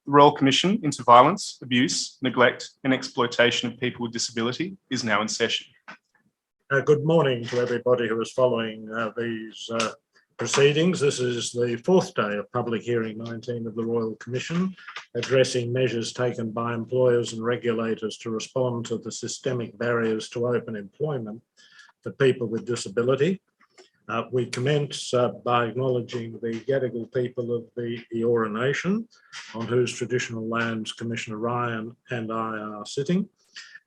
The Royal Commission into Violence, Abuse, Neglect and Exploitation of People with Disability is now in session. Good morning to everybody who is following these proceedings. This is the fourth day of public hearing 19 of the Royal Commission, addressing measures taken by employers and regulators to respond to the systemic barriers to open employment for people with disability. We commence by acknowledging the Gadigal people of the Eora Nation, on whose traditional lands Commissioner Ryan and I are sitting.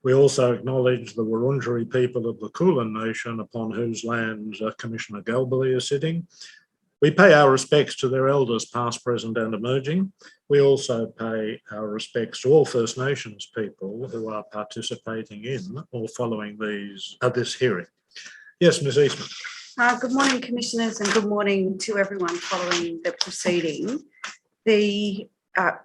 We also acknowledge the Wurundjeri people of the Kulin Nation, upon whose lands Commissioner Galbally is sitting. We pay our respects to their elders, past, present and emerging. We also pay our respects to all First Nations people who are participating in or following this hearing. Yes, Ms. Eastman. Good morning, Commissioners, and good morning to everyone following the proceeding. The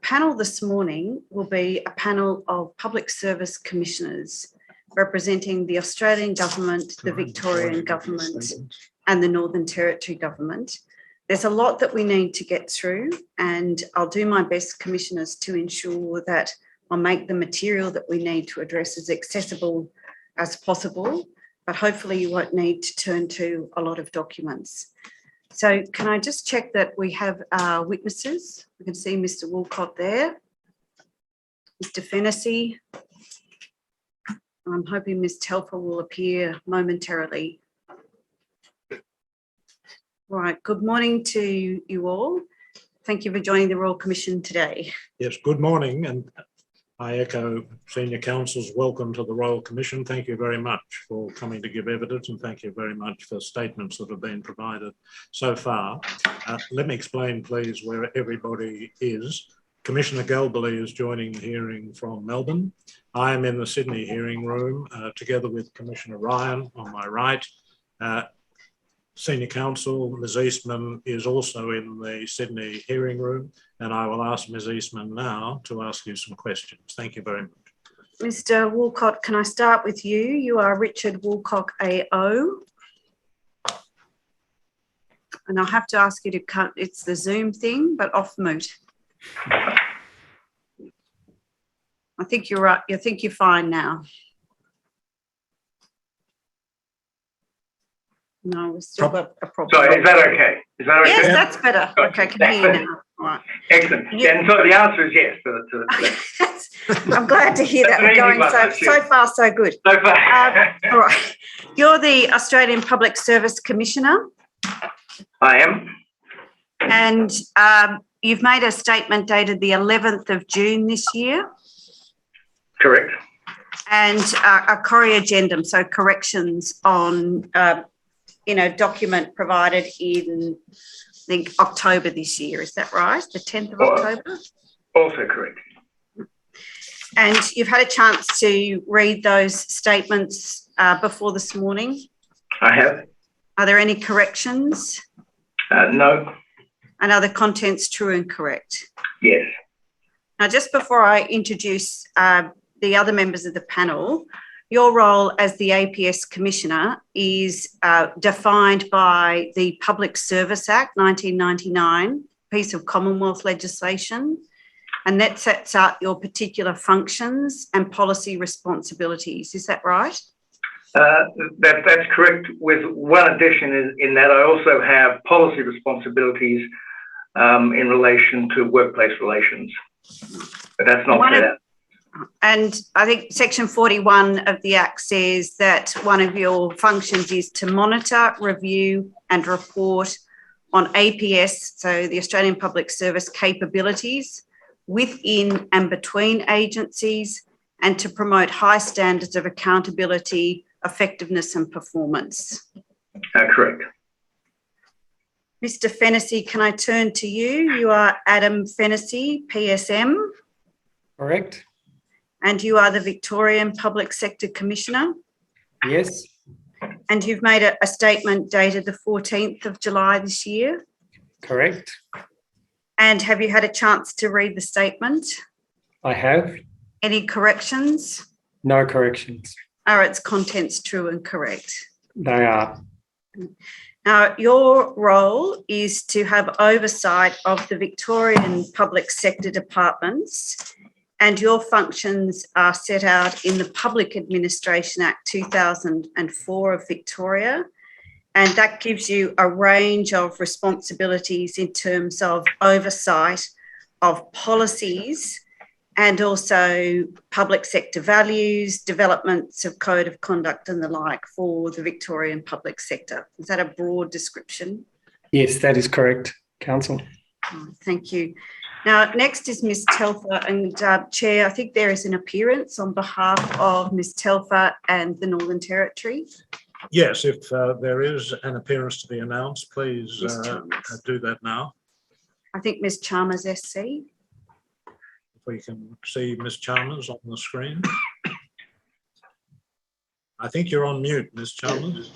panel this morning will be a panel of Public Service Commissioners representing the Australian Government, the Victorian Government and the Northern Territory Government. There's a lot that we need to get through, and I'll do my best, Commissioners, to ensure that I'll make the material that we need to address as accessible as possible, but hopefully you won't need to turn to a lot of documents. So can I just check that we have our witnesses? We can see Mr. Woolcott there, Mr. Fennessy. I'm hoping Ms. Telfer will appear momentarily. Right, good morning to you all. Thank you for joining the Royal Commission today. Yes, good morning, and I echo Senior Counsel's welcome to the Royal Commission. Thank you very much for coming to give evidence, and thank you very much for statements that have been provided so far. Let me explain, please, where everybody is. Commissioner Galbally is joining the hearing from Melbourne. I am in the Sydney hearing room together with Commissioner Ryan on my right. Senior Counsel Ms. Eastman is also in the Sydney hearing room, and I will ask Ms. Eastman now to ask you some questions. Thank you very much. Mr. Woolcott, can I start with you? You are Richard Woolcock AO. And I'll have to ask you to cut, it's the Zoom thing, but off mute. I think you're right. I think you're fine now. No, we've still got a problem. Sorry, is that okay? Is that okay? Yes, that's better. Okay, I can hear you now. All right. Excellent. Yeah, and so the answer is yes. I'm glad to hear that. We're going so far, so good. So far. All right. You're the Australian Public Service Commissioner. I am. And you've made a statement dated the 11th of June this year. Correct. And a corrigendum, so corrections on document provided in, I think, October this year. Is that right? The 10th of October? Also correct. And you've had a chance to read those statements before this morning? I have. Are there any corrections? No. And are the contents true and correct? Yes. Now, just before I introduce the other members of the panel, your role as the APS Commissioner is defined by the Public Service Act 1999, piece of Commonwealth legislation, and that sets out your particular functions and policy responsibilities. Is that right? That's correct, with one addition in that I also have policy responsibilities in relation to workplace relations, but that's not fair. And I think Section 41 of the Act says that one of your functions is to monitor, review and report on APS, so the Australian Public Service capabilities within and between agencies, and to promote high standards of accountability, effectiveness and performance. Correct. Mr. Fennessy, can I turn to you? You are Adam Fennessy, PSM. Correct. And you are the Victorian Public Sector Commissioner? Yes. And you've made a statement dated the 14th of July this year? Correct. And have you had a chance to read the statement? I have. Any corrections? No corrections. Are its contents true and correct? They are. Now, your role is to have oversight of the Victorian public sector departments, and your functions are set out in the Public Administration Act 2004 of Victoria. And that gives you a range of responsibilities in terms of oversight of policies and also public sector values, developments of code of conduct and the like for the Victorian public sector. Is that a broad description? Yes, that is correct, Council. Oh, thank you. Now, next is Ms Telfer, and Chair, I think there is an appearance on behalf of Ms Telfer and the Northern Territory. Yes, if there is an appearance to be announced, please Ms. Chalmers. do that now. I think Ms Chalmers SC. If we can see Ms Chalmers on the screen. I think you're on mute, Ms Chalmers.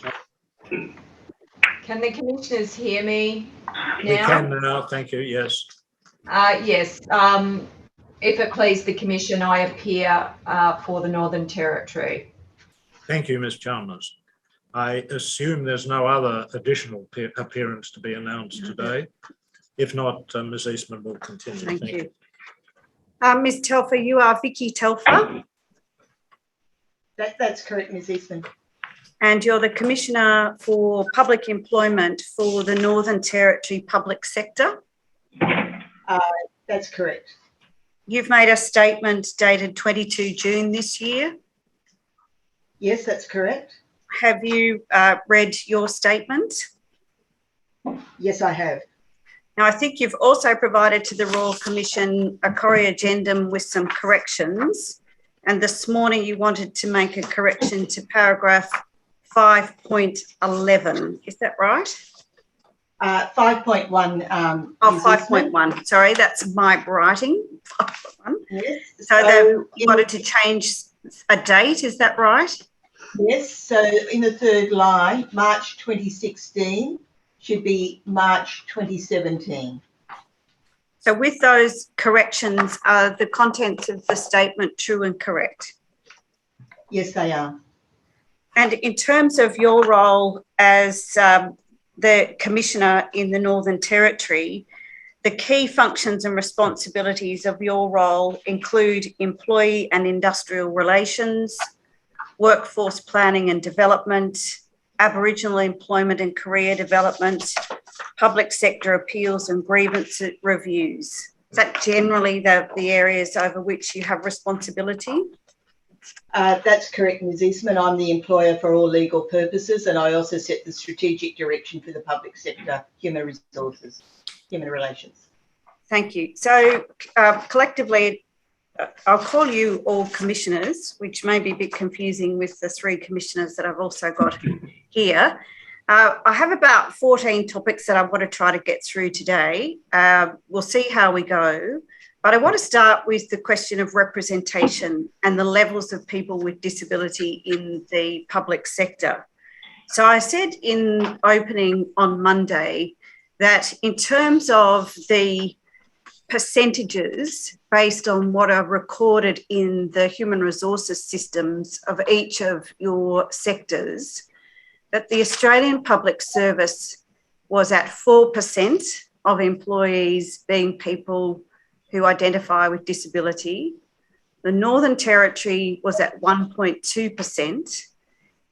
Can the commissioners hear me now? We can now, thank you, yes. Yes. If it please the Commission, I appear for the Northern Territory. Thank you, Ms Chalmers. I assume there's no other additional appearance to be announced today. If not, Ms Eastman will continue. Thank you. Ms Telfer, you are Vicky Telfer, That's correct, Ms Eastman. and you're the Commissioner for Public Employment for the Northern Territory Public Sector. That's correct. You've made a statement dated 22 June this year. Yes, that's correct. Have you read your statement? Yes, I have. Now, I think you've also provided to the Royal Commission a corrigendum with some corrections. And this morning you wanted to make a correction to paragraph 5.11. Is that right? 5.1. Oh, Ms. Eastman. 5.1. Sorry, that's my writing. 5.1. Yes. So they in- wanted to change a date. Is that right? Yes. So in the third line, March 2016 should be March 2017. So with those corrections, are the contents of the statement true and correct? Yes, they are. And in terms of your role as the Commissioner in the Northern Territory, the key functions and responsibilities of your role include employee and industrial relations, workforce planning and development, Aboriginal employment and career development, public sector appeals and grievance reviews. Is that generally the areas over which you have responsibility? That's correct, Ms Eastman. I'm the employer for all legal purposes, and I also set the strategic direction for the public sector, human resources, human relations. Thank you. So collectively, I'll call you all commissioners, which may be a bit confusing with the 3 commissioners that I've also got here. I have about 14 topics that I want to try to get through today. We'll see how we go. But I want to start with the question of representation and the levels of people with disability in the public sector. So I said in opening on Monday that in terms of the percentages based on what are recorded in the human resources systems of each of your sectors, that the Australian Public Service was at 4% of employees being people who identify with disability. The Northern Territory was at 1.2%,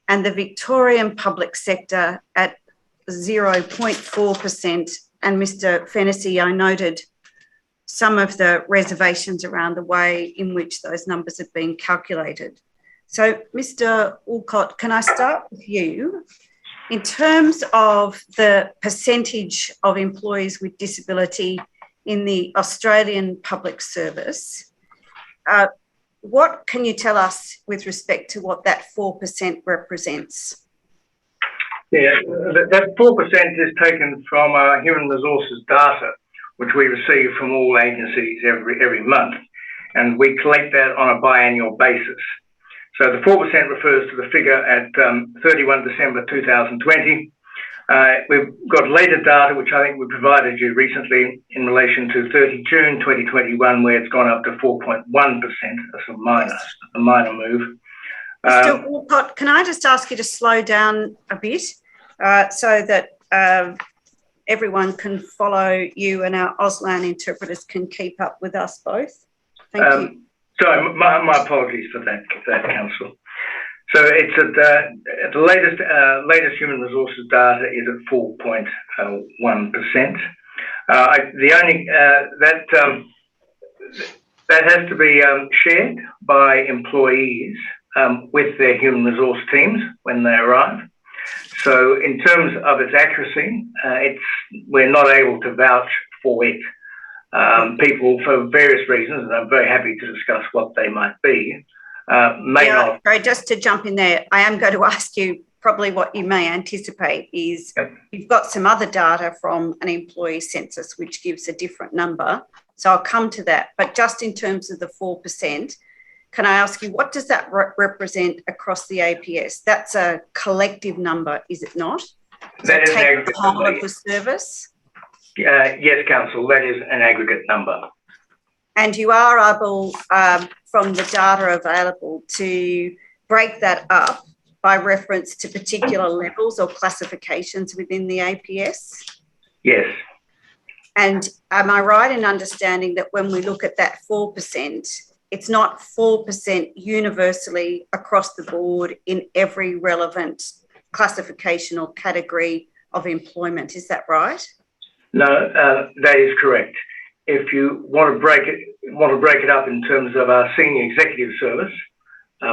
and the Victorian public sector at 0.4%. And Mr. Fennessy, I noted some of the reservations around the way in which those numbers have been calculated. So, Mr. Woolcott, can I start with you? In terms of the percentage of employees with disability in the Australian Public Service, what can you tell us with respect to what that 4% represents? Yeah, that 4% is taken from our human resources data, which we receive from all agencies every month, and we collect that on a biannual basis. So the 4% refers to the figure at 31 December 2020. We've got later data, which I think we provided you recently in relation to 30 June 2021, where it's gone up to 4.1%. That's a minor move. Mr. Woolcott, can I just ask you to slow down a bit so that everyone can follow you and our Auslan interpreters can keep up with us both. Thank you. Sorry, my apologies for that, Council. So it's at the latest human resources data is at 4.1%. The only that has to be shared by employees with their human resource teams when they arrive. So in terms of its accuracy, we're not able to vouch for it. People, for various reasons, and I'm very happy to discuss what they might be, may not. Sorry, just to jump in there, I am going to ask you probably what you may anticipate is you've got some other data from an employee census which gives a different number. So I'll come to that. But just in terms of the 4%, can I ask you, what does that represent across the APS? That's a collective number, is it not? That is an take aggregate the whole number. of the service? Yes, Council, that is an aggregate number. And you are able, from the data available, to break that up by reference to particular levels or classifications within the APS? Yes. And am I right in understanding that when we look at that 4%, it's not 4% universally across the board in every relevant classification or category of employment? Is that right? No, that is correct. If you want to break it up in terms of our senior executive service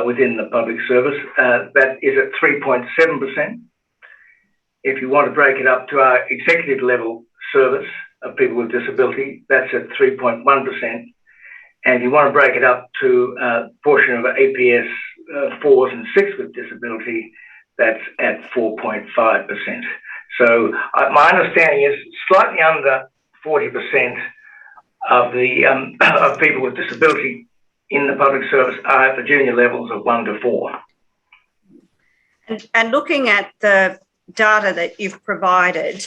within the public service, that is at 3.7%. If you want to break it up to our executive level service of people with disability, that's at 3.1%. And if you want to break it up to a portion of APS 4s and 6 with disability, that's at 4.5%. So my understanding is slightly under 40% of the of people with disability in the public service are at the junior levels of 1 to 4. And looking at the data that you've provided,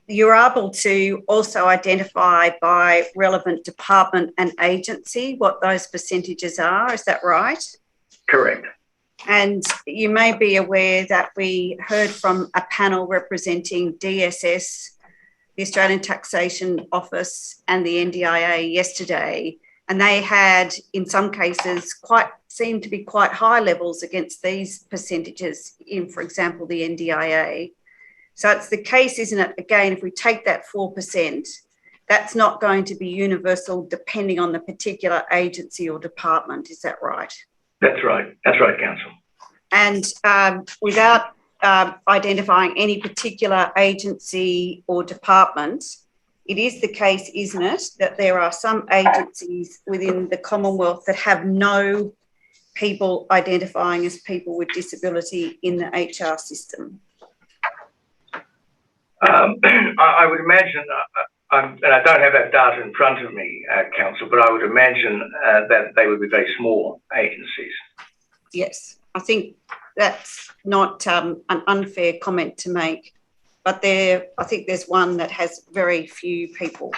you're able to also identify by relevant department and agency what those percentages are. Is that right? Correct. And you may be aware that we heard from a panel representing DSS, the Australian Taxation Office, and the NDIA yesterday, and they had, in some cases, seemed to be quite high levels against these percentages in, for example, the NDIA. So it's the case, isn't it? Again, if we take that 4%, that's not going to be universal depending on the particular agency or department. Is that right? That's right. That's right, Council. And without identifying any particular agency or department, it is the case, isn't it, that there are some agencies within the Commonwealth that have no people identifying as people with disability in the HR system? I would imagine, and I don't have that data in front of me, Council, but I would imagine that they would be very small agencies. Yes, I think that's not an unfair comment to make, but I think there's one that has very few people.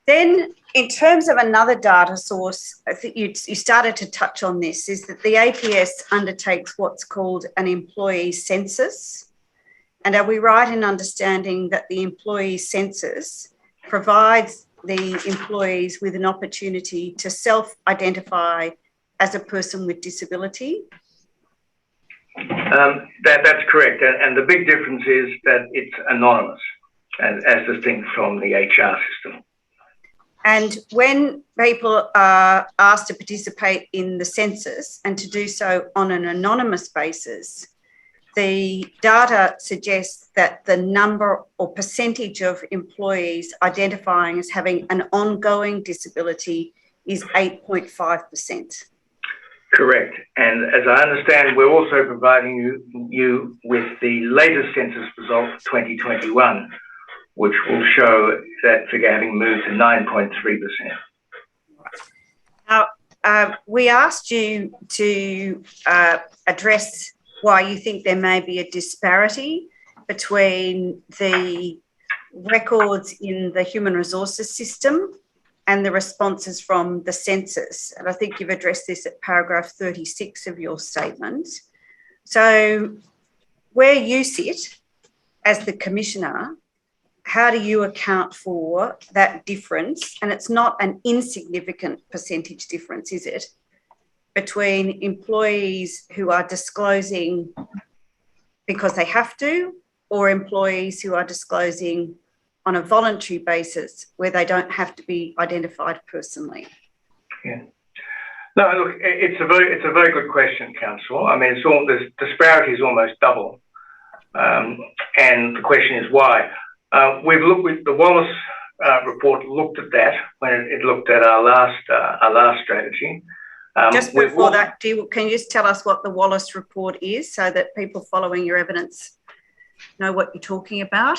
Then, in terms of another data source, I think you started to touch on this, is that the APS undertakes what's called an employee census. And are we right in understanding that the employee census provides the employees with an opportunity to self-identify as a person with disability? That's correct. And the big difference is that it's anonymous, as distinct from the HR system. And when people are asked to participate in the census and to do so on an anonymous basis, the data suggests that the number or percentage of employees identifying as having an ongoing disability is 8.5%. Correct. And as I understand, we're also providing you with the latest census result for 2021, which will show that figure having moved to 9.3%. Now, we asked you to address why you think there may be a disparity between the records in the human resources system and the responses from the census. And I think you've addressed this at paragraph 36 of your statement. So where you sit, as the commissioner, how do you account for that difference? And it's not an insignificant percentage difference, is it? Between employees who are disclosing because they have to, or employees who are disclosing on a voluntary basis where they don't have to be identified personally? Yeah. No, look, it's a very good question, Councillor. I mean, the disparity is almost double, and the question is why. We've looked with the Wallace report looked at that when it looked at our last strategy. Just before that, can you just tell us what the Wallace report is so that people following your evidence know what you're talking about?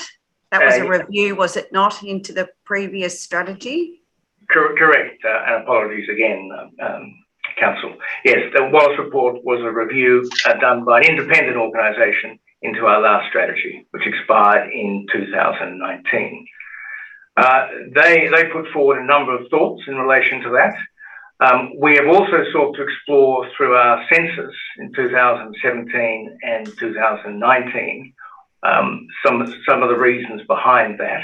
That was a review, was it not, into the previous strategy? Correct, and apologies again, Council. Yes, the Wallace report was a review done by an independent organisation into our last strategy, which expired in 2019. They put forward a number of thoughts in relation to that. We have also sought to explore through our census in 2017 and 2019 some of the reasons behind that,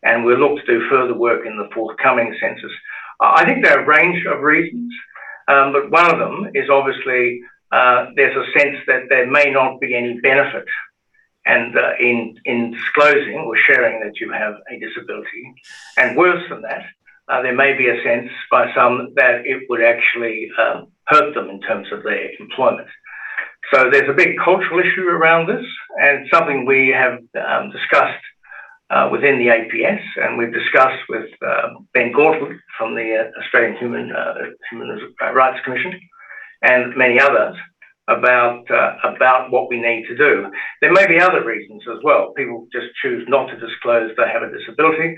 and we'll look to do further work in the forthcoming census. I think there are a range of reasons, but one of them is obviously there's a sense that there may not be any benefit and in disclosing or sharing that you have a disability, and worse than that, there may be a sense by some that it would actually hurt them in terms of their employment. So there's a big cultural issue around this, and something we have discussed within the APS, and we've discussed with Ben Gauntlet from the Australian Human Rights Commission and many others about what we need to do. There may be other reasons as well. People just choose not to disclose they have a disability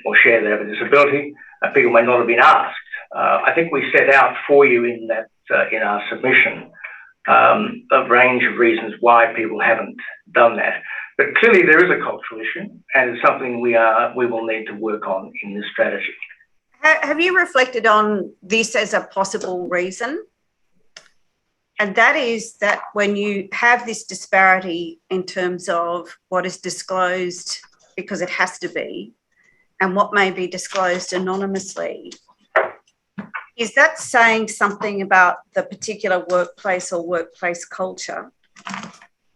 or share they have a disability. People may not have been asked. I think we set out for you in that in our submission a range of reasons why people haven't done that. But clearly there is a cultural issue, and it's something we will need to work on in this strategy. Have you reflected on this as a possible reason? And that is that when you have this disparity in terms of what is disclosed because it has to be and what may be disclosed anonymously, is that saying something about the particular workplace or workplace culture,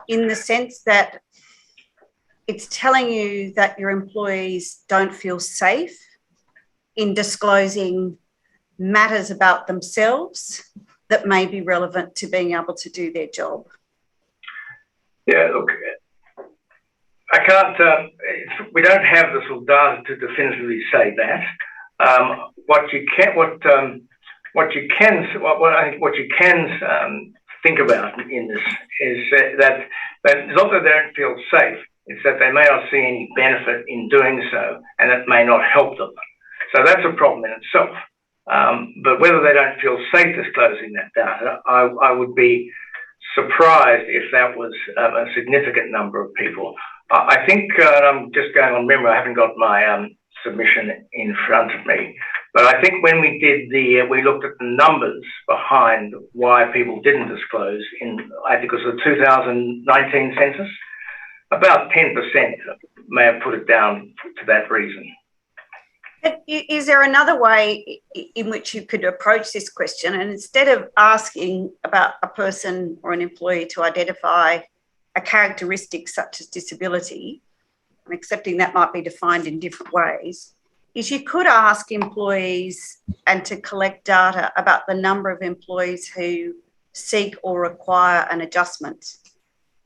in the sense that it's telling you that your employees don't feel safe in disclosing matters about themselves that may be relevant to being able to do their job? Yeah, look, I can't, we don't have the sort of data to definitively say that. What I think what you can think about in this is that it's not that they don't feel safe, it's that they may not see any benefit in doing so, and it may not help them. So that's a problem in itself. But whether they don't feel safe disclosing that data, I would be surprised if that was a significant number of people. I think, I'm just going on memory, I haven't got my submission in front of me, but I think when we did we looked at the numbers behind why people didn't disclose I think it was the 2019 census, about 10% may have put it down to that reason. Is there another way in which you could approach this question, and instead of asking about a person or an employee to identify a characteristic such as disability, and accepting that might be defined in different ways, is you could ask employees and to collect data about the number of employees who seek or require an adjustment.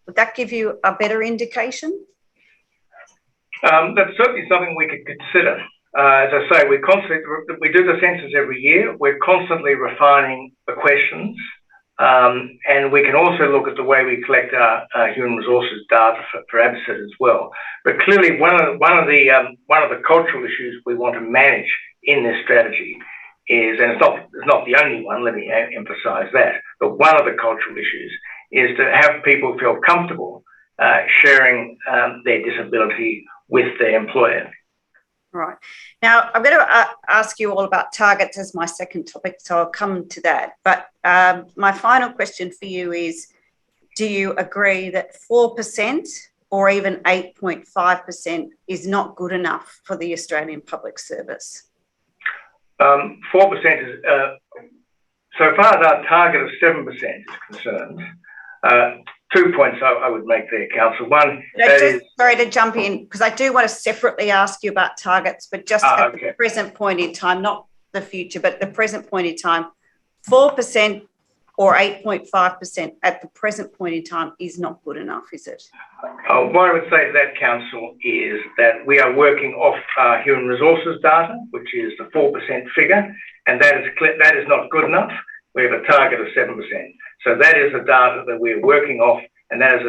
Would that give you a better indication? That's certainly something we could consider. As I say, we do the census every year. We're constantly refining the questions, and we can also look at the way we collect our human resources data for ABSIT as well. But clearly, one of the cultural issues we want to manage in this strategy is, and it's not the only one. Let me emphasise that. But one of the cultural issues is to have people feel comfortable sharing their disability with their employer. Right. Now, I'm going to ask you all about targets as my second topic, so I'll come to that. But my final question for you is, do you agree that 4% or even 8.5% is not good enough for the Australian Public Service? 4% is, so far as our target of 7% is concerned, 2 points I would make there, Council. One, sorry to jump in, because I do want to separately ask you about targets, but just at the present point in time, not the future, but the present point in time, 4% or 8.5% at the present point in time is not good enough, is it? What I would say to that, Council, is that we are working off human resources data, which is the 4% figure, and that is not good enough. We have a target of 7%. So that is the data that we're working off, and that is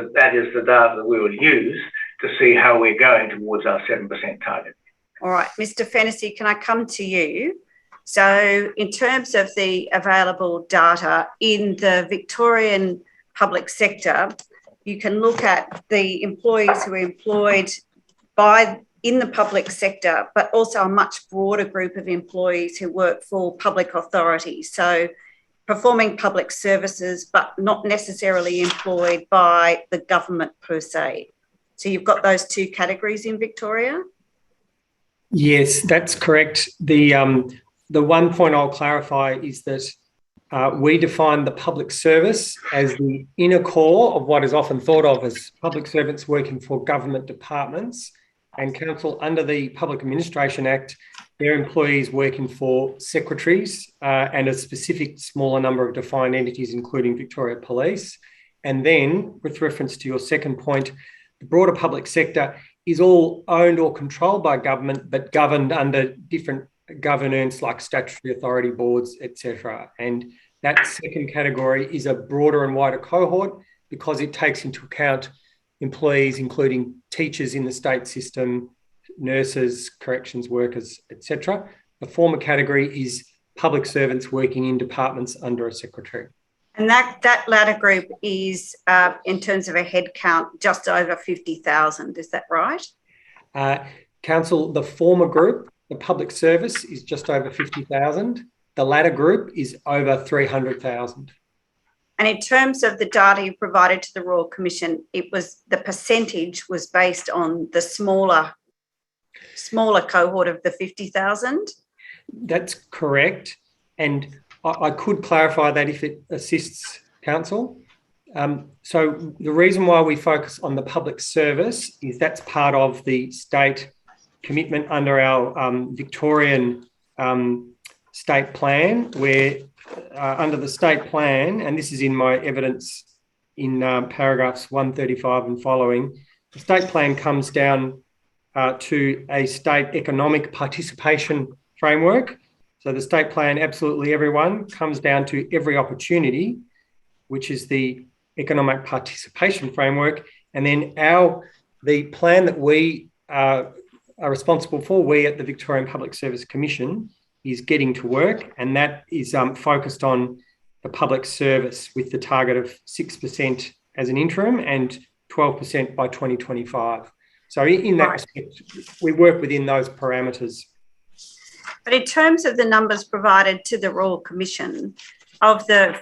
the data that we will use to see how we're going towards our 7% target. All right, Mr. Fennessy, can I come to you? So in terms of the available data in the Victorian public sector, you can look at the employees who are employed in the public sector, but also a much broader group of employees who work for public authorities. So performing public services, but not necessarily employed by the government per se. So you've got those two categories in Victoria? Yes, that's correct. The one point I'll clarify is that we define the public service as the inner core of what is often thought of as public servants working for government departments. And Council, under the Public Administration Act, their employees working for secretaries and a specific smaller number of defined entities, including Victoria Police. And then, with reference to your second point, the broader public sector is all owned or controlled by government, but governed under different governance like statutory authority boards, etc. And that second category is a broader and wider cohort because it takes into account employees, including teachers in the state system, nurses, corrections workers, etc. The former category is public servants working in departments under a secretary. And that latter group is, in terms of a head count, just over 50,000. Is that right? Council, the former group, the public service, is just over 50,000. The latter group is over 300,000. And in terms of the data you provided to the Royal Commission, the percentage was based on the smaller cohort of the 50,000? That's correct. And I could clarify that if it assists Council. So the reason why we focus on the public service is that's part of the state commitment under our Victorian state plan, where under the state plan, and this is in my evidence in paragraphs 135 and following, the state plan comes down to a state economic participation framework. So the state plan, absolutely everyone, comes down to every opportunity, which is the economic participation framework. And then the plan that we are responsible for, we at the Victorian Public Service Commission, is getting to work, and that is focused on the public service with the target of 6% as an interim and 12% by 2025. So in that respect, we work within those parameters. But in terms of the numbers provided to the Royal Commission, of the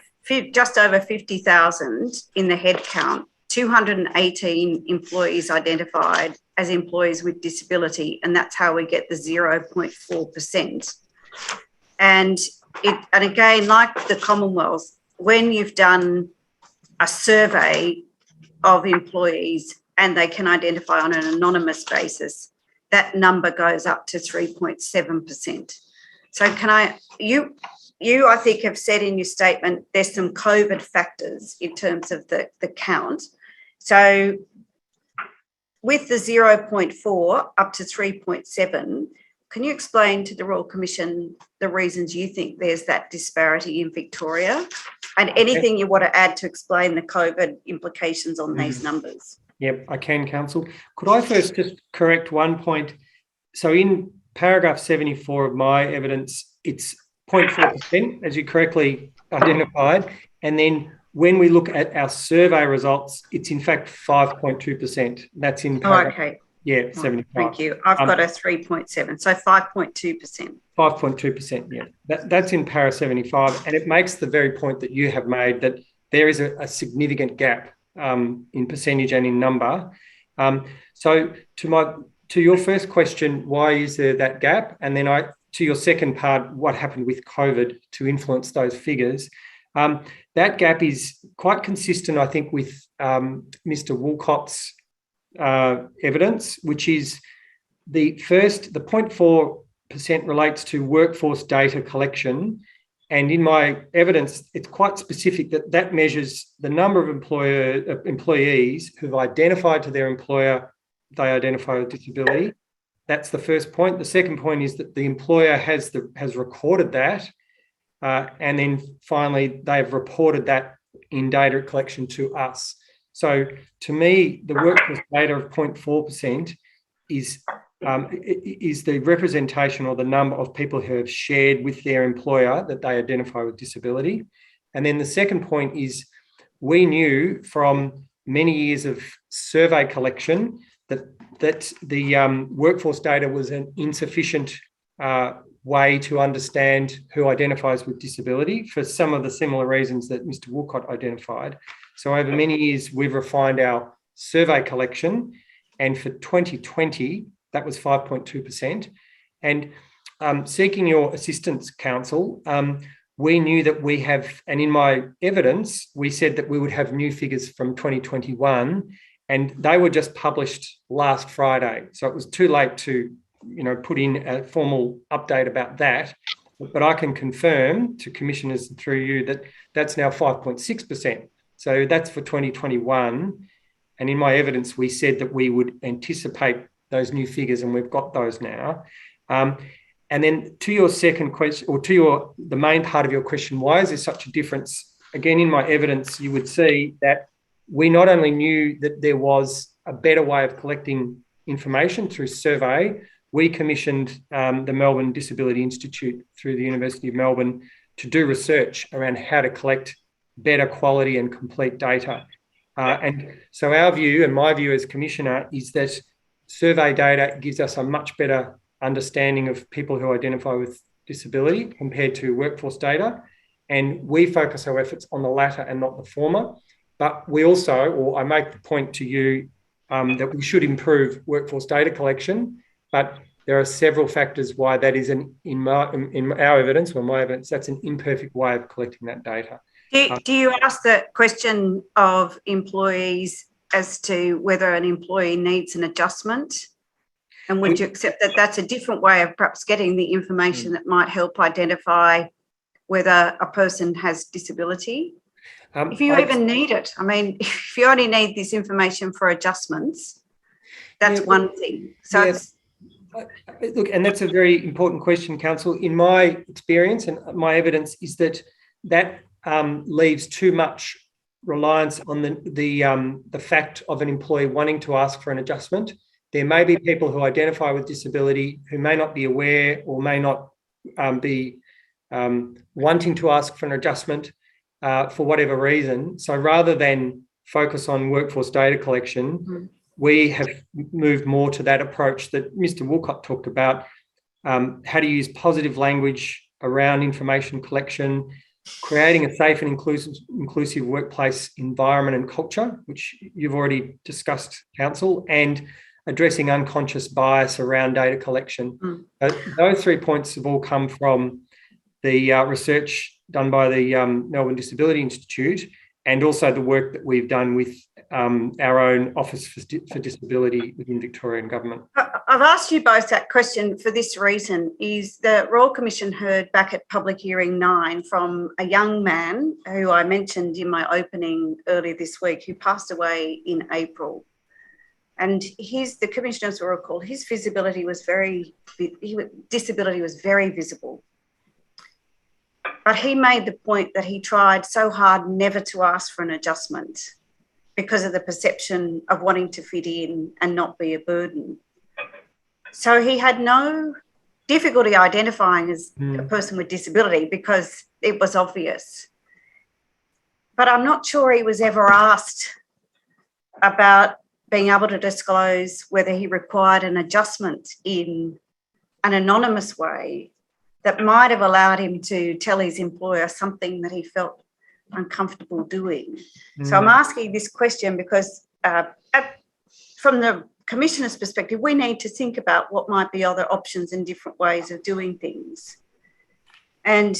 just over 50,000 in the head count, 218 employees identified as employees with disability, and that's how we get the 0.4%. And again, like the Commonwealth, when you've done a survey of employees and they can identify on an anonymous basis, that number goes up to 3.7%. So you, I think, have said in your statement there's some COVID factors in terms of the count. So with the 0.4 up to 3.7, can you explain to the Royal Commission the reasons you think there's that disparity in Victoria, and anything you want to add to explain the COVID implications on these numbers? Yep, I can, Council. Could I first just correct one point? So in paragraph 74 of my evidence, it's 0.4%, as you correctly identified. And then when we look at our survey results, it's in fact 5.2%. That's in paragraph, okay. Yeah, 75. Thank you. I've got a 3.7, so 5.2%. 5.2%, yeah. That's in para 75, and it makes the very point that you have made, that there is a significant gap in percentage and in number. So to your first question, why is there that gap? And then to your second part, what happened with COVID to influence those figures? That gap is quite consistent, I think, with Mr. Woolcott's evidence, which is the 0.4% relates to workforce data collection. And in my evidence, it's quite specific that measures the number of employees who've identified to their employer they identify with disability. That's the first point. The second point is that the employer has recorded that. And then finally, they've reported that in data collection to us. So to me, the workforce data of 0.4% is the representation or the number of people who have shared with their employer that they identify with disability. And then the second point is we knew from many years of survey collection that the workforce data was an insufficient way to understand who identifies with disability for some of the similar reasons that Mr. Woolcott identified. So over many years, we've refined our survey collection, and for 2020, that was 5.2%. And seeking your assistance, Council, we knew that we have, and in my evidence, we said that we would have new figures from 2021, and they were just published last Friday. So it was too late to, put in a formal update about that. But I can confirm to commissioners through you that that's now 5.6%. So that's for 2021. And in my evidence, we said that we would anticipate those new figures, and we've got those now. And then to your second question, or to the main part of your question, why is there such a difference? Again, in my evidence, you would see that we not only knew that there was a better way of collecting information through survey, we commissioned the Melbourne Disability Institute through the University of Melbourne to do research around how to collect better quality and complete data. And so our view, and my view as Commissioner, is that survey data gives us a much better understanding of people who identify with disability compared to workforce data. And we focus our efforts on the latter and not the former. But we also, or I make the point to you that we should improve workforce data collection, but there are several factors why that is, in our evidence, or my evidence, that's an imperfect way of collecting that data. Do you ask the question of employees as to whether an employee needs an adjustment? And would you accept that that's a different way of perhaps getting the information that might help identify whether a person has disability? If you even need it, I mean, if you only need this information for adjustments, that's one thing. So yes. Look, and that's a very important question, Council. In my experience and my evidence is that leaves too much reliance on the fact of an employee wanting to ask for an adjustment. There may be people who identify with disability who may not be aware or may not be wanting to ask for an adjustment for whatever reason. So rather than focus on workforce data collection, we have moved more to that approach that Mr. Woolcott talked about, how to use positive language around information collection, creating a safe and inclusive workplace environment and culture, which you've already discussed, Council, and addressing unconscious bias around data collection. Those 3 points have all come from the research done by the Melbourne Disability Institute, and also the work that we've done with our own Office for Disability within Victorian Government. I've asked you both that question for this reason, is the Royal Commission heard back at Public Hearing 9 from a young man who I mentioned in my opening earlier this week, who passed away in April. And the commissioners will recall, his disability was very visible. But he made the point that he tried so hard never to ask for an adjustment because of the perception of wanting to fit in and not be a burden. So he had no difficulty identifying as a person with disability because it was obvious. But I'm not sure he was ever asked about being able to disclose whether he required an adjustment in an anonymous way that might have allowed him to tell his employer something that he felt uncomfortable doing. So I'm asking this question because from the Commissioner's perspective, we need to think about what might be other options and different ways of doing things. And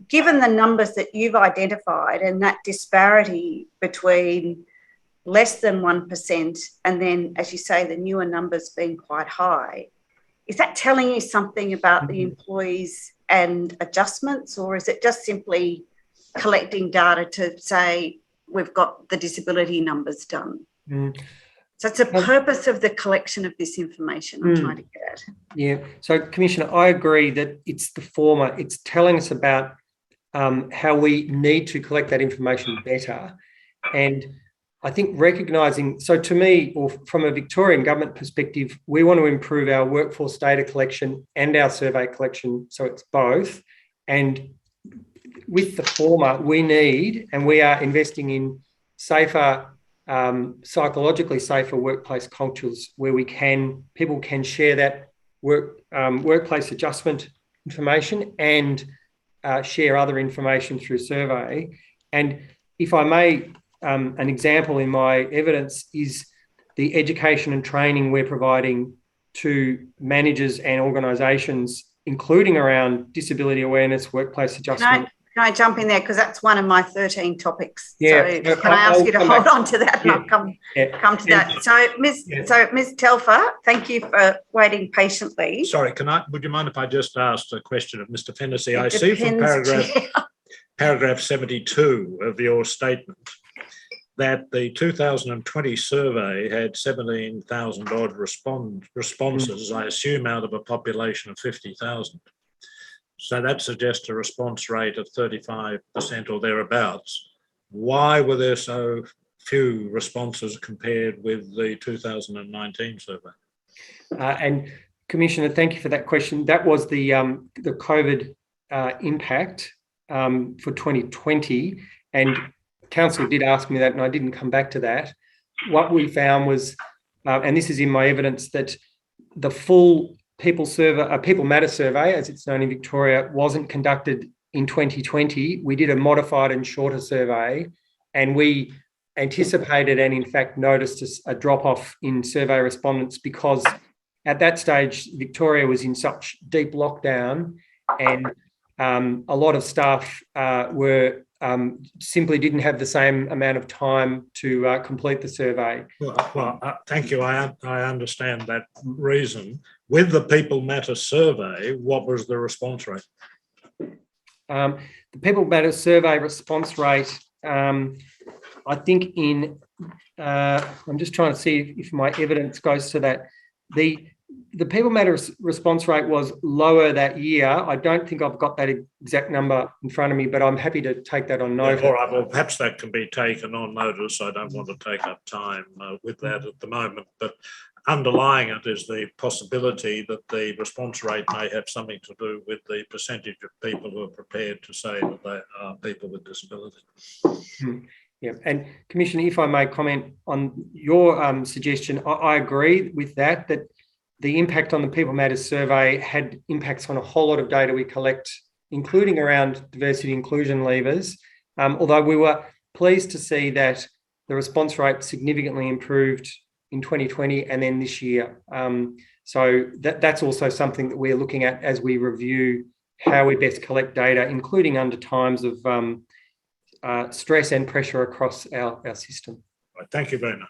given the numbers that you've identified and that disparity between less than 1% and then, as you say, the newer numbers being quite high, is that telling you something about the employees and adjustments, or is it just simply collecting data to say we've got the disability numbers done? So it's the purpose of the collection of this information I'm trying to get at. Yeah. So, Commissioner, I agree that it's the former. It's telling us about how we need to collect that information better. And I think recognising, so to me, or from a Victorian government perspective, we want to improve our workforce data collection and our survey collection, so it's both. And with the former, we need, and we are investing in safer, psychologically safer workplace cultures where people can share that workplace adjustment information and share other information through survey. And if I may, an example in my evidence is the education and training we're providing to managers and organisations, including around disability awareness, workplace adjustment. Can I jump in there? Because that's one of my 13 topics. Yeah. So can I ask you to hold on to that and I'll come to that. So Ms. Telfer, thank you for waiting patiently. Sorry, would you mind if I just asked a question of Mr. Fennessy? I see from paragraph 72 of your statement that the 2020 survey had 17,000 odd responses, I assume out of a population of 50,000. So that suggests a response rate of 35% or thereabouts. Why were there so few responses compared with the 2019 survey? And Commissioner, thank you for that question. That was the COVID impact for 2020, and Council did ask me that, and I didn't come back to that. What we found was, and this is in my evidence, that the full People Matter survey, as it's known in Victoria, wasn't conducted in 2020. We did a modified and shorter survey, and we anticipated and in fact noticed a drop-off in survey respondents because at that stage, Victoria was in such deep lockdown, and a lot of staff simply didn't have the same amount of time to complete the survey. Well, thank you. I understand that reason. With the People Matter survey, what was the response rate? The People Matter survey response rate, I think I'm just trying to see if my evidence goes to that. The People Matter response rate was lower that year. I don't think I've got that exact number in front of me, but I'm happy to take that on notice. All right, well, perhaps that can be taken on notice. I don't want to take up time with that at the moment, but underlying it is the possibility that the response rate may have something to do with the percentage of people who are prepared to say that they are people with disability. Yeah, and Commissioner, if I may comment on your suggestion, I agree with that the impact on the People Matters survey had impacts on a whole lot of data we collect, including around diversity inclusion levers, although we were pleased to see that the response rate significantly improved in 2020 and then this year. So that's also something that we're looking at as we review how we best collect data, including under times of stress and pressure across our system. Thank you very much.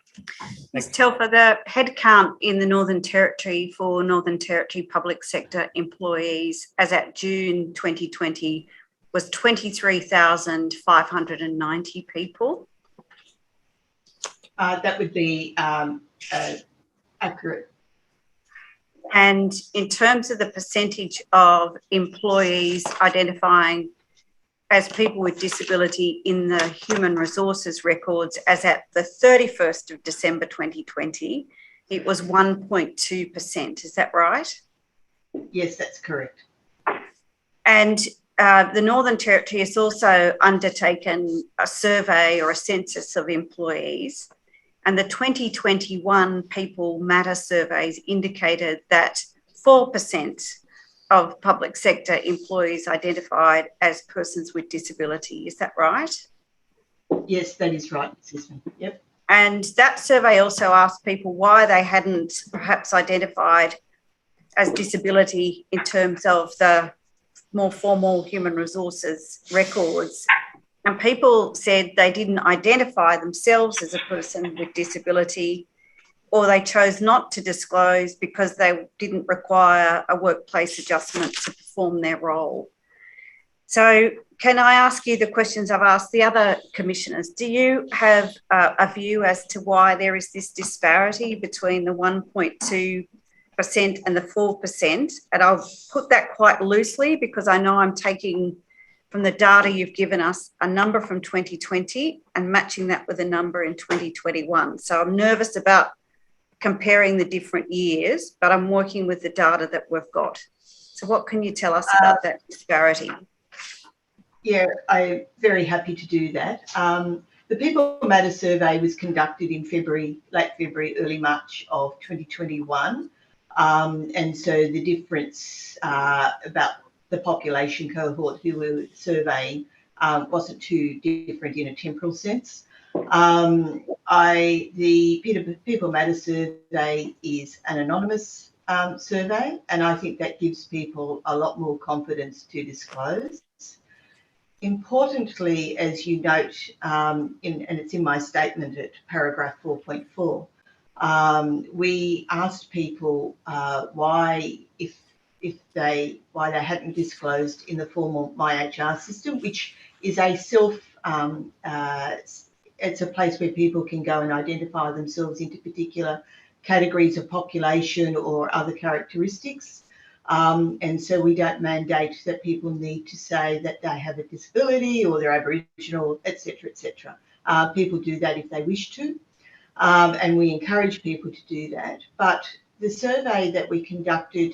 Ms. Telfer, the headcount in the Northern Territory for Northern Territory public sector employees as at June 2020 was 23,590 people. That would be accurate. And in terms of the percentage of employees identifying as people with disability in the human resources records as at the 31st of December 2020, it was 1.2%. Is that right? Yes, that's correct. And the Northern Territory has also undertaken a survey or a census of employees, and the 2021 People Matter surveys indicated that 4% of public sector employees identified as persons with disability. Is that right? Yes, that is right, Ms. Smith. Yep. And that survey also asked people why they hadn't perhaps identified as disability in terms of the more formal human resources records. And people said they didn't identify themselves as a person with disability, or they chose not to disclose because they didn't require a workplace adjustment to perform their role. So can I ask you the questions I've asked the other commissioners? Do you have a view as to why there is this disparity between the 1.2% and the 4%? And I'll put that quite loosely because I know I'm taking from the data you've given us a number from 2020 and matching that with a number in 2021. So I'm nervous about comparing the different years, but I'm working with the data that we've got. So what can you tell us about that disparity? Yeah, I'm very happy to do that. The People Matter survey was conducted in late February, early March of 2021. And so the difference about the population cohort who we were surveying wasn't too different in a temporal sense. The People Matter survey is an anonymous survey, and I think that gives people a lot more confidence to disclose. Importantly, as you note, and it's in my statement at paragraph 4.4, we asked people why they hadn't disclosed in the formal MyHR system, which is a it's a place where people can go and identify themselves into particular categories of population or other characteristics. And so we don't mandate that people need to say that they have a disability or they're Aboriginal, et cetera, people do that if they wish to. And we encourage people to do that. But the survey that we conducted,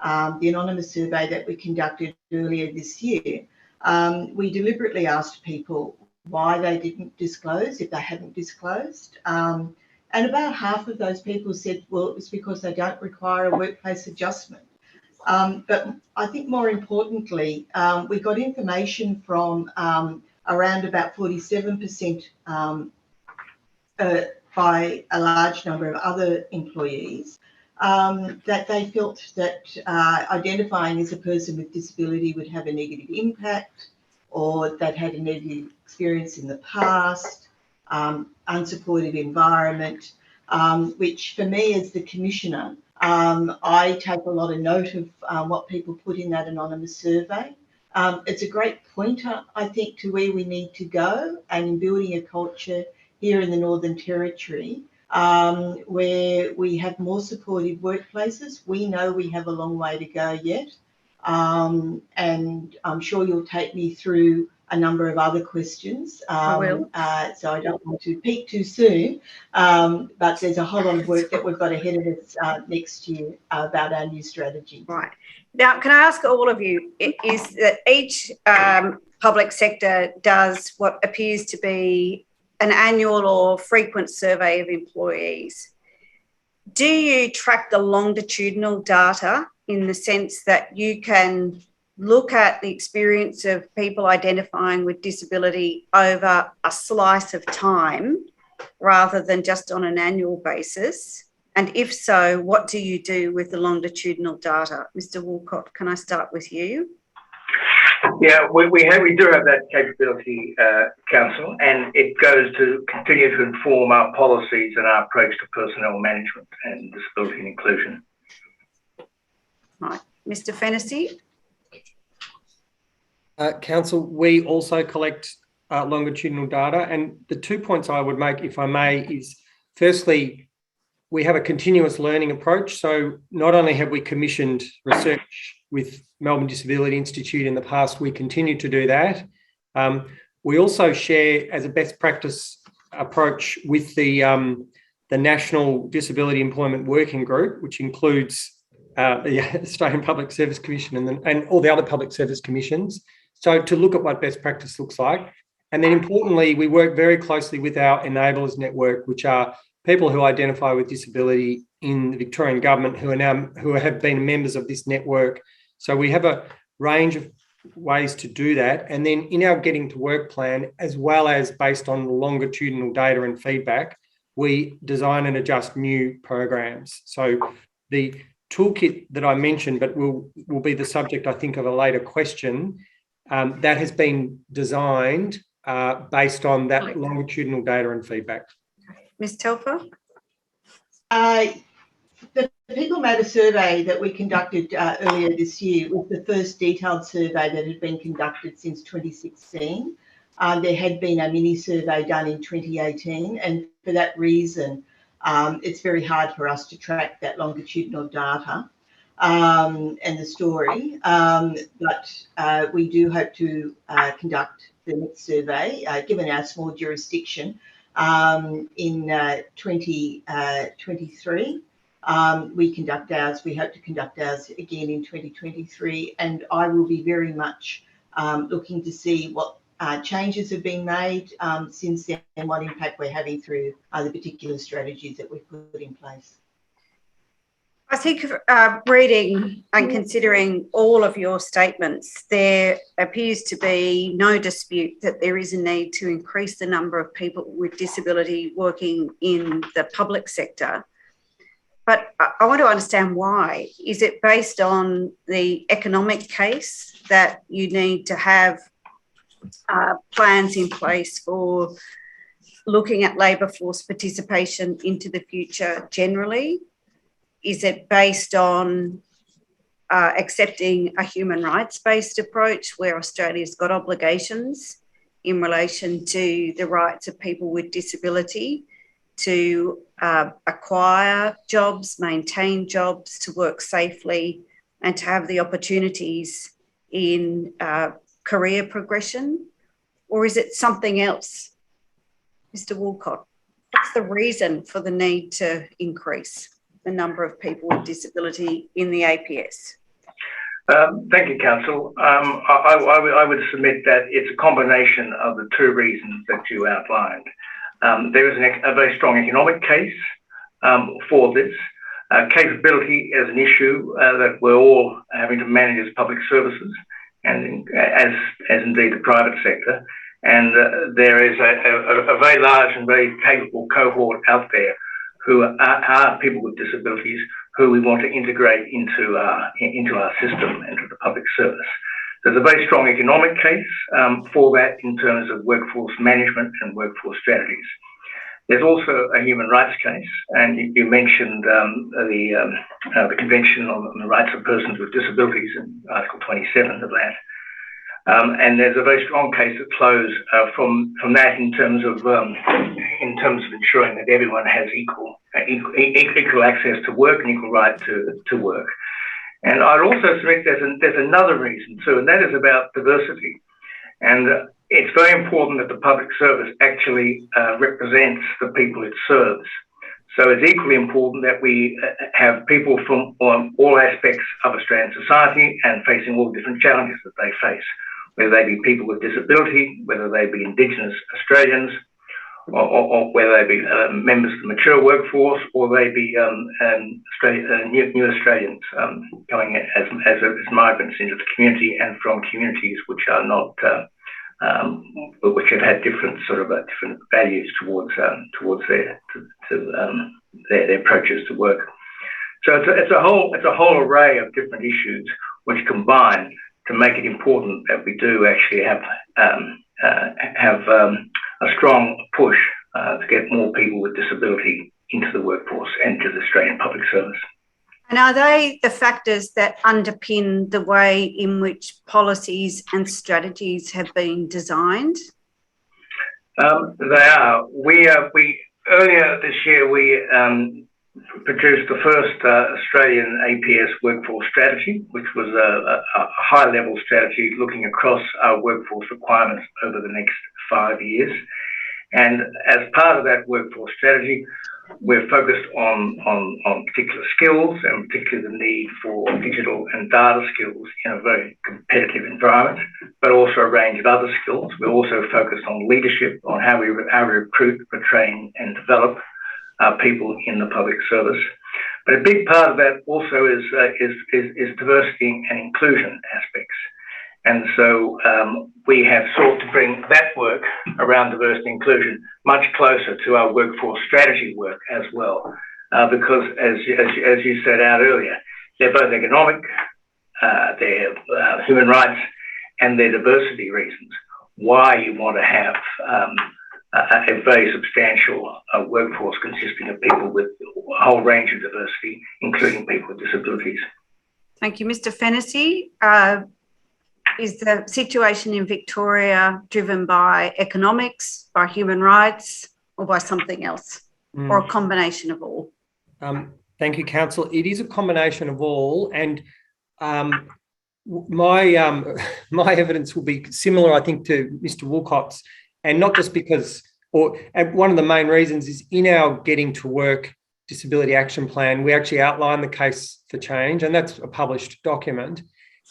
the anonymous survey that we conducted earlier this year, we deliberately asked people why they didn't disclose, if they hadn't disclosed. And about half of those people said, well, it was because they don't require a workplace adjustment. But I think more importantly, we got information from around about 47% by a large number of other employees that they felt that identifying as a person with disability would have a negative impact, or that had a negative experience in the past, unsupportive environment, which for me as the Commissioner, I take a lot of note of what people put in that anonymous survey. It's a great pointer, I think, to where we need to go and in building a culture here in the Northern Territory where we have more supportive workplaces. We know we have a long way to go yet. And I'm sure you'll take me through a number of other questions. I will. So I don't want to peak too soon, but there's a whole lot of work that we've got ahead of us next year about our new strategy. Right. Now, can I ask all of you, is that each public sector does what appears to be an annual or frequent survey of employees. Do you track the longitudinal data in the sense that you can look at the experience of people identifying with disability over a slice of time rather than just on an annual basis? And if so, what do you do with the longitudinal data? Mr. Woolcott, can I start with you? Yeah, we do have that capability, Council, and it goes to continue to inform our policies and our approach to personnel management and disability and inclusion. Right. Mr. Fennessy? Council, we also collect longitudinal data, and the 2 points I would make, if I may, is firstly, we have a continuous learning approach. So not only have we commissioned research with Melbourne Disability Institute in the past, we continue to do that. We also share as a best practice approach with the National Disability Employment Working Group, which includes the Australian Public Service Commission and all the other public service commissions. So to look at what best practice looks like. And then importantly, we work very closely with our enablers network, which are people who identify with disability in the Victorian government who have been members of this network. So we have a range of ways to do that. And then in our Getting to Work plan, as well as based on longitudinal data and feedback, we design and adjust new programs. So the toolkit that I mentioned, but will be the subject, I think, of a later question, that has been designed based on that longitudinal data and feedback. Ms. Telfer? The People Matter survey that we conducted earlier this year was the first detailed survey that had been conducted since 2016. There had been a mini survey done in 2018, and for that reason, it's very hard for us to track that longitudinal data and the story. But we do hope to conduct the next survey, given our small jurisdiction, in 2023. We conduct ours. We hope to conduct ours again in 2023, and I will be very much looking to see what changes have been made since then and what impact we're having through the particular strategies that we've put in place. I think reading and considering all of your statements, there appears to be no dispute that there is a need to increase the number of people with disability working in the public sector. But I want to understand why. Is it based on the economic case that you need to have plans in place for looking at labour force participation into the future generally? Is it based on accepting a human rights-based approach where Australia's got obligations in relation to the rights of people with disability to acquire jobs, maintain jobs, to work safely, and to have the opportunities in career progression? Or is it something else? Mr. Woolcott, what's the reason for the need to increase the number of people with disability in the APS? Thank you, Council. I would submit that it's a combination of the two reasons that you outlined. There is a very strong economic case for this. Capability as an issue that we're all having to manage as public services, and as indeed the private sector. And there is a very large and very capable cohort out there who are people with disabilities who we want to integrate into our system, into the public service. There's a very strong economic case for that in terms of workforce management and workforce strategies. There's also a human rights case, and you mentioned the Convention on the Rights of Persons with Disabilities in Article 27 of that. And there's a very strong case that flows from that in terms of ensuring that everyone has equal access to work and equal right to work. And I'd also submit there's another reason too, and that is about diversity. And it's very important that the public service actually represents the people it serves. So it's equally important that we have people from all aspects of Australian society and facing all the different challenges that they face, whether they be people with disability, whether they be Indigenous Australians, or whether they be members of the mature workforce, or they be new Australians coming as migrants into the community and from communities which are not, which have had different different values towards their approaches to work. So it's a whole array of different issues which combine to make it important that we do actually have a strong push to get more people with disability into the workforce and to the Australian public service. And are they the factors that underpin the way in which policies and strategies have been designed? They are. We earlier this year we produced the first Australian APS workforce strategy, which was a high-level strategy looking across our workforce requirements over the next 5 years. And as part of that workforce strategy, we're focused on particular skills, and particularly the need for digital and data skills in a very competitive environment, but also a range of other skills. We're also focused on leadership, on how we recruit, retrain, and develop people in the public service. But a big part of that also is diversity and inclusion aspects. And so we have sought to bring that work around diversity and inclusion much closer to our workforce strategy work as well, because as you set out earlier, they're both economic, they're human rights, and they're diversity reasons why you want to have a very substantial workforce consisting of people with a whole range of diversity, including people with disabilities. Thank you. Mr. Fennessy, is the situation in Victoria driven by economics, by human rights, or by something else, or a combination of all? Thank you, Council. It is a combination of all, and my evidence will be similar, I think, to Mr. Woolcott's, and not just because, and one of the main reasons is in our Getting to Work Disability Action Plan, we actually outline the case for change, and that's a published document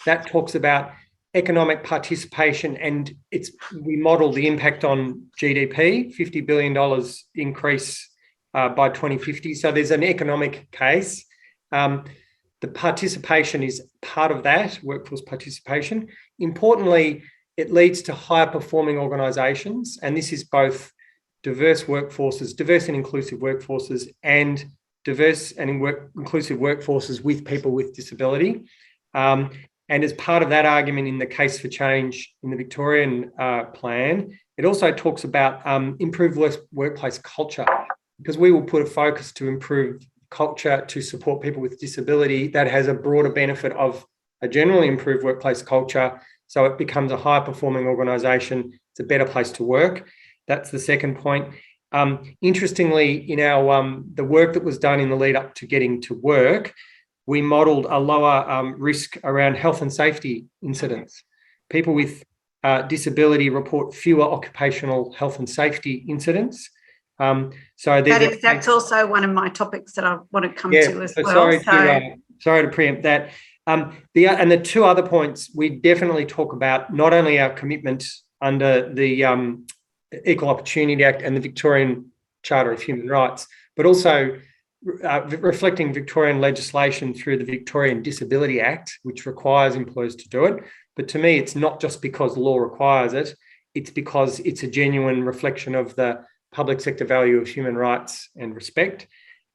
that talks about economic participation, and we model the impact on GDP, $50 billion increase by 2050. So there's an economic case. The participation is part of that, workforce participation. Importantly, it leads to higher performing organisations, and this is both diverse workforces, diverse and inclusive workforces, and diverse and inclusive workforces with people with disability. And as part of that argument in the case for change in the Victorian plan, it also talks about improved workplace culture, because we will put a focus to improve culture to support people with disability that has a broader benefit of a generally improved workplace culture, so it becomes a high performing organisation. It's a better place to work. That's the second point. Interestingly, in our the work that was done in the lead up to Getting to Work, we modelled a lower risk around health and safety incidents. People with disability report fewer occupational health and safety incidents. So that's also one of my topics that I want to come to as well. Sorry to preempt that. And the two other points, we definitely talk about not only our commitment under the Equal Opportunity Act and the Victorian Charter of Human Rights, but also reflecting Victorian legislation through the Victorian Disability Act, which requires employers to do it. But to me, it's not just because law requires it, it's because it's a genuine reflection of the public sector value of human rights and respect.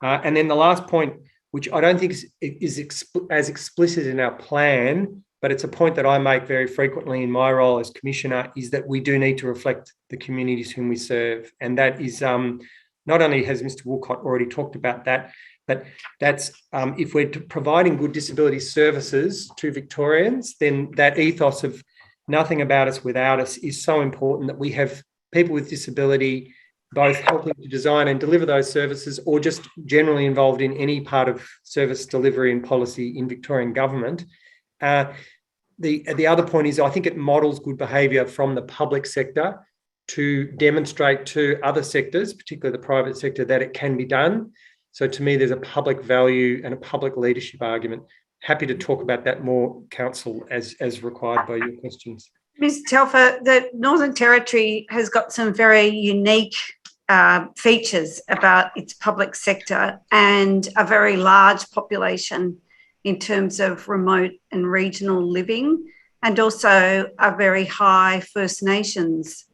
And then the last point, which I don't think is as explicit in our plan, but it's a point that I make very frequently in my role as Commissioner, is that we do need to reflect the communities whom we serve. And that is not only has Mr. Woolcott already talked about that, but that's if we're providing good disability services to Victorians, then that ethos of nothing about us without us is so important, that we have people with disability both helping to design and deliver those services, or just generally involved in any part of service delivery and policy in Victorian government. The other point is, I think it models good behaviour from the public sector to demonstrate to other sectors, particularly the private sector, that it can be done. So to me, there's a public value and a public leadership argument. Happy to talk about that more, Council, as required by your questions. Ms. Telfer, the Northern Territory has got some very unique features about its public sector, and a very large population in terms of remote and regional living, and also a very high First Nations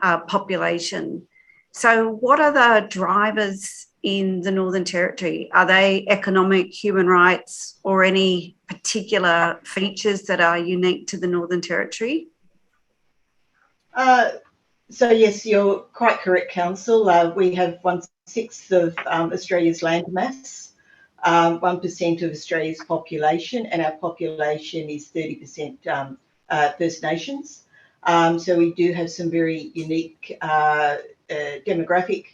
population. So what are the drivers in the Northern Territory? Are they economic, human rights, or any particular features that are unique to the Northern Territory? So yes, you're quite correct, Council. We have 1/6 of Australia's landmass, 1% of Australia's population, and our population is 30% First Nations. So we do have some very unique demographic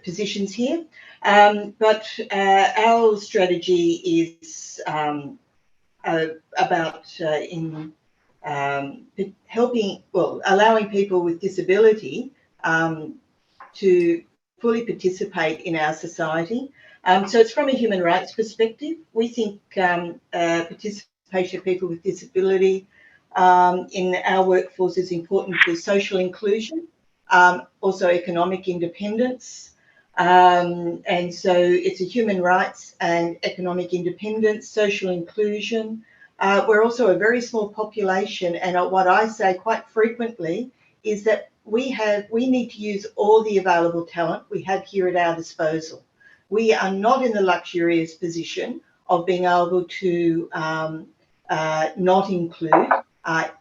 positions here. But our strategy is about allowing people with disability to fully participate in our society. So it's from a human rights perspective. We think participation of people with disability in our workforce is important for social inclusion, also economic independence. And so it's a human rights and economic independence, social inclusion, we're also a very small population, and what I say quite frequently is that we need to use all the available talent we have here at our disposal. We are not in the luxurious position of being able to not include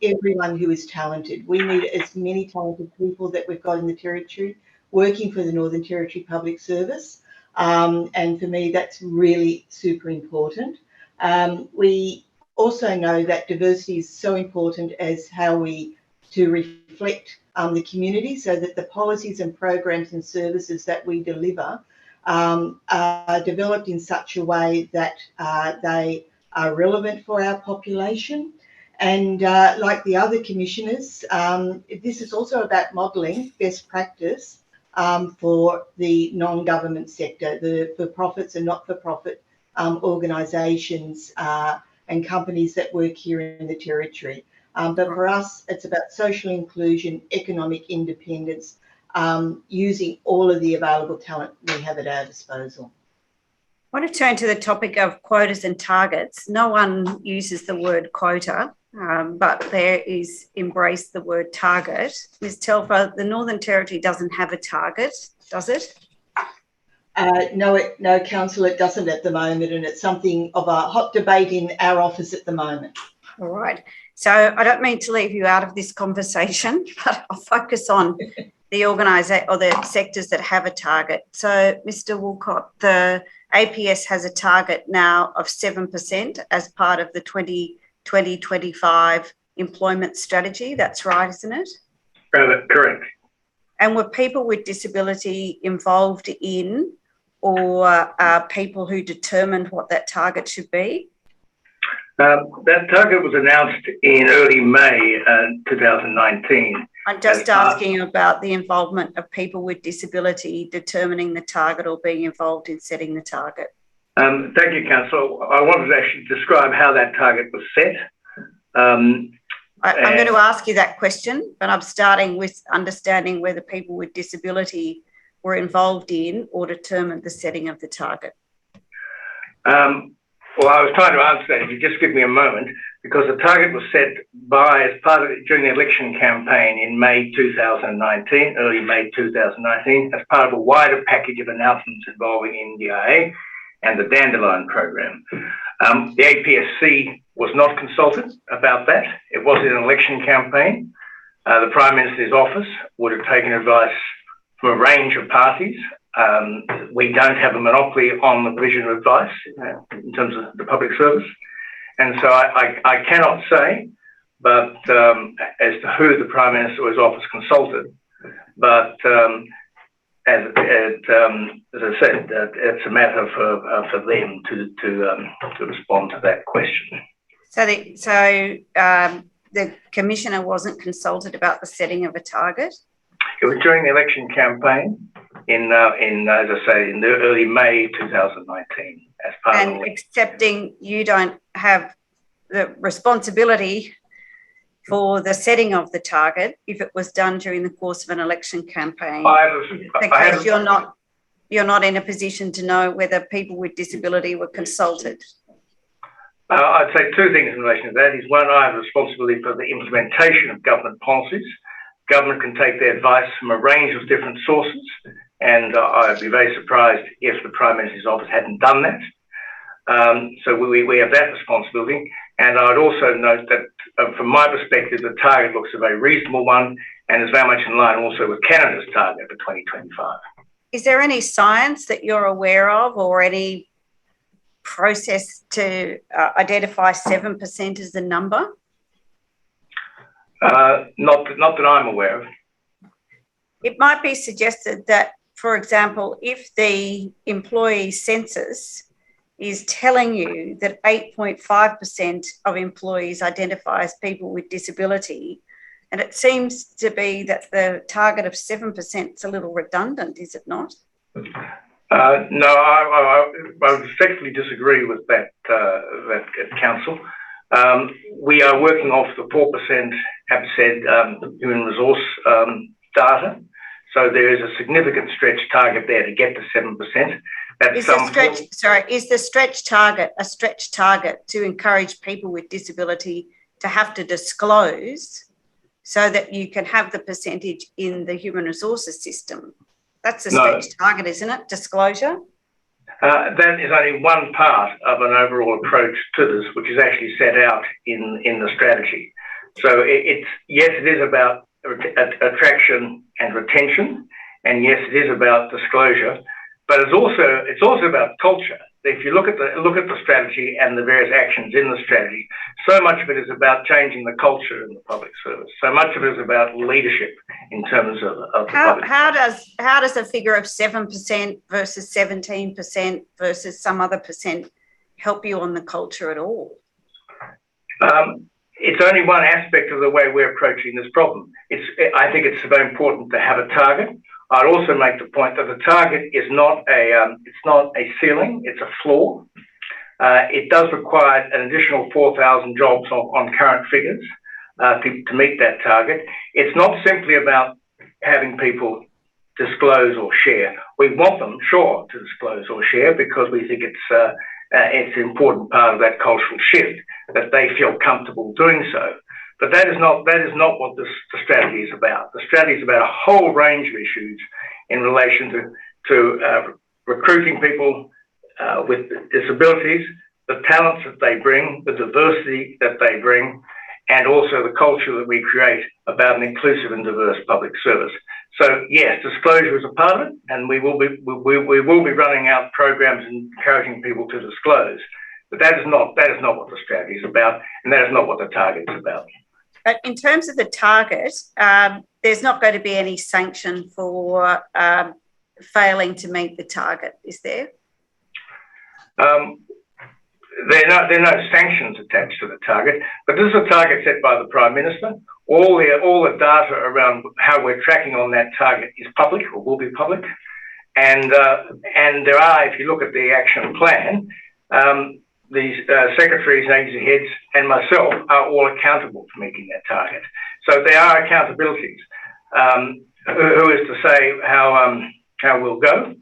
everyone who is talented. We need as many talented people that we've got in the Territory working for the Northern Territory Public Service. And for me, that's really super important. We also know that diversity is so important as how we to reflect the community, so that the policies and programs and services that we deliver are developed in such a way that they are relevant for our population. And like the other commissioners, this is also about modelling best practice for the non-government sector, the for-profits and not-for-profit organisations and companies that work here in the Territory. But for us, it's about social inclusion, economic independence, using all of the available talent we have at our disposal. I want to turn to the topic of quotas and targets. No one uses the word quota, but there is embrace the word target. Ms. Telfer, the Northern Territory doesn't have a target, does it? No, Council, it doesn't at the moment, and it's something of a hot debate in our office at the moment. All right. So I don't mean to leave you out of this conversation, but I'll focus on the organisation or the sectors that have a target. So, Mr. Woolcott, the APS has a target now of 7% as part of the 2020-25 employment strategy. That's right, isn't it? Correct. And were people with disability involved in, or people who determined what that target should be? That target was announced in early May 2019. I'm just asking about the involvement of people with disability determining the target or being involved in setting the target. Thank you, Councillor. I wanted to actually describe how that target was set. I'm going to ask you that question, but I'm starting with understanding whether people with disability were involved in or determined the setting of the target. Well, I was trying to answer that, if you just give me a moment, because the target was set during the election campaign in May 2019, early May 2019, as part of a wider package of announcements involving NDIA and the Dandelion program. The APSC was not consulted about that. It was in an election campaign. The Prime Minister's office would have taken advice from a range of parties. We don't have a monopoly on the provision of advice in terms of the public service. And so I cannot say, but as to who the Prime Minister or his office consulted, but as I said, it's a matter for them to respond to that question. So the Commissioner wasn't consulted about the setting of a target? It was during the election campaign in as I say, in the early May 2019 as part and of accepting you don't have the responsibility for the setting of the target if it was done during the course of an election campaign. Because you're not in a position to know whether people with disability were consulted. I'd say two things in relation to that. Is one, I have responsibility for the implementation of government policies. Government can take their advice from a range of different sources, and I'd be very surprised if the Prime Minister's office hadn't done that. So we have that responsibility. And I would also note that from my perspective, the target looks a very reasonable one and is very much in line also with Canada's target for 2025. Is there any science that you're aware of or any process to identify 7% as the number? Not that I'm aware of. It might be suggested that, for example, if the employee census is telling you that 8.5% of employees identify as people with disability, and it seems to be that the target of 7% is a little redundant, is it not? No, I respectfully disagree with that council. We are working off the 4% APSED human resource data. So there is a significant stretch target there to get to 7%. That's Is the stretch target a stretch target to encourage people with disability to have to disclose so that you can have the percentage in the human resources system? That's a stretch target, isn't it? Disclosure? That is only one part of an overall approach to this, which is actually set out in the strategy. So it is about attraction and retention, and yes, it is about disclosure, but it's also about culture. If you look at the strategy and the various actions in the strategy, so much of it is about changing the culture in the public service. So much of it is about leadership in terms of the public service. How does a figure of 7% versus 17% versus some other percent help you on the culture at all? It's only one aspect of the way we're approaching this problem. I think it's very important to have a target. I'd also make the point that the target is not a ceiling, it's a floor. It does require an additional 4,000 jobs on current figures to meet that target. It's not simply about having people disclose or share. We want them, sure, to disclose or share because we think it's an important part of that cultural shift that they feel comfortable doing so. But that is not what the strategy is about. The strategy is about a whole range of issues in relation to recruiting people with disabilities, the talents that they bring, the diversity that they bring, and also the culture that we create about an inclusive and diverse public service. So yes, disclosure is a part of it, and we will be running out programs and encouraging people to disclose. But that is not what the strategy is about, and that is not what the target is about. But in terms of the target, there's not going to be any sanction for failing to meet the target, is there? There are no sanctions attached to the target, but this is a target set by the Prime Minister. All the data around how we're tracking on that target is public or will be public. And there are, if you look at the action plan, these secretaries, agency heads, and myself are all accountable for meeting that target. So there are accountabilities. Who is to say how we'll go?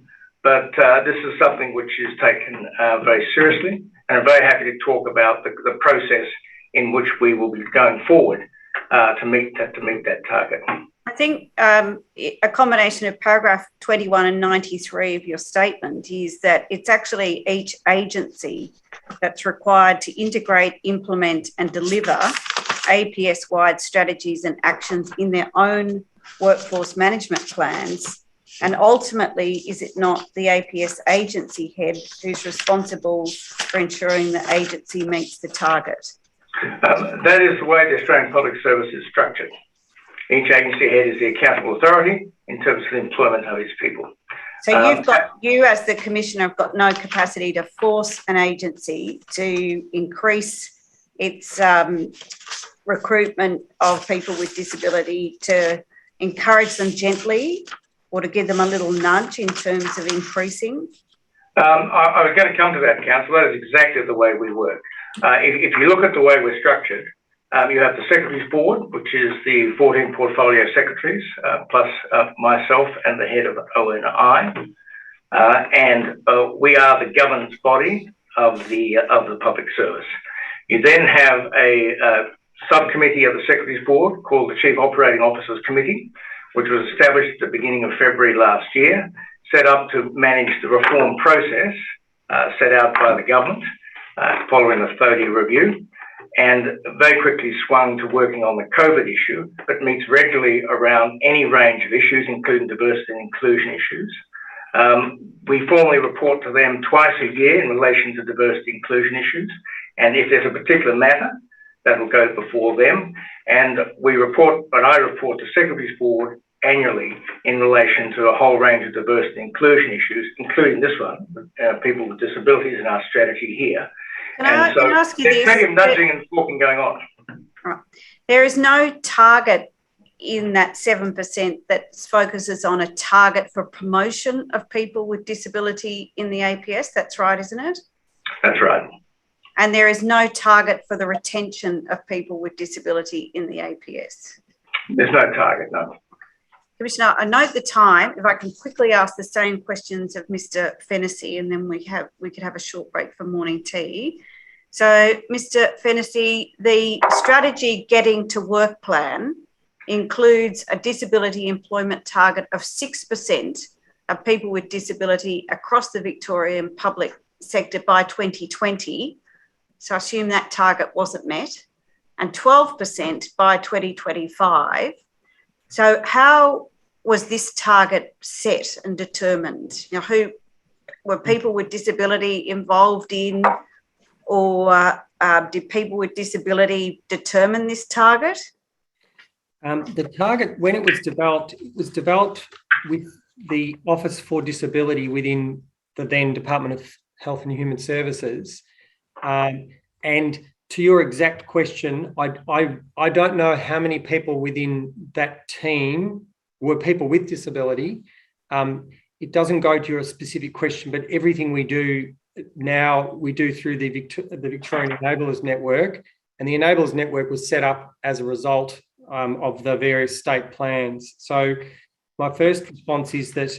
But this is something which is taken very seriously, and I'm very happy to talk about the process in which we will be going forward to meet that target. I think a combination of paragraph 21 and 93 of your statement is that it's actually each agency that's required to integrate, implement and deliver APS-wide strategies and actions in their own workforce management plans. And ultimately, is it not the APS agency head who's responsible for ensuring the agency meets the target? That is the way the Australian Public Service is structured. Each agency head is the accountable authority in terms of the employment of its people. So you as the Commissioner have got no capacity to force an agency to increase its recruitment of people with disability, to encourage them gently or to give them a little nudge in terms of increasing? I was going to come to that, Councillor. That is exactly the way we work. If you look at the way we're structured, you have the Secretaries Board, which is the 14 portfolio secretaries, plus myself and the head of ONI. And we are the governance body of the public service. You then have a subcommittee of the Secretaries Board called the Chief Operating Officers Committee, which was established at the beginning of February last year, set up to manage the reform process set out by the government following the 30 review, and very quickly swung to working on the COVID issue, but meets regularly around any range of issues, including diversity and inclusion issues. We formally report to them twice a year in relation to diversity and inclusion issues, and if there's a particular matter, that will go before them. And I report to Secretaries Board annually in relation to a whole range of diversity and inclusion issues, including this one, people with disabilities in our strategy here. Can I ask you there's plenty of nudging and talking going on. Right. There is no target in that 7% that focuses on a target for promotion of people with disability in the APS. That's right, isn't it? That's right. And there is no target for the retention of people with disability in the APS. There's no target, no. Commissioner, I note the time. If I can quickly ask the same questions of Mr. Fennessy, and then we could have a short break for morning tea. So, Mr. Fennessy, the strategy Getting to Work plan includes a disability employment target of 6% of people with disability across the Victorian public sector by 2020. So I assume that target wasn't met, and 12% by 2025. So how was this target set and determined? You know, who were people with disability involved in, or did people with disability determine this target? The target, when it was developed with the Office for Disability within the then Department of Health and Human Services. And to your exact question, I don't know how many people within that team were people with disability. It doesn't go to your specific question, but everything we do now, we do through the Victorian Enablers Network, and the Enablers Network was set up as a result of the various state plans. So my first response is that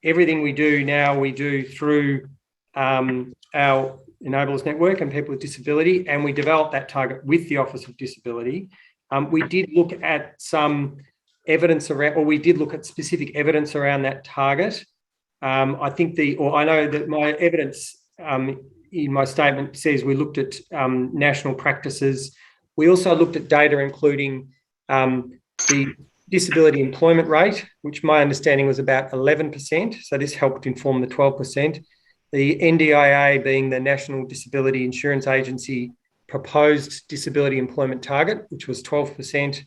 everything we do now, we do through our Enablers Network and people with disability, and we developed that target with the Office of Disability. We did look at some evidence around, or we did look at specific evidence around that target. I know that my evidence in my statement says we looked at national practices. We also looked at data including the disability employment rate, which my understanding was about 11%. So this helped inform the 12%. The NDIA, being the National Disability Insurance Agency, proposed disability employment target, which was 12%.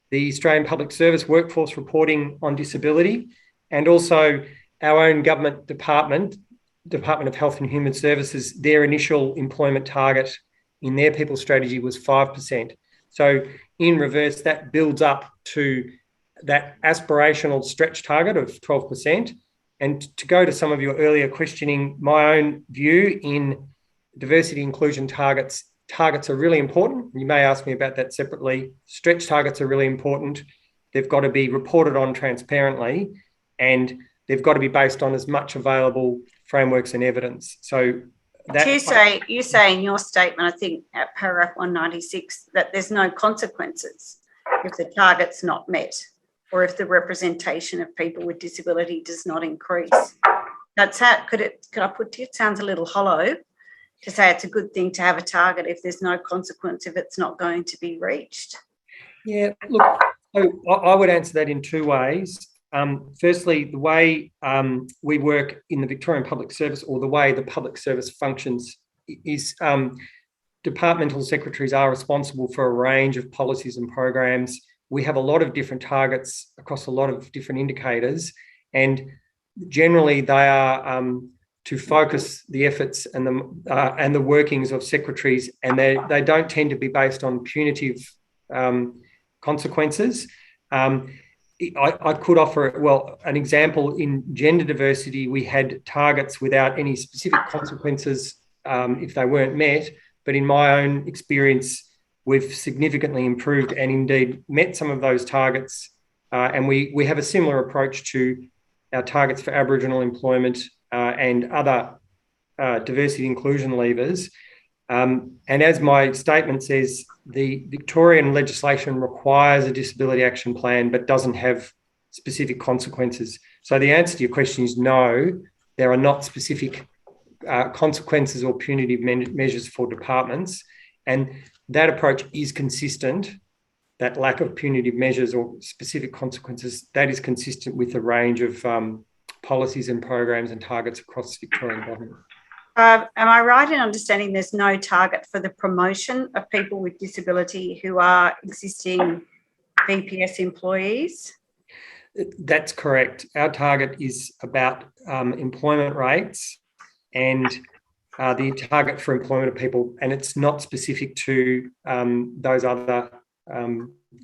The Australian Public Service Workforce Reporting on Disability, and also our own government Department of Health and Human Services, their initial employment target in their people strategy was 5%. So in reverse, that builds up to that aspirational stretch target of 12%. And to go to some of your earlier questioning, my own view in diversity inclusion targets are really important. You may ask me about that separately. Stretch targets are really important. They've got to be reported on transparently, and they've got to be based on as much available frameworks and evidence. So that You say in your statement, I think at paragraph 196, that there's no consequences if the target's not met, or if the representation of people with disability does not increase. That's how, could I put to you, it sounds a little hollow to say it's a good thing to have a target if there's no consequence if it's not going to be reached. Yeah, look, I would answer that in two ways. Firstly, the way we work in the Victorian Public Service, or the way the public service functions, is departmental secretaries are responsible for a range of policies and programs. We have a lot of different targets across a lot of different indicators, and generally they are to focus the efforts and the workings of secretaries, and they don't tend to be based on punitive consequences. I could offer, well, an example. In gender diversity, we had targets without any specific consequences if they weren't met, but in my own experience, we've significantly improved and indeed met some of those targets. And we have a similar approach to our targets for Aboriginal employment and other diversity inclusion levers. And as my statement says, the Victorian legislation requires a disability action plan, but doesn't have specific consequences. So the answer to your question is no, there are not specific consequences or punitive measures for departments. And that approach is consistent, that lack of punitive measures or specific consequences, that is consistent with a range of policies and programs and targets across the Victorian government. Am I right in understanding there's no target for the promotion of people with disability who are existing VPS employees? That's correct. Our target is about employment rates and the target for employment of people, and it's not specific to those other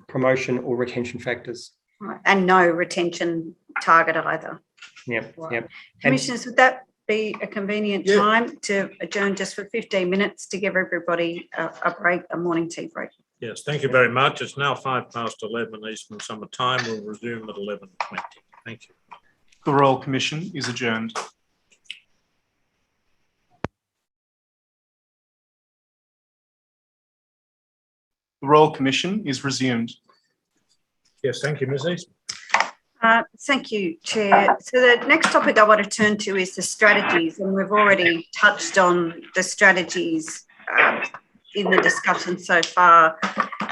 promotion or retention factors. And no retention target either. Yeah, Right. yeah. Commissioners, would that be a convenient time to adjourn just for 15 minutes to give everybody a break, a morning tea break? Yes, thank you very much. It's now 11:05 Eastern Summer Time. We'll resume at 11:20. Thank you. The Royal Commission is adjourned. The Royal Commission is resumed. Yes, thank you, Ms. East. Thank you, Chair. So the next topic I want to turn to is the strategies, and we've already touched on the strategies in the discussion so far.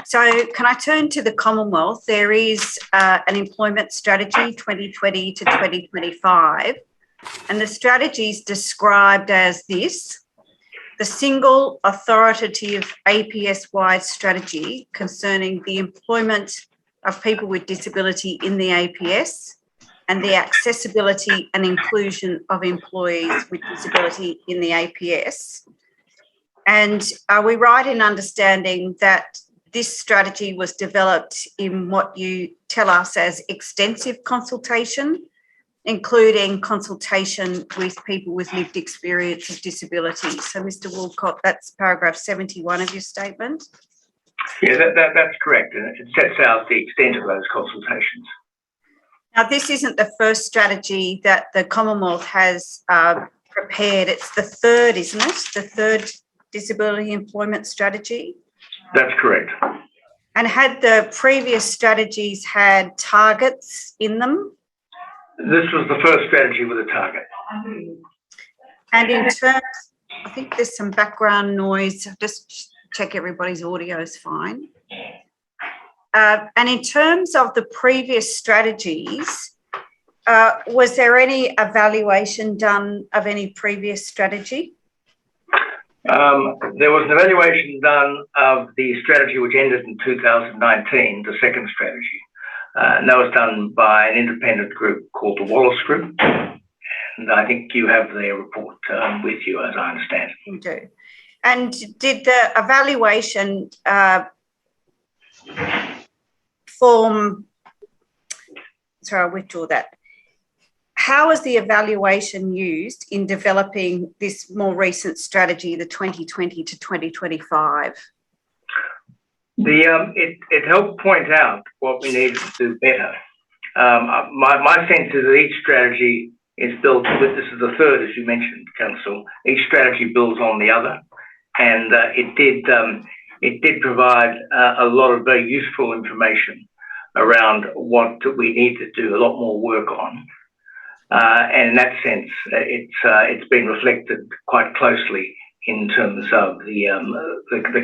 So can I turn to the Commonwealth? There is an employment strategy 2020 to 2025, and the strategy is described as this: the single authoritative APS-wide strategy concerning the employment of people with disability in the APS and the accessibility and inclusion of employees with disability in the APS. And are we right in understanding that this strategy was developed in what you tell us as extensive consultation, including consultation with people with lived experience of disability? So, Mr. Woolcott, that's paragraph 71 of your statement. Yeah, that's correct. And it sets out the extent of those consultations. Now, this isn't the first strategy that the Commonwealth has prepared. It's the third, isn't it? The third disability employment strategy. That's correct. And had the previous strategies had targets in them? This was the first strategy with a target. And in terms, I think there's some background noise. Just check everybody's audio is fine. And in terms of the previous strategies, was there any evaluation done of any previous strategy? There was an evaluation done of the strategy which ended in 2019, the second strategy. And that was done by an independent group called the Wallace Group. And I think you have their report with you, as I understand. You do. And did the evaluation form, sorry, I'll withdraw that. How was the evaluation used in developing this more recent strategy, the 2020 to 2025? It helped point out what we needed to do better. My sense is that each strategy is built with, this is the third, as you mentioned, Council, each strategy builds on the other. And it did provide a lot of very useful information around what we need to do a lot more work on. And in that sense, it's been reflected quite closely in terms of the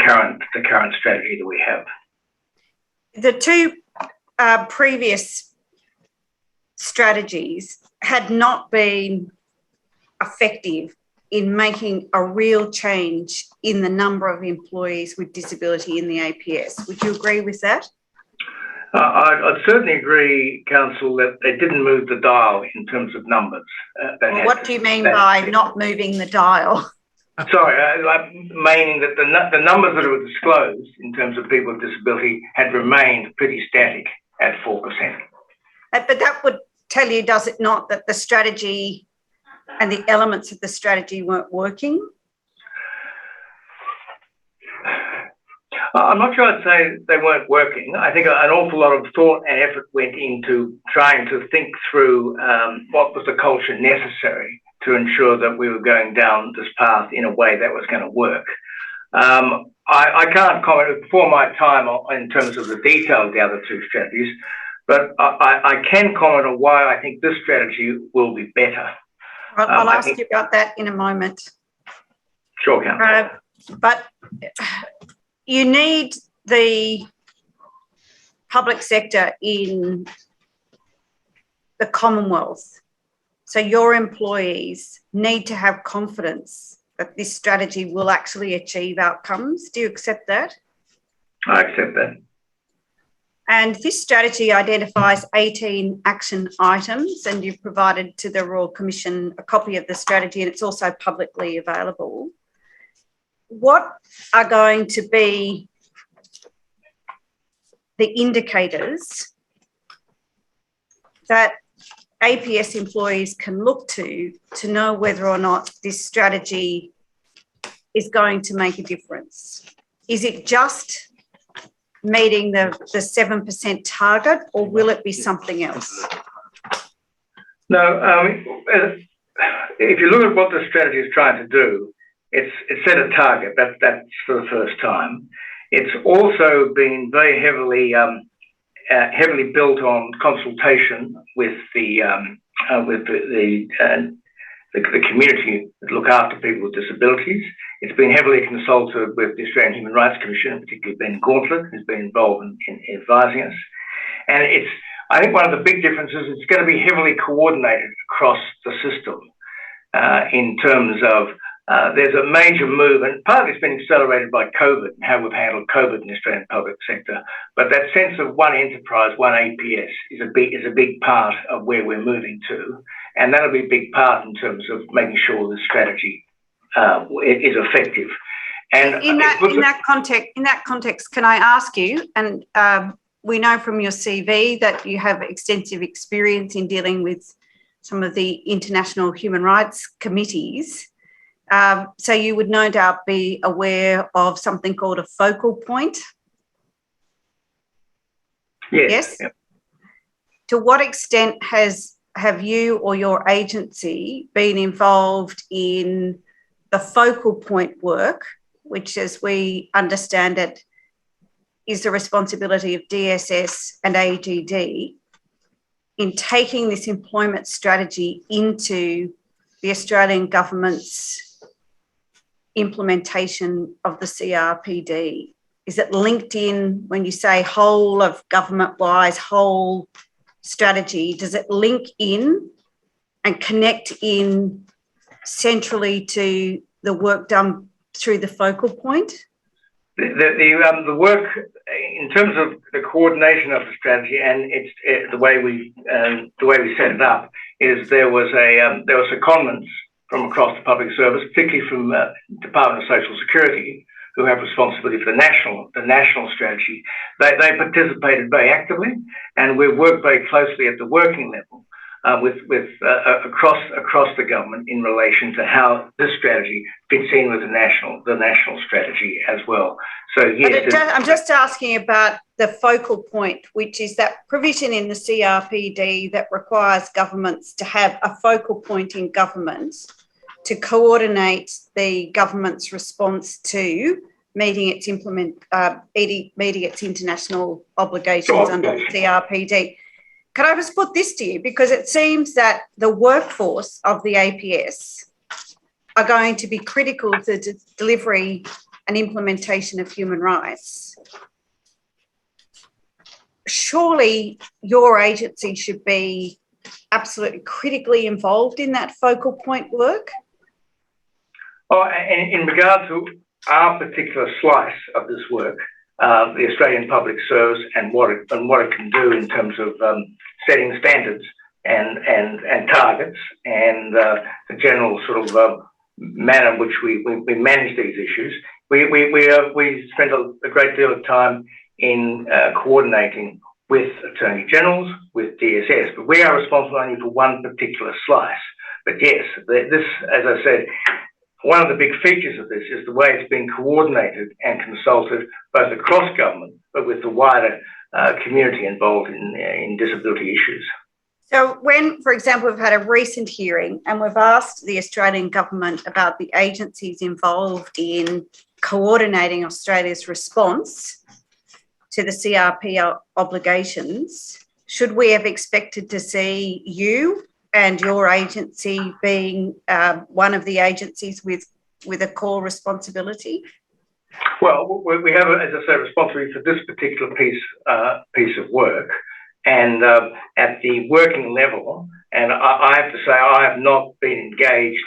current strategy that we have. The two previous strategies had not been effective in making a real change in the number of employees with disability in the APS. Would you agree with that? I'd certainly agree, Council, that they didn't move the dial in terms of numbers. Well, what do you mean by not moving the dial? Sorry, I'm meaning that the numbers that were disclosed in terms of people with disability had remained pretty static at 4%. But that would tell you, does it not, that the strategy and the elements of the strategy weren't working? I'm not sure I'd say they weren't working. I think an awful lot of thought and effort went into trying to think through what was the culture necessary to ensure that we were going down this path in a way that was going to work. I can't comment before my time in terms of the detail of the other two strategies, but I can comment on why I think this strategy will be better. I'll ask you about that in a moment. Sure, Councillor. But you need the public sector in the Commonwealth. So your employees need to have confidence that this strategy will actually achieve outcomes. Do you accept that? I accept that. And this strategy identifies 18 action items, and you've provided to the Royal Commission a copy of the strategy, and it's also publicly available. What are going to be the indicators that APS employees can look to know whether or not this strategy is going to make a difference? Is it just meeting the 7% target, or will it be something else? No, if you look at what the strategy is trying to do, it's set a target. That's for the first time. It's also been very heavily built on consultation with the community that look after people with disabilities. It's been heavily consulted with the Australian Human Rights Commission, particularly Ben Gauntlet, who's been involved in advising us. And I think one of the big differences is it's going to be heavily coordinated across the system in terms of there's a major move, and partly it's been accelerated by COVID and how we've handled COVID in the Australian public sector. But that sense of one enterprise, one APS is a big part of where we're moving to, and that'll be a big part in terms of making sure the strategy is effective. And in that context, can I ask you? And we know from your CV that you have extensive experience in dealing with some of the international human rights committees. So you would no doubt be aware of something called a focal point. Yes. Yep. To what extent have you or your agency been involved in the focal point work, which, as we understand it, is the responsibility of DSS and AGD, in taking this employment strategy into the Australian government's implementation of the CRPD? Is it linked in when you say whole of government-wise, whole strategy? Does it link in and connect in centrally to the work done through the focal point? The work in terms of the coordination of the strategy and the way we set it up is there were secondments from across the public service, particularly from Department of Social Security, who have responsibility for the national strategy. They participated very actively, and we worked very closely at the working level across the government in relation to how this strategy fits in with the national strategy as well. So yes, I'm just asking about the focal point, which is that provision in the CRPD that requires governments to have a focal point in government to coordinate the government's response to meeting its international obligations under the CRPD. Can I just put this to you? Because it seems that the workforce of the APS are going to be critical to the delivery and implementation of human rights. Surely your agency should be absolutely critically involved in that focal point work? Oh, and in regard to our particular slice of this work, the Australian Public Service and what it can do in terms of setting standards and targets and the general sort of manner in which we manage these issues, we spend a great deal of time in coordinating with Attorney Generals, with DSS, but we are responsible only for one particular slice. But yes, this, as I said, one of the big features of this is the way it's been coordinated and consulted both across government, but with the wider community involved in disability issues. So when, for example, we've had a recent hearing and we've asked the Australian government about the agencies involved in coordinating Australia's response to the CRP obligations, should we have expected to see you and your agency being one of the agencies with a core responsibility? Well, we have, as I say, responsibility for this particular piece of work, and at the working level. And I have to say, I have not been engaged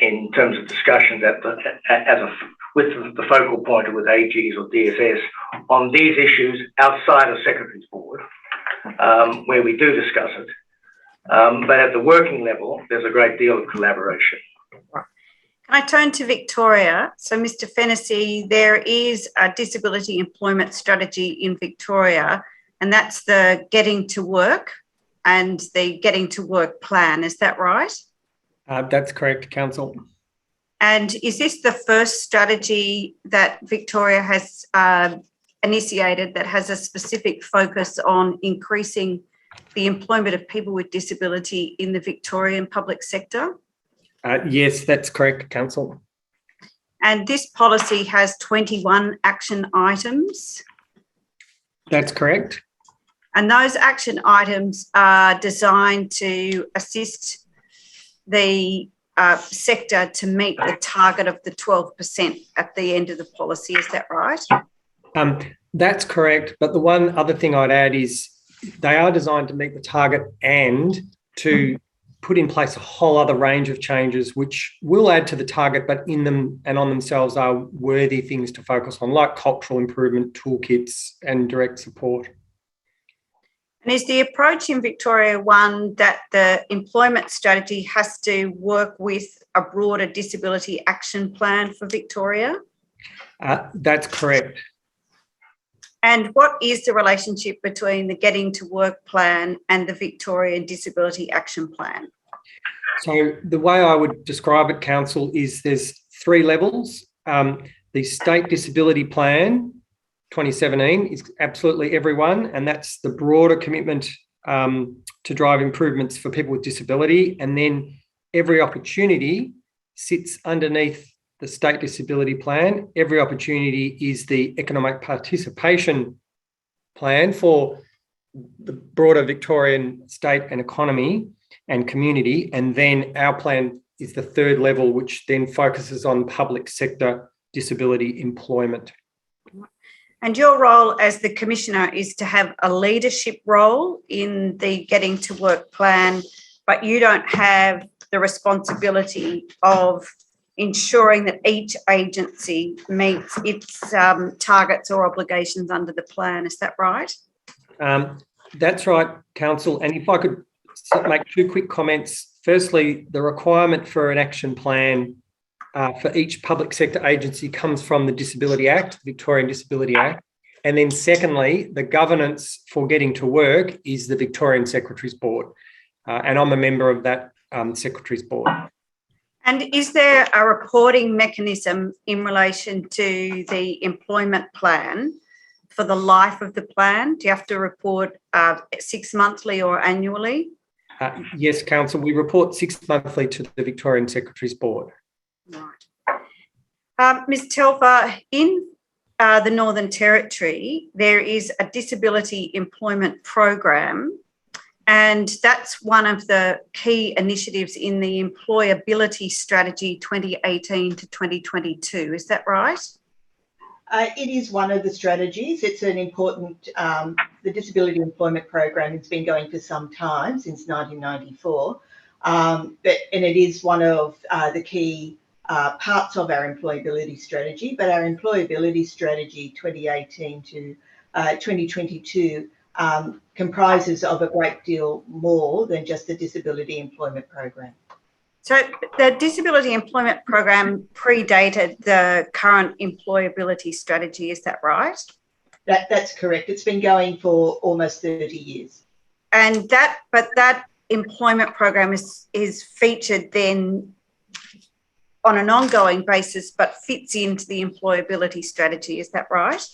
in terms of discussions with the focal point or with AGs or DSS on these issues outside of Secretary's Board, where we do discuss it. But at the working level, there's a great deal of collaboration. Can I turn to Victoria? So, Mr. Fennessy, there is a disability employment strategy in Victoria, and that's the Getting to Work and the Getting to Work plan. Is that right? That's correct, Council. And is this the first strategy that Victoria has initiated that has a specific focus on increasing the employment of people with disability in the Victorian public sector? Yes, that's correct, Council. And this policy has 21 action items. That's correct. And those action items are designed to assist the sector to meet the target of the 12% at the end of the policy. Is that right? That's correct. But the one other thing I'd add is they are designed to meet the target and to put in place a whole other range of changes which will add to the target, but in them and on themselves are worthy things to focus on, like cultural improvement, toolkits and direct support. And is the approach in Victoria one that the employment strategy has to work with a broader disability action plan for Victoria? That's correct. And what is the relationship between the Getting to Work plan and the Victorian Disability Action Plan? So the way I would describe it, Council, is there's 3 levels. The State Disability Plan 2017 is absolutely everyone, and that's the broader commitment to drive improvements for people with disability. And then every opportunity sits underneath the State Disability Plan. Every opportunity is the Economic Participation Plan for the broader Victorian state and economy and community. And then our plan is the 3rd level, which then focuses on public sector disability employment. And your role as the Commissioner is to have a leadership role in the Getting to Work plan, but you don't have the responsibility of ensuring that each agency meets its targets or obligations under the plan. Is that right? That's right, Council. And if I could make 2 quick comments. Firstly, the requirement for an action plan for each public sector agency comes from the Disability Act, Victorian Disability Act. And then secondly, the governance for Getting to Work is the Victorian Secretaries Board. And I'm a member of that Secretaries Board. And is there a reporting mechanism in relation to the employment plan for the life of the plan? Do you have to report 6 monthly or annually? Yes, Council, we report 6 monthly to the Victorian Secretaries Board. Right. Ms Telfer, in the Northern Territory, there is a disability employment program, and that's one of the key initiatives in the employability strategy 2018 to 2022. Is that right? It is one of the strategies. It's an important, the Disability Employment Program has been going for some time, since 1994, and it is one of the key parts of our employability strategy. But our employability strategy 2018 to 2022 comprises of a great deal more than just the Disability Employment Program. So the Disability Employment Program predated the current employability strategy, is that right? That's correct. It's been going for almost 30 years. And that employment program is featured then on an ongoing basis, but fits into the employability strategy, is that right?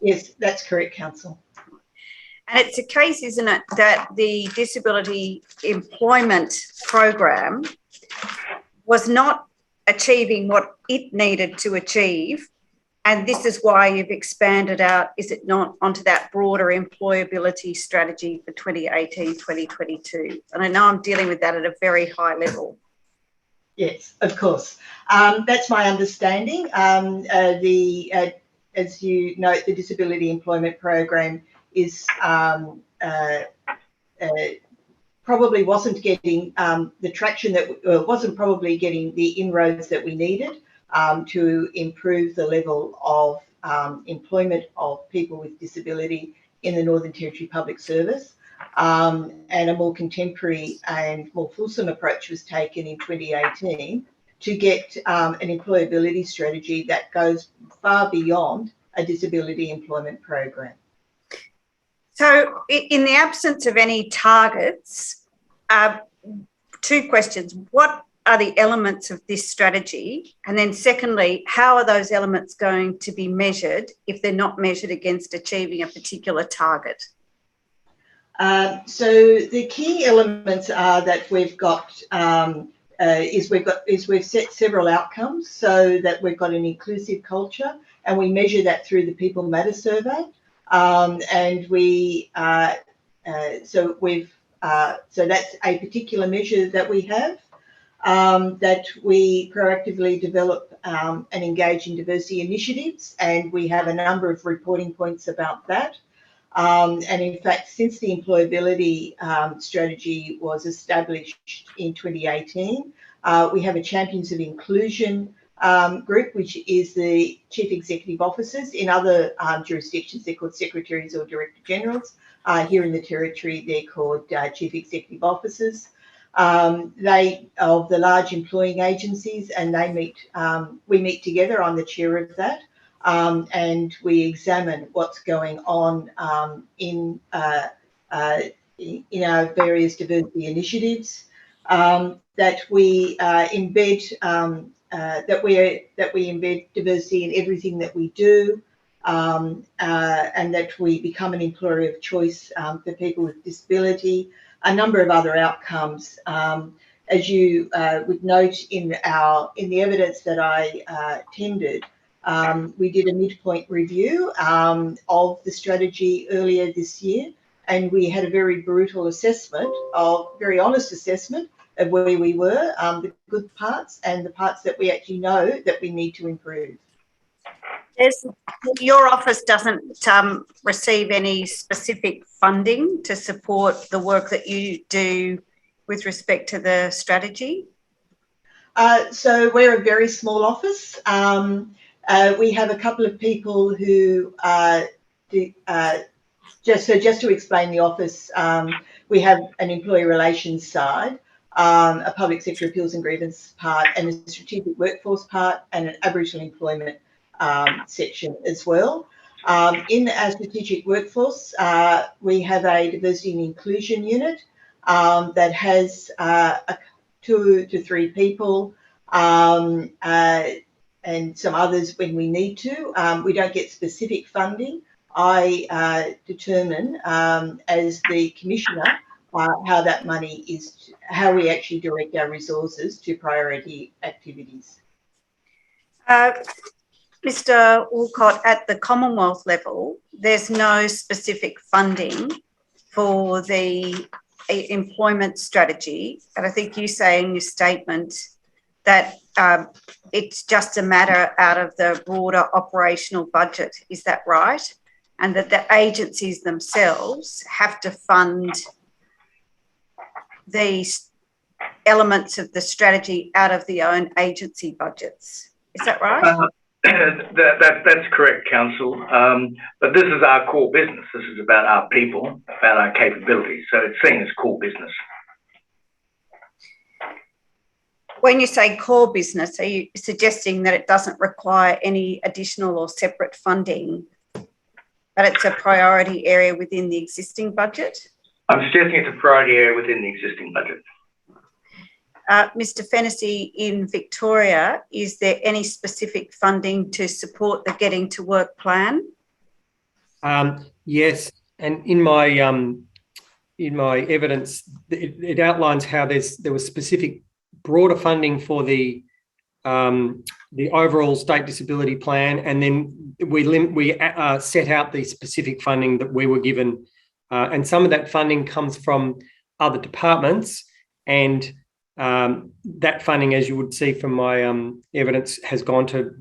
Yes, that's correct, Council. And it's a case, isn't it, that the Disability Employment Program was not achieving what it needed to achieve, and this is why you've expanded out, is it not, onto that broader employability strategy for 2018-2022. And I know I'm dealing with that at a very high level. Yes, of course. That's my understanding. As you note, the Disability Employment Program is probably wasn't getting the traction that wasn't probably getting the inroads that we needed to improve the level of employment of people with disability in the Northern Territory Public Service. And a more contemporary and more fulsome approach was taken in 2018 to get an employability strategy that goes far beyond a disability employment program. So in the absence of any targets, 2 questions. What are the elements of this strategy? And then secondly, how are those elements going to be measured if they're not measured against achieving a particular target? So the key elements are that we've set several outcomes so that we've got an inclusive culture, and we measure that through the People Matter survey. So that's a particular measure that we have, that we proactively develop and engage in diversity initiatives, and we have a number of reporting points about that. And in fact, since the employability strategy was established in 2018, we have a Champions of Inclusion group, which is the Chief Executive Officers. In other jurisdictions, they're called Secretaries or Director Generals. Here in the Territory, they're called Chief Executive Officers. They of the large employing agencies, and they meet. We meet together. I'm the chair of that. And we examine what's going on in our various diversity initiatives. That we embed diversity in everything that we do, and that we become an employer of choice for people with disability. A number of other outcomes, as you would note in the evidence that I tendered. We did a midpoint review of the strategy earlier this year, and we had a very brutal assessment, very honest assessment of where we were, the good parts and the parts that we actually know that we need to improve. Your office doesn't receive any specific funding to support the work that you do with respect to the strategy? So we're a very small office. We have a couple of people who just to explain the office, we have an employee relations side, a public sector appeals and grievance part, and a strategic workforce part, and an Aboriginal employment section as well. In our strategic workforce, we have a diversity and inclusion unit that has 2 to 3 people, and some others when we need to. We don't get specific funding. I determine as the Commissioner how that money is, how we actually direct our resources to priority activities. Mr. Woolcott, at the Commonwealth level, there's no specific funding for the employment strategy. And I think you say in your statement that it's just a matter out of the broader operational budget. Is that right? And that the agencies themselves have to fund these elements of the strategy out of their own agency budgets. Is that right? That's correct, Council. But this is our core business. This is about our people, about our capabilities. So it's seen as core business. When you say core business, are you suggesting that it doesn't require any additional or separate funding, but it's a priority area within the existing budget? I'm suggesting it's a priority area within the existing budget. Mr. Fennessy, in Victoria, is there any specific funding to support the Getting to Work plan? Yes, and in my evidence, it outlines how there was specific broader funding for the overall state disability plan, and then we set out the specific funding that we were given, and some of that funding comes from other departments, and that funding, as you would see from my evidence, has gone to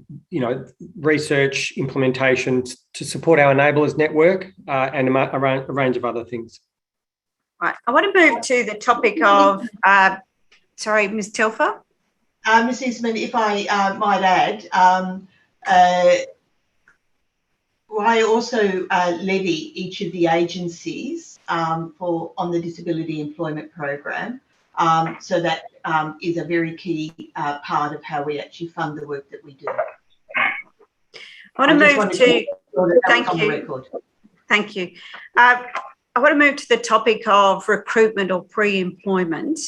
research, implementation to support our enablers network, and a range of other things. Right. I want to move to the topic of sorry, Ms. Telfer. Ms. Eastman, if I might add, I also levy each of the agencies on the Disability Employment Program. So that is a very key part of how we actually fund the work that we do. I want to move to, thank you. Thank you. I want to move to the topic of recruitment or pre-employment.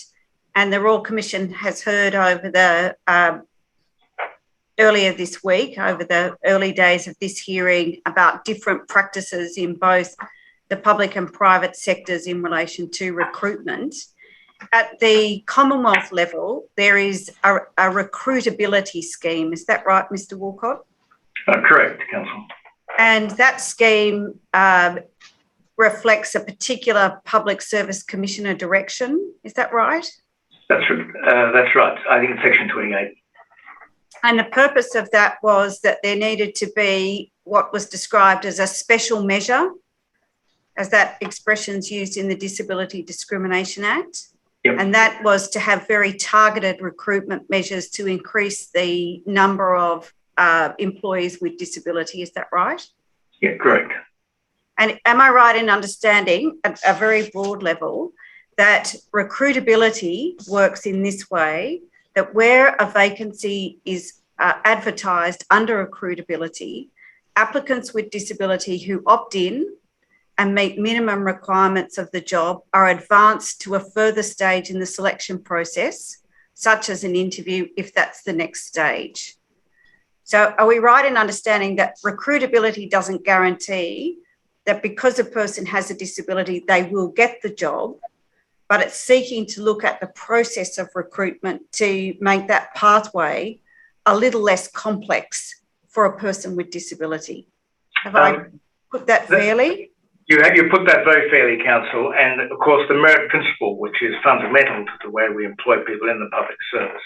And the Royal Commission has heard over the earlier this week, over the early days of this hearing, about different practices in both the public and private sectors in relation to recruitment. At the Commonwealth level, there is a recruitability scheme. Is that right, Mr. Walcott? Correct, Council. And that scheme reflects a particular public service commissioner direction. Is that right? That's right. I think it's section 28. And the purpose of that was that there needed to be what was described as a special measure, as that expression's used in the Disability Discrimination Act. Yep. And that was to have very targeted recruitment measures to increase the number of employees with disability. Is that right? Yeah, correct. And am I right in understanding at a very broad level that recruitability works in this way, that where a vacancy is advertised under recruitability, applicants with disability who opt in and meet minimum requirements of the job are advanced to a further stage in the selection process, such as an interview, if that's the next stage. So are we right in understanding that recruitability doesn't guarantee that because a person has a disability, they will get the job, but it's seeking to look at the process of recruitment to make that pathway a little less complex for a person with disability? Have I put that fairly? You put that very fairly, Council, and of course the merit principle, which is fundamental to the way we employ people in the public service,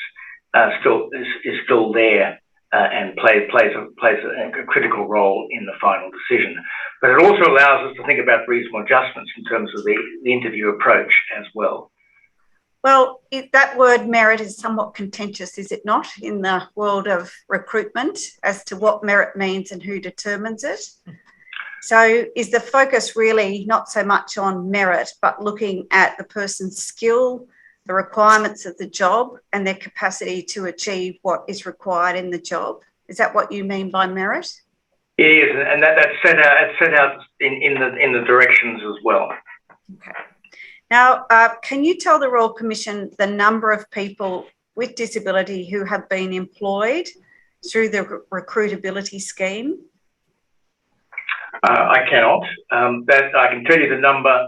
is still there and plays a critical role in the final decision. But it also allows us to think about reasonable adjustments in terms of the interview approach as well. Well, that word merit is somewhat contentious, is it not, in the world of recruitment as to what merit means and who determines it? So is the focus really not so much on merit, but looking at the person's skill, the requirements of the job and their capacity to achieve what is required in the job? Is that what you mean by merit? It is, and that's set out in the directions as well. Okay. Now, can you tell the Royal Commission the number of people with disability who have been employed through the recruitability scheme? I cannot. That I can tell you the number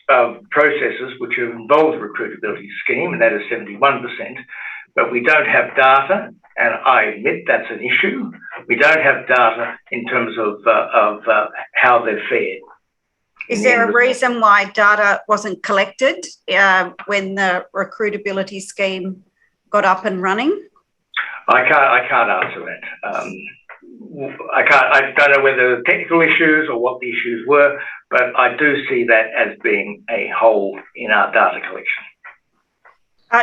of processes which have involved the recruitability scheme, and that is 71%. But we don't have data, and I admit that's an issue. We don't have data in terms of how they've fared. Is there a reason why data wasn't collected when the recruitability scheme got up and running? I can't answer that. I don't know whether the technical issues or what the issues were, but I do see that as being a hole in our data collection.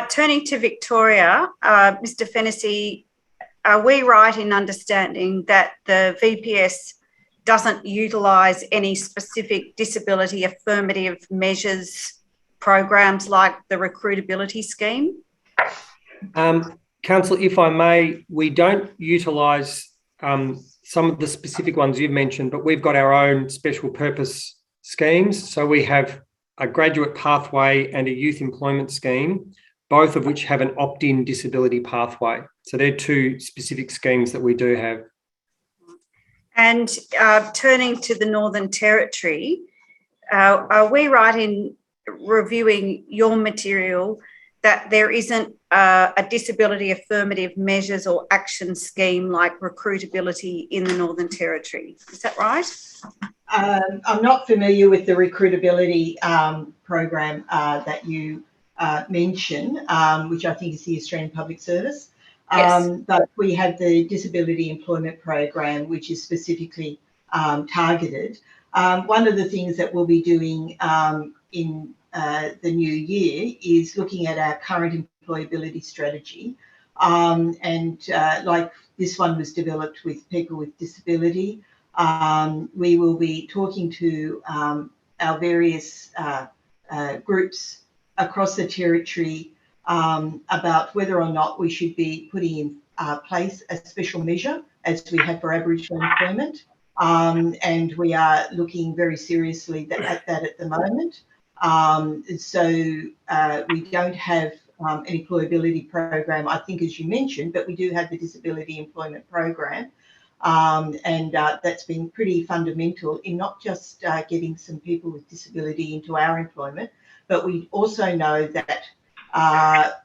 Turning to Victoria, Mr. Fennessy, are we right in understanding that the VPS doesn't utilise any specific disability affirmative measures programs like the recruitability scheme? Council, if I may, we don't utilise some of the specific ones you've mentioned, but we've got our own special purpose schemes. So we have a graduate pathway and a youth employment scheme, both of which have an opt-in disability pathway. So they're two specific schemes that we do have. And turning to the Northern Territory, are we right in reviewing your material that there isn't a disability affirmative measures or action scheme like recruitability in the Northern Territory? Is that right? I'm not familiar with the recruitability program that you mention, which I think is the Australian Public Service. Yes. But we have the Disability Employment Program, which is specifically targeted. One of the things that we'll be doing in the new year is looking at our current employability strategy. And like this one was developed with people with disability, we will be talking to our various groups across the Territory about whether or not we should be putting in place a special measure as we have for Aboriginal employment. And we are looking very seriously at that at the moment. We don't have an employability program, I think, as you mentioned, but we do have the disability employment program. That's been pretty fundamental in not just getting some people with disability into our employment, but we also know that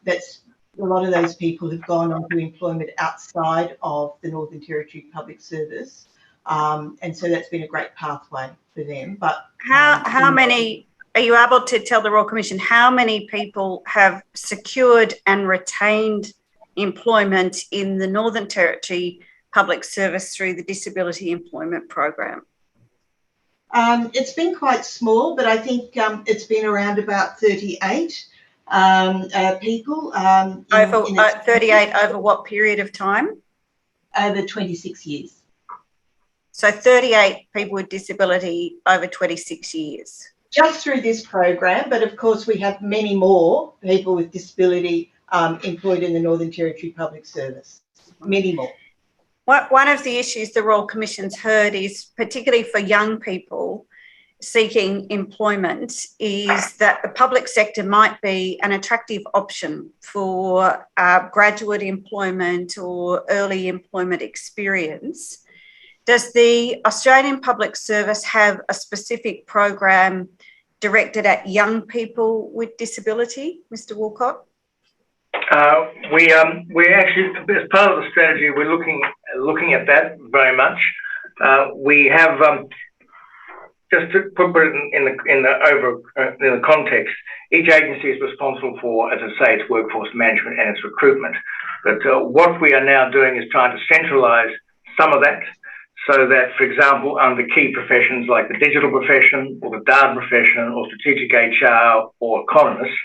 that's a lot of those people have gone on to employment outside of the Northern Territory Public Service. And so that's been a great pathway for them. But how many, are you able to tell the Royal Commission how many people have secured and retained employment in the Northern Territory Public Service through the Disability Employment Program? It's been quite small, but I think it's been around about 38 people. Over 38 over what period of time? Over 26 years. So 38 people with disability over 26 years. Just through this program, but of course we have many more people with disability employed in the Northern Territory Public Service. Many more. One of the issues the Royal Commission's heard is, particularly for young people seeking employment, is that the public sector might be an attractive option for graduate employment or early employment experience. Does the Australian Public Service have a specific program directed at young people with disability, Mr. Walcott? We actually, as part of the strategy, we're looking at that very much. We have just to put it in the context. Each agency is responsible for, as I say, its workforce management and its recruitment. But what we are now doing is trying to centralise some of that, so that, for example, under key professions like the digital profession or the data profession or strategic HR or economists,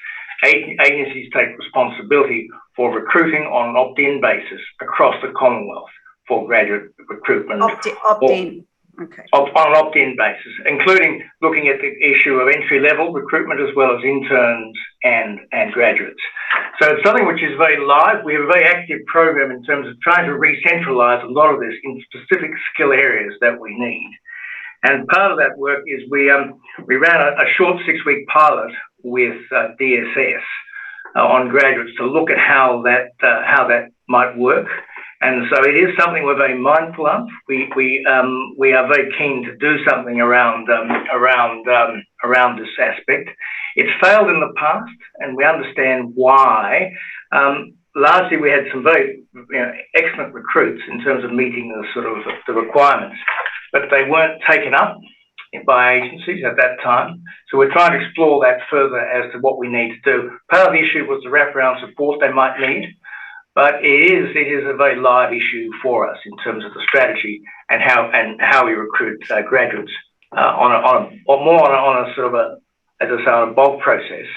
agencies take responsibility for recruiting on an opt-in basis across the Commonwealth for graduate recruitment. Opt-in. Okay. On an opt-in basis, including looking at the issue of entry-level recruitment as well as interns and graduates. So it's something which is very live. We have a very active program in terms of trying to re-centralise a lot of this in specific skill areas that we need. And part of that work is we ran a short 6-week pilot with DSS on graduates to look at how that might work. And so it is something we're very mindful of. We are very keen to do something around this aspect. It's failed in the past, and we understand why. Largely, we had some very excellent recruits in terms of meeting the requirements, but they weren't taken up by agencies at that time. So we're trying to explore that further as to what we need to do. Part of the issue was the wraparound support they might need. But it is a very live issue for us in terms of the strategy and how we recruit graduates on a sort of a bulk process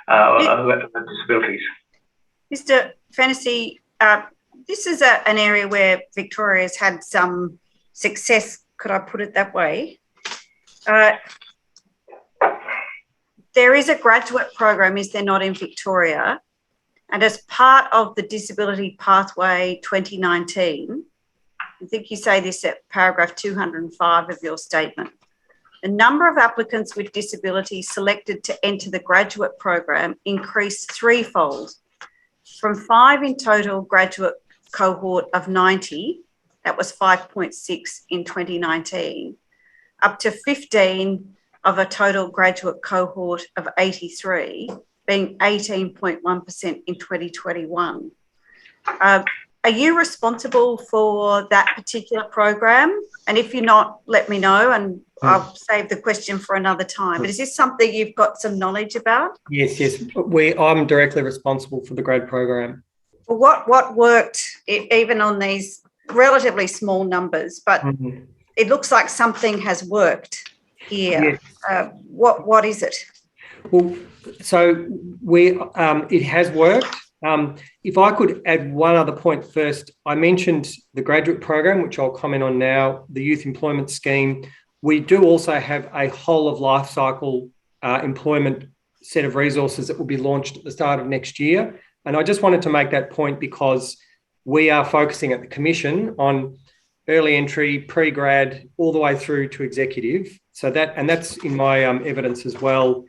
who have disabilities. Mr. Fennessy, this is an area where Victoria has had some success, could I put it that way? There is a graduate program, is there not, in Victoria? And as part of the Disability Pathway 2019, I think you say this at paragraph 205 of your statement, the number of applicants with disability selected to enter the graduate program increased threefold, from 5 in total graduate cohort of 90, that was 5.6 in 2019, up to 15 of a total graduate cohort of 83, being 18.1% in 2021. Are you responsible for that particular program? And if you're not, let me know and I'll save the question for another time. But is this something you've got some knowledge about? Yes. I'm directly responsible for the grad program. Well, what worked, even on these relatively small numbers, but it looks like something has worked here. Yes. What is it? Well, so it has worked. If I could add one other point first, I mentioned the graduate program, which I'll comment on now, the youth employment scheme. We do also have a whole of life cycle employment set of resources that will be launched at the start of next year. And I just wanted to make that point because we are focusing at the Commission on early entry, pre-grad, all the way through to executive. So that's in my evidence as well.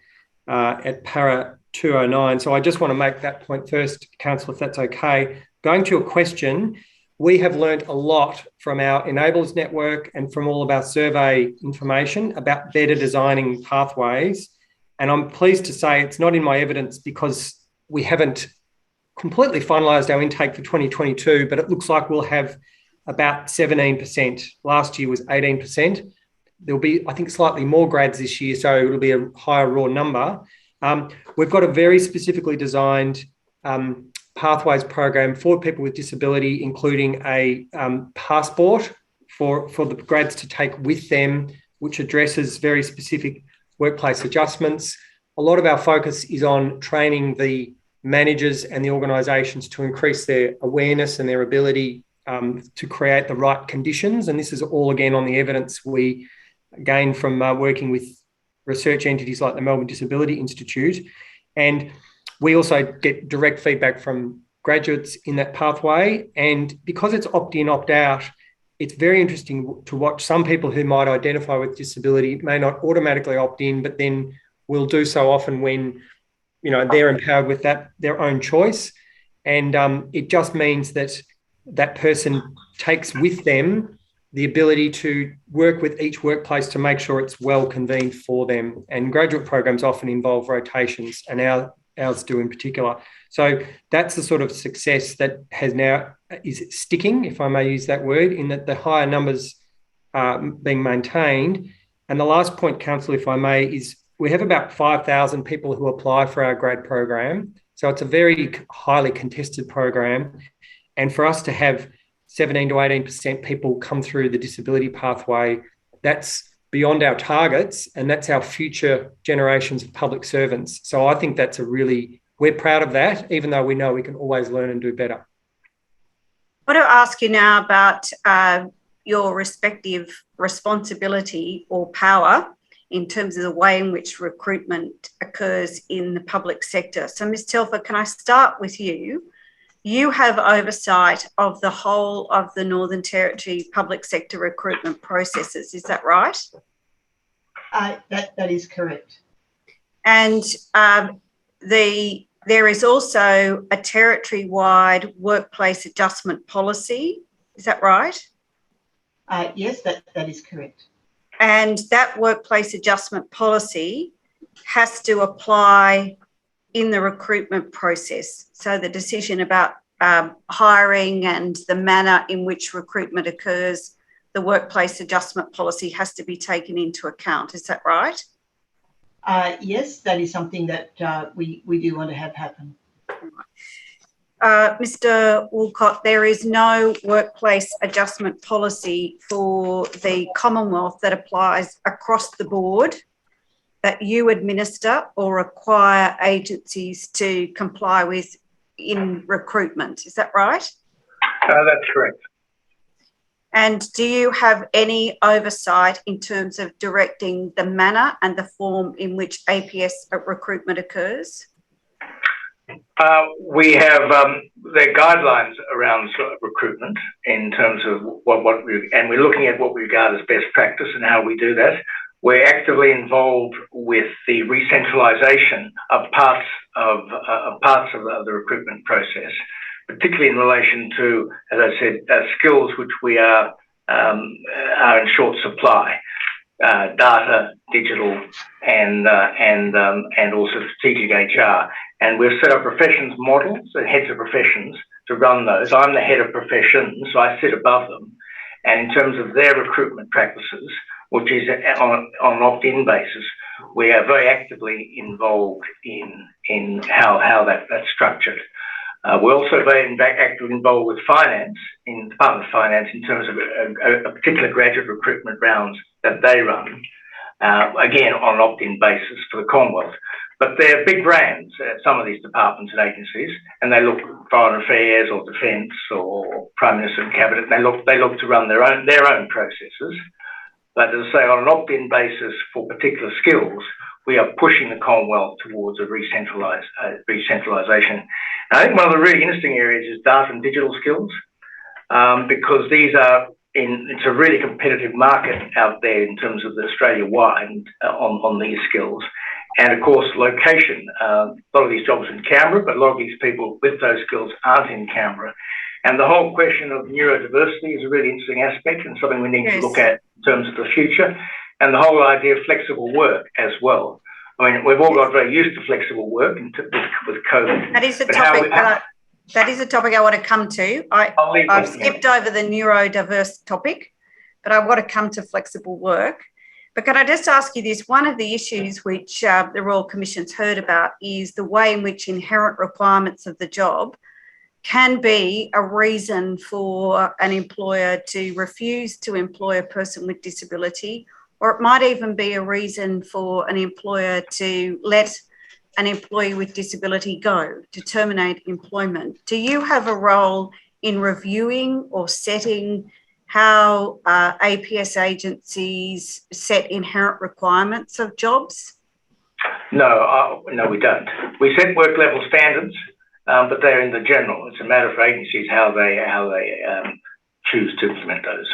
at para 209. So I just want to make that point first, Councillor, if that's okay. Going to your question, we have learnt a lot from our Enablers Network and from all of our survey information about better designing pathways. And I'm pleased to say it's not in my evidence because we haven't completely finalised our intake for 2022, but it looks like we'll have about 17%. Last year was 18%. There'll be, I think, slightly more grads this year, so it'll be a higher raw number. We've got a very specifically designed pathways program for people with disability, including a passport for the grads to take with them, which addresses very specific workplace adjustments. A lot of our focus is on training the managers and the organisations to increase their awareness and their ability to create the right conditions. And this is all, again, on the evidence we gain from working with research entities like the Melbourne Disability Institute. And we also get direct feedback from graduates in that pathway. And because it's opt-in, opt-out, it's very interesting to watch some people who might identify with disability may not automatically opt in, but then will do so often when, you know, they're empowered with that, their own choice. And it just means that that person takes with them the ability to work with each workplace to make sure it's well convened for them. And graduate programs often involve rotations, and ours do in particular. So that's the sort of success that has now is sticking, if I may use that word, in that the higher numbers are being maintained. And the last point, Councillor, if I may, is we have about 5,000 people who apply for our grad program. So it's a very highly contested program. And for us to have 17 to 18% people come through the disability pathway, that's beyond our targets, and that's our future generations of public servants. So I think that's we're proud of that, even though we know we can always learn and do better. I want to ask you now about your respective responsibility or power in terms of the way in which recruitment occurs in the public sector. So, Ms. Telfer, can I start with you? You have oversight of the whole of the Northern Territory public sector recruitment processes, is that right? That is correct. And there is also a territory-wide workplace adjustment policy, is that right? Yes, that is correct. And that workplace adjustment policy has to apply in the recruitment process. So the decision about hiring and the manner in which recruitment occurs, the workplace adjustment policy has to be taken into account. Is that right? Yes, that is something that we do want to have happen. Mr. Woolcott, there is no workplace adjustment policy for the Commonwealth that applies across the board that you administer or require agencies to comply with in recruitment. Is that right? That's correct. And do you have any oversight in terms of directing the manner and the form in which APS recruitment occurs? We have there are guidelines around sort of recruitment in terms of and we're looking at what we regard as best practice and how we do that. We're actively involved with the recentralisation of parts of the recruitment process, particularly in relation to, as I said, skills which we are in short supply, data, digital, and also strategic HR. And we've set up professions models and heads of professions to run those. I'm the head of professions, so I sit above them. And in terms of their recruitment practices, which is on an opt-in basis, we are very actively involved in how that's structured. We're also very actively involved with finance, in the Department of Finance, in terms of a particular graduate recruitment rounds that they run, again, on an opt-in basis for the Commonwealth. But they're big brands, some of these departments and agencies, and they look foreign affairs or defence or Prime Minister and Cabinet, and they look to run their own processes. But as I say, on an opt-in basis for particular skills, we are pushing the Commonwealth towards a recentralisation. And I think one of the really interesting areas is data and digital skills, because it's a really competitive market out there in terms of the Australia-wide on these skills. And of course, location. A lot of these jobs are in Canberra, but a lot of these people with those skills aren't in Canberra. And the whole question of neurodiversity is a really interesting aspect and something we need to look at in terms of the future. And the whole idea of flexible work as well. I mean, we've all got very used to flexible work with COVID. That is a topic that is a topic I want to come to. I've skipped over the neurodiverse topic, but I want to come to flexible work. But can I just ask you this? One of the issues which the Royal Commission's heard about is the way in which inherent requirements of the job can be a reason for an employer to refuse to employ a person with disability, or it might even be a reason for an employer to let an employee with disability go, to terminate employment. Do you have a role in reviewing or setting how APS agencies set inherent requirements of jobs? No, we don't. We set work level standards, but they're in the general. It's a matter for agencies how they choose to implement those.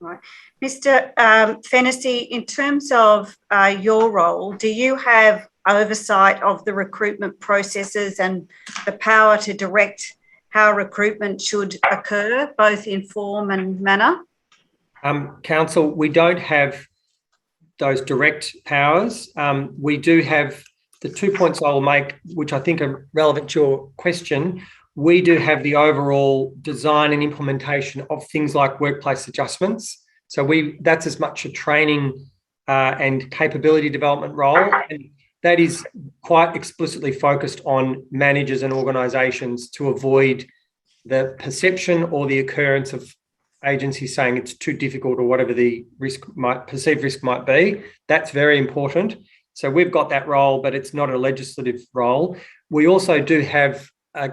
Right. Mr. Fennessy, in terms of your role, do you have oversight of the recruitment processes and the power to direct how recruitment should occur, both in form and manner? Council, we don't have those direct powers. We do have the 2 points I will make, which I think are relevant to your question. We do have the overall design and implementation of things like workplace adjustments. So that's as much a training and capability development role. And that is quite explicitly focused on managers and organisations to avoid the perception or the occurrence of agencies saying it's too difficult or whatever the perceived risk might be. That's very important. So we've got that role, but it's not a legislative role. We also do have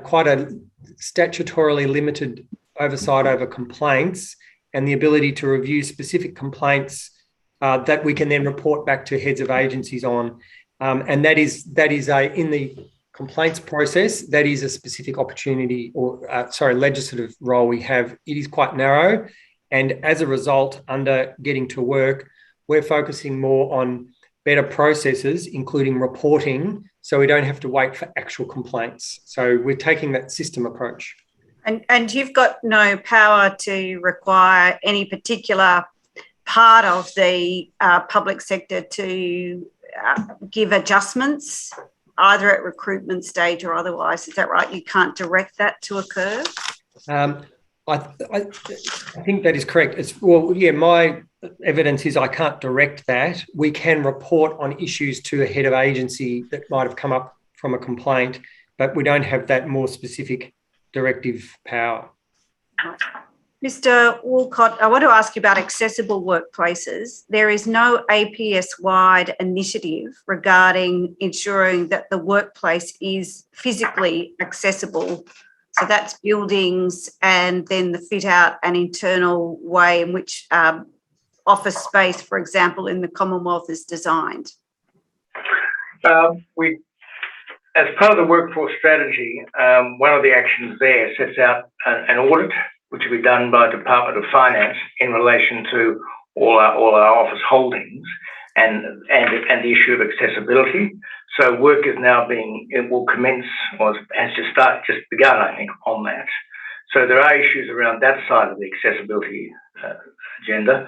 quite a statutorily limited oversight over complaints and the ability to review specific complaints that we can then report back to heads of agencies on. And that is in the complaints process, that is a specific opportunity or, legislative role we have. It is quite narrow. And as a result, under Getting to Work, we're focusing more on better processes, including reporting, so we don't have to wait for actual complaints. So we're taking that system approach. And you've got no power to require any particular part of the public sector to give adjustments, either at recruitment stage or otherwise. Is that right? You can't direct that to occur? I think that is correct. My evidence is I can't direct that. We can report on issues to a head of agency that might have come up from a complaint, but we don't have that more specific directive power. Right. Mr. Woolcott, I want to ask you about accessible workplaces. There is no APS-wide initiative regarding ensuring that the workplace is physically accessible. So that's buildings and then the fit out and internal way in which office space, for example, in the Commonwealth is designed. As part of the workforce strategy, one of the actions there sets out an audit which will be done by the Department of Finance in relation to all our office holdings and the issue of accessibility. So work is now it will commence, or has just begun, I think, on that. So there are issues around that side of the accessibility agenda.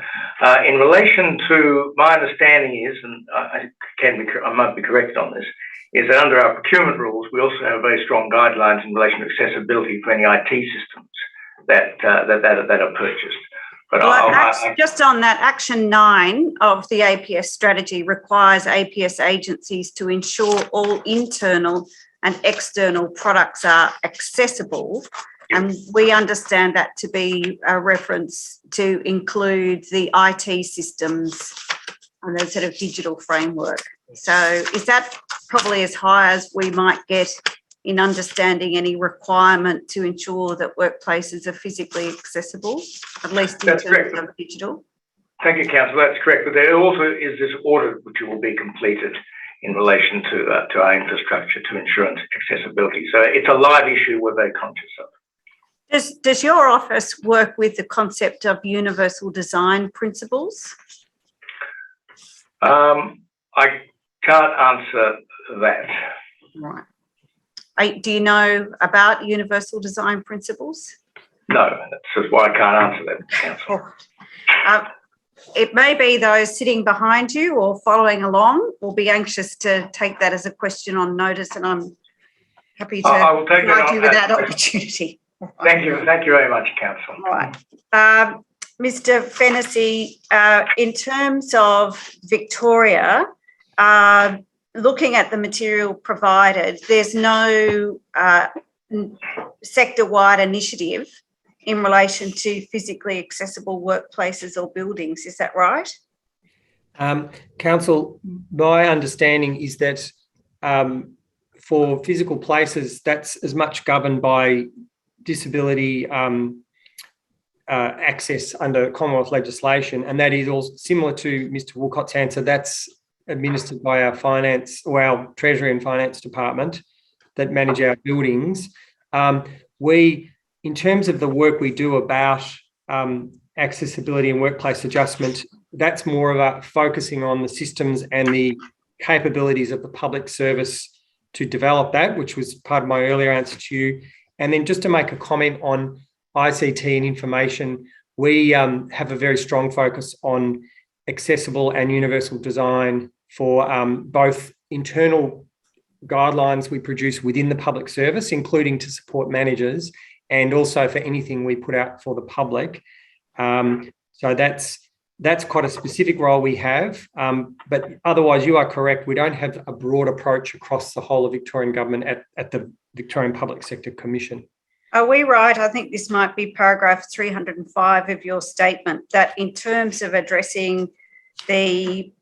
In relation to, my understanding is, and I might be corrected on this, is that under our procurement rules, we also have very strong guidelines in relation to accessibility for any IT systems that are purchased. But just on that, Action 9 of the APS strategy requires APS agencies to ensure all internal and external products are accessible. And we understand that to be a reference to include the IT systems and the sort of digital framework. So is that probably as high as we might get in understanding any requirement to ensure that workplaces are physically accessible, at least in terms of digital? Thank you, Councillor. That's correct. But there also is this audit which will be completed in relation to our infrastructure to ensure accessibility. So it's a live issue we're very conscious of. Does your office work with the concept of universal design principles? I Can't answer that. Right. Do you know about universal design principles? No, that's just why I can't answer that, Councillor. It may be those sitting behind you or following along will be anxious to take that as a question on notice, and I'm happy to I will take provide that you with that opportunity. Thank you very much, Councillor. All right. Mr. Fennessy, in terms of Victoria, looking at the material provided, there's no sector-wide initiative in relation to physically accessible workplaces or buildings. Is that right? Council, my understanding is that for physical places, that's as much governed by disability access under Commonwealth legislation, and that is also similar to Mr. Woolcott's answer. That's administered by our finance or our Treasury and Finance Department that manage our buildings. In terms of the work we do about accessibility and workplace adjustment, that's more about focusing on the systems and the capabilities of the public service to develop that, which was part of my earlier answer to you. And then just to make a comment on ICT and information, we have a very strong focus on accessible and universal design for both internal guidelines we produce within the public service, including to support managers, and also for anything we put out for the public. So that's quite a specific role we have. But otherwise, you are correct. We don't have a broad approach across the whole of Victorian government at the Victorian Public Sector Commission. Are we right? I think this might be paragraph 305 of your statement, that in terms of addressing the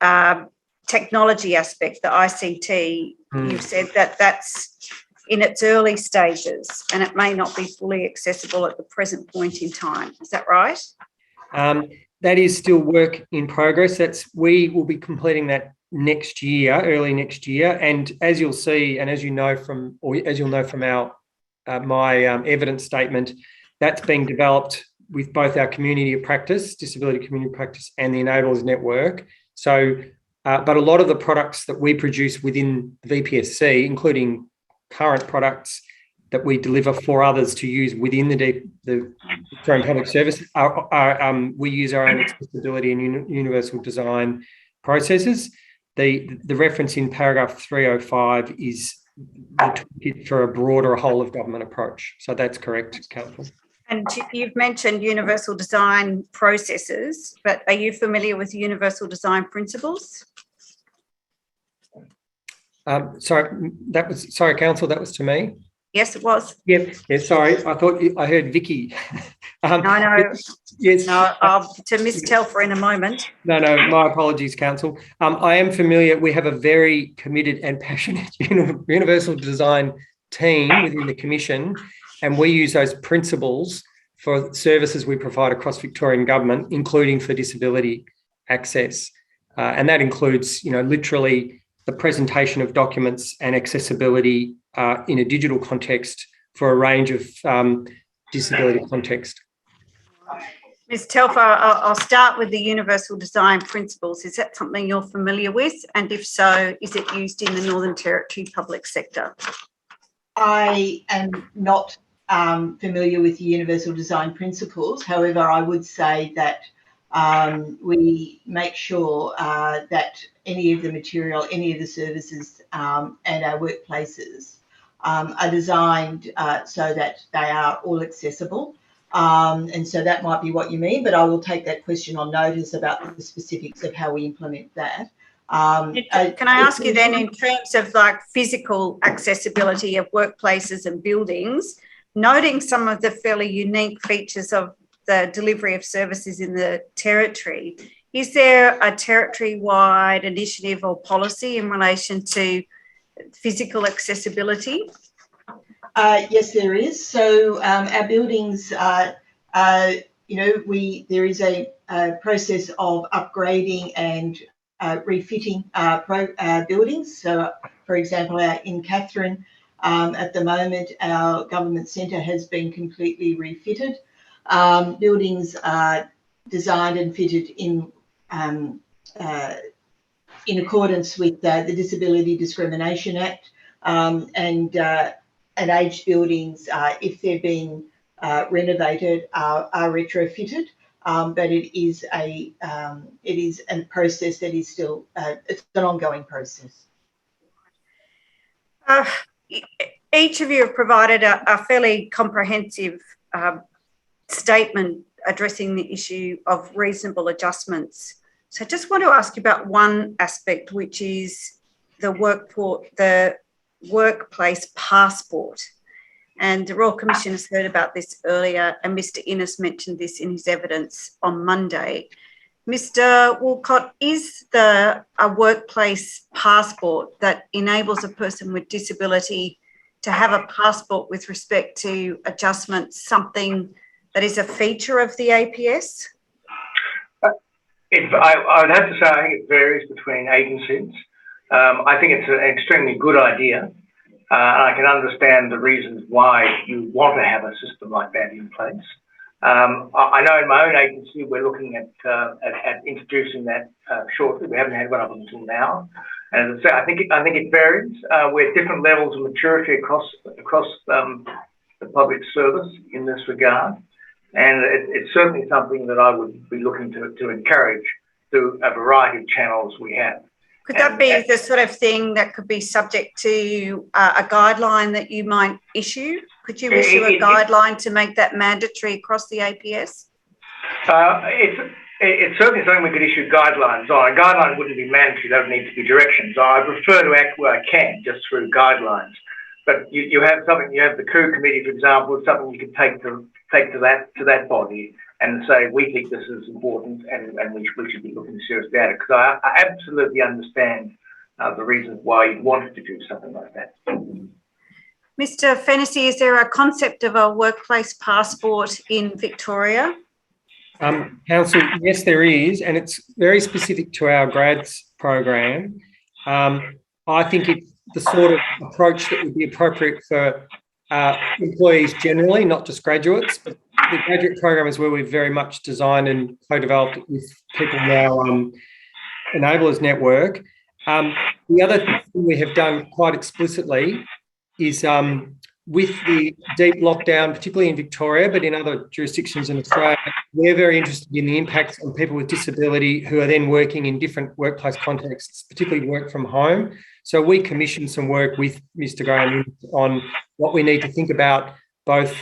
technology aspect, the ICT, you've said that that's in its early stages and it may not be fully accessible at the present point in time. Is that right? That is still work in progress. We will be completing that next year, early next year. And as you'll see, and as you know from our my evidence statement, that's being developed with both our community of practice, disability community practice, and the Enablers Network. So, but a lot of the products that we produce within the VPSC, including current products that we deliver for others to use within the Victorian Public Service, we use our own accessibility and universal design processes. The reference in paragraph 305 is for a broader whole of government approach. So that's correct, Council. And you've mentioned universal design processes, but are you familiar with universal design principles? Sorry, Council, that was to me. Yes, it was. Yep. Yeah, sorry, I thought I heard Vicky. No, yes. No, to Ms. Telfer in a moment. No, my apologies, Council. I am familiar. We have a very committed and passionate universal design team within the Commission, and we use those principles for services we provide across Victorian government, including for disability access. And that includes, literally the presentation of documents and accessibility in a digital context for a range of disability context. Ms. Telfer, I'll start with the universal design principles. Is that something you're familiar with? And if so, is it used in the Northern Territory public sector? I am not familiar with the universal design principles. However, I would say that we make sure that any of the material, any of the services and our workplaces are designed so that they are all accessible. And so that might be what you mean, but I will take that question on notice about the specifics of how we implement that. Can I ask you then, in terms of like physical accessibility of workplaces and buildings, noting some of the fairly unique features of the delivery of services in the Territory, is there a territory-wide initiative or policy in relation to physical accessibility? Yes, there is. So our buildings, there is a process of upgrading and refitting buildings. So, for example, in Katherine, at the moment, our government centre has been completely refitted. Buildings are designed and fitted in in accordance with the Disability Discrimination Act, and aged buildings, if they're being renovated, are retrofitted. But it is a process that is still it's an ongoing process. Each of you have provided a fairly comprehensive statement addressing the issue of reasonable adjustments. So I just want to ask you about one aspect, which is the workplace passport. And the Royal Commission has heard about this earlier, and Mr. Innes mentioned this in his evidence on Monday. Mr. Woolcott, is a workplace passport that enables a person with disability to have a passport with respect to adjustments something that is a feature of the APS? I would have to say I think it varies between agencies. I think it's an extremely good idea. I can understand the reasons why you want to have a system like that in place. I know in my own agency we're looking at introducing that shortly. We haven't had one up until now. And as I say, I think it varies. We're at different levels of maturity across the public service in this regard. And it's certainly something that I would be looking to encourage through a variety of channels we have. Could that be the sort of thing that could be subject to a guideline that you might issue? Could you issue a guideline to make that mandatory across the APS? It's certainly something we could issue guidelines on. A guideline wouldn't be mandatory, that would need to be directions. I prefer to act where I can, just through guidelines. But you have something, you have the COO committee, for example, it's something you could take to that body and say, we think this is important and we should be looking seriously at it. Because I absolutely understand the reasons why you wanted to do something like that. Mr. Fennessy, is there a concept of a workplace passport in Victoria? Council, yes, there is, and it's very specific to our grads program. I think it's the sort of approach that would be appropriate for employees generally, not just graduates, but the graduate program is where we've very much designed and co-developed it with people in our Enablers Network. The other thing we have done quite explicitly is with the deep lockdown, particularly in Victoria, but in other jurisdictions in Australia, we're very interested in the impacts on people with disability who are then working in different workplace contexts, particularly work from home. So we commissioned some work with Mr. Graham on what we need to think about both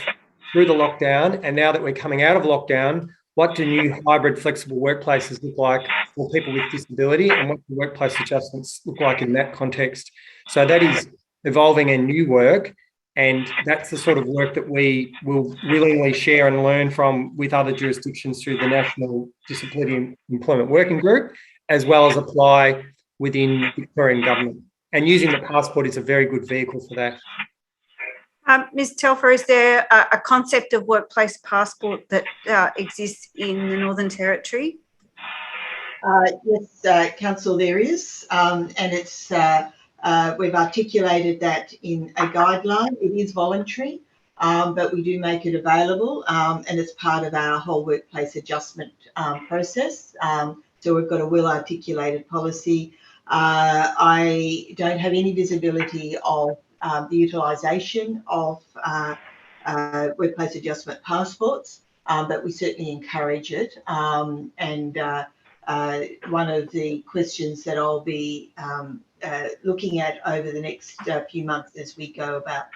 through the lockdown and now that we're coming out of lockdown, what do new hybrid flexible workplaces look like for people with disability and what do workplace adjustments look like in that context? So that is evolving and new work, and that's the sort of work that we will willingly share and learn from with other jurisdictions through the National Disability Employment Working Group, as well as apply within Victorian government. And using the passport is a very good vehicle for that. Ms. Telfer, is there a concept of workplace passport that exists in the Northern Territory? Yes, Council, there is, and it's we've articulated that in a guideline. It is voluntary, but we do make it available, and it's part of our whole workplace adjustment process. So we've got a well-articulated policy. I don't have any visibility of the utilisation of workplace adjustment passports, but we certainly encourage it. And one of the questions that I'll be looking at over the next few months as we go about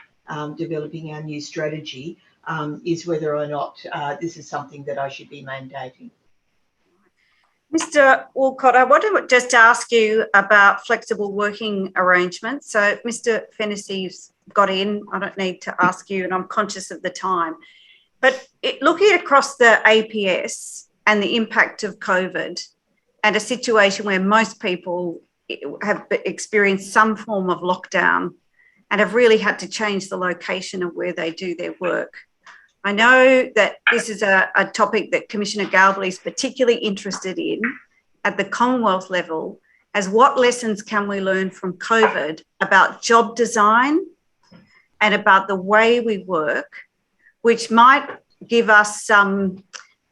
developing our new strategy is whether or not this is something that I should be mandating. Mr. Woolcott, I want to just ask you about flexible working arrangements. So Mr. Fennessy's got in, I don't need to ask you, and I'm conscious of the time. But looking across the APS and the impact of COVID and a situation where most people have experienced some form of lockdown and have really had to change the location of where they do their work. I know that this is a topic that Commissioner Galbally is particularly interested in at the Commonwealth level, as what lessons can we learn from COVID about job design and about the way we work, which might give us some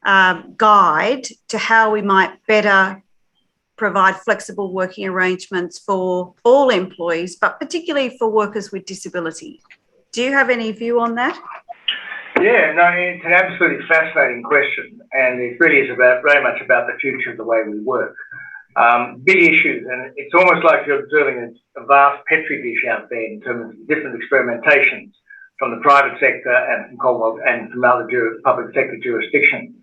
guide to how we might better provide flexible working arrangements for all employees, but particularly for workers with disability. Do you have any view on that? Yeah, no, it's an absolutely fascinating question, and it really is very much about the future of the way we work. Big issues, and it's almost like you're observing a vast petri dish out there in terms of different experimentations from the private sector and from Commonwealth and from other public sector jurisdictions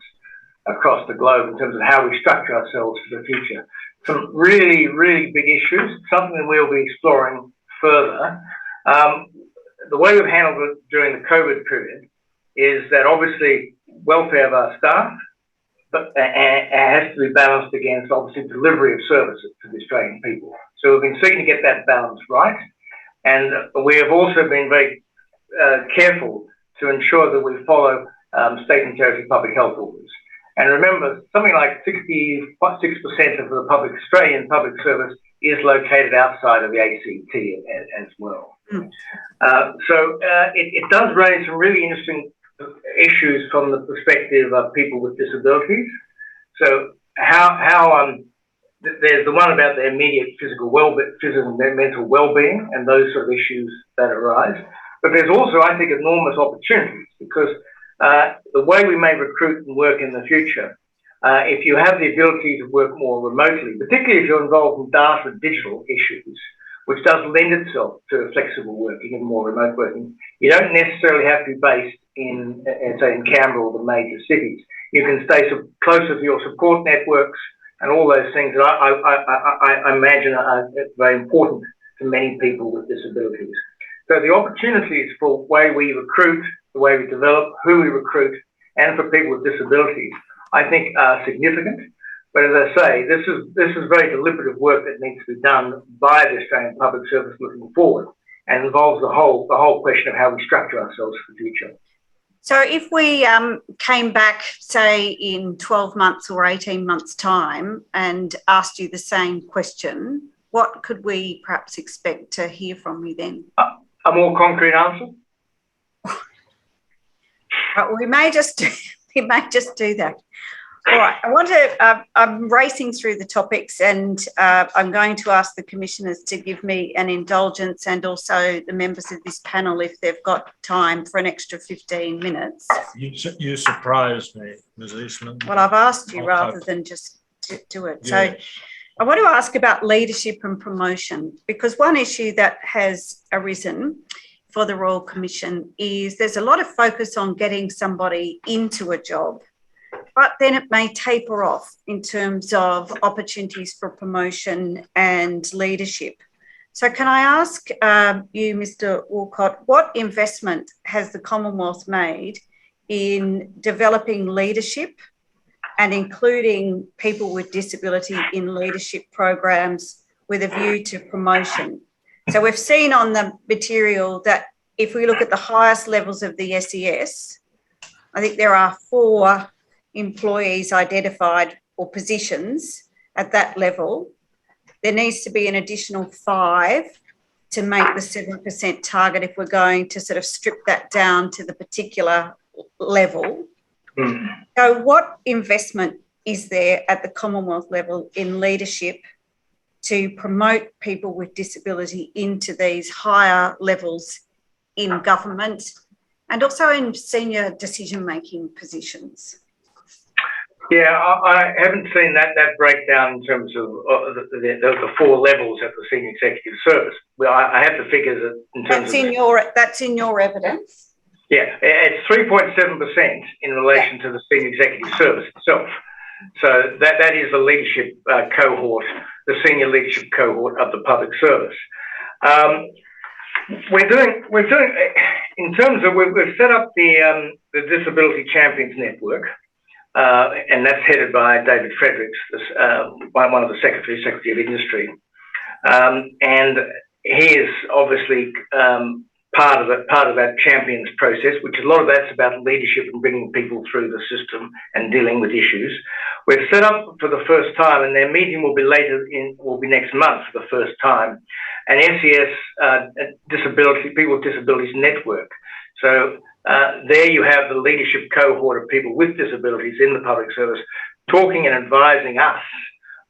across the globe in terms of how we structure ourselves for the future. Some really, really big issues, something that we'll be exploring further. The way we've handled it during the COVID period is that obviously welfare of our staff, but it has to be balanced against obviously delivery of services to the Australian people. So we've been seeking to get that balance right. And we have also been very careful to ensure that we follow state and territory public health orders. And remember, something like 66% of the Australian public service is located outside of the ACT as well. So it does raise some really interesting issues from the perspective of people with disabilities. So there's the one about their immediate physical and mental well-being and those sort of issues that arise. But there's also, I think, enormous opportunities because the way we may recruit and work in the future, if you have the ability to work more remotely, particularly if you're involved in data and digital issues, which does lend itself to flexible working and more remote working, you don't necessarily have to be based in, say, in Canberra or the major cities. You can stay closer to your support networks and all those things that I imagine are very important to many people with disabilities. So the opportunities for the way we recruit, the way we develop, who we recruit, and for people with disabilities, I think are significant. But as I say, this is very deliberative work that needs to be done by the Australian Public Service looking forward, and involves the whole question of how we structure ourselves for the future. So if we came back, say, in 12 months or 18 months' time and asked you the same question, what could we perhaps expect to hear from you then? A more concrete answer? We may just do that. All right, I'm racing through the topics, and I'm going to ask the commissioners to give me an indulgence, and also the members of this panel, if they've got time for an extra 15 minutes. You surprised me, Ms. Eastman. Well, I've asked you rather than just do it. Yes. So I want to ask about leadership and promotion, because one issue that has arisen for the Royal Commission is there's a lot of focus on getting somebody into a job, but then it may taper off in terms of opportunities for promotion and leadership. So can I ask you, Mr. Woolcott, what investment has the Commonwealth made in developing leadership and including people with disability in leadership programs with a view to promotion? So we've seen on the material that if we look at the highest levels of the SES, I think there are 4 employees identified or positions at that level. There needs to be an additional 5 to make the 7% target if we're going to sort of strip that down to the particular level. So what investment is there at the Commonwealth level in leadership to promote people with disability into these higher levels in government and also in senior decision-making positions? Yeah, I haven't seen that breakdown in terms of the 4 levels at the senior executive service. Well, I have the figures in terms that's in your evidence. Yeah, it's 3.7% in relation to the senior executive service itself. So that is the leadership cohort, the senior leadership cohort of the public service. We're doing in terms of we've set up the Disability Champions Network. And that's headed by David Fredericks, one of the Secretary of Industry. And he is obviously part of that champions process, which a lot of that's about leadership and bringing people through the system and dealing with issues. We've set up for the first time, and their meeting will be next month for the first time, an SES people with disabilities network. So there you have the leadership cohort of people with disabilities in the public service talking and advising us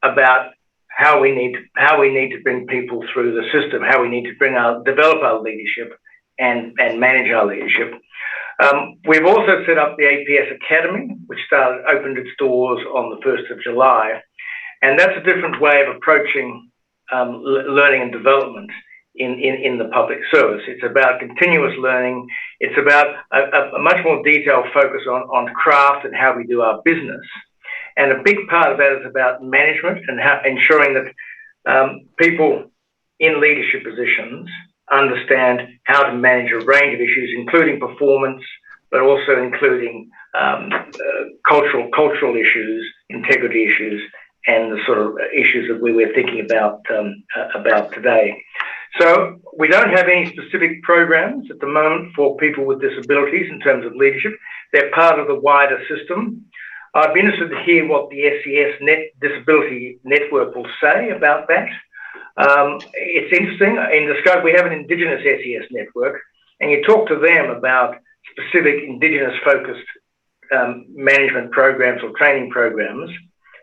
about how we need to bring people through the system, how we need to develop our leadership and manage our leadership. We've also set up the APS Academy, which opened its doors on the 1st of July. And that's a different way of approaching learning and development in the public service. It's about continuous learning. It's about a much more detailed focus on craft and how we do our business. And a big part of that is about management and ensuring that people in leadership positions understand how to manage a range of issues, including performance, but also including cultural issues, integrity issues, and the sort of issues that we were thinking about today. So we don't have any specific programs at the moment for people with disabilities in terms of leadership. They're part of the wider system. I'd be interested to hear what the SES Disability Network will say about that. It's interesting. In the scope, we have an Indigenous SES network, and you talk to them about specific Indigenous-focused management programs or training programs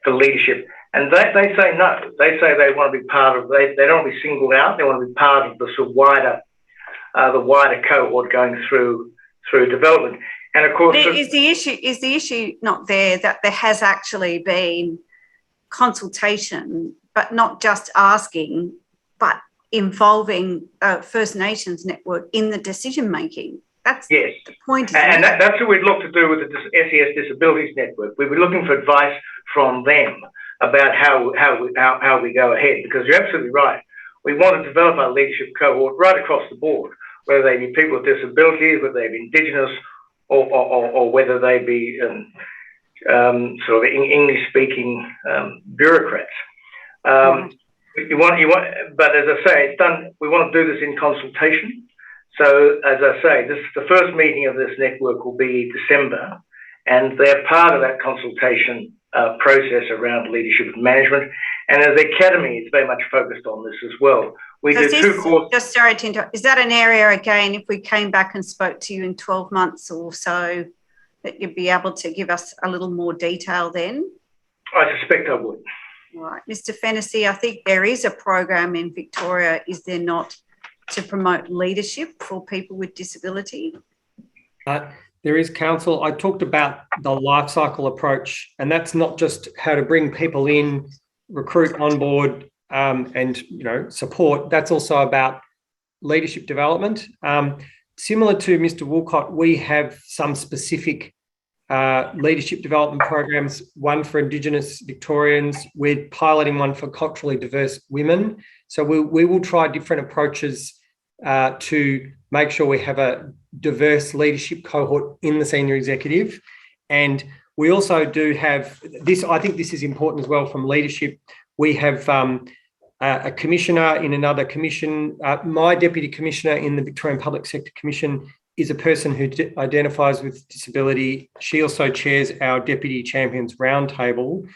for leadership, and they say no. They say they want to be part of. They don't want to be singled out. They want to be part of the sort of wider cohort going through development. And of course, is the issue not there that there has actually been consultation, but not just asking, but involving First Nations network in the decision making? That's yes. The point. And that's what we'd look to do with the SES Disabilities Network. We'd be looking for advice from them about how we go ahead, because you're absolutely right. We want to develop our leadership cohort right across the board, whether they be people with disabilities, whether they be Indigenous, or whether they be sort of English-speaking bureaucrats. But as I say, it's done. We want to do this in consultation. So, as I say, the first meeting of this network will be December, and they're part of that consultation process around leadership and management. And as the Academy is very much focused on this as well. We do two courses. Just sorry to interrupt. Is that an area, again, if we came back and spoke to you in 12 months or so, that you'd be able to give us a little more detail then? I suspect I would. All right. Mr. Fennessy, I think there is a program in Victoria, is there not, to promote leadership for people with disability? There is, Council. I talked about the life cycle approach, and that's not just how to bring people in, recruit, onboard, and support. That's also about leadership development. Similar to Mr. Woolcott, we have some specific leadership development programs, one for Indigenous Victorians. We're piloting one for culturally diverse women. So we will try different approaches to make sure we have a diverse leadership cohort in the senior executive. And we also do have this, I think this is important as well from leadership. We have a commissioner in another commission. My deputy commissioner in the Victorian Public Sector Commission is a person who identifies with disability. She also chairs our Deputy Champions Roundtable.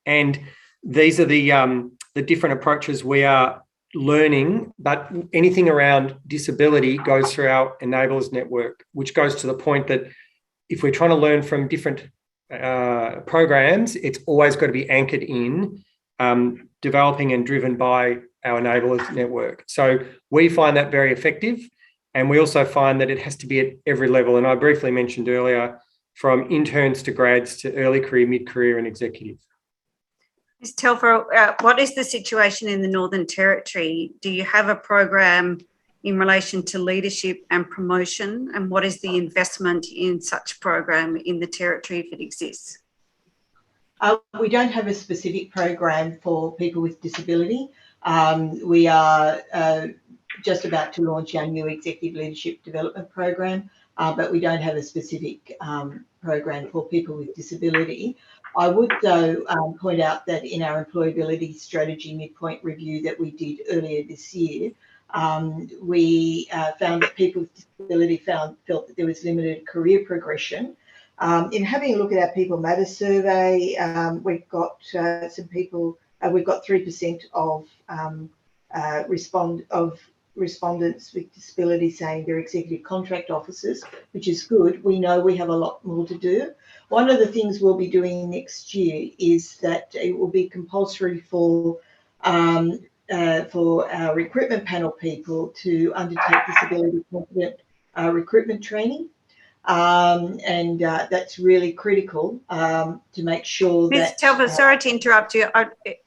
And these are the different approaches we are learning, but anything around disability goes through our Enablers Network, which goes to the point that if we're trying to learn from different programs, it's always got to be anchored in developing and driven by our Enablers Network. So we find that very effective, and we also find that it has to be at every level. And I briefly mentioned earlier, from interns to grads to early career, mid-career and executive. Ms. Telfer, what is the situation in the Northern Territory? Do you have a program in relation to leadership and promotion? And what is the investment in such program in the Territory if it exists? We don't have a specific program for people with disability. We are just about to launch our new Executive Leadership Development Program, but we don't have a specific program for people with disability. I would, though, point out that in our employability strategy midpoint review that we did earlier this year, we found that people with disability felt that there was limited career progression. In having a look at our People Matter survey, we've got some people. We've got 3% of respondents with disability saying they're executive contract officers, which is good. We know we have a lot more to do. One of the things we'll be doing next year is that it will be compulsory for for our recruitment panel people to undertake disability confident recruitment training. That's really critical to make sure Ms. that... Telfer, sorry to interrupt you.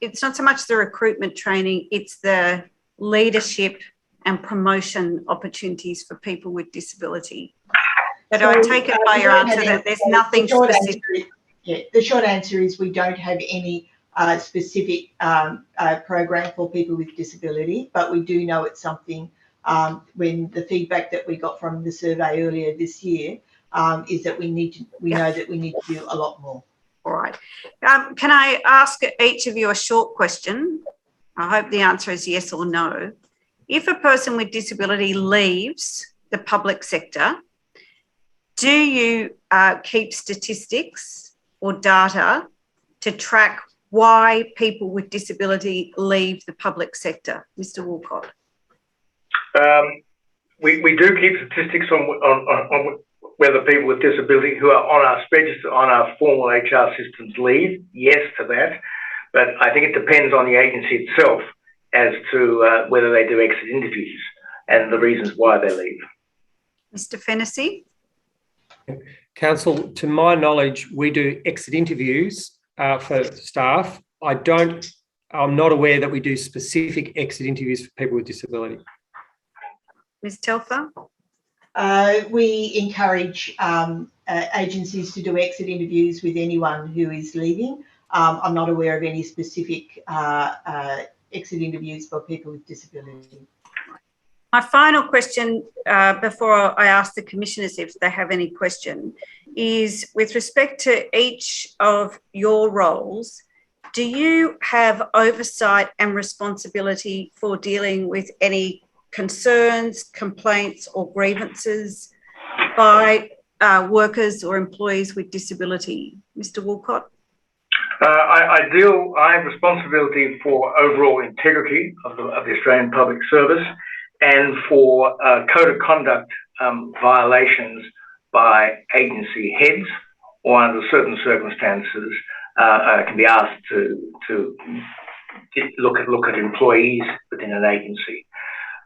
It's not so much the recruitment training, it's the leadership and promotion opportunities for people with disability. But I take it by your answer that there's nothing specific. The short answer is we don't have any specific program for people with disability, but we do know it's something. When the feedback that we got from the survey earlier this year is that we know that we need to do a lot more. All right. Can I ask each of you a short question? I hope the answer is yes or no. If a person with disability leaves the public sector, do you keep statistics or data to track why people with disability leave the public sector? Mr. Walcott. We do keep statistics on whether people with disability who are on our register on our formal HR systems leave. Yes to that, but I think it depends on the agency itself as to whether they do exit interviews and the reasons why they leave. Mr. Fennessy. Council, to my knowledge, we do exit interviews for staff. I'm not aware that we do specific exit interviews for people with disability. Ms. Telfer? We encourage agencies to do exit interviews with anyone who is leaving. I'm not aware of any specific exit interviews for people with disability. My final question before I ask the commissioners if they have any question is with respect to each of your roles, do you have oversight and responsibility for dealing with any concerns, complaints or grievances by workers or employees with disability? Mr. Walcott? I have responsibility for overall integrity of the Australian Public Service and for code of conduct violations by agency heads, or under certain circumstances can be asked to look at employees within an agency.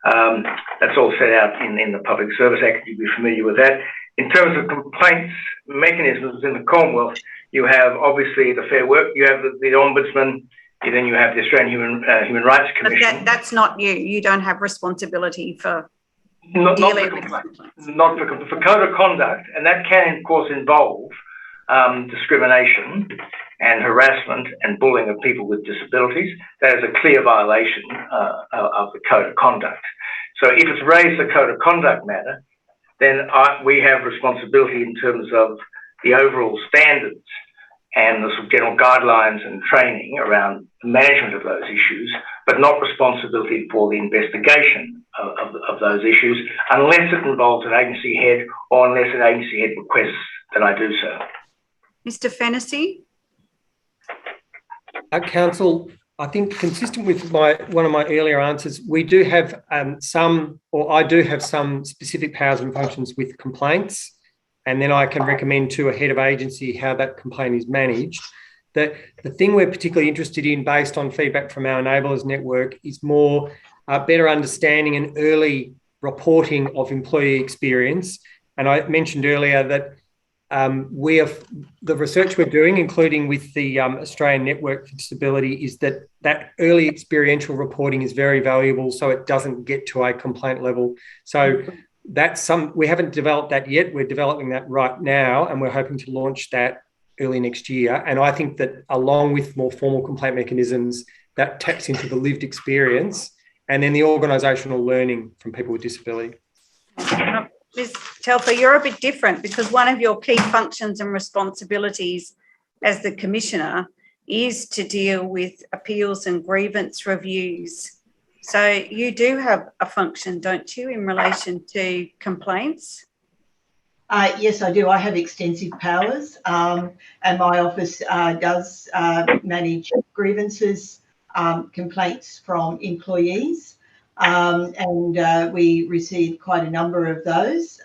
That's all set out in the Public Service Act. You'll be familiar with that. In terms of complaints mechanisms in the Commonwealth, you have obviously the Fair Work, you have the Ombudsman, and then you have the Australian Human Rights Commission. But that's not you. You don't have responsibility for dealing with complaints. Not for code of conduct, and that can, of course, involve discrimination and harassment and bullying of people with disabilities. That is a clear violation of the code of conduct. So if it's raised the code of conduct matter, then we have responsibility in terms of the overall standards and the sort of general guidelines and training around the management of those issues, but not responsibility for the investigation of those issues unless it involves an agency head or unless an agency head requests that I do so. Mr. Fennessy? Council, I think consistent with one of my earlier answers, we do have I do have some specific powers and functions with complaints, and then I can recommend to a head of agency how that complaint is managed. The thing we're particularly interested in, based on feedback from our Enablers Network, is more better understanding and early reporting of employee experience. And I mentioned earlier that the research we're doing, including with the Australian Network for Disability, is that early experiential reporting is very valuable, so it doesn't get to a complaint level. So we haven't developed that yet. We're developing that right now, and we're hoping to launch that early next year. And I think that along with more formal complaint mechanisms, that taps into the lived experience and then the organisational learning from people with disability. Ms. Telfer, you're a bit different because one of your key functions and responsibilities as the Commissioner is to deal with appeals and grievance reviews. So you do have a function, don't you, in relation to complaints? Yes, I do. I have extensive powers, and my office does manage grievances, complaints from employees, and we receive quite a number of those.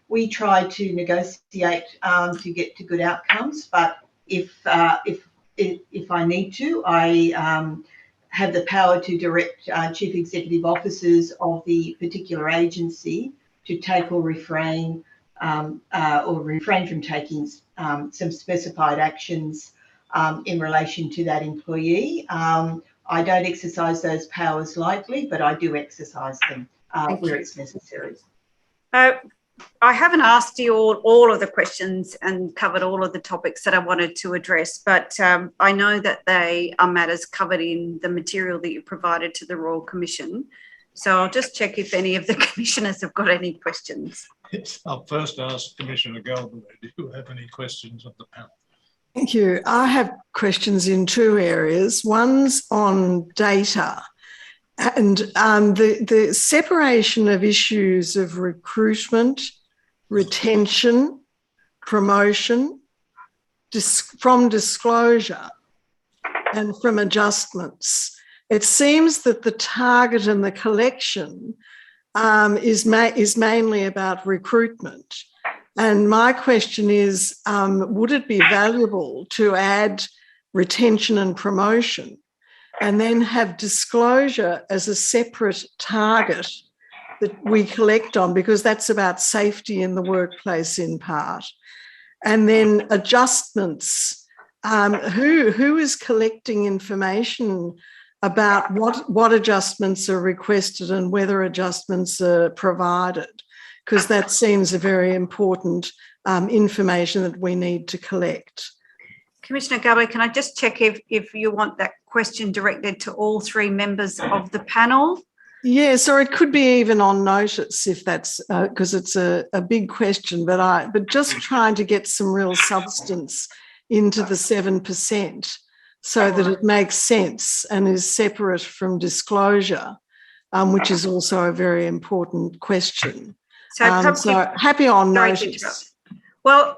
We try to negotiate to get to good outcomes, but if I need to, I have the power to direct chief executive officers of the particular agency to take or refrain from taking some specified actions in relation to that employee. I don't exercise those powers lightly, but I do exercise them where it's necessary. I haven't asked you all of the questions and covered all of the topics that I wanted to address, but I know that they are matters covered in the material that you provided to the Royal Commission. So I'll just check if any of the commissioners have got any questions. I'll first ask Commissioner Galbally, do you have any questions of the panel? Thank you. I have questions in two areas. One's on data and the separation of issues of recruitment, retention, promotion, from disclosure and from adjustments. It seems that the target and the collection is mainly about recruitment. And my question is, would it be valuable to add retention and promotion and then have disclosure as a separate target that we collect on, because that's about safety in the workplace in part? And then adjustments, who is collecting information about what adjustments are requested and whether adjustments are provided? Because that seems a very important information that we need to collect. Commissioner Galbally, can I just check if you want that question directed to all three members of the panel? Yes, or it could be even on notice if that's because it's a big question, but just trying to get some real substance into the 7% so that it makes sense and is separate from disclosure, which is also a very important question. So happy on notice. Well,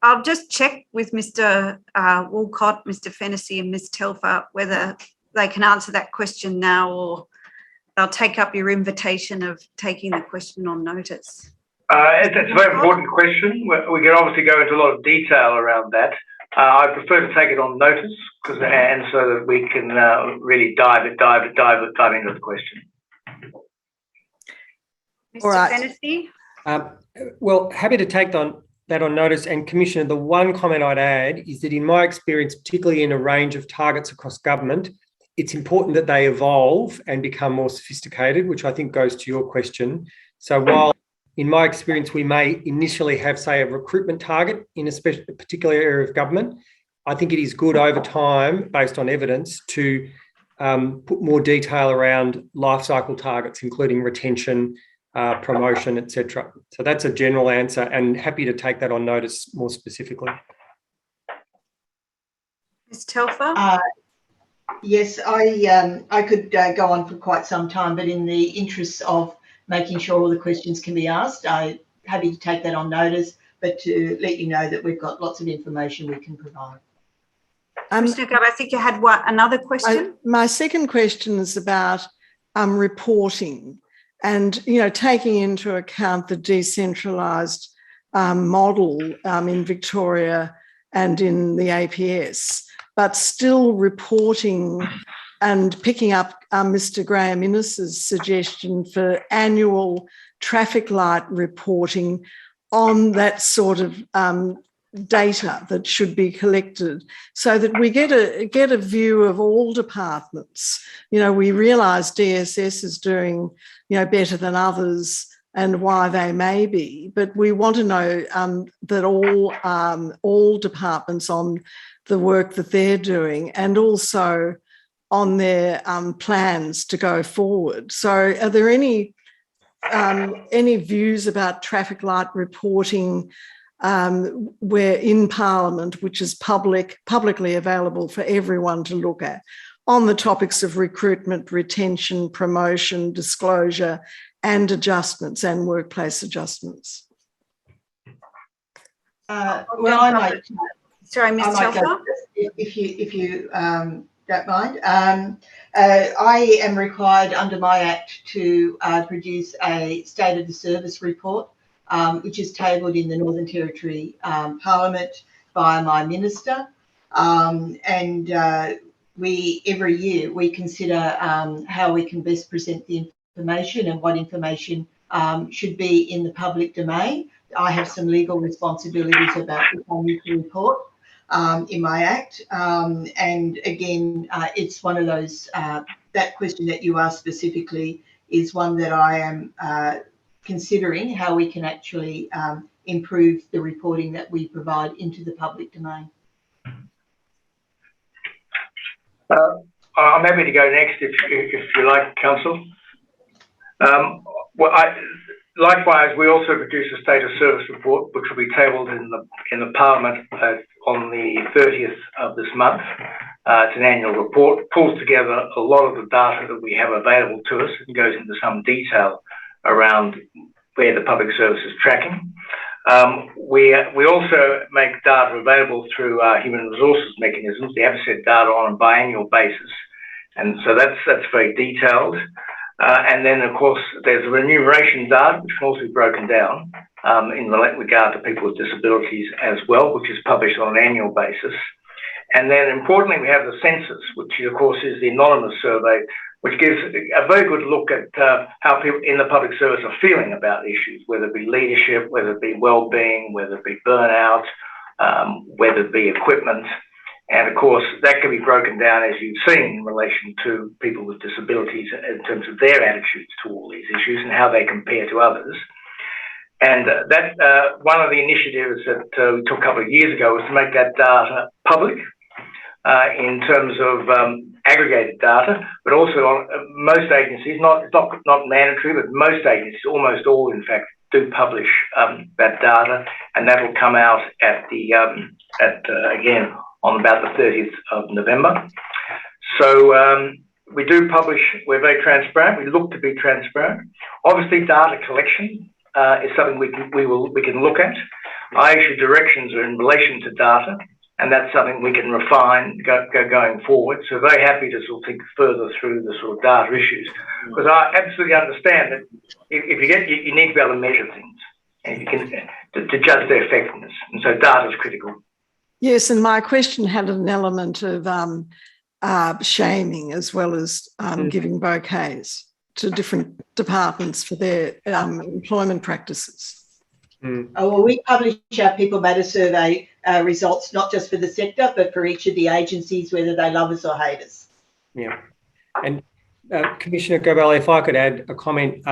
I'll just check with Mr. Woolcott, Mr. Fennessy and Ms. Telfer whether they can answer that question now, or they'll take up your invitation of taking the question on notice. It's a very important question. We can obviously go into a lot of detail around that. I prefer to take it on notice, and so that we can really dive into the question. Mr. All right. Fennessy? Well, happy to take that on notice. And Commissioner, the one comment I'd add is that in my experience, particularly in a range of targets across government, it's important that they evolve and become more sophisticated, which I think goes to your question. So while in my experience, we may initially have, say, a recruitment target in a particular area of government, I think it is good over time, based on evidence, to put more detail around life cycle targets, including retention, promotion, etc. So that's a general answer, and happy to take that on notice more specifically. Ms. Telfer? Yes, I could go on for quite some time, but in the interests of making sure all the questions can be asked, I'm happy to take that on notice, but to let you know that we've got lots of information we can provide. Commissioner Galbally, I think you had another question? My second question is about reporting and, taking into account the decentralised model in Victoria and in the APS, but still reporting and picking up Mr. Graham Innes's suggestion for annual traffic light reporting on that sort of data that should be collected, so that we get a view of all departments. We realise DSS is doing better than others and why they may be, but we want to know that all departments on the work that they're doing and also on their plans to go forward. So are there any views about traffic light reporting where in Parliament, which is publicly available for everyone to look at, on the topics of recruitment, retention, promotion, disclosure and adjustments and workplace adjustments? Well, I might... Sorry, Ms. Telfer? If you don't mind. I am required under my Act to produce a State of the Service report, which is tabled in the Northern Territory Parliament by my minister. And every year we consider how we can best present the information and what information should be in the public domain. I have some legal responsibilities about the community report in my act. And again, it's one of those, that question that you asked specifically is one that I am considering how we can actually improve the reporting that we provide into the public domain. I'm happy to go next if you like, Council. Likewise, we also produce a state of service report, which will be tabled in the Parliament on the 30th of this month. It's an annual report, pulls together a lot of the data that we have available to us and goes into some detail around where the public service is tracking. We also make data available through our human resources mechanisms, the AFSET data on a biannual basis. And so that's very detailed. And then, of course, there's remuneration data, which can also be broken down in regard to people with disabilities as well, which is published on an annual basis. And then, importantly, we have the census, which, of course, is the anonymous survey, which gives a very good look at how people in the public service are feeling about issues, whether it be leadership, whether it be well-being, whether it be burnout, whether it be equipment. And of course, that can be broken down, as you've seen, in relation to people with disabilities in terms of their attitudes to all these issues and how they compare to others. And that one of the initiatives that we took a couple of years ago was to make that data public in terms of aggregated data, but also on most agencies, not mandatory, but most agencies, almost all, in fact, do publish that data, and that will come out at the again on about the 30th of November. So we do publish, we're very transparent, we look to be transparent. Obviously data collection is something we can look at. I issue directions in relation to data, and that's something we can refine going forward. So very happy to sort of think further through the sort of data issues, because I absolutely understand that if you need to be able to measure things and you can to judge their effectiveness, and so data is critical. Yes, and my question had an element of shaming as well as giving bouquets to different departments for their employment practices. Oh, well, we publish our People Matter survey results, not just for the sector, but for each of the agencies, whether they love us or hate us. Yeah. And Commissioner Gabelli, if I could add a comment,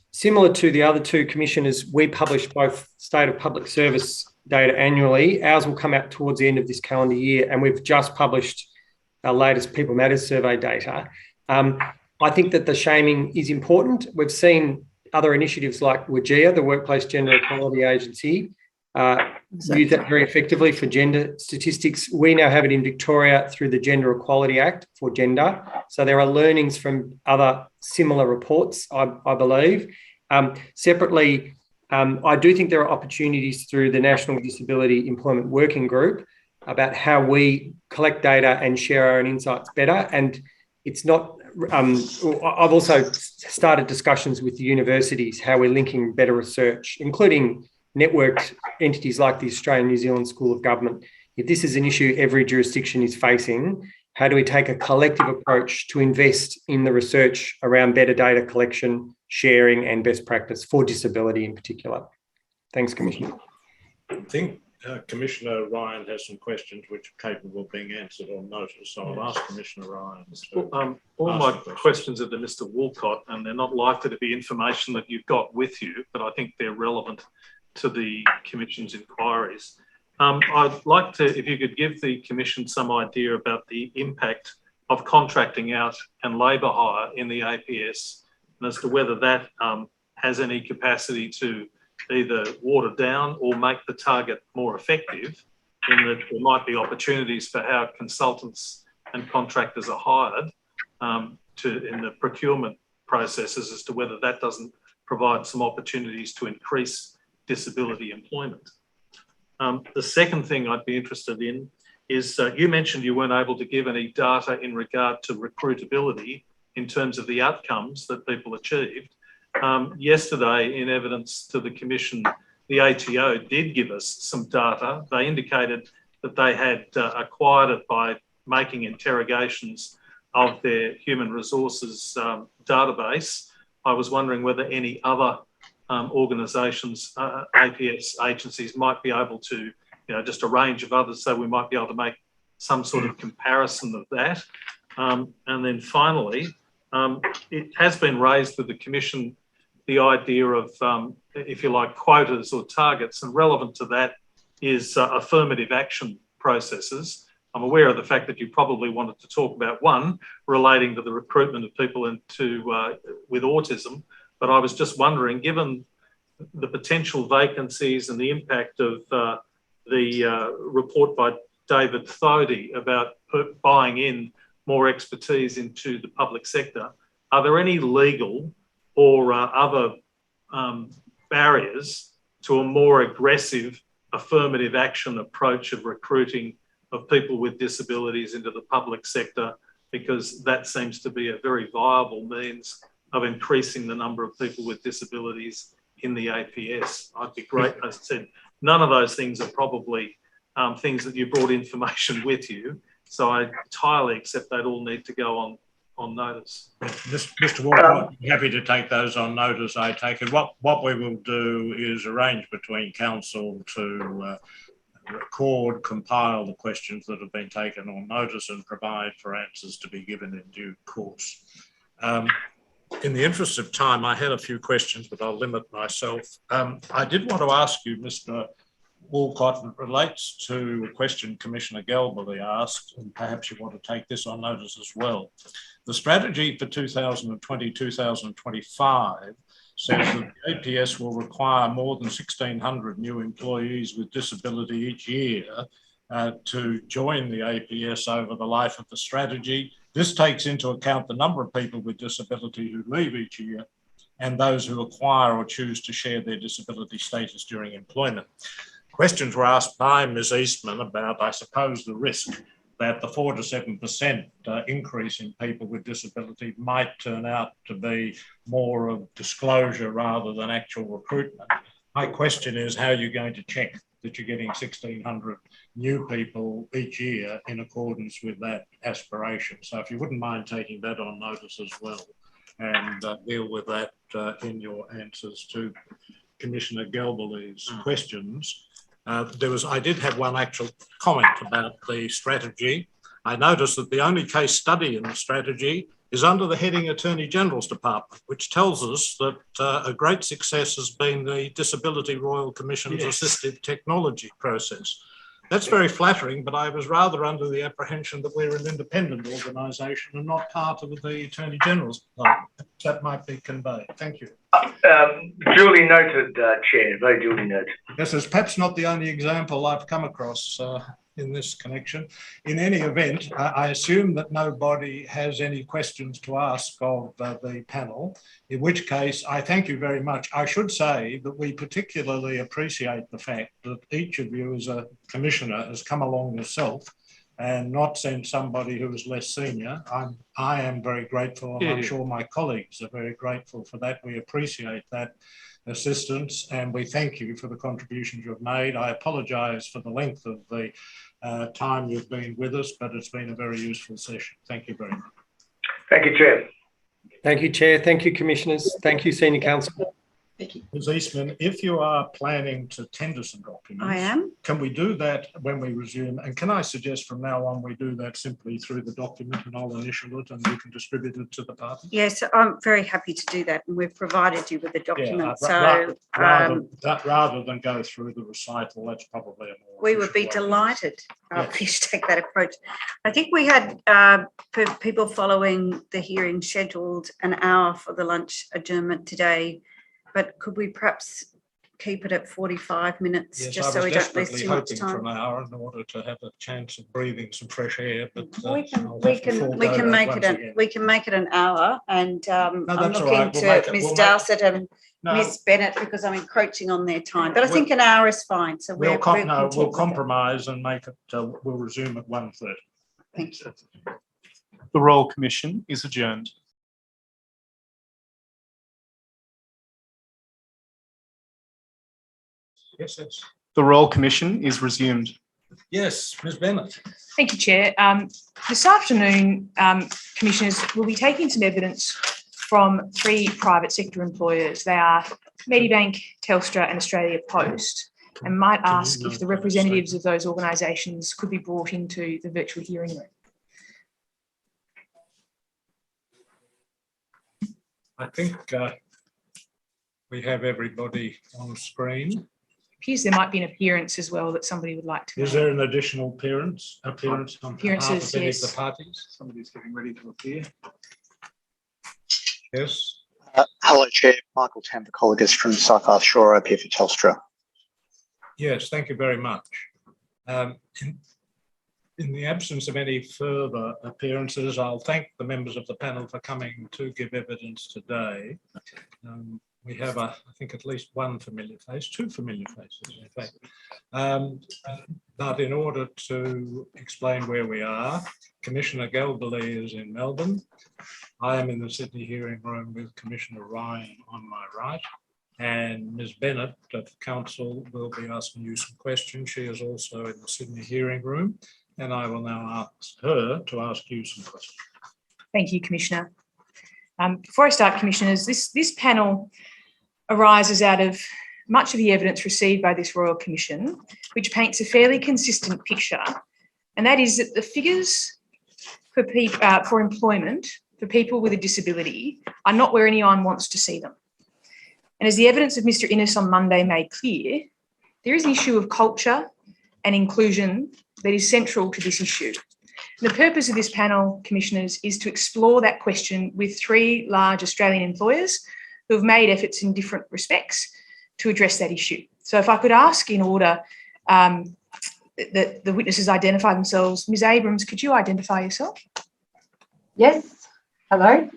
similar to the other two commissioners, we publish both state of public service data annually. Ours will come out towards the end of this calendar year, and we've just published our latest People Matters survey data. I think that the shaming is important. We've seen other initiatives like WGEA, the Workplace Gender Equality Agency, use that very effectively for gender statistics. We now have it in Victoria through the Gender Equality Act for gender. So there are learnings from other similar reports, I believe. Separately, I do think there are opportunities through the National Disability Employment Working Group about how we collect data and share our own insights better. And it's not, I've also started discussions with the universities, how we're linking better research, including networked entities like the Australian New Zealand School of Government. If this is an issue every jurisdiction is facing, how do we take a collective approach to invest in the research around better data collection, sharing and best practice for disability in particular? Thanks, Commissioner. I think Commissioner Ryan has some questions which are capable of being answered on notice. So I'll ask Commissioner Ryan. All my questions are to Mr. Woolcott, and they're not likely to be information that you've got with you, but I think they're relevant to the Commission's inquiries. I'd like to, if you could give the Commission some idea about the impact of contracting out and labour hire in the APS, and as to whether that has any capacity to either water down or make the target more effective, in that there might be opportunities for how consultants and contractors are hired in the procurement processes, as to whether that doesn't provide some opportunities to increase disability employment. The second thing I'd be interested in is you mentioned you weren't able to give any data in regard to recruitability in terms of the outcomes that people achieved. Yesterday, in evidence to the Commission, the ATO did give us some data. They indicated that they had acquired it by making interrogations of their human resources database. I was wondering whether any other organisations, APS agencies, might be able to, just a range of others, so we might be able to make some sort of comparison of that. And then finally, it has been raised with the Commission the idea of, if you like, quotas or targets, and relevant to that is affirmative action processes. I'm aware of the fact that you probably wanted to talk about one relating to the recruitment of people with autism, but I was just wondering, given the potential vacancies and the impact of the report by David Thodey about buying in more expertise into the public sector, are there any legal or other barriers to a more aggressive affirmative action approach of recruiting of people with disabilities into the public sector, because that seems to be a very viable means of increasing the number of people with disabilities in the APS? I'd be great. As I said, none of those things are probably things that you brought information with you, so I entirely accept they all need to go on notice. Mr. Walcott, happy to take those on notice. I take it. What we will do is arrange between council to record, compile the questions that have been taken on notice and provide for answers to be given in due course. In the interest of time, I had a few questions, but I'll limit myself. I did want to ask you, Mr. Walcott, it relates to a question Commissioner Galbally asked, and perhaps you want to take this on notice as well. The strategy for 2020-2025 says that the APS will require more than 1,600 new employees with disability each year to join the APS over the life of the strategy. This takes into account the number of people with disability who leave each year and those who acquire or choose to share their disability status during employment. Questions were asked by Ms. Eastman about, I suppose, the risk that the 4 to 7% increase in people with disability might turn out to be more of disclosure rather than actual recruitment. My question is, how are you going to check that you're getting 1,600 new people each year in accordance with that aspiration? So if you wouldn't mind taking that on notice as well and deal with that in your answers to Commissioner Galbally's questions. I did have one actual comment about the strategy. I noticed that the only case study in the strategy is under the heading Attorney General's Department, which tells us that a great success has been the Disability Royal Commission's assistive technology process. That's very flattering, but I was rather under the apprehension that we're an independent organisation and not part of the Attorney General's Department. That might be conveyed. Thank you. Duly noted, Chair, very duly noted. This is perhaps not the only example I've come across in this connection. In any event, I assume that nobody has any questions to ask of the panel, in which case I thank you very much. I should say that we particularly appreciate the fact that each of you as a commissioner has come along yourself and not sent somebody who is less senior. I am very grateful, and I'm sure my colleagues are very grateful for that. We appreciate that assistance and we thank you for the contributions you've made. I apologise for the length of the time you've been with us, but it's been a very useful session. Thank you very much. Thank you, Chair. Thank you, Chair. Thank you, Commissioners. Thank you, Senior Counsel. Thank you. Ms. Eastman, if you are planning to tender some documents, I am. Can we do that when we resume? And can I suggest from now on we do that simply through the document and I'll initial it and you can distribute it to the party? Yes, I'm very happy to do that, and we've provided you with the document. Rather than go through the recital, that's probably a more. We would be efficient way. delighted for you to take that approach. I think we had, for people following the hearing, scheduled an hour for the lunch adjournment today, but could we perhaps keep it at 45 minutes, Yes, just I so was we don't waste desperately too much hoping for time? an hour in order to have a chance of breathing some fresh air. But We can I'll have to forego that once again. make it an hour, and I'm that's all looking right. to We'll make it- Ms. we'll make- Dowsett and No, Ms. Bennett because I'm encroaching on their time. But I think an hour is fine. So we'll content with that. compromise and make it. We'll resume at 1:30. Thank you. The Royal Commission is adjourned. Yes, yes. The Royal Commission is resumed. Yes, Ms. Bennett. Thank you, Chair. This afternoon, Commissioners, we'll be taking some evidence from 3 private sector employers. They are Medibank, Telstra and Australia Post, and might ask if the representatives of those organisations could be brought into the virtual hearing room. I think we have everybody on screen. Appears there might be an appearance as well that somebody would like to Is make. there an additional appearance on behalf of any of yes. the parties? Somebody's getting ready to appear. Yes. Hello, Chair. Michael Tambercoligas from South Shore up here for Telstra. Yes, thank you very much. In the absence of any further appearances, I'll thank the members of the panel for coming to give evidence today. We have, I think, at least one familiar face, 2 familiar faces, in fact. But in order to explain where we are, Commissioner Galbally is in Melbourne. I am in the Sydney hearing room with Commissioner Ryan on my right, and Ms Bennett of Council will be asking you some questions. She is also in the Sydney hearing room, and I will now ask her to ask you some questions. Thank you, Commissioner. Before I start, Commissioners, this panel arises out of much of the evidence received by this Royal Commission, which paints a fairly consistent picture, and that is that the figures for employment for people with a disability are not where anyone wants to see them. And as the evidence of Mr Innes on Monday made clear, there is an issue of culture and inclusion that is central to this issue. And the purpose of this panel, Commissioners, is to explore that question with 3 large Australian employers who have made efforts in different respects to address that issue. So if I could ask in order that the witnesses identify themselves. Ms Abrams, could you identify yourself? Yes. Hello.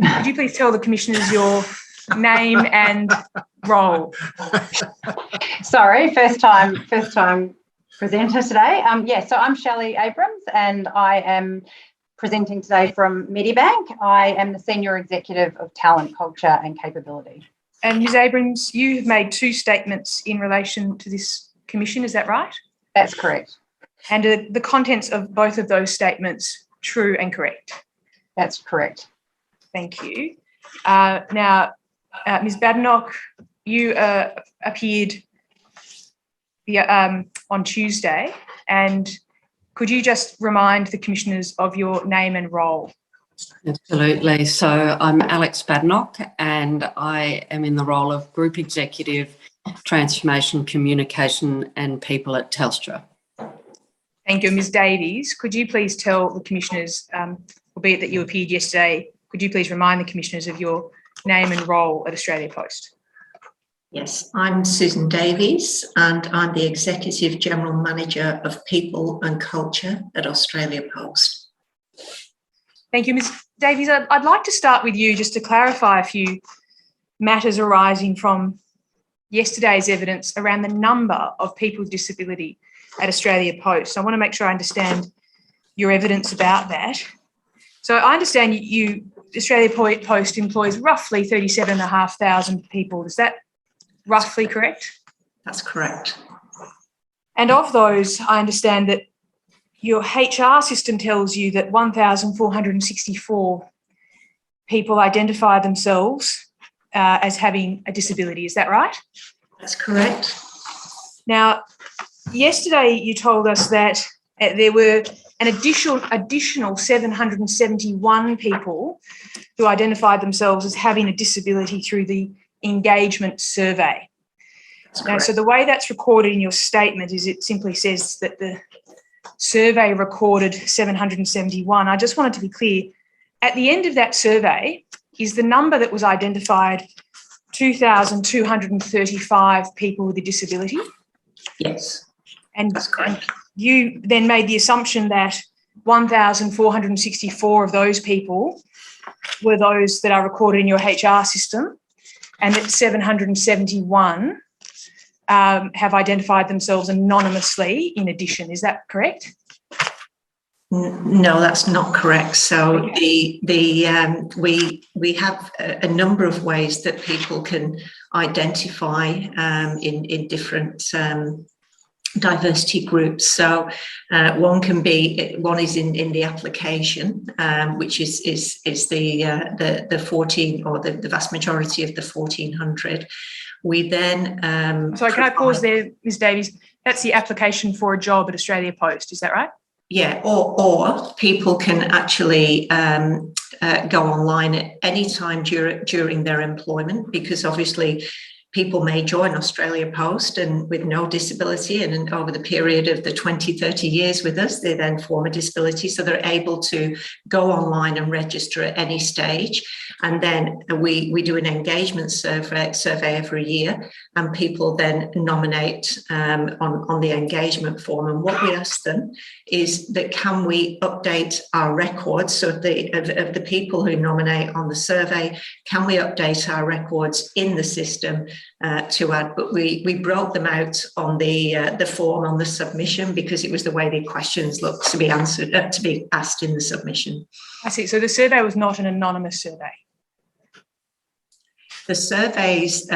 Could you please tell the Commissioners your name and role? Sorry, first time presenter today. So I'm Shelley Abrams and I am presenting today from Medibank. I am the Senior Executive of Talent, Culture and Capability. And Ms Abrams, you have made 2 statements in relation to this commission, is that right? That's correct. And are the contents of both of those statements true and correct? That's correct. Thank you. Now, Ms Badenoch, you appeared on Tuesday, and could you just remind the Commissioners of your name and role? Absolutely. So I'm Alex Badenoch and I am in the role of Group Executive, Transformation, Communication and People at Telstra. Thank you. Ms Davies, could you please tell the Commissioners, albeit that you appeared yesterday, could you please remind the Commissioners of your name and role at Australia Post? Yes, I'm Susan Davies and I'm the Executive General Manager of People and Culture at Australia Post. Thank you, Ms Davies. I'd like to start with you just to clarify a few matters arising from yesterday's evidence around the number of people with disability at Australia Post. I want to make sure I understand your evidence about that. So I understand Australia Post employs roughly 37,500 people. Is that roughly correct? That's correct. And of those, I understand that your HR system tells you that 1,464 people identify themselves as having a disability. Is that right? That's correct. Now, yesterday you told us that there were an additional 771 people who identified themselves as having a disability through the engagement survey. Now, so the way that's recorded in your statement is it simply says that the survey recorded 771. I just wanted to be clear, at the end of that survey is the number that was identified 2,235 people with a disability? Yes. And you then made the assumption that 1,464 of those people were those that are recorded in your HR system, and that 771 have identified themselves anonymously in addition. Is that correct? No, that's not correct. So we have a number of ways that people can identify in different diversity groups. So one is in the application, which is the 14, or the vast majority of the 1,400. We then sorry, can I pause there, Ms. Davies? That's the application for a job at Australia Post, is that right? Yeah, or people can actually go online at any time during their employment, because obviously people may join Australia Post and with no disability, and over the period of the 20, 30 years with us, they then form a disability. So they're able to go online and register at any stage. And then we do an engagement survey every year, and people then nominate on the engagement form. And what we ask them is that, can we update our records? So of the people who nominate on the survey, can we update our records in the system to add? But we broke them out on the form on the submission, because it was the way the questions looked to be answered, to be asked in the submission. I see. So the survey was not an anonymous survey. The surveys,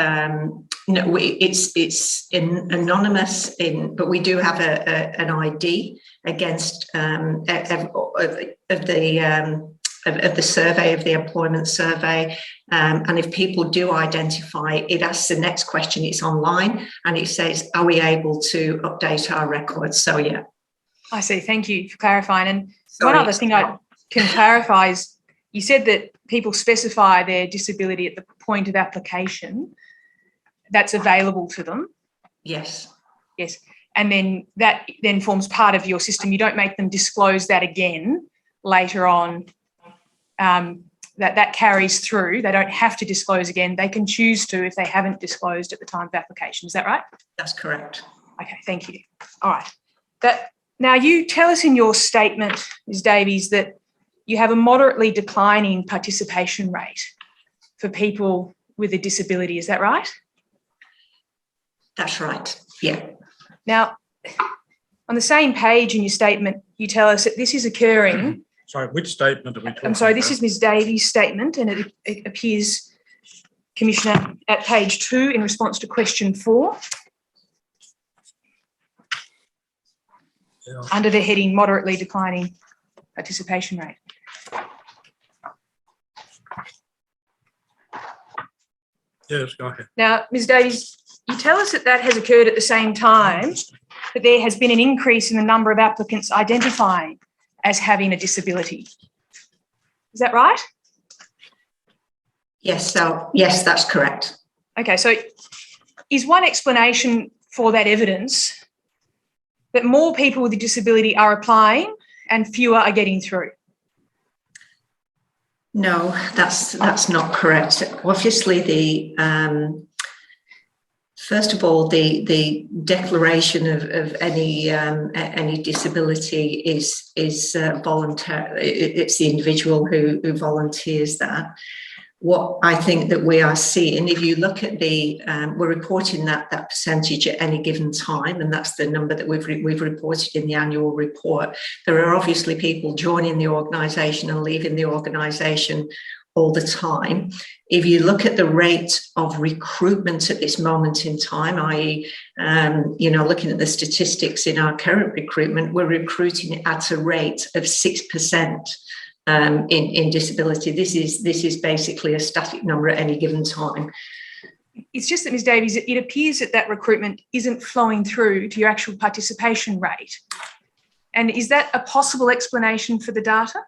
it's anonymous, but we do have an ID against of the survey, of the employment survey. And if people do identify, it asks the next question. It's online, and it says, are we able to update our records? So, yeah. I see. Thank you for clarifying. And one other thing I can clarify is, you said that people specify their disability at the point of application. That's available to them. Yes. Yes. And then that then forms part of your system. You don't make them disclose that again later on. That carries through. They don't have to disclose again. They can choose to if they haven't disclosed at the time of application. Is that right? That's correct. Okay, thank you. All right. Now, you tell us in your statement, Ms. Davies, that you have a moderately declining participation rate for people with a disability. Is that right? That's right, yeah. Now, on the same page in your statement, you tell us that this is occurring. Sorry, which statement are we talking about? I'm sorry, this is Ms. Davies' statement, and it appears, Commissioner, at page 2 in response to question 4. Yeah. Under the heading moderately declining participation rate. Yes, go ahead. Now, Ms. Davies, you tell us that that has occurred at the same time that there has been an increase in the number of applicants identifying as having a disability. Is that right? Yes, yes, that's correct. Okay, so is one explanation for that evidence that more people with a disability are applying and fewer are getting through? No, that's not correct. Obviously, first of all, the declaration of any disability is voluntary. It's the individual who volunteers that. What I think that we are seeing, if you look at we're reporting that percentage at any given time, and that's the number that we've reported in the annual report. There are obviously people joining the organisation and leaving the organisation all the time. If you look at the rate of recruitment at this moment in time, i.e., looking at the statistics in our current recruitment, we're recruiting at a rate of 6%. In disability. This is basically a static number at any given time. It's just that, Ms. Davies, it appears that recruitment isn't flowing through to your actual participation rate. And is that a possible explanation for the data?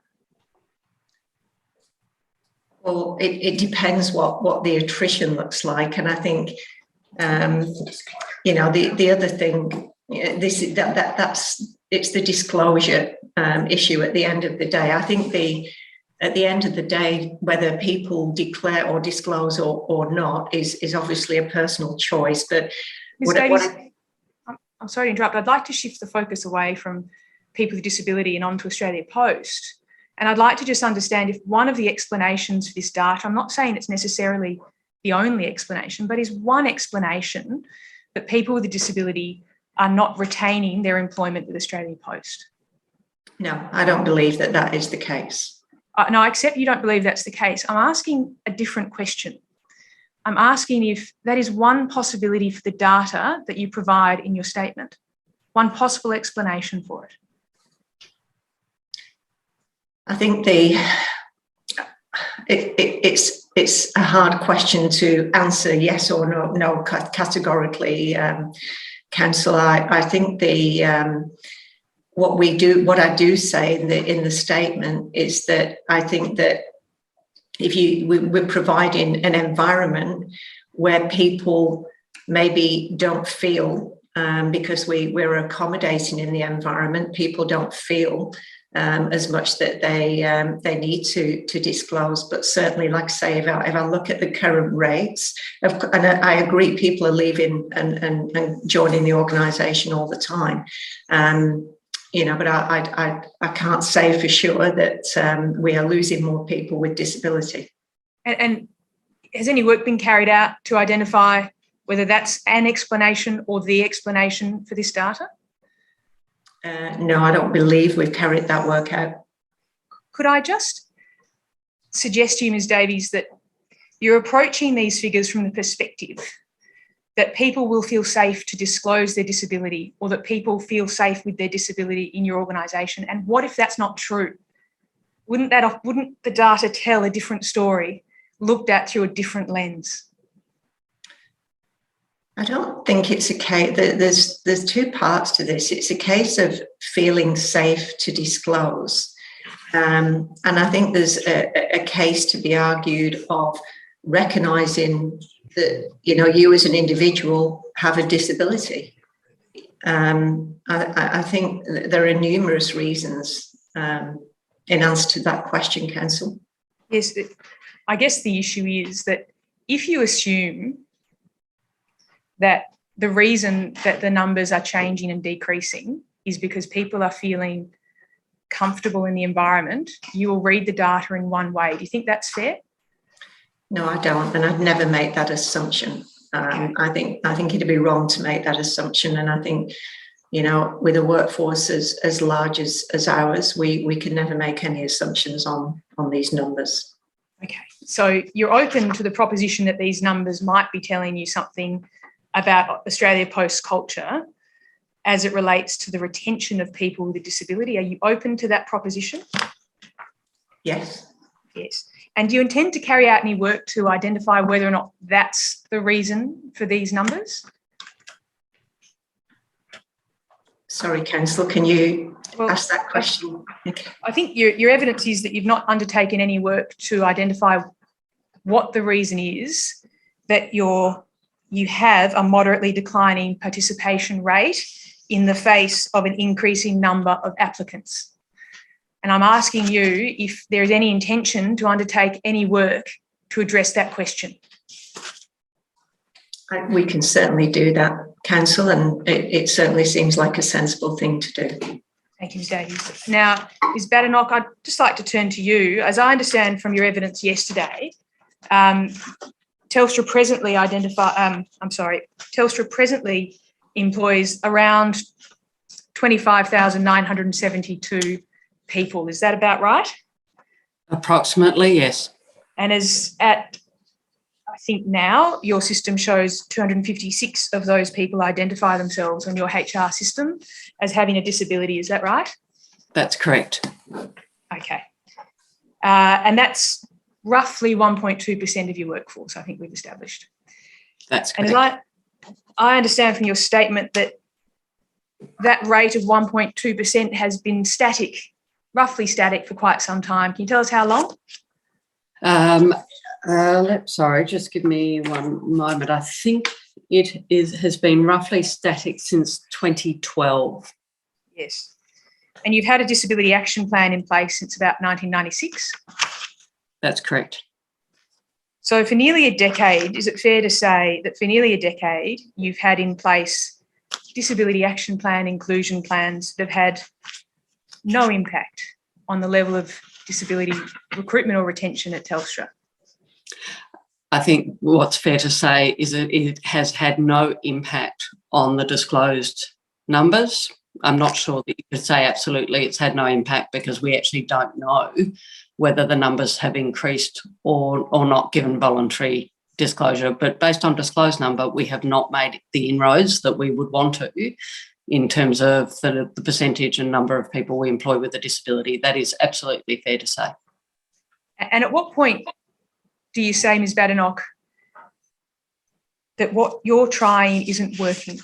Well, it depends what the attrition looks like. And I think, the other thing, it's the disclosure issue at the end of the day. I think at the end of the day, whether people declare or disclose or not is obviously a personal choice. But Ms. Davies, I'm sorry to interrupt. I'd like to shift the focus away from people with disability and onto Australia Post. And I'd like to just understand if one of the explanations for this data, I'm not saying it's necessarily the only explanation, but is one explanation that people with a disability are not retaining their employment with Australia Post? No, I don't believe that is the case. No, I accept you don't believe that's the case. I'm asking a different question. I'm asking if that is one possibility for the data that you provide in your statement. one possible explanation for it? I think it's a hard question to answer yes or no categorically, Councillor. I think what I do say in the statement is that I think that we're providing an environment where people maybe don't feel, because we're accommodating in the environment, people don't feel as much that they need to disclose. But certainly, like I say, if I look at the current rates, and I agree, people are leaving and joining the organisation all the time. But I can't say for sure that we are losing more people with disability. And has any work been carried out to identify whether that's an explanation or the explanation for this data? No, I don't believe we've carried that work out. Could I just suggest to you, Ms Davies, that you're approaching these figures from the perspective that people will feel safe to disclose their disability, or that people feel safe with their disability in your organisation? And what if that's not true? Wouldn't the data tell a different story, looked at through a different lens? I don't think it's a case. There's two parts to this. It's a case of feeling safe to disclose, and I think there's a case to be argued of recognising that you as an individual have a disability. I think there are numerous reasons in answer to that question, Council. Yes, I guess the issue is that if you assume that the reason that the numbers are changing and decreasing is because people are feeling comfortable in the environment, you will read the data in one way. Do you think that's fair? No, I don't, and I'd never make that assumption. I think it'd be wrong to make that assumption, and I think, with a workforce as large as ours, we can never make any assumptions on these numbers. Okay, so you're open to the proposition that these numbers might be telling you something about Australia Post culture as it relates to the retention of people with a disability. Are you open to that proposition? Yes. Yes. And do you intend to carry out any work to identify whether or not that's the reason for these numbers? Sorry, Councillor, can you ask that question? Okay. I think your evidence is that you've not undertaken any work to identify what the reason is that you have a moderately declining participation rate in the face of an increasing number of applicants. And I'm asking you if there is any intention to undertake any work to address that question. We can certainly do that, Council, and it certainly seems like a sensible thing to do. Thank you, Ms Davies. Now, Ms Badenoch, I'd just like to turn to you. As I understand from your evidence yesterday, Telstra presently employs around 25,972 people. Is that about right? Approximately, yes. And I think now your system shows 256 of those people identify themselves on your HR system as having a disability. Is that right? That's correct. Okay. And that's roughly 1.2% of your workforce, I think we've established. That's correct. And as I understand from your statement that rate of 1.2% has been roughly static for quite some time. Can you tell us how long? Sorry, just give me one moment. I think it has been roughly static since 2012. Yes. And you've had a disability action plan in place since about 1996? That's correct. So for nearly a decade, is it fair to say that for nearly a decade you've had in place disability action plan, inclusion plans that have had no impact on the level of disability recruitment or retention at Telstra? I think what's fair to say is that it has had no impact on the disclosed numbers. I'm not sure that you could say absolutely it's had no impact, because we actually don't know whether the numbers have increased or not given voluntary disclosure. But based on disclosed number, we have not made the inroads that we would want to in terms of the percentage and number of people we employ with a disability. That is absolutely fair to say. And at what point do you say, Ms. Badenoch, that what you're trying isn't working?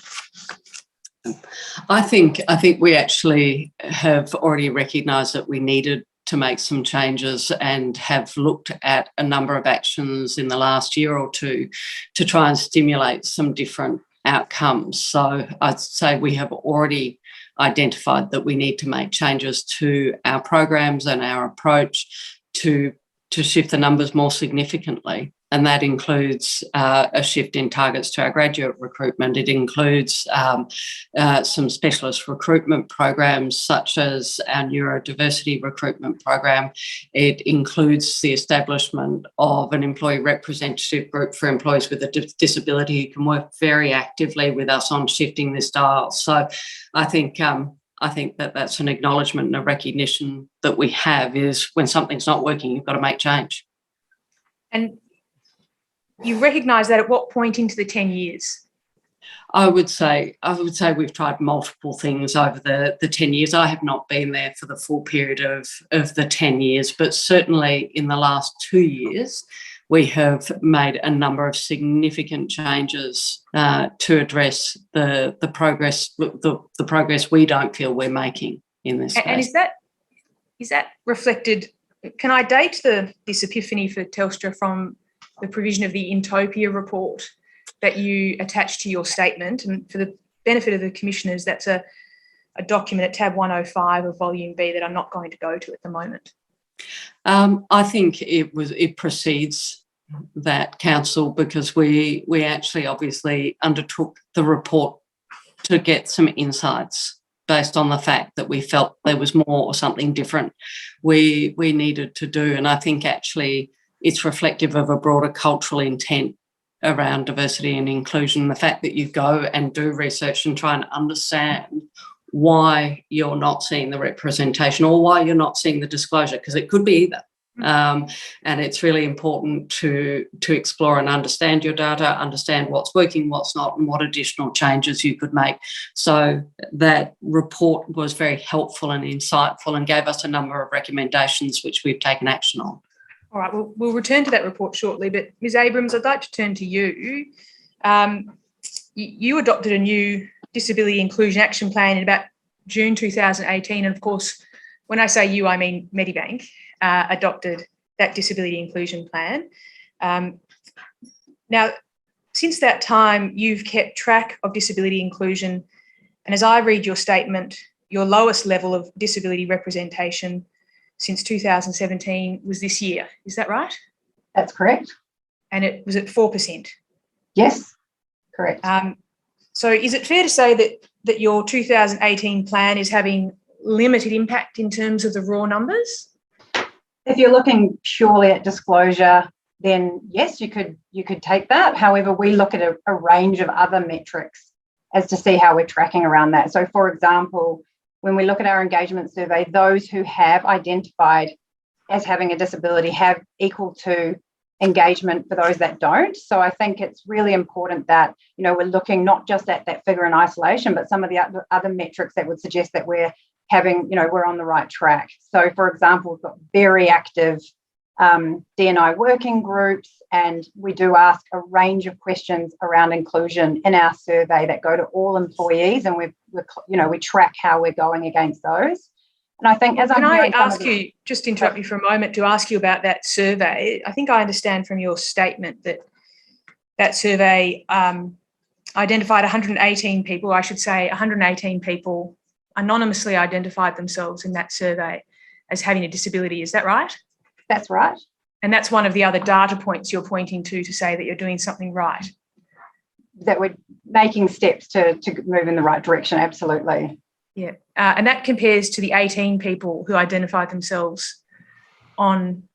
I think we actually have already recognised that we needed to make some changes and have looked at a number of actions in the last year or two to try and stimulate some different outcomes. So I'd say we have already identified that we need to make changes to our programs and our approach to shift the numbers more significantly. And that includes a shift in targets to our graduate recruitment. It includes some specialist recruitment programs, such as our neurodiversity recruitment program. It includes the establishment of an employee representative group for employees with a disability who can work very actively with us on shifting this dial. So I think that that's an acknowledgement and a recognition that we have is when something's not working, you've got to make change. And you recognise that at what point into the 10 years? I would say we've tried multiple things over the 10 years. I have not been there for the full period of the 10 years, but certainly in the last 2 years, we have made a number of significant changes to address the progress we don't feel we're making in this space. And is that reflected? Can I date this epiphany for Telstra from the provision of the Intopia report that you attached to your statement? And for the benefit of the commissioners, that's a document at tab 105 of volume B that I'm not going to go to at the moment. I think it precedes that, Council, because we actually obviously undertook the report to get some insights based on the fact that we felt there was more or something different we needed to do. And I think actually it's reflective of a broader cultural intent around diversity and inclusion, the fact that you go and do research and try and understand why you're not seeing the representation or why you're not seeing the disclosure, because it could be either. And it's really important to explore and understand your data, understand what's working, what's not, and what additional changes you could make. So that report was very helpful and insightful and gave us a number of recommendations which we've taken action on. All right, we'll return to that report shortly, but Ms. Abrams, I'd like to turn to you. You adopted a new Disability Inclusion Action Plan in about June 2018, and of course, when I say you, I mean Medibank adopted that Disability Inclusion Plan. Now, since that time, you've kept track of disability inclusion, and as I read your statement, your lowest level of disability representation since 2017 was this year. Is that right? That's correct. And it was at 4%. Yes, correct. So is it fair to say that your 2018 plan is having limited impact in terms of the raw numbers? If you're looking purely at disclosure, then yes, you could take that. However, we look at a range of other metrics as to see how we're tracking around that. So, for example, when we look at our engagement survey, those who have identified as having a disability have equal to engagement for those that don't. So I think it's really important that, we're looking not just at that figure in isolation, but some of the other metrics that would suggest that we're having, we're on the right track. So, for example, we've got very active D&I working groups, and we do ask a range of questions around inclusion in our survey that go to all employees, and we track how we're going against those. And I think Can I ask you, just to interrupt you for a moment, to ask you about that survey? I think I understand from your statement that survey identified 118 people, I should say 118 people anonymously identified themselves in that survey as having a disability. Is that right? That's right. And that's one of the other data points you're pointing to say that you're doing something right. That we're making steps to move in the right direction, absolutely. Yeah, and that compares to the 18 people who identified themselves on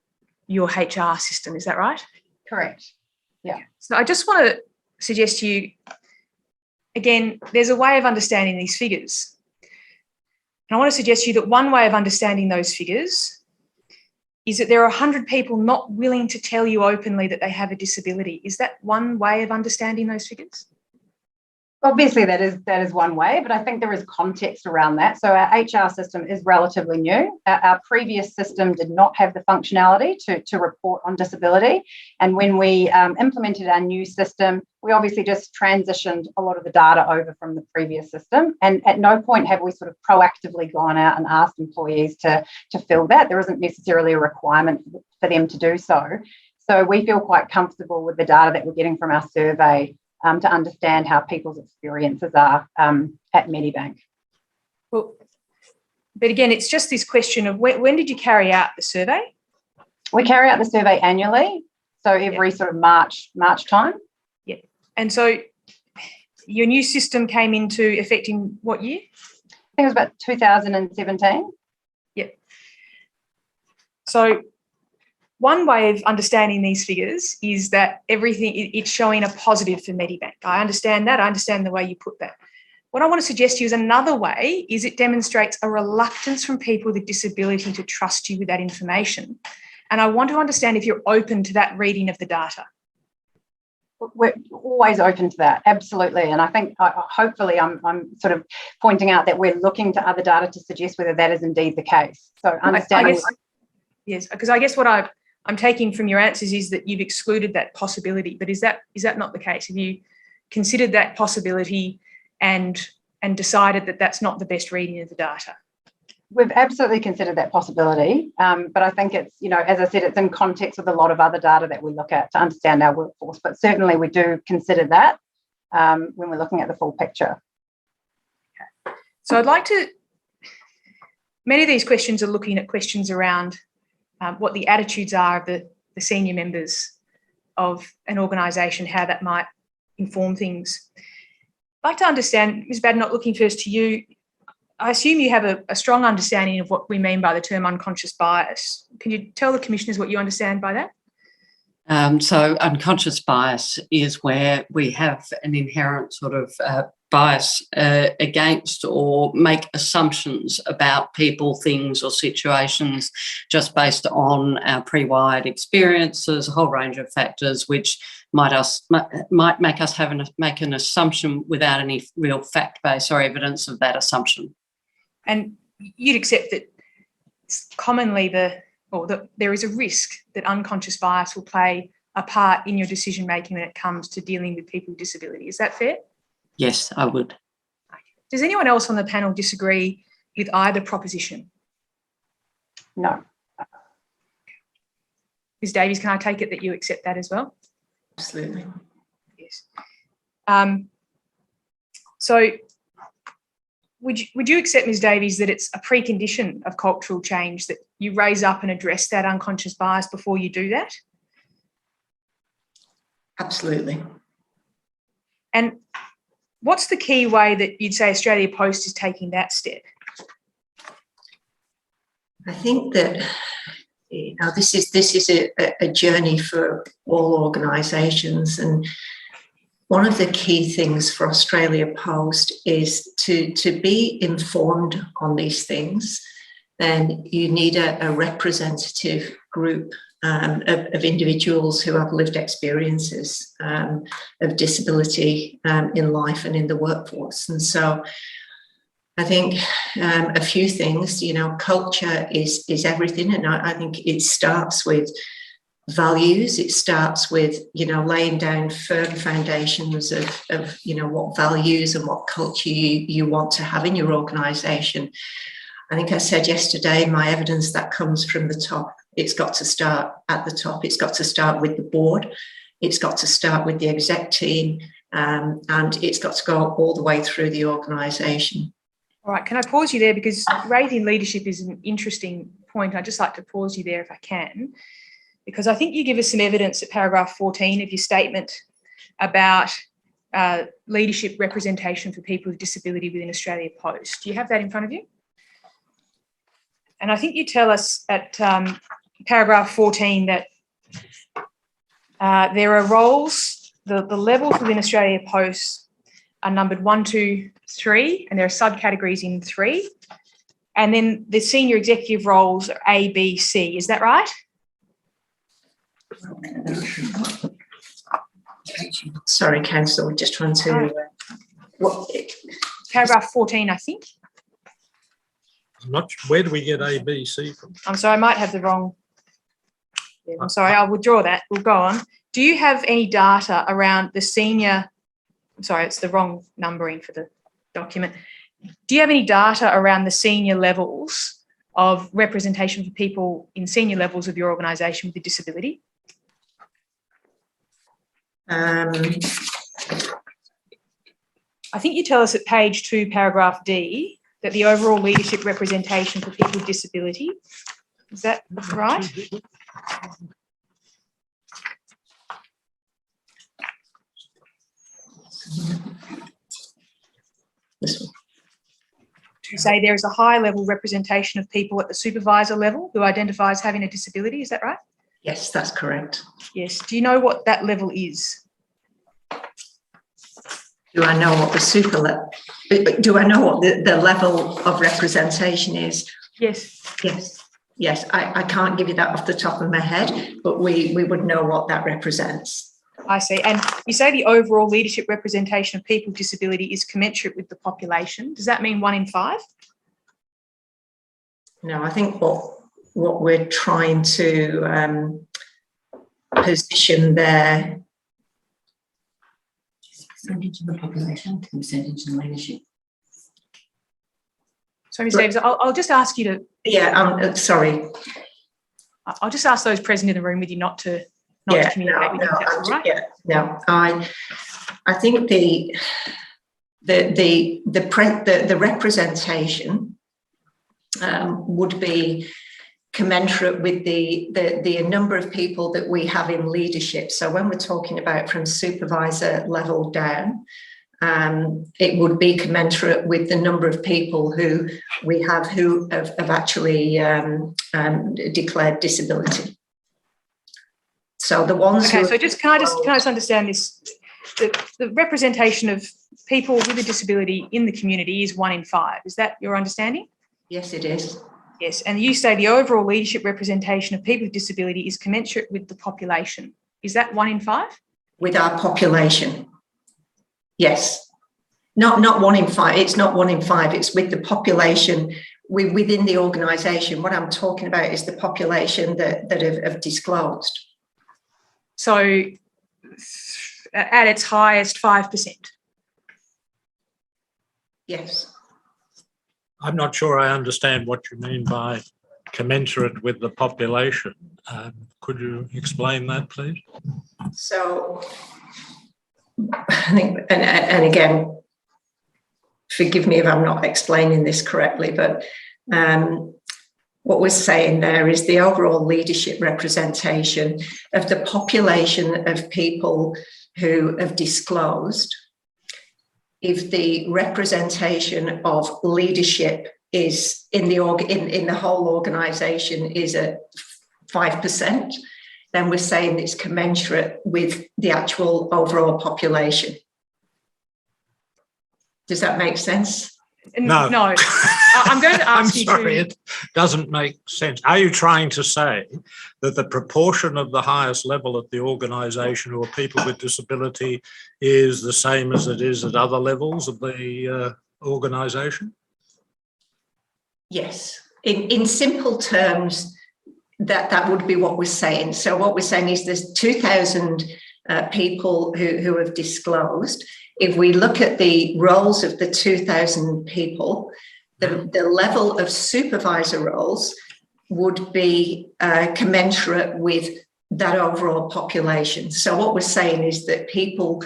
your HR system, is that right? Correct, yeah. So I just want to suggest to you, again, there's a way of understanding these figures. And I want to suggest to you that one way of understanding those figures is that there are 100 people not willing to tell you openly that they have a disability. Is that one way of understanding those figures? Obviously, that is one way, but I think there is context around that. So our HR system is relatively new. Our previous system did not have the functionality to report on disability. And when we implemented our new system, we obviously just transitioned a lot of the data over from the previous system. And at no point have we sort of proactively gone out and asked employees to fill that. There isn't necessarily a requirement for them to do so. So we feel quite comfortable with the data that we're getting from our survey to understand how people's experiences are at Medibank. Well, but again, it's just this question of when did you carry out the survey? We carry out the survey annually, so every sort of March time. Yeah, and so your new system came into effect in what year? I think it was about 2017. Yeah. So one way of understanding these figures is that it's showing a positive for Medibank. I understand that. I understand the way you put that. What I want to suggest to you is another way is it demonstrates a reluctance from people with disability to trust you with that information. And I want to understand if you're open to that reading of the data. We're always open to that, absolutely. And I think hopefully I'm sort of pointing out that we're looking to other data to suggest whether that is indeed the case. So understanding. Yes, because I guess what I'm taking from your answers is that you've excluded that possibility, but is that not the case? Have you considered that possibility and decided that that's not the best reading of the data? We've absolutely considered that possibility, but I think it's, as I said, it's in context with a lot of other data that we look at to understand our workforce, but certainly we do consider that when we're looking at the full picture. Okay. So many of these questions are looking at questions around what the attitudes are of the senior members of an organisation, how that might inform things. I'd like to understand, Ms. Badenoch, looking first to you, I assume you have a strong understanding of what we mean by the term unconscious bias. Can you tell the commissioners what you understand by that? So unconscious bias is where we have an inherent sort of bias against or make assumptions about people, things or situations just based on our pre-wired experiences, a whole range of factors which might make us make an assumption without any real fact base or evidence of that assumption. And you'd accept that commonly there is a risk that unconscious bias will play a part in your decision making when it comes to dealing with people with disability. Is that fair? Yes, I would. Does anyone else on the panel disagree with either proposition? No. Ms. Davies, can I take it that you accept that as well? Absolutely. Yes. So would you accept, Ms. Davies, that it's a precondition of cultural change that you raise up and address that unconscious bias before you do that? Absolutely. And what's the key way that you'd say Australia Post is taking that step? I think that this is a journey for all organisations, and one of the key things for Australia Post is to be informed on these things. Then you need a representative group of individuals who have lived experiences of disability in life and in the workforce. And so I think a few things, culture is everything. And I think it starts with values. It starts with, laying down firm foundations of what values and what culture you want to have in your organisation. I think I said yesterday, my evidence that comes from the top. It's got to start at the top. It's got to start with the board. It's got to start with the exec team, and it's got to go all the way through the organisation. All right, can I pause you there, because raising leadership is an interesting point. I'd just like to pause you there if I can, because I think you give us some evidence at paragraph 14 of your statement about leadership representation for people with disability within Australia Post. Do you have that in front of you? And I think you tell us at paragraph 14 that there are roles, the levels within Australia Post are numbered 1, 2, 3, and there are subcategories in 3. And then the senior executive roles are A, B, C. Is that right? Sorry, Councillor, we're just trying to Paragraph 14, I think. Where do we get A, B, C from? I'm sorry, I might have the wrong. Yeah, I'm sorry, I'll withdraw that. We'll go on. Do you have any data around the senior? I'm sorry, it's the wrong numbering for the document. Do you have any data around the senior levels of representation for people in senior levels of your organisation with a disability? I think you tell us at page 2, paragraph D, that the overall leadership representation for people with disability. Is that right? To say there is a high level representation of people at the supervisor level who identify as having a disability, is that right? Yes, that's correct. Yes. Do you know what that level is? Do I know what the do I know what the level of representation is? Yes. Yes. I can't give you that off the top of my head, but we would know what that represents. I see. And you say the overall leadership representation of people with disability is commensurate with the population. Does that mean 1 in 5? No, I think what we're trying to position there. Percentage of the population, percentage in leadership. So, Ms. Davis, I'll just ask you to. Yeah, sorry. I'll just ask those present in the room with you not to communicate with you. That's all right. Yeah, no, I think the representation would be commensurate with the number of people that we have in leadership. So when we're talking about from supervisor level down, it would be commensurate with the number of people who we have who have actually declared disability. So the ones okay, so just can I just understand this? The representation of people with a disability in the community is 1 in 5. Is that your understanding? Yes, it is. Yes, and you say the overall leadership representation of people with disability is commensurate with the population. Is that 1 in 5? With our population, yes. Not 1 in 5. It's not 1 in 5. It's with the population within the organisation. What I'm talking about is the population that have disclosed. So, at its highest, 5%. Yes. I'm not sure I understand what you mean by commensurate with the population. Could you explain that, please? So, I think, and again, forgive me if I'm not explaining this correctly, but what we're saying there is the overall leadership representation of the population of people who have disclosed. If the representation of leadership is in the whole organisation is at 5%, then we're saying it's commensurate with the actual overall population. Does that make sense? No. No. I'm going to ask you sorry, to. it doesn't make sense. Are you trying to say that the proportion of the highest level at the organisation who are people with disability is the same as it is at other levels of the organisation? Yes. In simple terms, that would be what we're saying. So what we're saying is there's 2,000 people who have disclosed. If we look at the roles of the 2,000 people, the level of supervisor roles would be commensurate with that overall population. So what we're saying is that people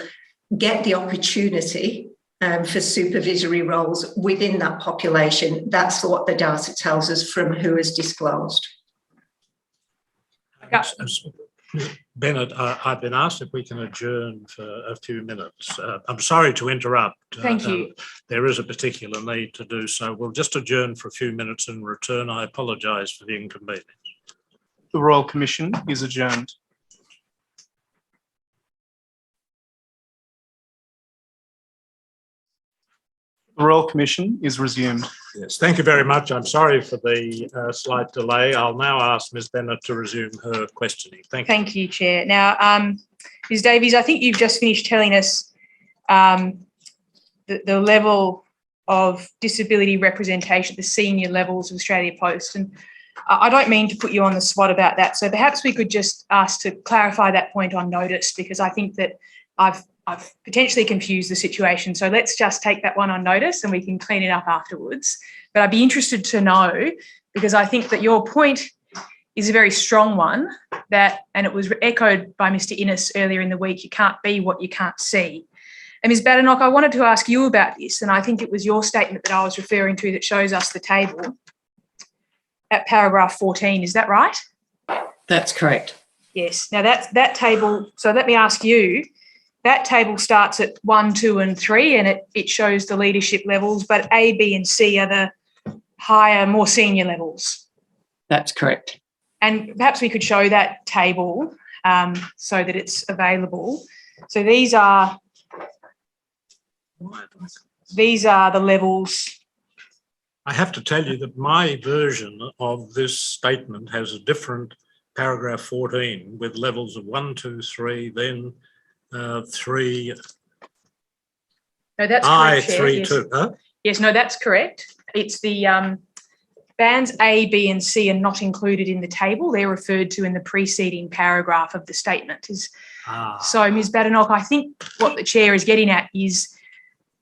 get the opportunity for supervisory roles within that population. That's what the data tells us from who has disclosed. Bennett, I've been asked if we can adjourn for a few minutes. I'm sorry to interrupt. Thank you. There is a particular need to do so. We'll just adjourn for a few minutes and return. I apologise for the inconvenience. The Royal Commission is adjourned. The Royal Commission is resumed. Yes, thank you very much. I'm sorry for the slight delay. I'll now ask Ms Bennett to resume her questioning. Thank you. Thank you, Chair. Now, Ms Davies, I think you've just finished telling us the level of disability representation at the senior levels of Australia Post. And I don't mean to put you on the spot about that. So perhaps we could just ask to clarify that point on notice, because I think that I've potentially confused the situation. So let's just take that one on notice and we can clean it up afterwards. But I'd be interested to know, because I think that your point is a very strong one, and it was echoed by Mr. Innes earlier in the week, you can't be what you can't see. And Ms. Badenoch, I wanted to ask you about this, and I think it was your statement that I was referring to that shows us the table at paragraph 14. Is that right? That's correct. Yes. Now that table, so let me ask you, that table starts at 1, 2 and 3 and it shows the leadership levels, but A, B and C are the higher, more senior levels. That's correct. And perhaps we could show that table so that it's available. So these are the levels. I have to tell you that my version of this statement has a different paragraph 14 with levels of 1, 2, 3, then 3. No, that's I, correct. 3, yes. 2. Huh? Yes, no, that's correct. It's the bands A, B and C are not included in the table. They're referred to in the preceding paragraph of the statement. So, Ms. Badenoch, I think what the chair is getting at is...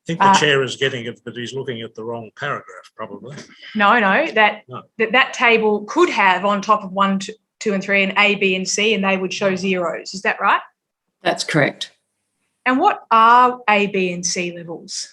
I think the chair is getting it, but he's looking at the wrong paragraph, probably. No, that table could have on top of 1, 2 and 3 and A, B and C, and they would show zeros. Is that right? That's correct. And what are A, B and C levels?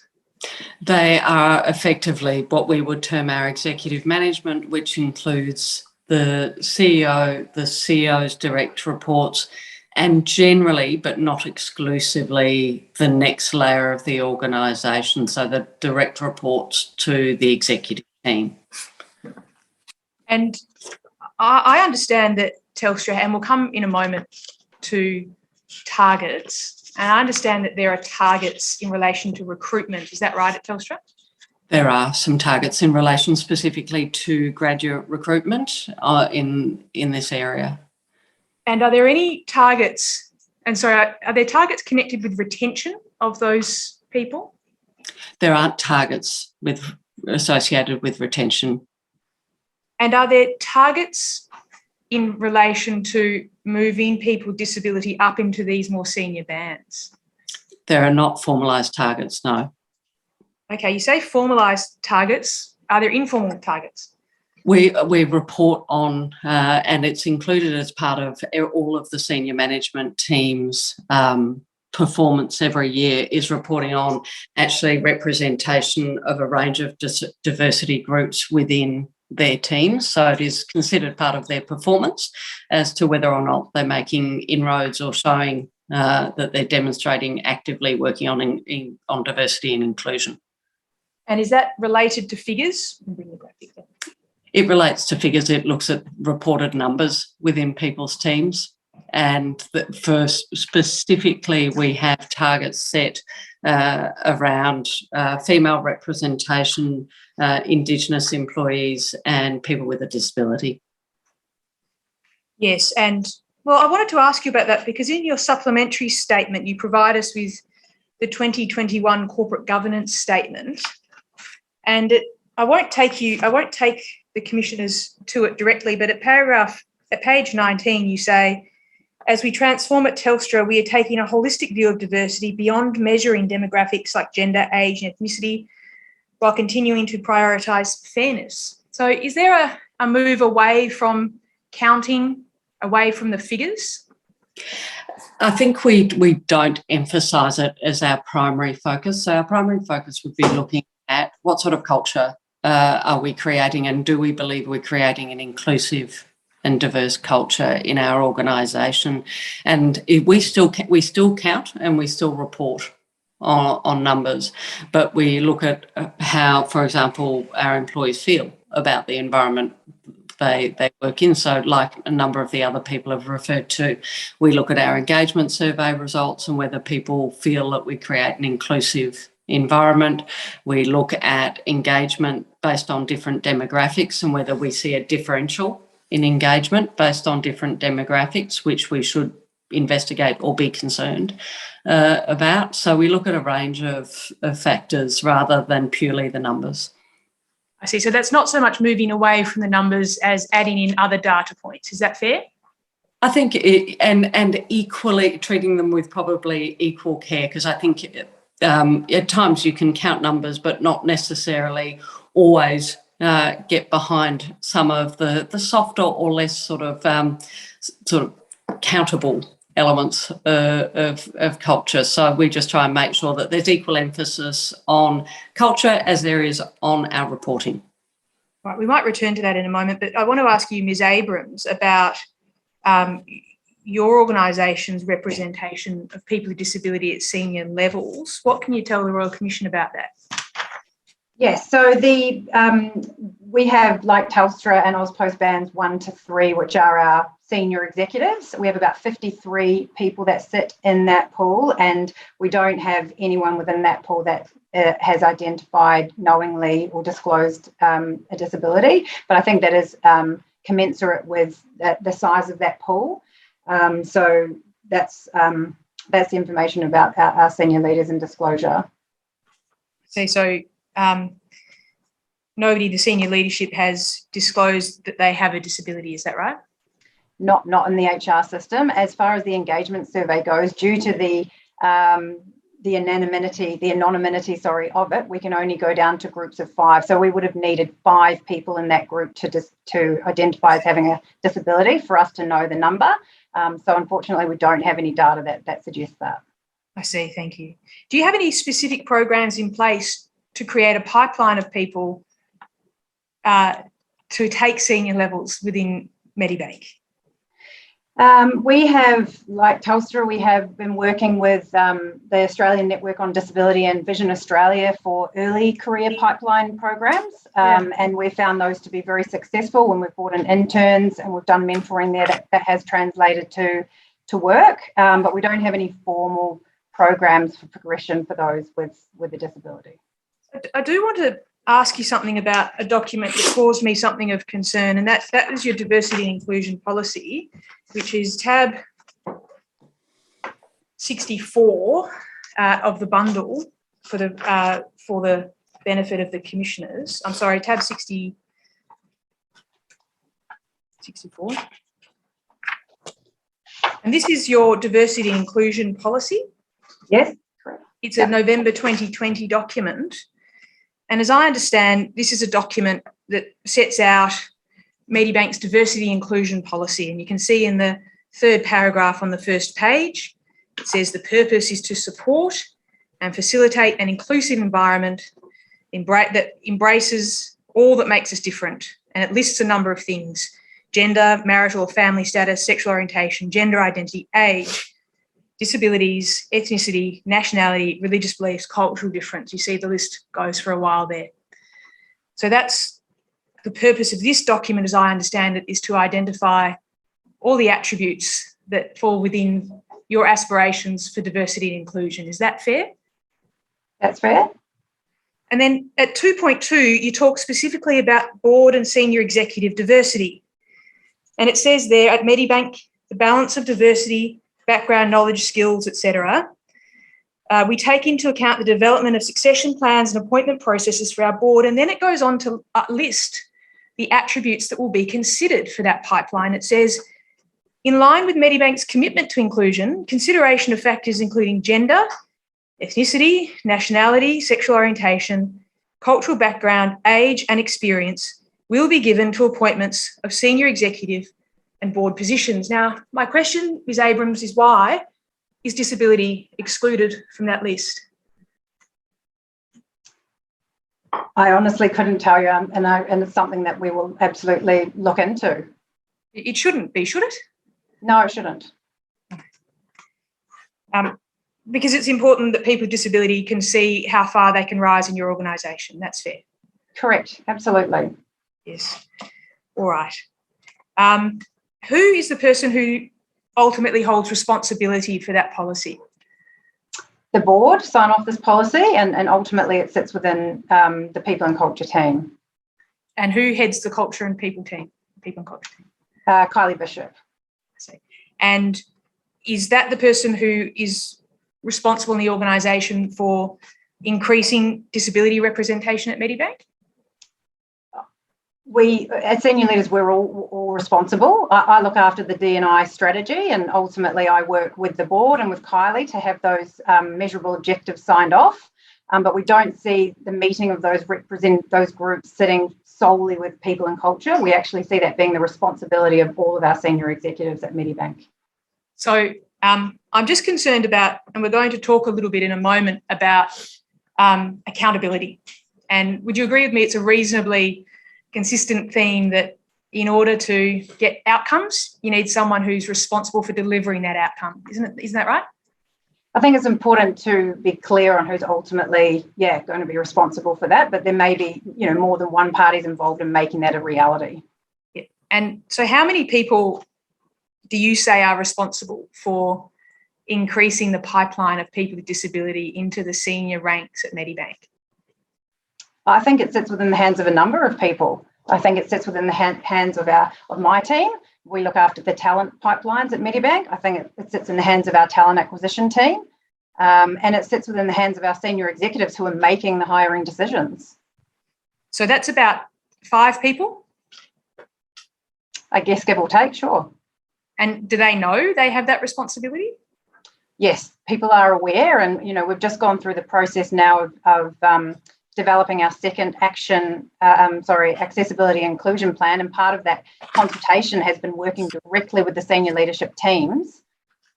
They are effectively what we would term our executive management, which includes the CEO, the CEO's direct reports, and generally, but not exclusively, the next layer of the organisation, so the direct reports to the executive team. And I understand that Telstra, and we'll come in a moment to targets, and I understand that there are targets in relation to recruitment. Is that right at Telstra? There are some targets in relation specifically to graduate recruitment in this area. And are there any targets, are there targets connected with retention of those people? There aren't targets associated with retention. And are there targets in relation to moving people with disability up into these more senior bands? There are not formalised targets, no. Okay, you say formalised targets. Are there informal targets? We report on, and it's included as part of all of the senior management teams' performance every year, is reporting on actually representation of a range of diversity groups within their teams. So it is considered part of their performance as to whether or not they're making inroads or showing that they're demonstrating actively working on diversity and inclusion. And is that related to figures? It relates to figures. It looks at reported numbers within people's teams. And for specifically, we have targets set around female representation, Indigenous employees and people with a disability. Yes, and well, I wanted to ask you about that because in your supplementary statement, you provide us with the 2021 corporate governance statement, and I won't take the commissioners to it directly, but at page 19, you say, as we transform at Telstra, we are taking a holistic view of diversity beyond measuring demographics like gender, age and ethnicity, while continuing to prioritise fairness. So is there a move away from counting, away from the figures? I think we don't emphasise it as our primary focus. So our primary focus would be looking at what sort of culture are we creating, and do we believe we're creating an inclusive and diverse culture in our organisation? And we still count and we still report on numbers, but we look at how, for example, our employees feel about the environment they work in. So like a number of the other people have referred to, we look at our engagement survey results and whether people feel that we create an inclusive environment. We look at engagement based on different demographics and whether we see a differential in engagement based on different demographics, which we should investigate or be concerned about. So we look at a range of factors rather than purely the numbers. I see. So that's not so much moving away from the numbers as adding in other data points. Is that fair? I think, and equally treating them with probably equal care, because I think at times you can count numbers, but not necessarily always get behind some of the softer or less sort of countable elements of culture. So we just try and make sure that there's equal emphasis on culture as there is on our reporting. Right, we might return to that in a moment, but I want to ask you, Ms. Abrams, about your organisation's representation of people with disability at senior levels. What can you tell the Royal Commission about that? Yes, so we have, like Telstra and AusPost bands 1 to 3, which are our senior executives. We have about 53 people that sit in that pool, and we don't have anyone within that pool that has identified knowingly or disclosed a disability. But I think that is commensurate with the size of that pool. So that's the information about our senior leaders and disclosure. So nobody, the senior leadership, has disclosed that they have a disability, is that right? Not in the HR system. As far as the engagement survey goes, due to the anonymity of it, we can only go down to groups of 5. So we would have needed 5 people in that group to identify as having a disability for us to know the number. So unfortunately, we don't have any data that suggests that. I see, thank you. Do you have any specific programs in place to create a pipeline of people to take senior levels within Medibank? We have, like Telstra, we have been working with the Australian Network on Disability and Vision Australia for early career pipeline programs, and we found those to be very successful when we've brought in interns and we've done mentoring there that has translated to work, but we don't have any formal programs for progression for those with a disability. I do want to ask you something about a document that caused me something of concern, and that was your diversity and inclusion policy, which is tab 64 of the bundle for the benefit of the commissioners. I'm sorry, tab 64. And this is your diversity and inclusion policy? Yes, correct. It's a November 2020 document. And as I understand, this is a document that sets out Medibank's diversity inclusion policy. And you can see in the 3rd paragraph on the 1st page, it says the purpose is to support and facilitate an inclusive environment that embraces all that makes us different. And it lists a number of things: gender, marital or family status, sexual orientation, gender identity, age, disabilities, ethnicity, nationality, religious beliefs, cultural difference. You see the list goes for a while there. So that's the purpose of this document, as I understand it, is to identify all the attributes that fall within your aspirations for diversity and inclusion. Is that fair? That's fair. And then at 2.2, you talk specifically about board and senior executive diversity. And it says there at Medibank, the balance of diversity, background, knowledge, skills, etc. We take into account the development of succession plans and appointment processes for our board, and then it goes on to list the attributes that will be considered for that pipeline. It says, in line with Medibank's commitment to inclusion, consideration of factors including gender, ethnicity, nationality, sexual orientation, cultural background, age and experience will be given to appointments of senior executive and board positions. Now, my question, Ms. Abrams, is why is disability excluded from that list? I honestly couldn't tell you, and it's something that we will absolutely look into. It shouldn't be, should it? No, it shouldn't. Because it's important that people with disability can see how far they can rise in your organisation. That's fair. Correct, absolutely. Yes. All right. Who is the person who ultimately holds responsibility for that policy? The board sign off this policy, and ultimately it sits within the people and culture team. And who heads the culture and people and culture team? Kylie Bishop. I see. And is that the person who is responsible in the organisation for increasing disability representation at Medibank? We, as senior leaders, we're all responsible. I look after the D&I strategy, and ultimately I work with the board and with Kylie to have those measurable objectives signed off. But we don't see the meeting of those groups sitting solely with people and culture. We actually see that being the responsibility of all of our senior executives at Medibank. So I'm just concerned about, and we're going to talk a little bit in a moment about accountability. And would you agree with me it's a reasonably consistent theme that in order to get outcomes, you need someone who's responsible for delivering that outcome? Isn't that right? I think it's important to be clear on who's ultimately, going to be responsible for that, but there may be, more than one party's involved in making that a reality. Yeah. And so how many people do you say are responsible for increasing the pipeline of people with disability into the senior ranks at Medibank? I think it sits within the hands of a number of people. I think it sits within the hands of my team. We look after the talent pipelines at Medibank. I think it sits in the hands of our talent acquisition team, and it sits within the hands of our senior executives who are making the hiring decisions. So that's about 5 people? I guess, give or take, sure. And do they know they have that responsibility? Yes, people are aware, and we've just gone through the process now of developing our second accessibility inclusion plan, and part of that consultation has been working directly with the senior leadership teams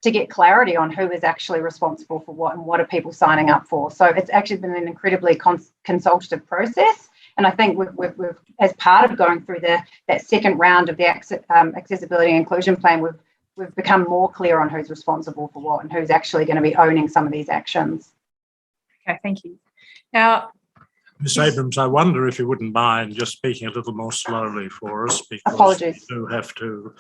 to get clarity on who is actually responsible for what and what are people signing up for. So it's actually been an incredibly consultative process, and I think we've as part of going through that second round of the accessibility inclusion plan, we've become more clear on who's responsible for what and who's actually going to be owning some of these actions. Okay, thank you. Now, Ms. Abrams, I wonder if you wouldn't mind just speaking a little more slowly for us, because apologies. we do have to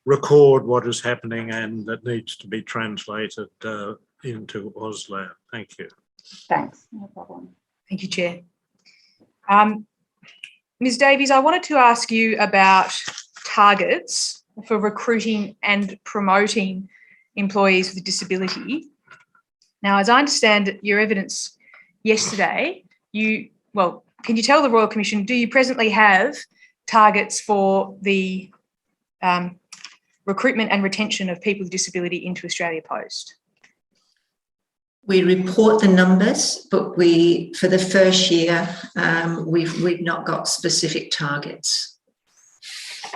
record what is happening and that needs to be translated into Auslan. Thank you. Thanks, no problem. Thank you, Chair. Ms. Davies, I wanted to ask you about targets for recruiting and promoting employees with a disability. Now, as I understand your evidence yesterday, can you tell the Royal Commission, do you presently have targets for the recruitment and retention of people with disability into Australia Post? We report the numbers, but for the first year, we've not got specific targets.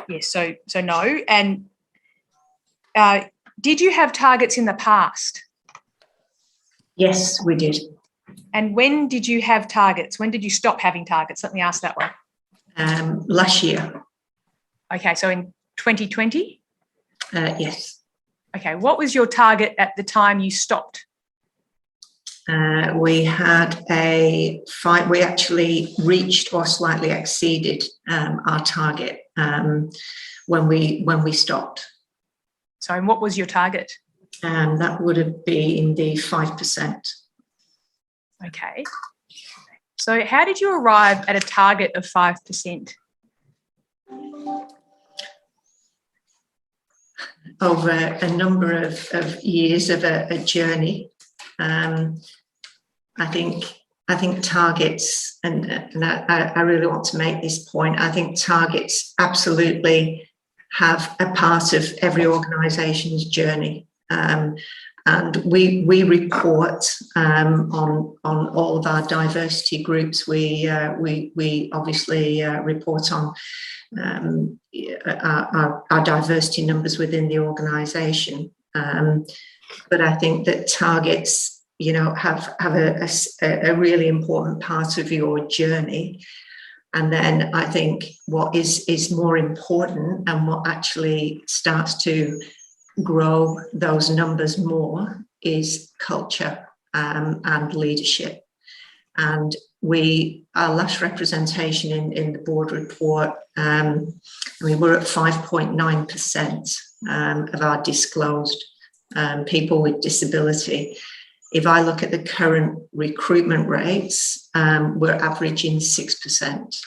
Yes, so no. And did you have targets in the past? Yes, we did. And when did you have targets? When did you stop having targets? Let me ask that way. Last year. Okay, so in 2020? Yes. Okay, what was your target at the time you stopped? We had we actually reached or slightly exceeded our target when we stopped. So, and what was your target? That would have been the 5%. Okay. So how did you arrive at a target of 5%? Over a number of years of a journey. I think targets, and I really want to make this point, I think targets absolutely have a part of every organisation's journey. And we report on all of our diversity groups. We obviously report on our diversity numbers within the organisation. But I think that targets, have a really important part of your journey. And then I think what is more important and what actually starts to grow those numbers more is culture and leadership. And our last representation in the board report, we were at 5.9% of our disclosed people with disability. If I look at the current recruitment rates, we're averaging 6%.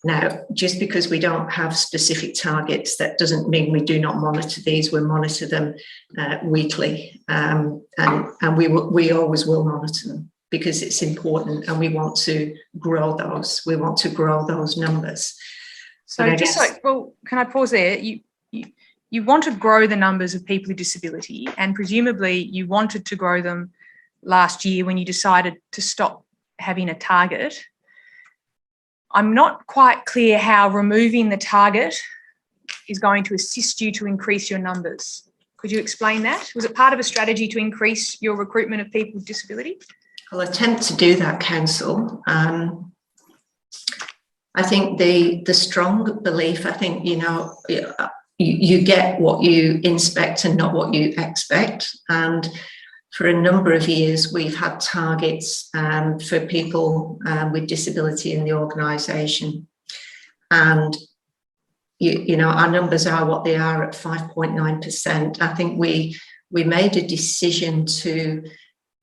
Now, just because we don't have specific targets, that doesn't mean we do not monitor these. We monitor them weekly, and we always will monitor them because it's important, and we want to grow those. We want to grow those numbers. So can I pause there? You want to grow the numbers of people with disability, and presumably you wanted to grow them last year when you decided to stop having a target. I'm not quite clear how removing the target is going to assist you to increase your numbers. Could you explain that? Was it part of a strategy to increase your recruitment of people with disability? I'll attempt to do that, Council. I think the strong belief, I think, you get what you inspect and not what you expect. And for a number of years, we've had targets for people with disability in the organisation. And, our numbers are what they are at 5.9%. I think we made a decision to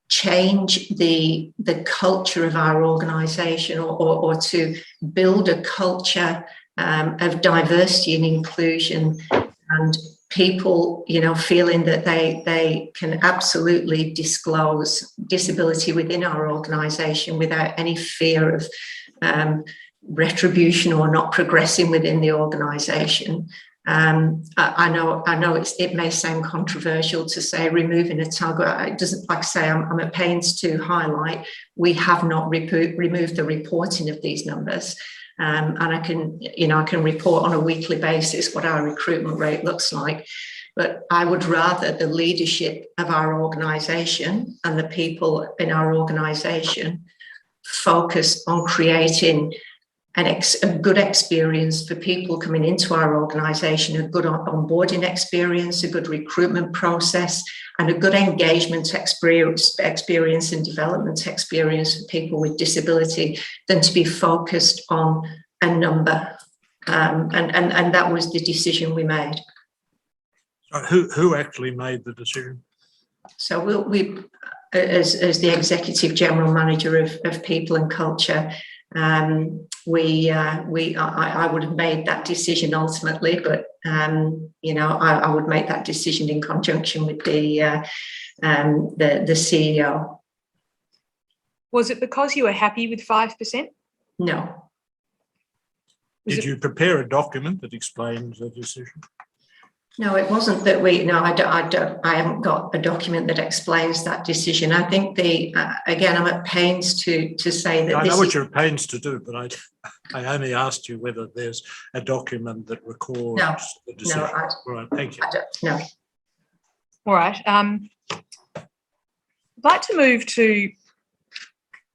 change the culture of our organisation or to build a culture of diversity and inclusion, and people, feeling that they can absolutely disclose disability within our organisation without any fear of retribution or not progressing within the organisation. I know it may sound controversial to say removing a target. It doesn't, like I say, I'm at pains to highlight, we have not removed the reporting of these numbers. And I can report on a weekly basis what our recruitment rate looks like. But I would rather the leadership of our organisation and the people in our organisation focus on creating a good experience for people coming into our organisation, a good onboarding experience, a good recruitment process, and a good engagement experience and development experience for people with disability than to be focused on a number. And that was the decision we made. Who actually made the decision? So we as the Executive General Manager of People and Culture, I would have made that decision ultimately, but I would make that decision in conjunction with the CEO. Was it because you were happy with 5%? No. Did you prepare a document that explains the decision? No, it wasn't that I haven't got a document that explains that decision. I think again, I'm at pains to say that. I know what you're at pains to do, but I only asked you whether there's a document that records the decision. No, right, thank you. No. All right. I'd like to move to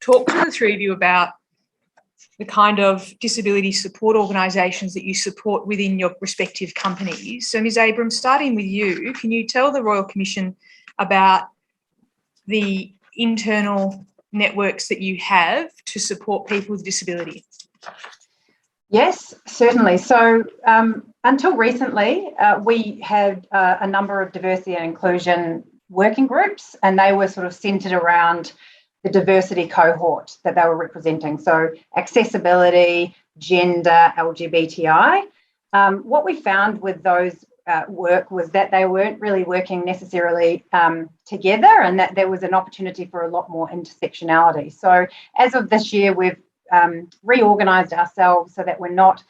talk to the three of you about the kind of disability support organisations that you support within your respective companies. So, Ms. Abrams, starting with you, can you tell the Royal Commission about the internal networks that you have to support people with disability? Yes, certainly. So until recently, we had a number of diversity and inclusion working groups, and they were sort of centred around the diversity cohort that they were representing. So accessibility, gender, LGBTI. What we found with those work was that they weren't really working necessarily together, and that there was an opportunity for a lot more intersectionality. So as of this year, we've reorganised ourselves so that we're not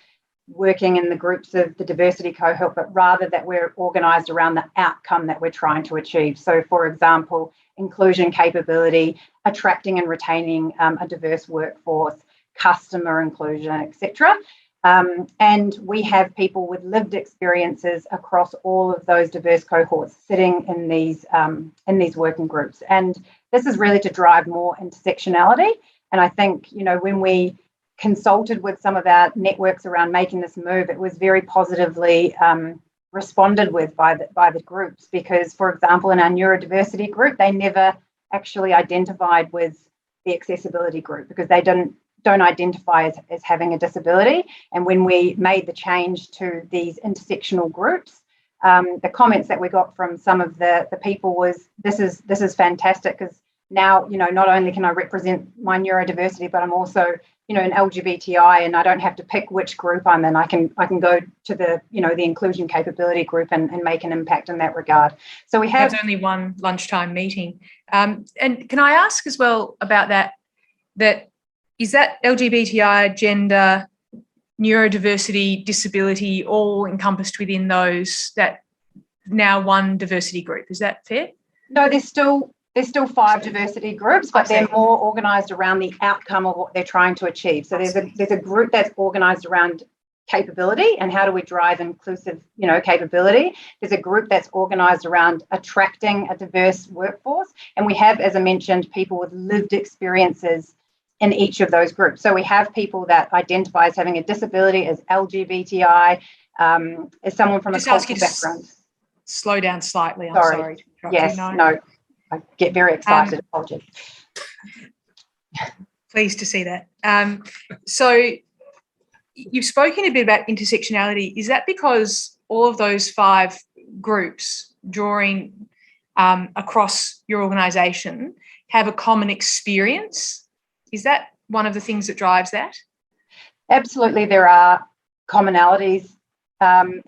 working in the groups of the diversity cohort, but rather that we're organised around the outcome that we're trying to achieve. So, for example, inclusion capability, attracting and retaining a diverse workforce, customer inclusion, etc. And we have people with lived experiences across all of those diverse cohorts sitting in these working groups. And this is really to drive more intersectionality. And I think, when we consulted with some of our networks around making this move, it was very positively responded with by the groups, because, for example, in our neurodiversity group, they never actually identified with the accessibility group because they don't identify as having a disability. And when we made the change to these intersectional groups, the comments that we got from some of the people was, this is fantastic, because now, not only can I represent my neurodiversity, but I'm also an LGBTI, and I don't have to pick which group I'm in. I can go to the the inclusion capability group and make an impact in that regard. So we have only one lunchtime meeting. And can I ask as well about that is that LGBTI, gender, neurodiversity, disability, all encompassed within that now one diversity group? Is that fair? No, there's still 5 diversity groups, but they're more organised around the outcome of what they're trying to achieve. So there's a group that's organised around capability and how do we drive inclusive, capability. There's a group that's organised around attracting a diverse workforce, and we have, as I mentioned, people with lived experiences in each of those groups. So we have people that identify as having a disability, as LGBTI, as someone from a cultural background. Slow down slightly. I'm sorry to interrupt yes, you. No, I get very excited. Apologies. Pleased to see that. So you've spoken a bit about intersectionality. Is that because all of those 5 groups drawing across your organisation have a common experience? Is that one of the things that drives that? Absolutely, there are commonalities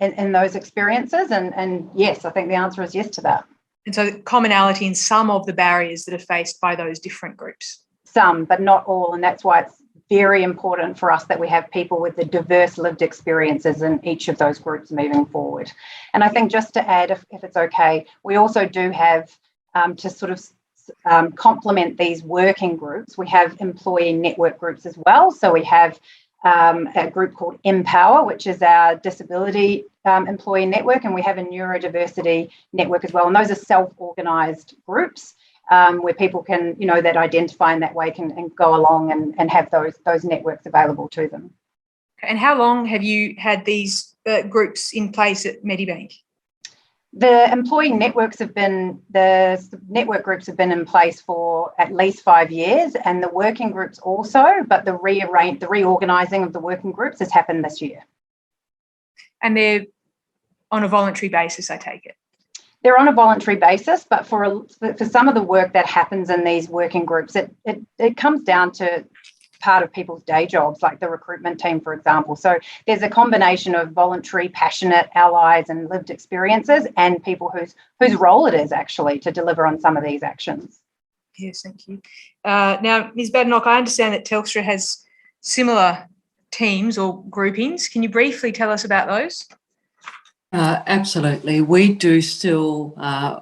in those experiences, and yes, I think the answer is yes to that. And so commonality in some of the barriers that are faced by those different groups? Some, but not all, and that's why it's very important for us that we have people with the diverse lived experiences in each of those groups moving forward. And I think just to add, if it's okay, we also do have to sort of complement these working groups, we have employee network groups as well. So we have a group called Empower, which is our disability employee network, and we have a neurodiversity network as well. And those are self-organised groups where people can, that identify in that way can go along and have those networks available to them. And how long have you had these groups in place at Medibank? The employee networks the network groups have been in place for at least 5 years, and the working groups also, but the reorganising of the working groups has happened this year. And they're on a voluntary basis, I take it? They're on a voluntary basis, but for some of the work that happens in these working groups, it comes down to part of people's day jobs, like the recruitment team, for example. So there's a combination of voluntary, passionate allies and lived experiences and people whose role it is actually to deliver on some of these actions. Yes, thank you. Now, Ms. Badenoch, I understand that Telstra has similar teams or groupings. Can you briefly tell us about those? Absolutely. We do still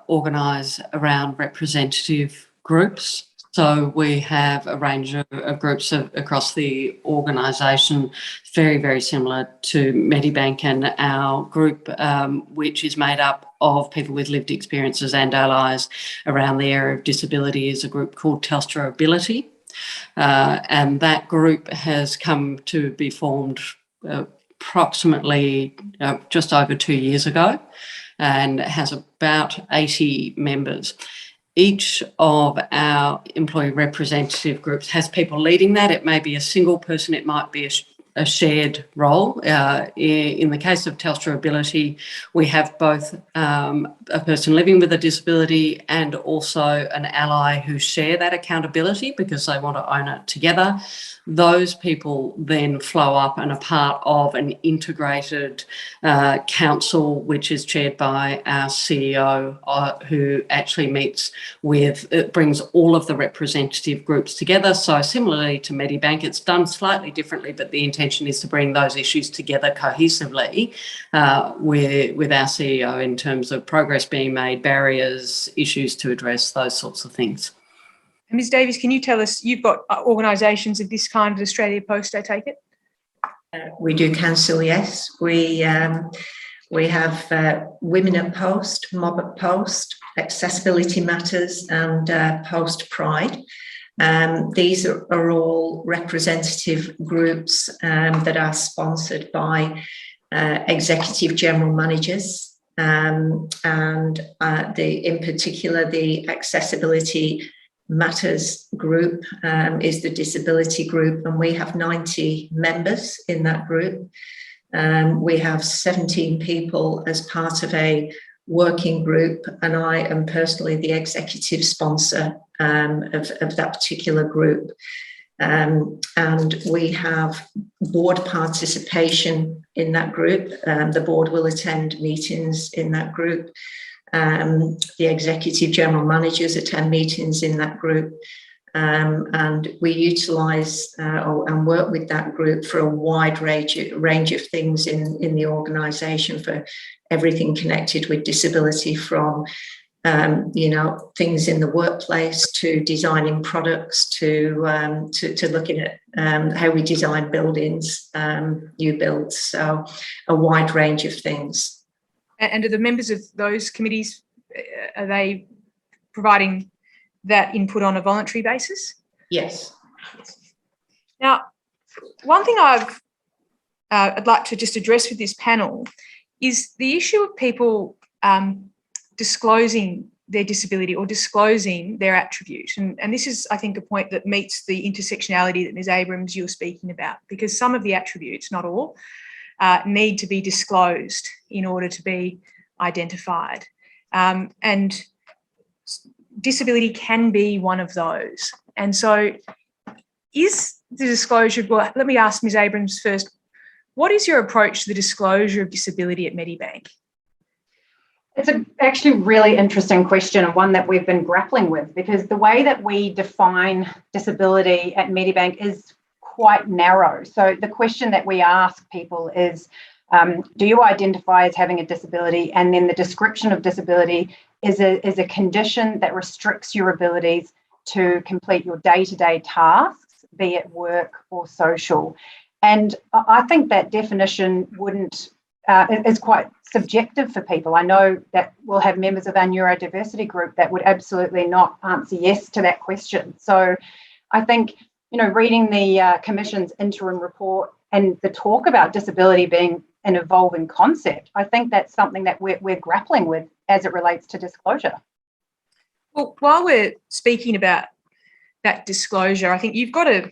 organise around representative groups. So we have a range of groups across the organisation, very, very similar to Medibank, and our group, which is made up of people with lived experiences and allies around the area of disability, is a group called Telstra Ability. And that group has come to be formed approximately just over 2 years ago and has about 80 members. Each of our employee representative groups has people leading that. It may be a single person, it might be a shared role. In the case of Telstra Ability, we have both a person living with a disability and also an ally who share that accountability because they want to own it together. Those people then flow up and are part of an integrated council, which is chaired by our CEO, who actually brings all of the representative groups together. So similarly to Medibank, it's done slightly differently, but the intention is to bring those issues together cohesively with our CEO in terms of progress being made, barriers, issues to address, those sorts of things. And Ms. Davies, can you tell us, you've got organisations of this kind at Australia Post, I take it? We do council, yes. We have Women at Post, Mob at Post, Accessibility Matters and Post Pride. These are all representative groups that are sponsored by executive general managers in particular the Accessibility Matters group is the disability group, and we have 90 members in that group. We have 17 people as part of a working group, and I am personally the executive sponsor of that particular group. And we have board participation in that group. The board will attend meetings in that group. The executive general managers attend meetings in that group. And we utilise and work with that group for a wide range of things in the organisation, for everything connected with disability, from things in the workplace to designing products to looking at how we design buildings, new builds. So a wide range of things. And are the members of those committees, are they providing that input on a voluntary basis? Yes. Now, one thing I'd like to just address with this panel is the issue of people disclosing their disability or disclosing their attribute. And this is, I think, a point that meets the intersectionality that Ms. Abrams, you were speaking about, because some of the attributes, not all, need to be disclosed in order to be identified. And disability can be one of those. And so is the disclosure, well, let me ask Ms. Abrams first, what is your approach to the disclosure of disability at Medibank? It's actually really interesting question, and one that we've been grappling with, because the way that we define disability at Medibank is quite narrow. So the question that we ask people is, do you identify as having a disability? And then the description of disability is a condition that restricts your abilities to complete your day-to-day tasks, be it work or social. And I think that definition is quite subjective for people. I know that we'll have members of our neurodiversity group that would absolutely not answer yes to that question. So I think, reading the Commission's interim report and the talk about disability being an evolving concept, I think that's something that we're grappling with as it relates to disclosure. Well, while we're speaking about that disclosure, I think you've got a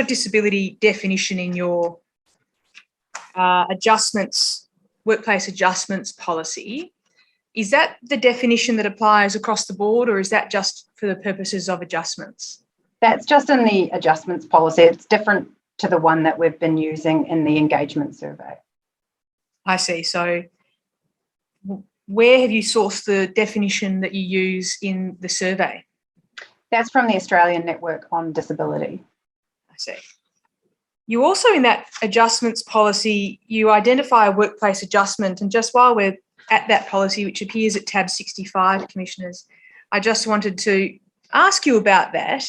disability definition in your workplace adjustments policy. Is that the definition that applies across the board, or is that just for the purposes of adjustments? That's just in the adjustments policy. It's different to the one that we've been using in the engagement survey. I see. So where have you sourced the definition that you use in the survey? That's from the Australian Network on Disability. I see. You also, in that adjustments policy, you identify a workplace adjustment. And just while we're at that policy, which appears at tab 65, Commissioners, I just wanted to ask you about that.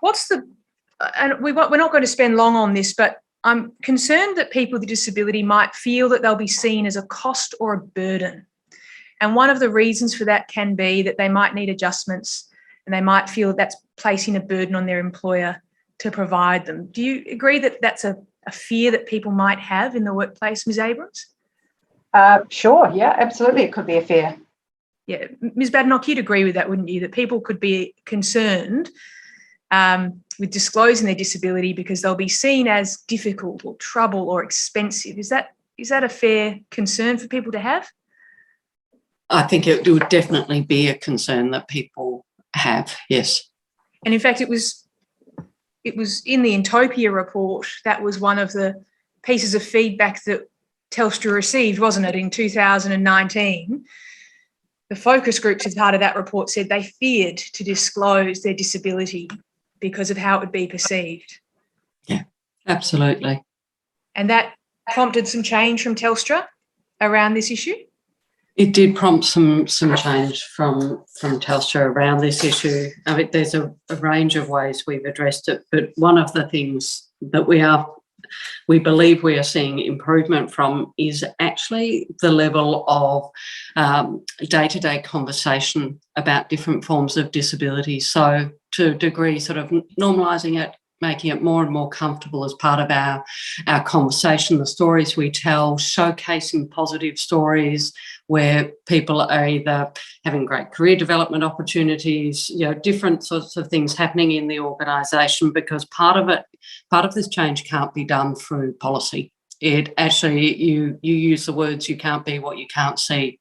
And we're not going to spend long on this, but I'm concerned that people with a disability might feel that they'll be seen as a cost or a burden. And one of the reasons for that can be that they might need adjustments and they might feel that that's placing a burden on their employer to provide them. Do you agree that that's a fear that people might have in the workplace, Ms. Abrams? Sure, yeah, absolutely, it could be a fear. Yeah, Ms. Badenoch, you'd agree with that, wouldn't you, that people could be concerned with disclosing their disability because they'll be seen as difficult or trouble or expensive. Is that a fair concern for people to have? I think it would definitely be a concern that people have, yes. And in fact, it was in the Intopia report, that was one of the pieces of feedback that Telstra received, wasn't it, in 2019? The focus groups as part of that report said they feared to disclose their disability because of how it would be perceived. Yeah, absolutely. And that prompted some change from Telstra around this issue? It did prompt some change from Telstra around this issue. I mean, there's a range of ways we've addressed it, but one of the things that we believe we are seeing improvement from is actually the level of day-to-day conversation about different forms of disability. So to a degree, sort of normalising it, making it more and more comfortable as part of our conversation, the stories we tell, showcasing positive stories where people are either having great career development opportunities, different sorts of things happening in the organisation, because part of this change can't be done through policy. It actually, you use the words, you can't be what you can't see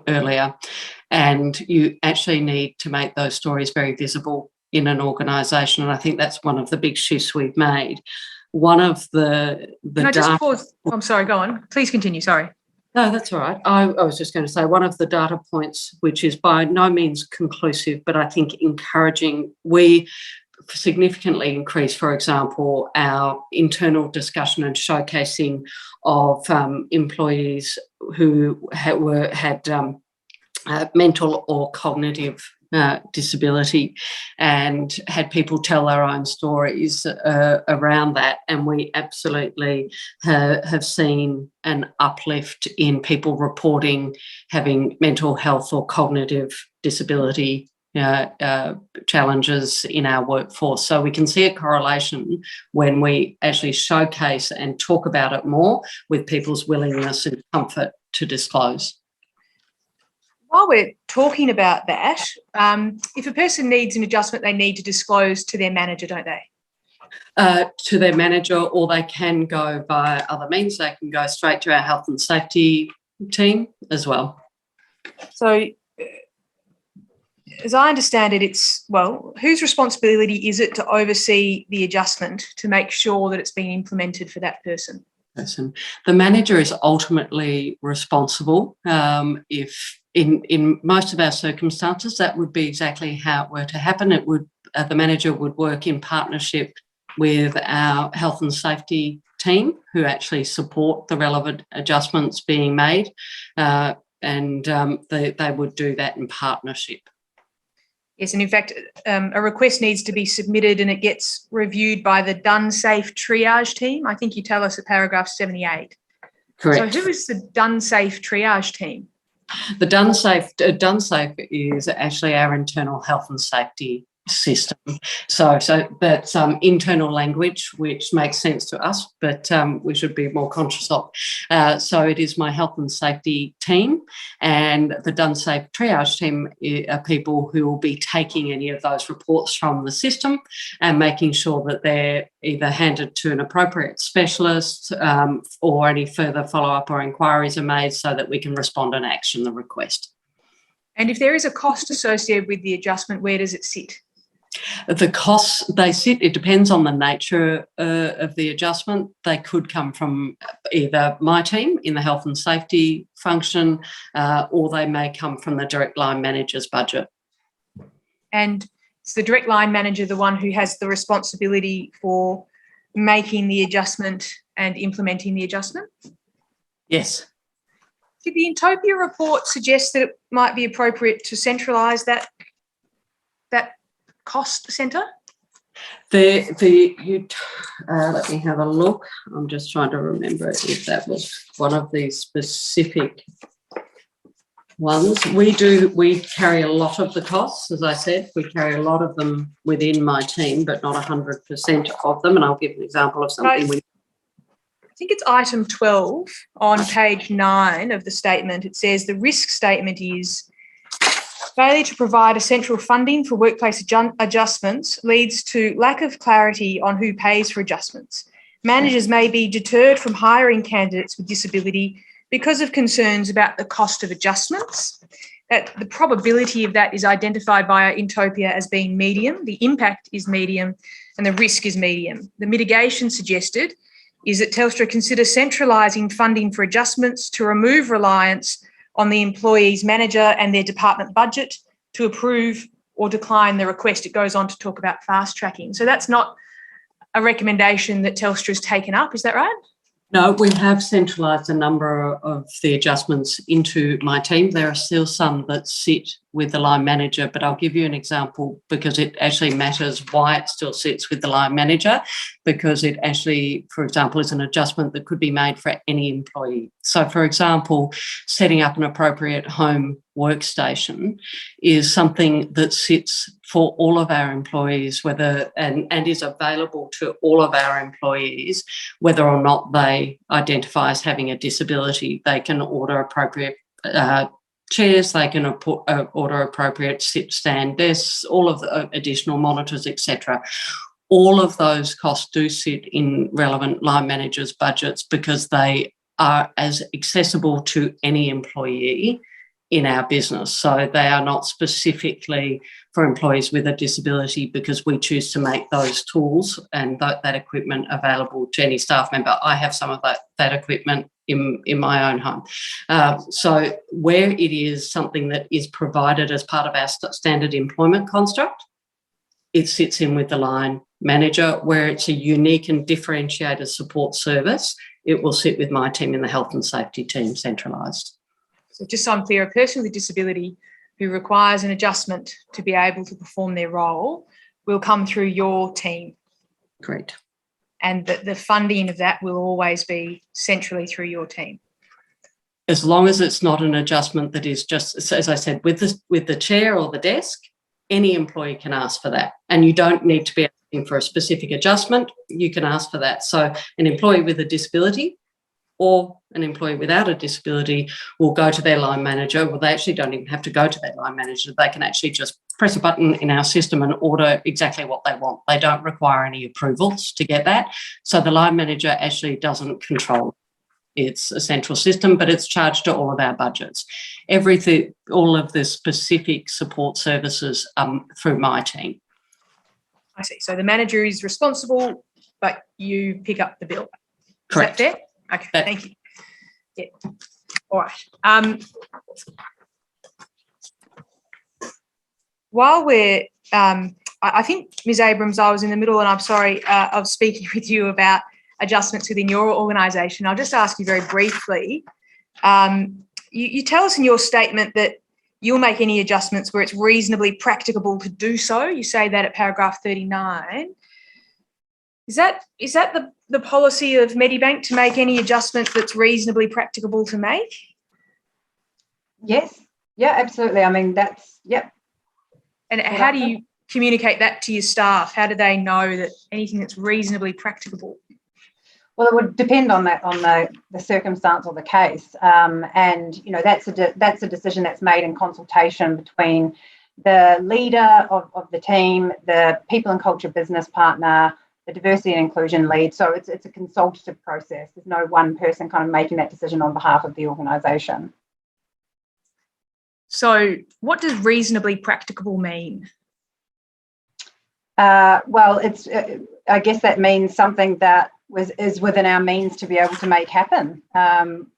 earlier, and you actually need to make those stories very visible in an organisation, and I think that's one of the big shifts we've made. One of the Can I just pause? I'm sorry, go on. Please continue, sorry. No, that's all right. I was just going to say one of the data points, which is by no means conclusive, but I think encouraging, we significantly increased, for example, our internal discussion and showcasing of employees who had mental or cognitive disability, and had people tell their own stories around that. And we absolutely have seen an uplift in people reporting having mental health or cognitive disability challenges in our workforce. So we can see a correlation when we actually showcase and talk about it more with people's willingness and comfort to disclose. While we're talking about that, if a person needs an adjustment, they need to disclose to their manager, don't they? To their manager, or they can go by other means. They can go straight to our health and safety team as well. So, as I understand it, whose responsibility is it to oversee the adjustment to make sure that it's being implemented for that person? The manager is ultimately responsible. If in most of our circumstances, that would be exactly how it were to happen. It would the manager would work in partnership with our health and safety team, who actually support the relevant adjustments being made, and they would do that in partnership. Yes, and in fact, a request needs to be submitted and it gets reviewed by the Done Safe triage team. I think you tell us at paragraph 78. Correct. So who is the Done Safe triage team? The Done Safe is actually our internal health and safety system. So that's internal language, which makes sense to us, but we should be more conscious of. So it is my health and safety team, and the Done Safe triage team are people who will be taking any of those reports from the system and making sure that they're either handed to an appropriate specialist or any further follow-up or inquiries are made so that we can respond and action the request. And if there is a cost associated with the adjustment, where does it sit? The costs, it depends on the nature of the adjustment. They could come from either my team in the health and safety function, or they may come from the direct line manager's budget. And is the direct line manager the one who has the responsibility for making the adjustment and implementing the adjustment? Yes. Did the Intopia report suggest that it might be appropriate to centralise that cost centre? Let me have a look. I'm just trying to remember if that was one of these specific ones. We carry a lot of the costs, as I said. We carry a lot of them within my team, but not 100% of them. And I'll give an example of something. I think it's item 12 on page 9 of the statement. It says the risk statement is failure to provide essential funding for workplace adjustments leads to lack of clarity on who pays for adjustments. Managers may be deterred from hiring candidates with disability because of concerns about the cost of adjustments. That the probability of that is identified by Intopia as being medium, the impact is medium, and the risk is medium. The mitigation suggested is that Telstra consider centralising funding for adjustments to remove reliance on the employee's manager and their department budget to approve or decline the request. It goes on to talk about fast tracking. So that's not a recommendation that Telstra has taken up, is that right? No, we have centralised a number of the adjustments into my team. There are still some that sit with the line manager, but I'll give you an example because it actually matters why it still sits with the line manager, because it actually, for example, is an adjustment that could be made for any employee. So, for example, setting up an appropriate home workstation is something that sits for all of our employees, and is available to all of our employees, whether or not they identify as having a disability. They can order appropriate chairs, they can order appropriate sit-stand desks, all of the additional monitors, etc. All of those costs do sit in relevant line managers' budgets because they are as accessible to any employee in our business. So they are not specifically for employees with a disability, because we choose to make those tools and that equipment available to any staff member. I have some of that equipment in my own home. So where it is something that is provided as part of our standard employment construct, it sits in with the line manager. Where it's a unique and differentiated support service, it will sit with my team in the health and safety team, centralised. So just so I'm clear, a person with a disability who requires an adjustment to be able to perform their role will come through your team. Correct. And the funding of that will always be centrally through your team. As long as it's not an adjustment that is just, as I said, with the chair or the desk, any employee can ask for that. And you don't need to be asking for a specific adjustment. You can ask for that. So an employee with a disability or an employee without a disability will go to their line manager. Well, they actually don't even have to go to their line manager. They can actually just press a button in our system and order exactly what they want. They don't require any approvals to get that. So the line manager actually doesn't control. It's a central system, but it's charged to all of our budgets. Everything, all of the specific support services through my team. I see. So the manager is responsible, but you pick up the bill. Correct. Is that fair? Okay, thank you. Yeah. All right. While we're, I think, Ms. Abrams, I was in the middle, and I'm sorry, of speaking with you about adjustments within your organisation. I'll just ask you very briefly. You tell us in your statement that you'll make any adjustments where it's reasonably practicable to do so. You say that at paragraph 39. Is that the policy of Medibank, to make any adjustments that's reasonably practicable to make? Yes. Yeah, absolutely. I mean, that's, yep. And how do you communicate that to your staff? How do they know that anything that's reasonably practicable? Well, it would depend on the circumstance or the case, and you know that's a decision that's made in consultation between the leader of the team, the people and culture business partner, the diversity and inclusion lead. So it's a consultative process. There's no one person kind of making that decision on behalf of the organisation. So, what does reasonably practicable mean? Well, it's I guess that means something that is within our means to be able to make happen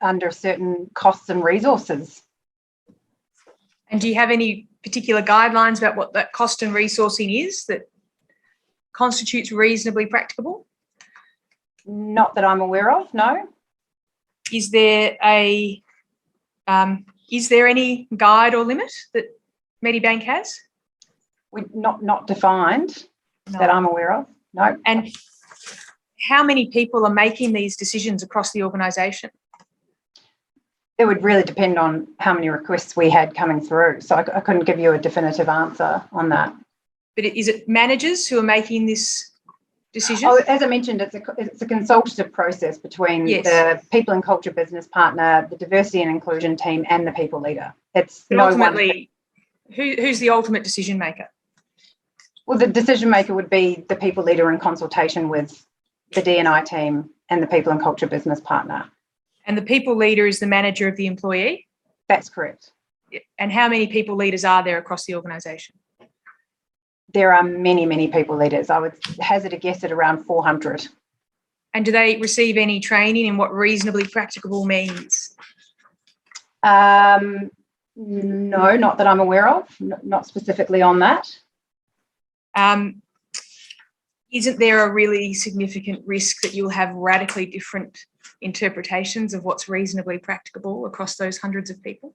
under certain costs and resources. And do you have any particular guidelines about what that cost and resourcing is that constitutes reasonably practicable? Not that I'm aware of, no. Is there any guide or limit that Medibank has? Not defined, no. That I'm aware of, no. And how many people are making these decisions across the organisation? It would really depend on how many requests we had coming through. So I couldn't give you a definitive answer on that. But is it managers who are making this decision? Oh, as I mentioned, it's a consultative process between the people and culture business partner, the diversity and inclusion team, and the people leader. It's but ultimately, who's the ultimate decision maker? Well, the decision maker would be the people leader in consultation with the D&I team and the people and culture business partner. And the people leader is the manager of the employee? That's correct. And how many people leaders are there across the organisation? There are many, many people leaders. I would hazard a guess at around 400. And do they receive any training in what reasonably practicable means? No, not that I'm aware of, not specifically on that. Isn't there a really significant risk that you'll have radically different interpretations of what's reasonably practicable across those hundreds of people?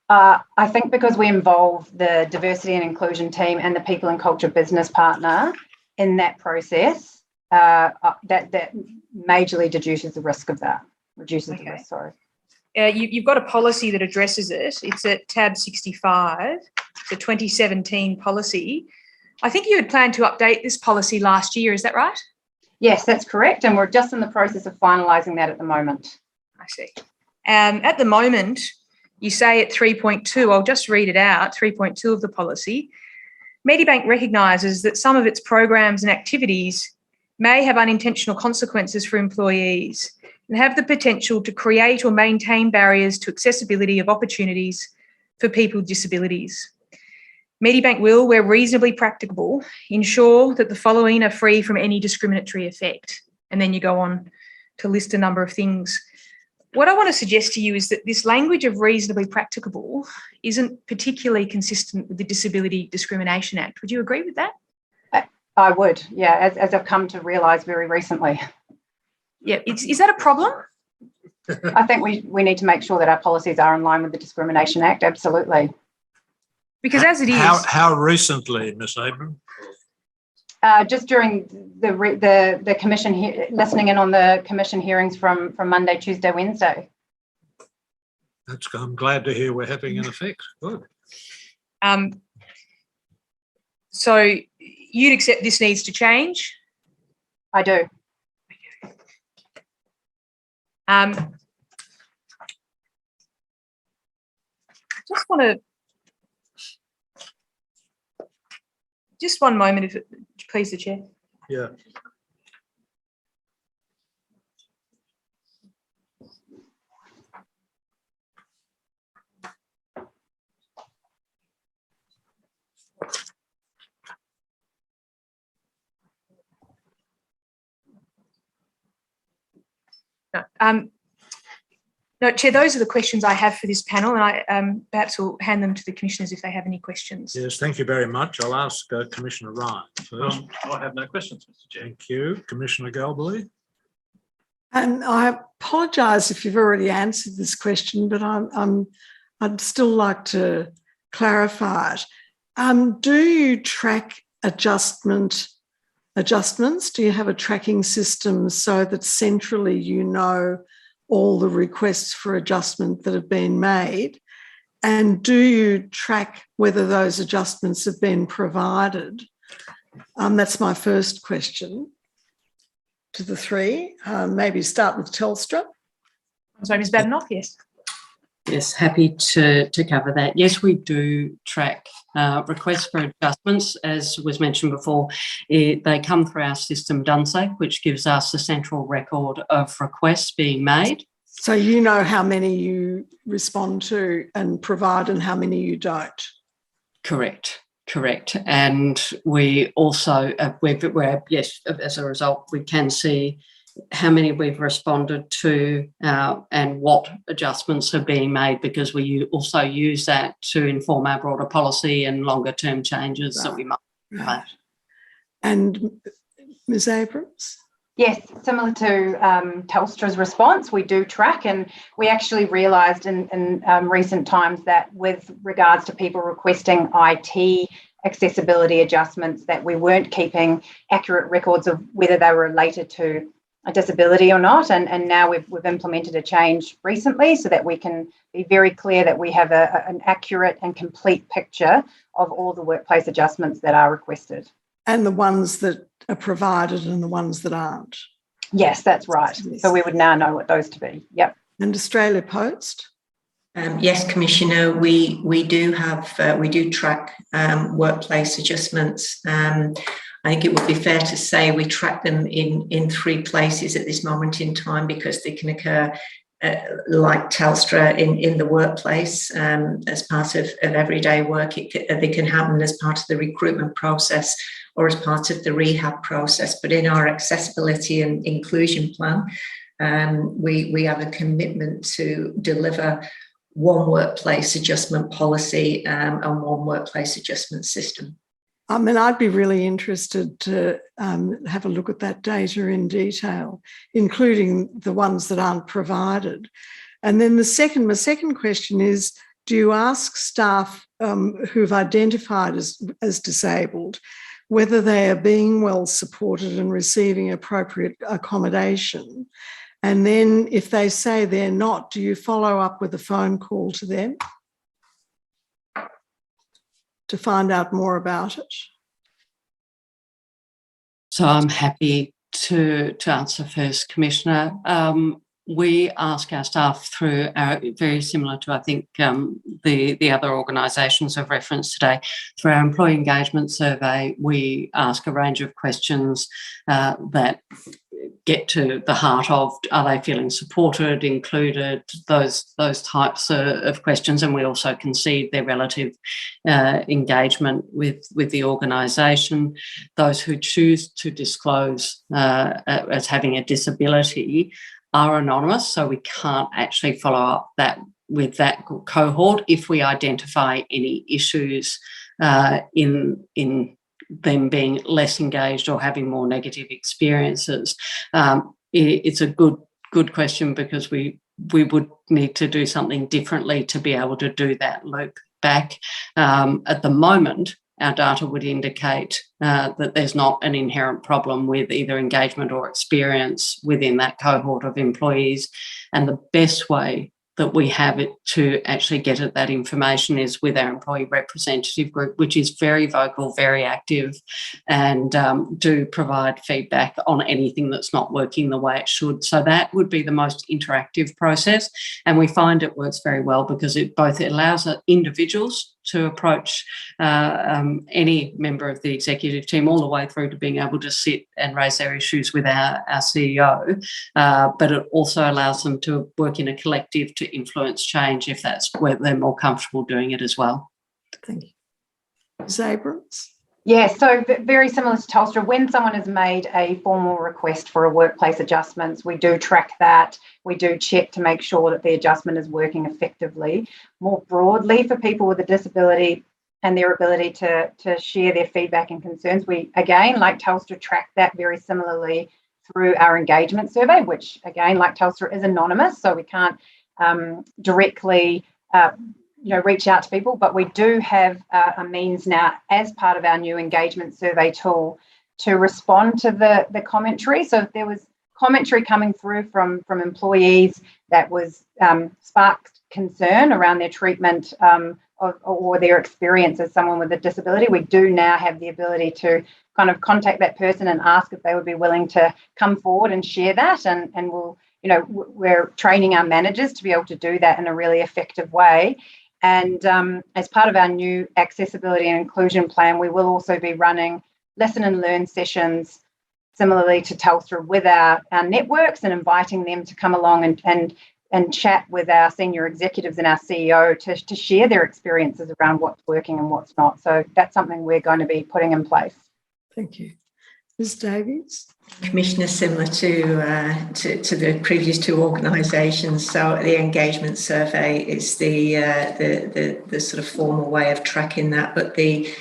I think because we involve the diversity and inclusion team and the people and culture business partner in that process, that majorly reduces the risk of that. Reduces the risk, sorry. You've got a policy that addresses it. It's at tab 65, the 2017 policy. I think you had planned to update this policy last year, is that right? Yes, that's correct. And we're just in the process of finalising that at the moment. I see. At the moment, you say at 3.2, I'll just read it out, 3.2 of the policy, Medibank recognises that some of its programs and activities may have unintentional consequences for employees and have the potential to create or maintain barriers to accessibility of opportunities for people with disabilities. Medibank will, where reasonably practicable, ensure that the following are free from any discriminatory effect. And then you go on to list a number of things. What I want to suggest to you is that this language of reasonably practicable isn't particularly consistent with the Disability Discrimination Act. Would you agree with that? I would, yeah, as I've come to realise very recently. Yeah, is that a problem? I think we need to make sure that our policies are in line with the Discrimination Act, absolutely. Because as it is... How recently, Ms Abrams? Just during the commission, listening in on the commission hearings from Monday, Tuesday, Wednesday. I'm glad to hear we're having an effect. Good. So you'd accept this needs to change? I do. Just want to... Just one moment, if it please the chair. Yeah. No, Chair, those are the questions I have for this panel, and I perhaps will hand them to the commissioners if they have any questions. Yes, thank you very much. I'll ask Commissioner Ryan first. I have no questions, Mr Chair. Thank you. Commissioner Galbally. And I apologise if you've already answered this question, but I'd still like to clarify it. Do you track adjustments? Do you have a tracking system so that centrally you know all the requests for adjustment that have been made? And do you track whether those adjustments have been provided? That's my first question to the three. Maybe start with Telstra. I'm sorry, Ms Badenoch, yes. Yes, happy to cover that. Yes, we do track requests for adjustments. As was mentioned before, they come through our system Dunsec, which gives us a central record of requests being made. So you know how many you respond to and provide and how many you don't? Correct. And we also, yes, as a result, we can see how many we've responded to and what adjustments are being made, because we also use that to inform our broader policy and longer term changes that we might make. And Ms Abrams? Yes, similar to Telstra's response, we do track, and we actually realised in recent times that with regards to people requesting IT accessibility adjustments, that we weren't keeping accurate records of whether they were related to a disability or not, and now we've implemented a change recently so that we can be very clear that we have an accurate and complete picture of all the workplace adjustments that are requested. And the ones that are provided and the ones that aren't? Yes, that's right. Yes. So we would now know what those to be. Yep. And Australia Post? Yes, Commissioner, we do track workplace adjustments. I think it would be fair to say we track them in three places at this moment in time, because they can occur like Telstra in the workplace as part of everyday work. They can happen as part of the recruitment process or as part of the rehab process. But in our accessibility and inclusion plan, we have a commitment to deliver one workplace adjustment policy and one workplace adjustment system. I mean, I'd be really interested to have a look at that data in detail, including the ones that aren't provided. And then my second question is, do you ask staff who've identified as disabled whether they are being well supported and receiving appropriate accommodation? And then if they say they're not, do you follow up with a phone call to them to find out more about it? So I'm happy to answer first, Commissioner. We ask our staff through very similar to, I think, the other organisations of reference today, through our employee engagement survey. We ask a range of questions that get to the heart of, are they feeling supported, included, those types of questions. And we also concede their relative engagement with the organisation. Those who choose to disclose as having a disability are anonymous, so we can't actually follow up with that cohort if we identify any issues in them being less engaged or having more negative experiences. It's a good question, because we would need to do something differently to be able to do that loop back. At the moment, our data would indicate that there's not an inherent problem with either engagement or experience within that cohort of employees. And the best way that we have it to actually get at that information is with our employee representative group, which is very vocal, very active, and do provide feedback on anything that's not working the way it should. So that would be the most interactive process. And we find it works very well, because it allows individuals to approach any member of the executive team, all the way through to being able to sit and raise their issues with our CEO. But it also allows them to work in a collective to influence change if that's where they're more comfortable doing it as well. Thank you. Ms. Abrams? Yeah, so very similar to Telstra, when someone has made a formal request for a workplace adjustments, we do track that. We do check to make sure that the adjustment is working effectively. More broadly, for people with a disability and their ability to share their feedback and concerns, we, again, like Telstra, track that very similarly through our engagement survey, which, again, like Telstra, is anonymous, so we can't directly reach out to people, but we do have a means now, as part of our new engagement survey tool, to respond to the commentary. So if there was commentary coming through from employees that was sparked concern around their treatment or their experience as someone with a disability, we do now have the ability to kind of contact that person and ask if they would be willing to come forward and share that, and we'll, we're training our managers to be able to do that in a really effective way. And as part of our new accessibility and inclusion plan, we will also be running lesson and learn sessions similarly to Telstra with our networks, and inviting them to come along and chat with our senior executives and our CEO to share their experiences around what's working and what's not. So that's something we're going to be putting in place. Thank you. Ms. Davies? Commissioner, similar to the previous two organisations, so the engagement survey is the sort of formal way of tracking that, but the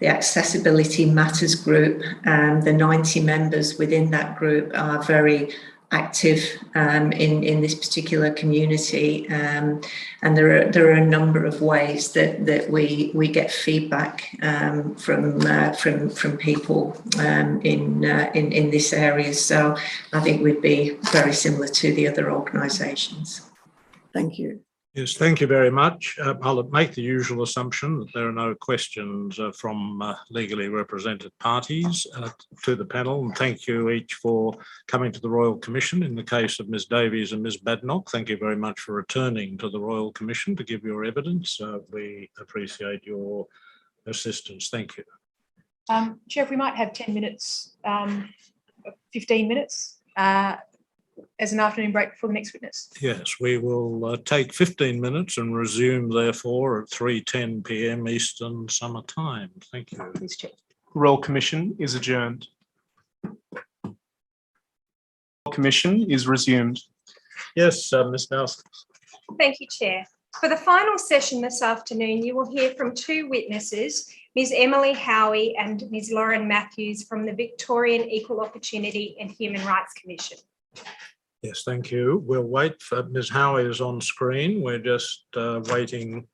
Accessibility Matters group, the 90 members within that group are very active in this particular community, and there are a number of ways that we get feedback from people in this area. So I think we'd be very similar to the other organisations. Thank you. Yes, thank you very much. I'll make the usual assumption that there are no questions from legally represented parties to the panel, and thank you each for coming to the Royal Commission. In the case of Ms Davies and Ms Badnock, thank you very much for returning to the Royal Commission to give your evidence. We appreciate your assistance. Thank you. Chair, if we might have 10 minutes, 15 minutes as an afternoon break before the next witness. Yes, we will take 15 minutes and resume, therefore, at 3:10 p.m. Eastern Summer Time. Thank you. Please, Chair. Royal Commission is adjourned. Royal Commission is resumed. Yes, Ms Nelson. Thank you, Chair. For the final session this afternoon, you will hear from two witnesses, Ms Emily Howie and Ms Lauren Matthews from the Victorian Equal Opportunity and Human Rights Commission. Yes, thank you. We'll wait for Ms Howie is on screen. We're just waiting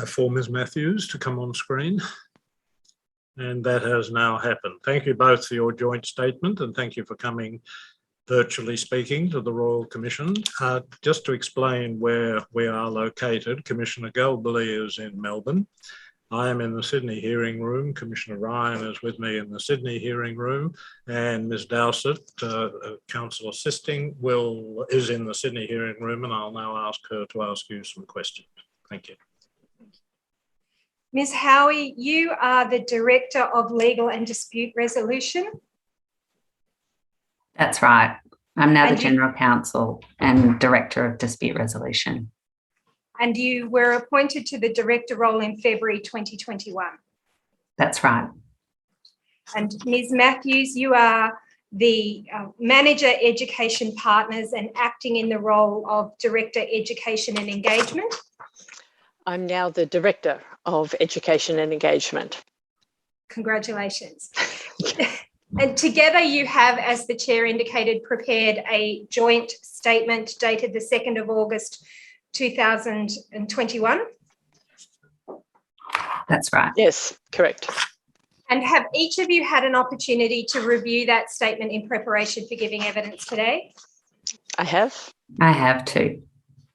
for Ms Matthews to come on screen. And that has now happened. Thank you both for your joint statement, and thank you for coming, virtually speaking, to the Royal Commission. Just to explain where we are located, Commissioner Galbally is in Melbourne. I am in the Sydney hearing room. Commissioner Ryan is with me in the Sydney hearing room, and Ms Dowsett, counsel assisting, is in the Sydney hearing room, and I'll now ask her to ask you some questions. Thank you. Ms Howie, you are the Director of Legal and Dispute Resolution. That's right. I'm now the And you- General Counsel and Director of Dispute Resolution. And you were appointed to the director role in February 2021. That's right. And Ms. Matthews, you are the Manager Education Partners and acting in the role of Director Education and Engagement. I'm now the Director of Education and Engagement. Congratulations. And together you have, as the Chair indicated, prepared a joint statement dated the 2nd of August 2021. That's right. Yes, correct. And have each of you had an opportunity to review that statement in preparation for giving evidence today? I have. I have too.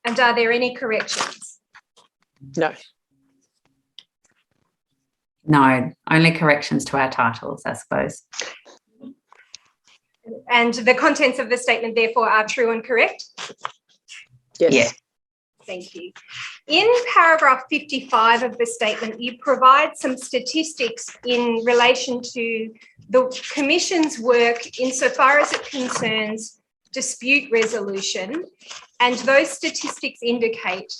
And are there any corrections? No. No, only corrections to our titles, I suppose. And the contents of the statement, therefore, are true and correct? Yes. Yeah. Thank you. In paragraph 55 of the statement, you provide some statistics in relation to the Commission's work insofar as it concerns dispute resolution. And those statistics indicate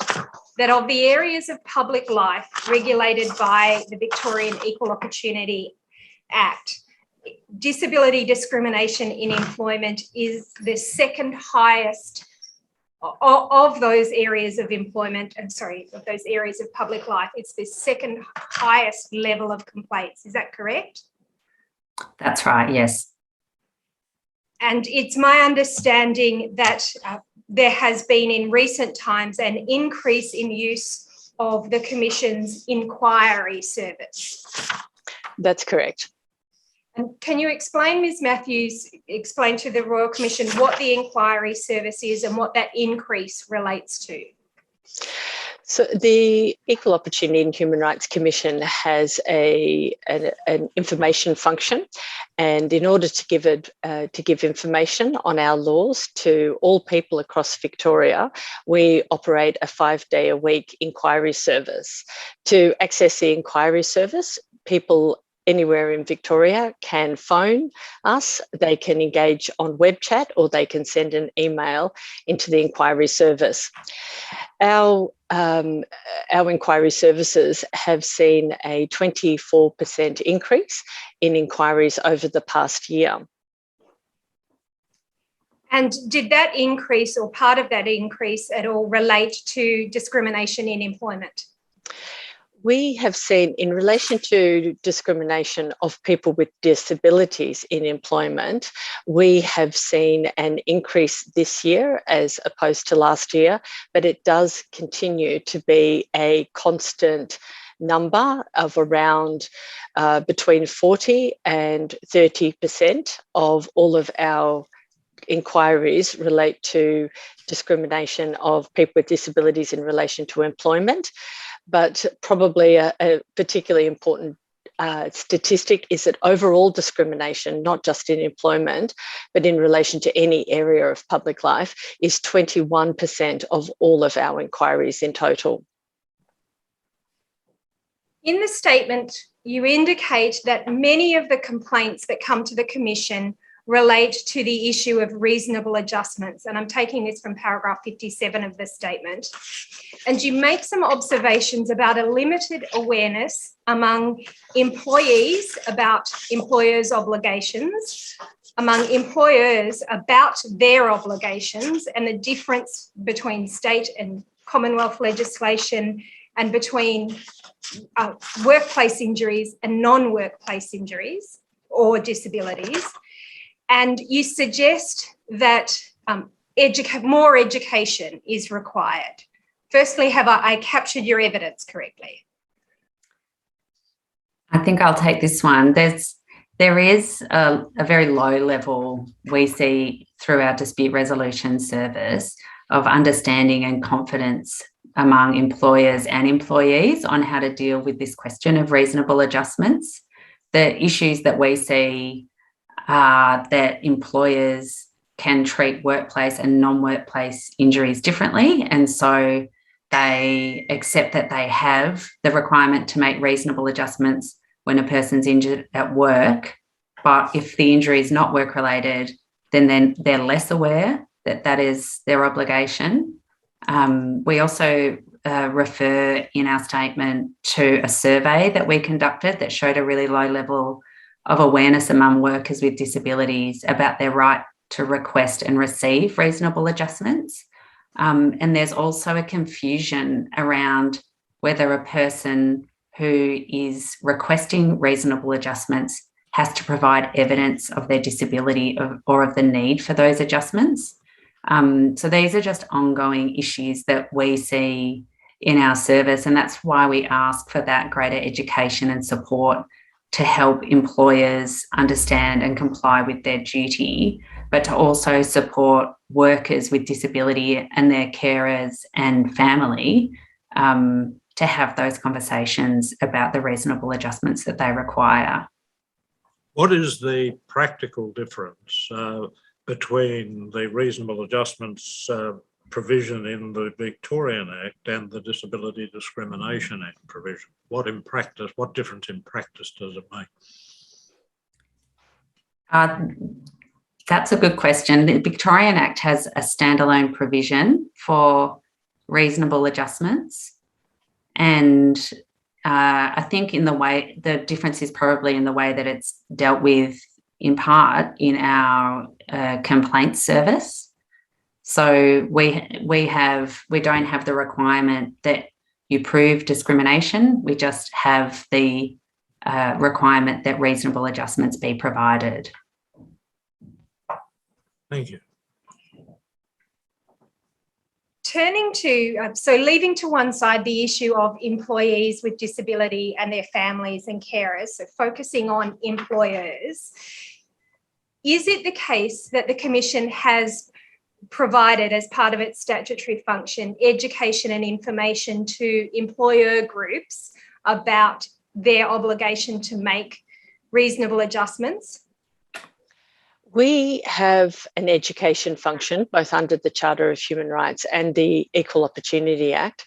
that of the areas of public life regulated by the Victorian Equal Opportunity Act, disability discrimination in employment is the second highest of those areas of employment, of those areas of public life. It's the second highest level of complaints. Is that correct? That's right, yes. And it's my understanding that there has been in recent times an increase in use of the Commission's inquiry service. That's correct. And can you explain, Ms. Matthews, explain to the Royal Commission what the inquiry service is and what that increase relates to? So the Equal Opportunity and Human Rights Commission has an information function, and in order to give information on our laws to all people across Victoria, we operate a 5-day-a-week inquiry service. To access the inquiry service, people anywhere in Victoria can phone us, they can engage on web chat, or they can send an email into the inquiry service. Our inquiry services have seen a 24% increase in inquiries over the past year. And did that increase or part of that increase at all relate to discrimination in employment? We have seen, in relation to discrimination of people with disabilities in employment, we have seen an increase this year as opposed to last year, but it does continue to be a constant number of around between 40 and 30% of all of our inquiries relate to discrimination of people with disabilities in relation to employment. But probably a particularly important statistic is that overall discrimination, not just in employment, but in relation to any area of public life, is 21% of all of our inquiries in total. In the statement, you indicate that many of the complaints that come to the Commission relate to the issue of reasonable adjustments. And I'm taking this from paragraph 57 of the statement. And you make some observations about a limited awareness among employees about employers' obligations, among employers about their obligations, and the difference between state and Commonwealth legislation and between workplace injuries and non-workplace injuries or disabilities. And you suggest that more education is required. Firstly, have I captured your evidence correctly? I think I'll take this one. There is a very low level we see through our dispute resolution service of understanding and confidence among employers and employees on how to deal with this question of reasonable adjustments. The issues that we see are that employers can treat workplace and non-workplace injuries differently, and so they accept that they have the requirement to make reasonable adjustments when a person's injured at work, but if the injury is not work-related, then they're less aware that that is their obligation. We also refer in our statement to a survey that we conducted that showed a really low level of awareness among workers with disabilities about their right to request and receive reasonable adjustments. And there's also a confusion around whether a person who is requesting reasonable adjustments has to provide evidence of their disability or of the need for those adjustments. So these are just ongoing issues that we see in our service, and that's why we ask for that greater education and support to help employers understand and comply with their duty, but to also support workers with disability and their carers and family to have those conversations about the reasonable adjustments that they require. What is the practical difference between the reasonable adjustments provision in the Victorian Act and the Disability Discrimination Act provision? What difference in practice does it make? That's a good question. The Victorian Act has a standalone provision for reasonable adjustments. And I think in the way, the difference is probably in the way that it's dealt with in part in our complaints service. So we don't have the requirement that you prove discrimination. We just have the requirement that reasonable adjustments be provided. Thank you. Turning to, so leaving to one side the issue of employees with disability and their families and carers, so focusing on employers, is it the case that the Commission has provided as part of its statutory function education and information to employer groups about their obligation to make reasonable adjustments? We have an education function, both under the Charter of Human Rights and the Equal Opportunity Act.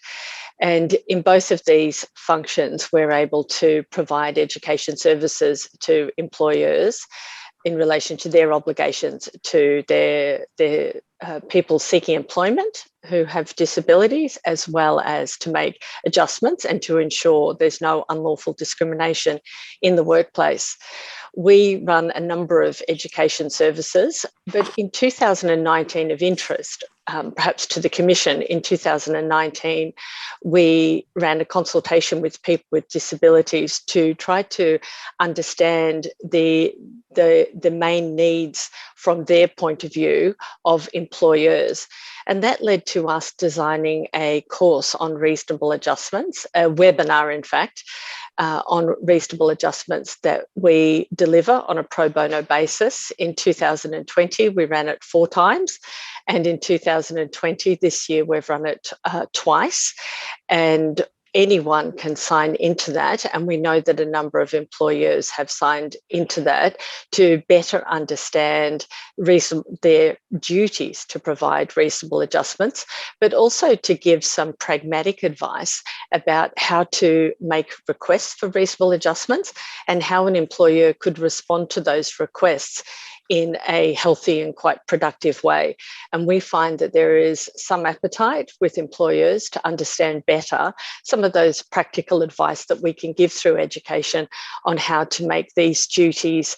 And in both of these functions, we're able to provide education services to employers in relation to their obligations to their people seeking employment who have disabilities, as well as to make adjustments and to ensure there's no unlawful discrimination in the workplace. We run a number of education services, but in 2019 of interest, perhaps to the Commission, in 2019, we ran a consultation with people with disabilities to try to understand the main needs from their point of view of employers. And that led to us designing a course on reasonable adjustments, a webinar, in fact, on reasonable adjustments that we deliver on a pro bono basis. In 2020, we ran it 4 times. And in 2020, this year, we've run it twice. And anyone can sign into that. And we know that a number of employers have signed into that to better understand their duties to provide reasonable adjustments, but also to give some pragmatic advice about how to make requests for reasonable adjustments and how an employer could respond to those requests in a healthy and quite productive way. And we find that there is some appetite with employers to understand better some of those practical advice that we can give through education on how to make these duties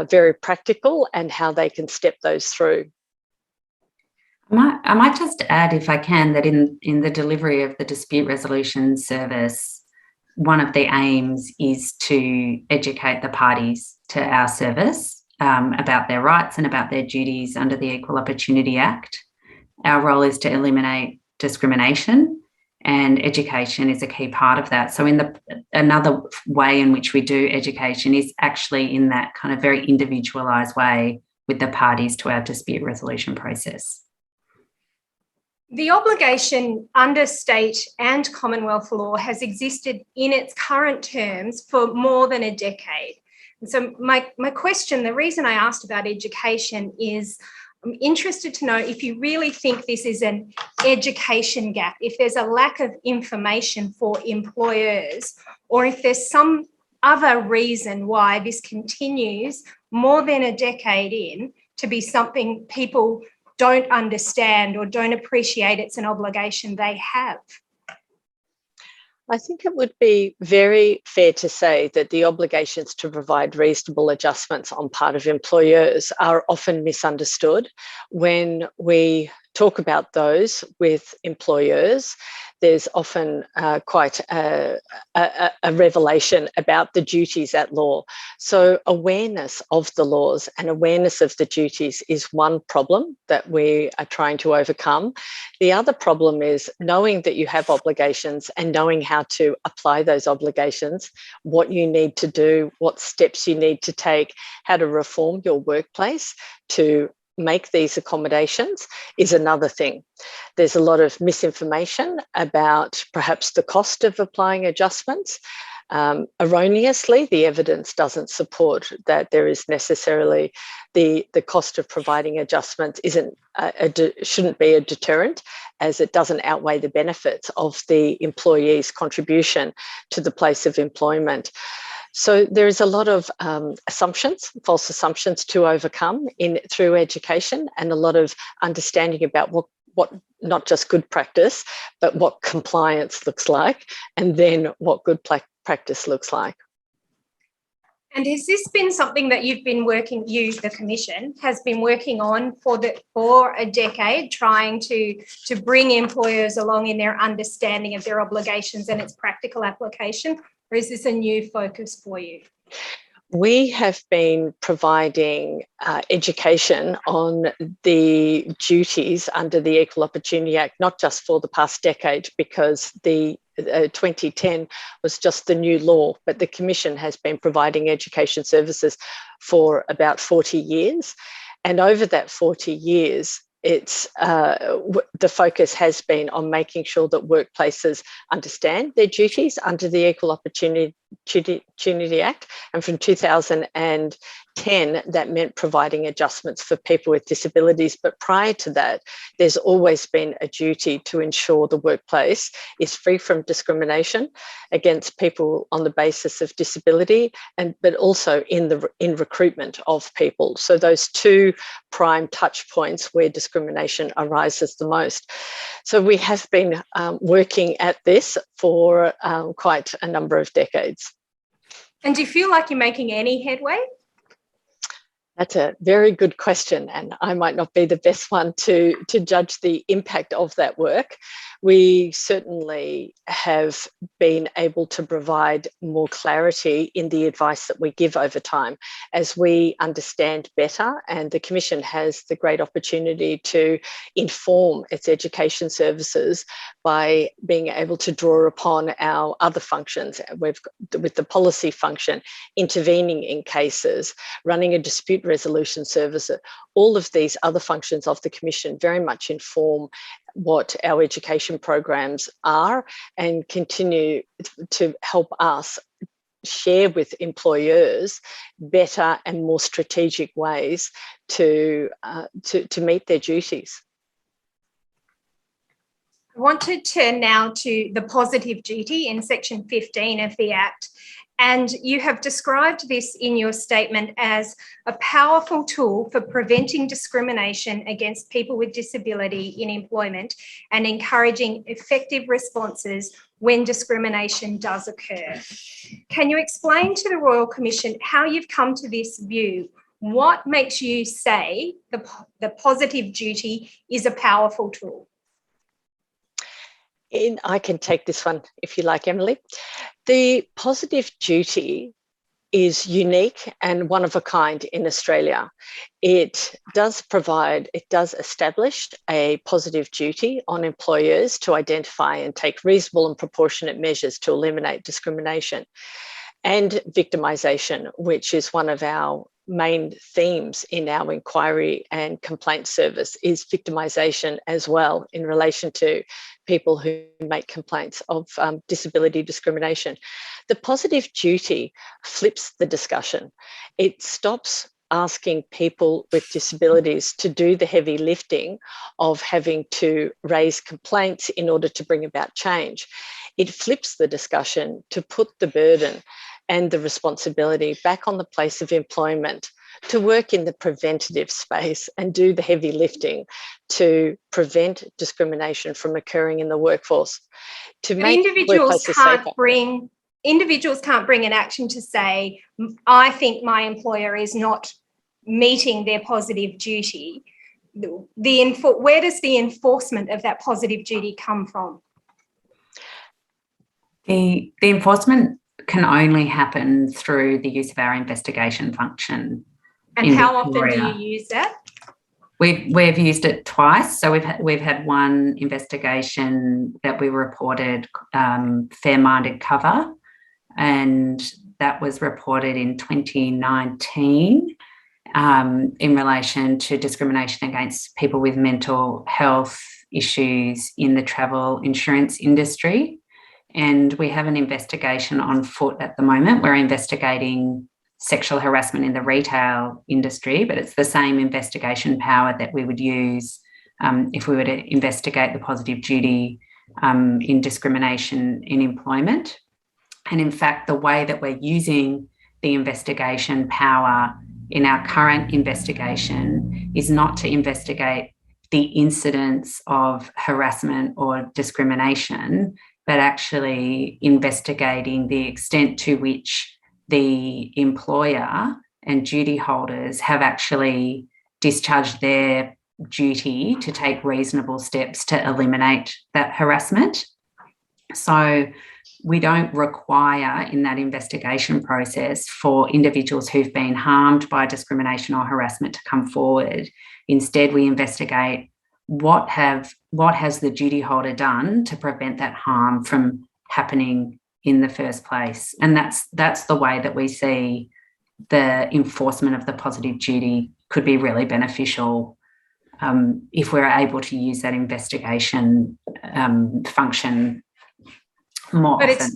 very practical and how they can step those through. I might just add, if I can, that in the delivery of the dispute resolution service, one of the aims is to educate the parties to our service about their rights and about their duties under the Equal Opportunity Act. Our role is to eliminate discrimination, and education is a key part of that. So another way in which we do education is actually in that kind of very individualised way with the parties to our dispute resolution process. The obligation under state and Commonwealth law has existed in its current terms for more than a decade. And so my question, the reason I asked about education is I'm interested to know if you really think this is an education gap, if there's a lack of information for employers, or if there's some other reason why this continues more than a decade in to be something people don't understand or don't appreciate it's an obligation they have? I think it would be very fair to say that the obligations to provide reasonable adjustments on part of employers are often misunderstood. When we talk about those with employers, there's often quite a revelation about the duties at law. So awareness of the laws and awareness of the duties is one problem that we are trying to overcome. The other problem is knowing that you have obligations and knowing how to apply those obligations, what you need to do, what steps you need to take, how to reform your workplace to make these accommodations is another thing. There's a lot of misinformation about perhaps the cost of applying adjustments. Erroneously, the evidence doesn't support that there is necessarily the cost of providing adjustments shouldn't be a deterrent, as it doesn't outweigh the benefits of the employee's contribution to the place of employment. So there is a lot of assumptions, false assumptions to overcome through education, and a lot of understanding about what not just good practice, but what compliance looks like, and then what good practice looks like. And has this been something that you've been the Commission has been working on for a decade, trying to bring employers along in their understanding of their obligations and its practical application? Or is this a new focus for you? We have been providing education on the duties under the Equal Opportunity Act, not just for the past decade, because the 2010 was just the new law, but the Commission has been providing education services for about 40 years. And over that 40 years, the focus has been on making sure that workplaces understand their duties under the Equal Opportunity Act. And from 2010, that meant providing adjustments for people with disabilities. But prior to that, there's always been a duty to ensure the workplace is free from discrimination against people on the basis of disability, but also in recruitment of people. So those two prime touch points where discrimination arises the most. So we have been working at this for quite a number of decades. And do you feel like you're making any headway? That's a very good question, and I might not be the best one to judge the impact of that work. We certainly have been able to provide more clarity in the advice that we give over time as we understand better, and the Commission has the great opportunity to inform its education services by being able to draw upon our other functions. With the policy function, intervening in cases, running a dispute resolution service, all of these other functions of the Commission very much inform what our education programs are and continue to help us share with employers better and more strategic ways to meet their duties. I want to turn now to the positive duty in section 15 of the Act. And you have described this in your statement as a powerful tool for preventing discrimination against people with disability in employment and encouraging effective responses when discrimination does occur. Can you explain to the Royal Commission how you've come to this view? What makes you say the positive duty is a powerful tool? I can take this one if you like, Emily. The positive duty is unique and one of a kind in Australia. It does establish a positive duty on employers to identify and take reasonable and proportionate measures to eliminate discrimination and victimisation, which is one of our main themes in our inquiry and complaint service, is victimisation as well in relation to people who make complaints of disability discrimination. The positive duty flips the discussion. It stops asking people with disabilities to do the heavy lifting of having to raise complaints in order to bring about change. It flips the discussion to put the burden and the responsibility back on the place of employment to work in the preventative space and do the heavy lifting to prevent discrimination from occurring in the workforce. To But make individuals workplaces can't safer. bring an action to say, I think my employer is not meeting their positive duty. Where does the enforcement of that positive duty come from? The enforcement can only happen through the use of our investigation function. And how often do you use that? We've used it twice. So we've had one investigation that we reported, Fair-Minded Cover, and that was reported in 2019 in relation to discrimination against people with mental health issues in the travel insurance industry. And we have an investigation on foot at the moment. We're investigating sexual harassment in the retail industry, but it's the same investigation power that we would use if we were to investigate the positive duty in discrimination in employment. And in fact, the way that we're using the investigation power in our current investigation is not to investigate the incidence of harassment or discrimination, but actually investigating the extent to which the employer and duty holders have actually discharged their duty to take reasonable steps to eliminate that harassment. So we don't require in that investigation process for individuals who've been harmed by discrimination or harassment to come forward. Instead, we investigate what has the duty holder done to prevent that harm from happening in the first place. And that's the way that we see the enforcement of the positive duty could be really beneficial if we're able to use that investigation function more often.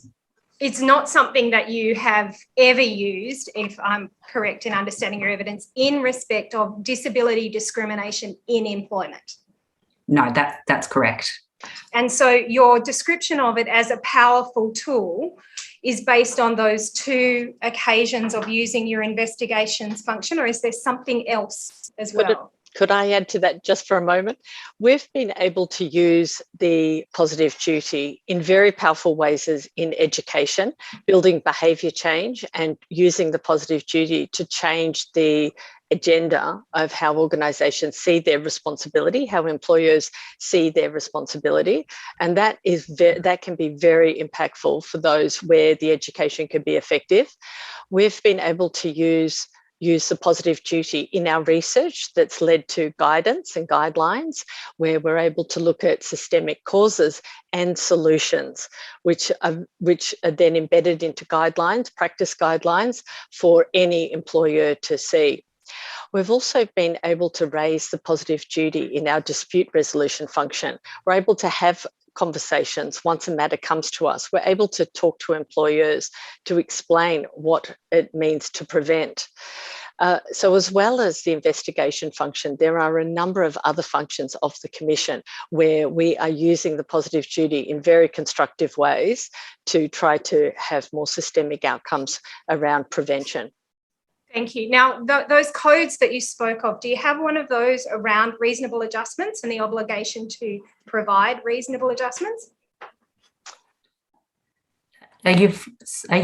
It's not something that you have ever used, if I'm correct in understanding your evidence, in respect of disability discrimination in employment. No, that's correct. And so your description of it as a powerful tool is based on those two occasions of using your investigations function, or is there something else as well? Could I add to that just for a moment? We've been able to use the positive duty in very powerful ways as in education, building behaviour change and using the positive duty to change the agenda of how organisations see their responsibility, how employers see their responsibility. And that can be very impactful for those where the education can be effective. We've been able to use the positive duty in our research that's led to guidance and guidelines where we're able to look at systemic causes and solutions, which are then embedded into guidelines, practice guidelines for any employer to see. We've also been able to raise the positive duty in our dispute resolution function. We're able to have conversations once a matter comes to us. We're able to talk to employers to explain what it means to prevent. So as well as the investigation function, there are a number of other functions of the Commission where we are using the positive duty in very constructive ways to try to have more systemic outcomes around prevention. Thank you. Now, those codes that you spoke of, do you have one of those around reasonable adjustments and the obligation to provide reasonable adjustments? Are you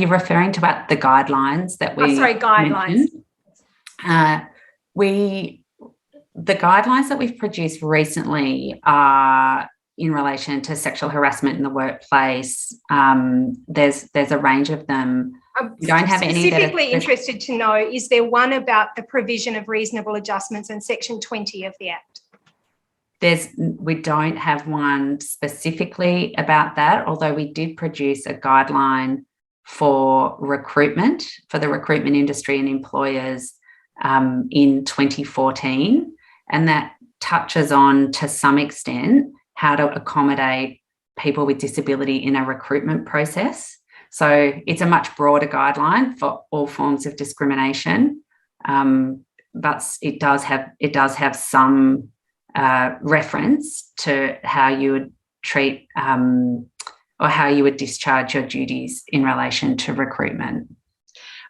referring to about the guidelines that we guidelines. The guidelines that we've produced recently are in relation to sexual harassment in the workplace. There's a range of them. I'm don't have any that specifically interested to know, is there one about the provision of reasonable adjustments in Section 20 of the Act? We don't have one specifically about that, although we did produce a guideline for recruitment, for the recruitment industry and employers in 2014, and that touches on, to some extent, how to accommodate people with disability in a recruitment process. So it's a much broader guideline for all forms of discrimination, but it does have some reference to how you would treat or how you would discharge your duties in relation to recruitment.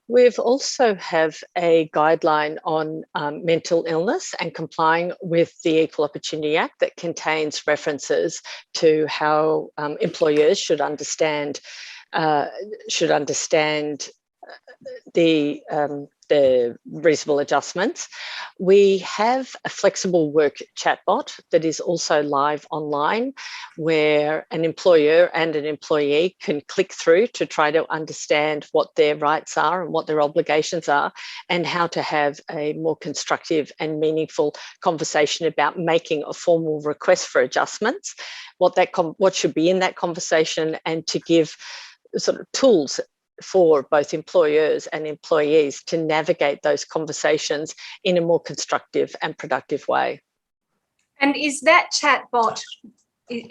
We've also have a guideline on mental illness and complying with the Equal Opportunity Act that contains references to how employers should understand the reasonable adjustments. We have a flexible work chatbot that is also live online, where an employer and an employee can click through to try to understand what their rights are and what their obligations are, and how to have a more constructive and meaningful conversation about making a formal request for adjustments, what should be in that conversation, and to give sort of tools for both employers and employees to navigate those conversations in a more constructive and productive way. And is that chatbot,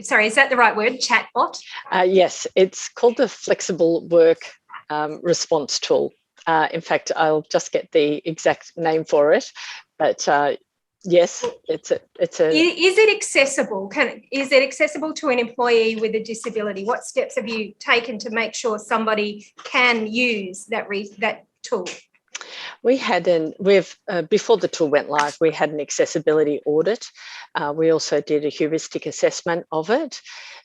sorry, is that the right word, chatbot? Yes, it's called the Flexible Work Response Tool. In fact, I'll just get the exact name for it, but yes, it's a. Is it accessible? Is it accessible to an employee with a disability? What steps have you taken to make sure somebody can use that tool? We had before the tool went live, we had an accessibility audit. We also did a heuristic assessment of it.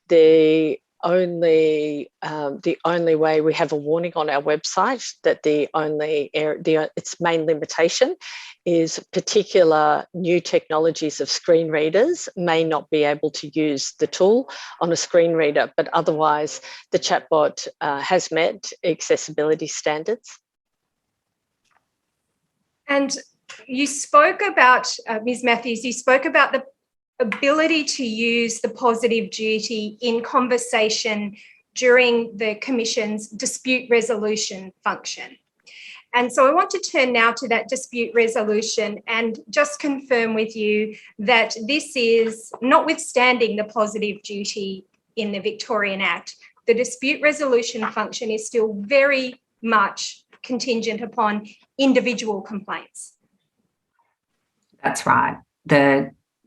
The only way, we have a warning on our website that its main limitation is particular new technologies of screen readers may not be able to use the tool on a screen reader, but otherwise the chatbot has met accessibility standards. And you spoke about, Ms. Matthews, you spoke about the ability to use the positive duty in conversation during the Commission's dispute resolution function. And so I want to turn now to that dispute resolution and just confirm with you that this is, notwithstanding the positive duty in the Victorian Act, the dispute resolution function is still very much contingent upon individual complaints. That's right.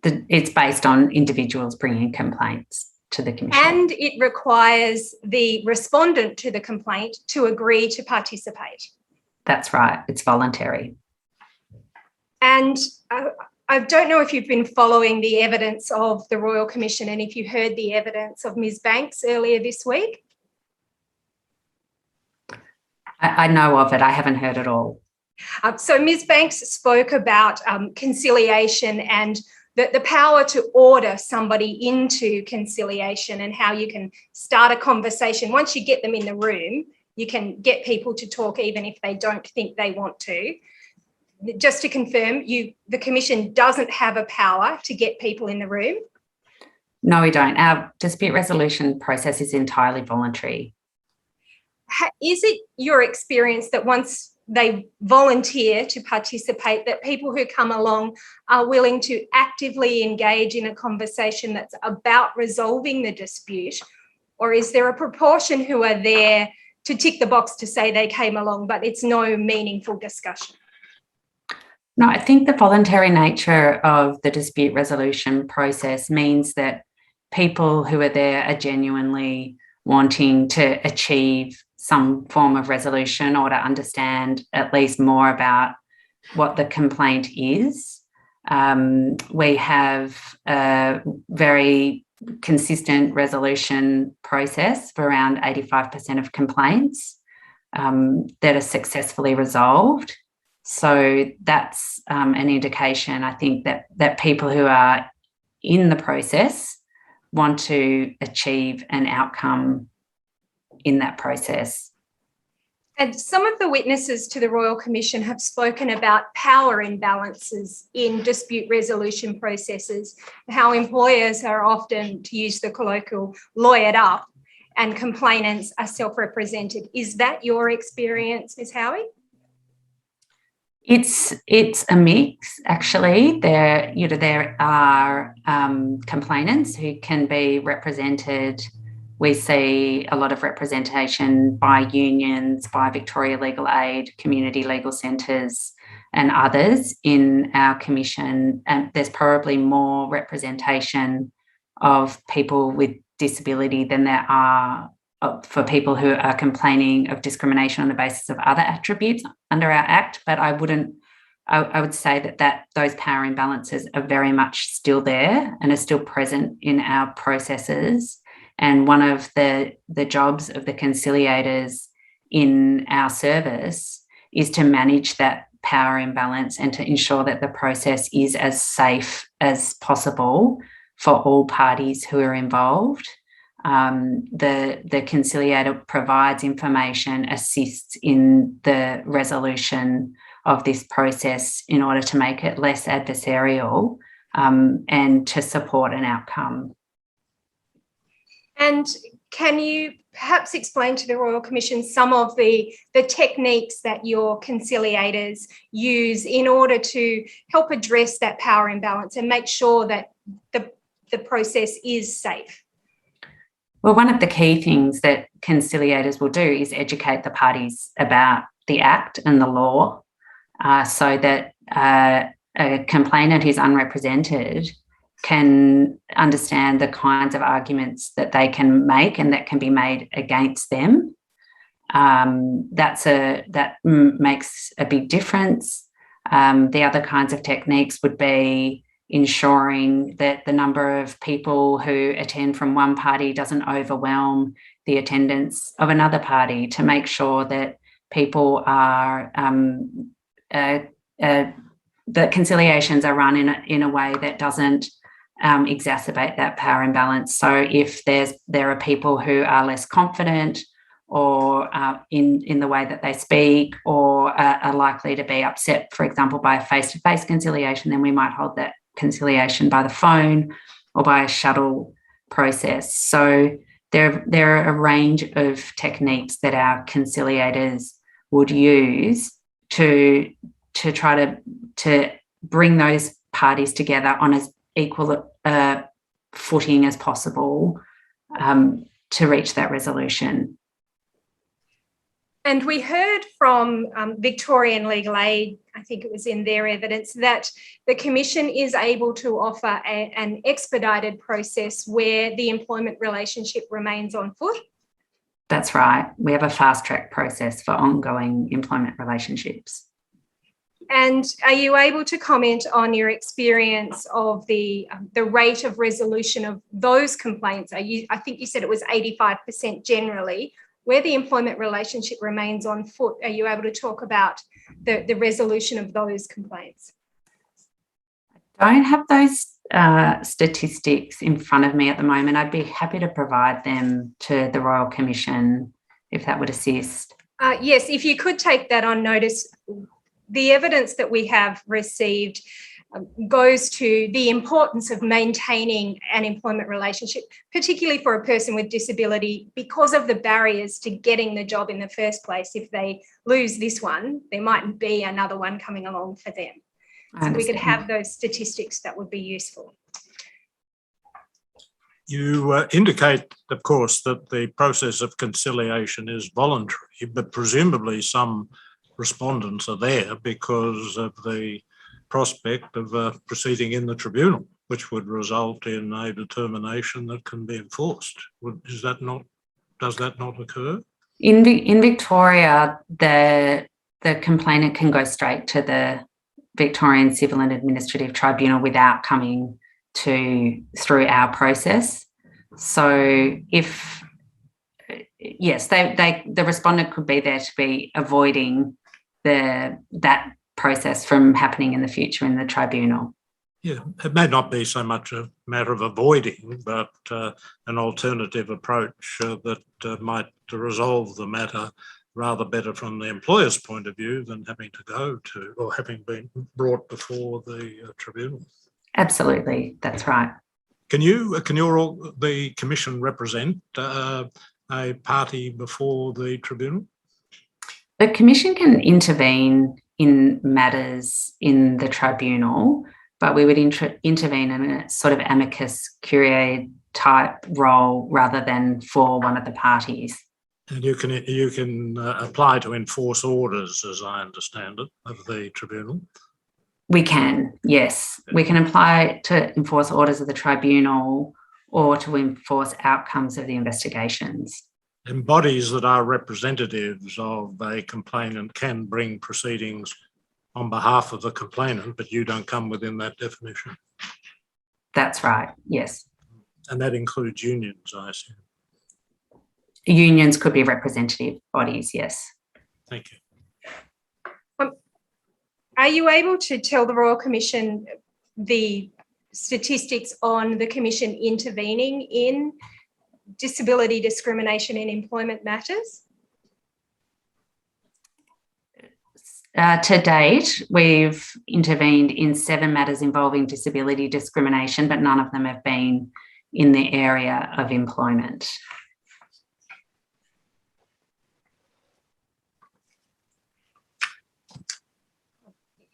It's based on individuals bringing complaints to the Commission. And it requires the respondent to the complaint to agree to participate. That's right. It's voluntary. And I don't know if you've been following the evidence of the Royal Commission and if you heard the evidence of Ms. Banks earlier this week. I know of it. I haven't heard it all. So Ms. Banks spoke about conciliation and the power to order somebody into conciliation and how you can start a conversation. Once you get them in the room, you can get people to talk even if they don't think they want to. Just to confirm, the Commission doesn't have a power to get people in the room? No, we don't. Our dispute resolution process is entirely voluntary. Is it your experience that once they volunteer to participate, that people who come along are willing to actively engage in a conversation that's about resolving the dispute? Or is there a proportion who are there to tick the box to say they came along, but it's no meaningful discussion? No, I think the voluntary nature of the dispute resolution process means that people who are there are genuinely wanting to achieve some form of resolution or to understand at least more about what the complaint is. We have a very consistent resolution process for around 85% of complaints that are successfully resolved. So that's an indication, I think, that people who are in the process want to achieve an outcome in that process. And some of the witnesses to the Royal Commission have spoken about power imbalances in dispute resolution processes, how employers are often, to use the colloquial, lawyered up and complainants are self-represented. Is that your experience, Ms. Howie? It's a mix, actually. There are complainants who can be represented. We see a lot of representation by unions, by Victoria Legal Aid, community legal centres and others in our commission. And there's probably more representation of people with disability than there are for people who are complaining of discrimination on the basis of other attributes under our Act, but I would say that those power imbalances are very much still there and are still present in our processes. And one of the jobs of the conciliators in our service is to manage that power imbalance and to ensure that the process is as safe as possible for all parties who are involved. The conciliator provides information, assists in the resolution of this process in order to make it less adversarial and to support an outcome. And can you perhaps explain to the Royal Commission some of the techniques that your conciliators use in order to help address that power imbalance and make sure that the process is safe? Well, one of the key things that conciliators will do is educate the parties about the Act and the law so that a complainant who's unrepresented can understand the kinds of arguments that they can make and that can be made against them. That makes a big difference. The other kinds of techniques would be ensuring that the number of people who attend from one party doesn't overwhelm the attendance of another party, to make sure that people are that conciliations are run in a way that doesn't exacerbate that power imbalance. So if there are people who are less confident or in the way that they speak, or are likely to be upset, for example, by a face-to-face conciliation, then we might hold that conciliation by the phone or by a shuttle process. So there are a range of techniques that our conciliators would use to try to bring those parties together on as equal footing as possible to reach that resolution. And we heard from Victorian Legal Aid, I think it was in their evidence, that the Commission is able to offer an expedited process where the employment relationship remains on foot. That's right. We have a fast-track process for ongoing employment relationships. And are you able to comment on your experience of the rate of resolution of those complaints? I think you said it was 85% generally. Where the employment relationship remains on foot, are you able to talk about the resolution of those complaints? I don't have those statistics in front of me at the moment. I'd be happy to provide them to the Royal Commission if that would assist. Yes, if you could take that on notice. The evidence that we have received goes to the importance of maintaining an employment relationship, particularly for a person with disability, because of the barriers to getting the job in the first place. If they lose this one, there mightn't be another one coming along for them. So we could have those statistics, that would be useful. You indicate, of course, that the process of conciliation is voluntary, but presumably some respondents are there because of the prospect of proceeding in the tribunal, which would result in a determination that can be enforced. Does that not occur? In Victoria, the complainant can go straight to the Victorian Civil and Administrative Tribunal without coming through our process. So the respondent could be there to be avoiding that process from happening in the future in the tribunal. Yeah, it may not be so much a matter of avoiding, but an alternative approach that might resolve the matter rather better from the employer's point of view than having to go to or having been brought before the tribunal. Absolutely, that's right. Can the Commission represent a party before the tribunal? The Commission can intervene in matters in the tribunal, but we would intervene in a sort of amicus curiae type role rather than for one of the parties. And you can apply to enforce orders, as I understand it, of the tribunal? We can, yes. We can apply to enforce orders of the tribunal or to enforce outcomes of the investigations. And bodies that are representatives of a complainant can bring proceedings on behalf of the complainant, but you don't come within that definition. That's right, yes. And that includes unions, I assume. Unions could be representative bodies, yes. Thank you. Are you able to tell the Royal Commission the statistics on the Commission intervening in disability discrimination in employment matters? To date, we've intervened in 7 matters involving disability discrimination, but none of them have been in the area of employment.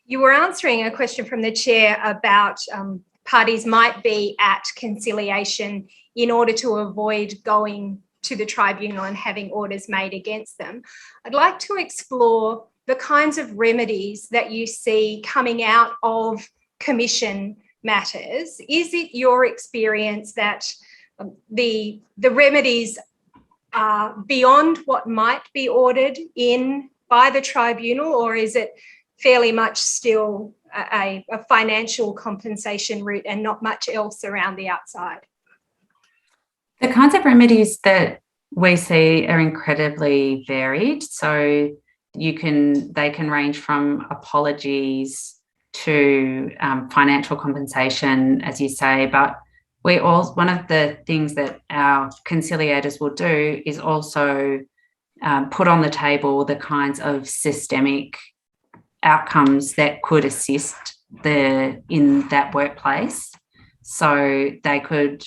You were answering a question from the chair about parties might be at conciliation in order to avoid going to the tribunal and having orders made against them. I'd like to explore the kinds of remedies that you see coming out of commission matters. Is it your experience that the remedies are beyond what might be ordered in by the tribunal, or is it fairly much still a financial compensation route and not much else around the outside? The kinds of remedies that we see are incredibly varied. So they can range from apologies to financial compensation, as you say, but one of the things that our conciliators will do is also put on the table the kinds of systemic outcomes that could assist in that workplace. So they could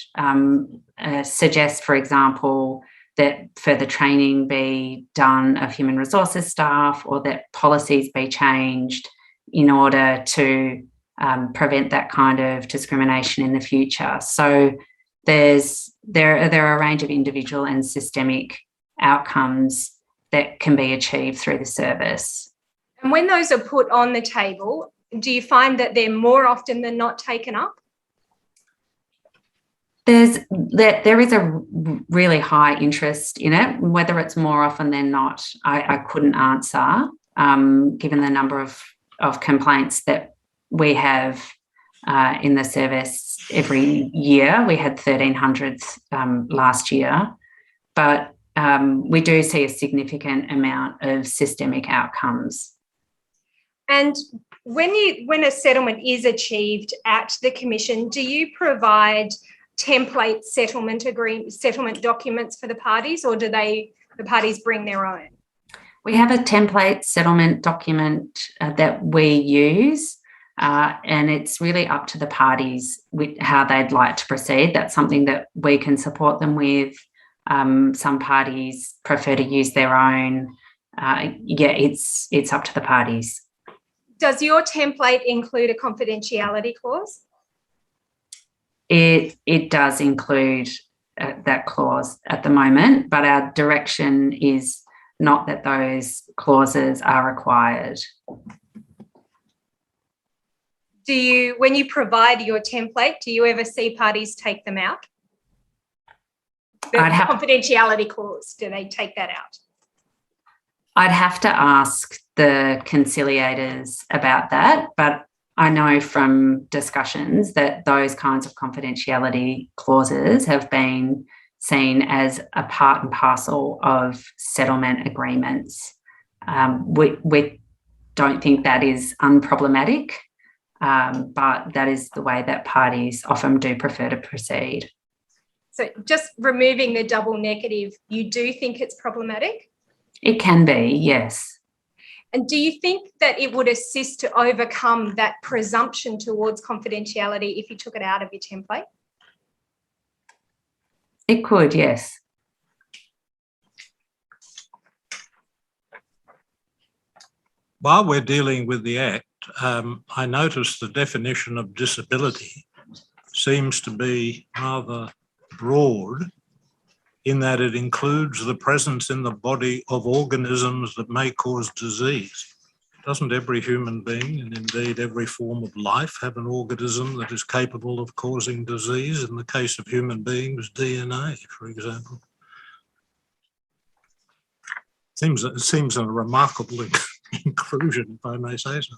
suggest, for example, that further training be done of human resources staff, or that policies be changed in order to prevent that kind of discrimination in the future. So there are a range of individual and systemic outcomes that can be achieved through the service. And when those are put on the table, do you find that they're more often than not taken up? There is a really high interest in it. Whether it's more often than not, I couldn't answer, given the number of complaints that we have in the service every year. We had 1,300 last year, but we do see a significant amount of systemic outcomes. And when a settlement is achieved at the Commission, do you provide template settlement documents for the parties, or do the parties bring their own? We have a template settlement document that we use, and it's really up to the parties with how they'd like to proceed. That's something that we can support them with. Some parties prefer to use their own. It's up to the parties. Does your template include a confidentiality clause? It does include that clause at the moment, but our direction is not that those clauses are required. When you provide your template, do you ever see parties take them out? The confidentiality clause, do they take that out? I'd have to ask the conciliators about that, but I know from discussions that those kinds of confidentiality clauses have been seen as a part and parcel of settlement agreements. We don't think that is unproblematic, but that is the way that parties often do prefer to proceed. So just removing the double negative, you do think it's problematic? It can be, yes. And do you think that it would assist to overcome that presumption towards confidentiality if you took it out of your template? It could, yes. While we're dealing with the Act, I noticed the definition of disability seems to be rather broad, in that it includes the presence in the body of organisms that may cause disease. Doesn't every human being, and indeed every form of life, have an organism that is capable of causing disease? In the case of human beings, DNA, for example. It seems a remarkable inclusion, if I may say so.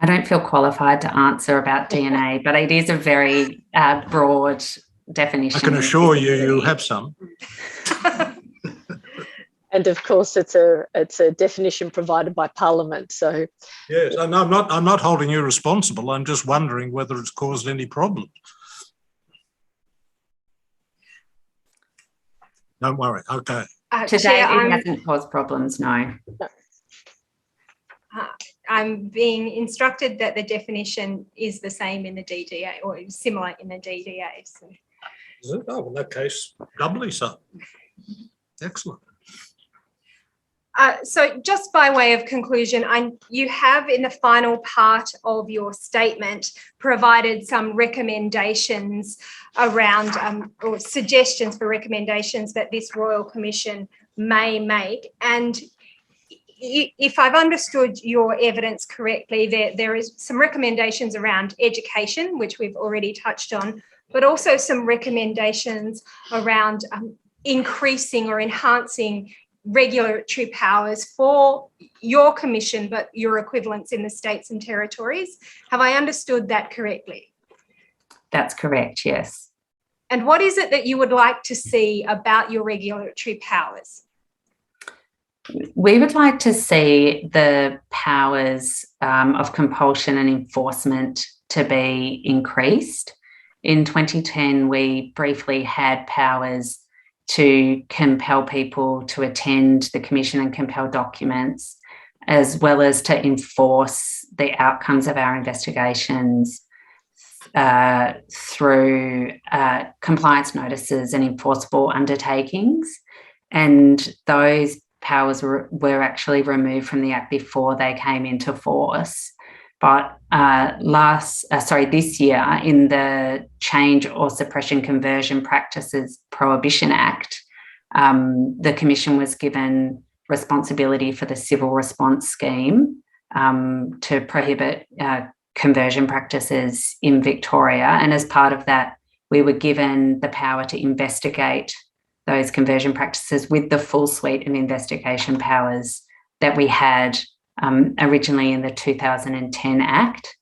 I don't feel qualified to answer about DNA, but it is a very broad definition. I can assure you, you have some. And of course, it's a definition provided by Parliament. So yes, and I'm not holding you responsible. I'm just wondering whether it's caused any problems. Don't worry. Okay. Today, it hasn't caused problems. No. I'm being instructed that the definition is the same in the DDA or similar in the DDA. So. Is it? Oh, in that case, doubly so. Excellent. So just by way of conclusion, you have in the final part of your statement provided some recommendations around or suggestions for recommendations that this Royal Commission may make. And if I've understood your evidence correctly, there is some recommendations around education, which we've already touched on, but also some recommendations around increasing or enhancing regulatory powers for your commission, but your equivalents in the states and territories. Have I understood that correctly? That's correct, yes. And what is it that you would like to see about your regulatory powers? We would like to see the powers of compulsion and enforcement to be increased. In 2010, we briefly had powers to compel people to attend the Commission and compel documents, as well as to enforce the outcomes of our investigations through compliance notices and enforceable undertakings. And those powers were actually removed from the Act before they came into force. But this year, in the Change or Suppression Conversion Practices Prohibition Act, the Commission was given responsibility for the civil response scheme to prohibit conversion practices in Victoria. And as part of that, we were given the power to investigate those conversion practices with the full suite of investigation powers that we had originally in the 2010 Act.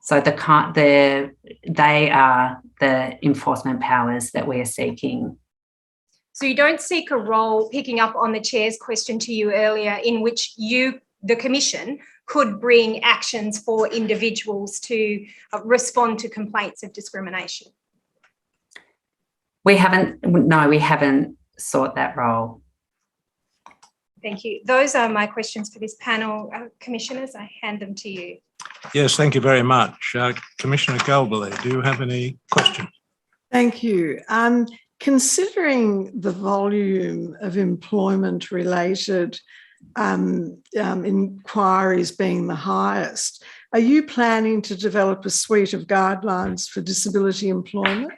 So they are the enforcement powers that we are seeking. So you don't seek a role, picking up on the Chair's question to you earlier, in which you, the Commission, could bring actions for individuals to respond to complaints of discrimination? We haven't sought that role. Thank you. Those are my questions for this panel. Commissioners, I hand them to you. Yes, thank you very much. Commissioner Galbally, do you have any questions? Thank you. Considering the volume of employment-related inquiries being the highest, are you planning to develop a suite of guidelines for disability employment?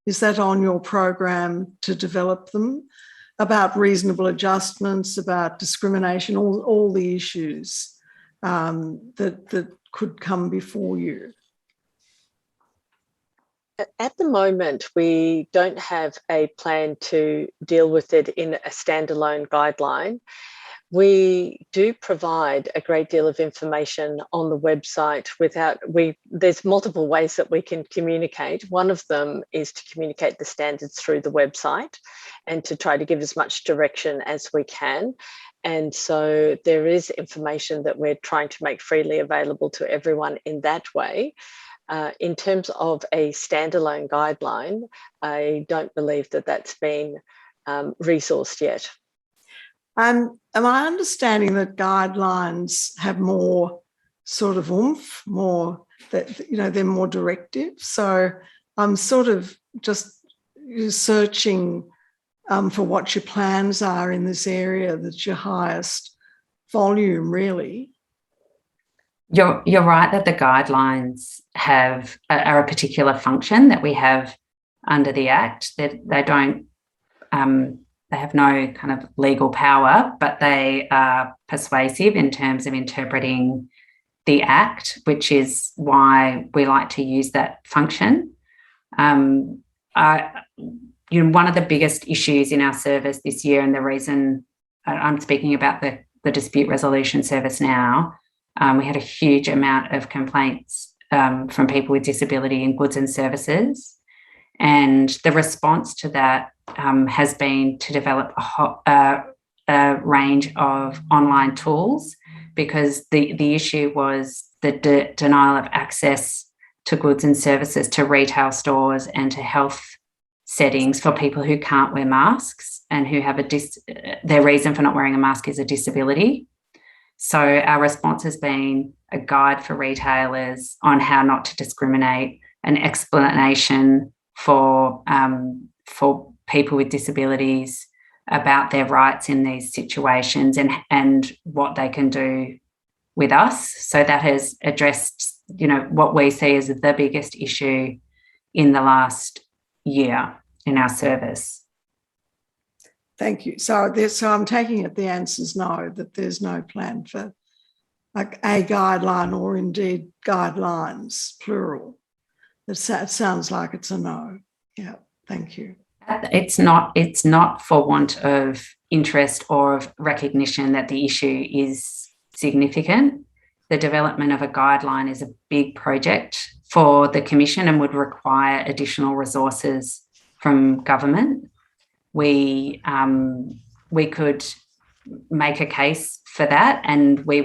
Is that on your program to develop them? About reasonable adjustments, about discrimination, all the issues that could come before you? At the moment, we don't have a plan to deal with it in a standalone guideline. We do provide a great deal of information on the website there's multiple ways that we can communicate. One of them is to communicate the standards through the website and to try to give as much direction as we can. And so there is information that we're trying to make freely available to everyone in that way. In terms of a standalone guideline, I don't believe that that's been resourced yet. Am I understanding that guidelines have more sort of oomph, more that, they're more directive? So I'm sort of just searching for what your plans are in this area that's your highest volume, really. You're right that the guidelines are a particular function that we have under the Act. That they have no kind of legal power, but they are persuasive in terms of interpreting the Act, which is why we like to use that function. one of the biggest issues in our service this year, and the reason I'm speaking about the dispute resolution service now, we had a huge amount of complaints from people with disability in goods and services. And the response to that has been to develop a range of online tools, because the issue was the denial of access to goods and services, to retail stores and to health settings for people who can't wear masks and who have their reason for not wearing a mask is a disability. So our response has been a guide for retailers on how not to discriminate, an explanation for people with disabilities about their rights in these situations and what they can do with us. So that has addressed, what we see as the biggest issue in the last year in our service. Thank you. So I'm taking it the answer is no, that there's no plan for like a guideline or indeed guidelines, plural. It sounds like it's a no. Yeah, thank you. It's not for want of interest or of recognition that the issue is significant. The development of a guideline is a big project for the Commission and would require additional resources from government. We could make a case for that, and we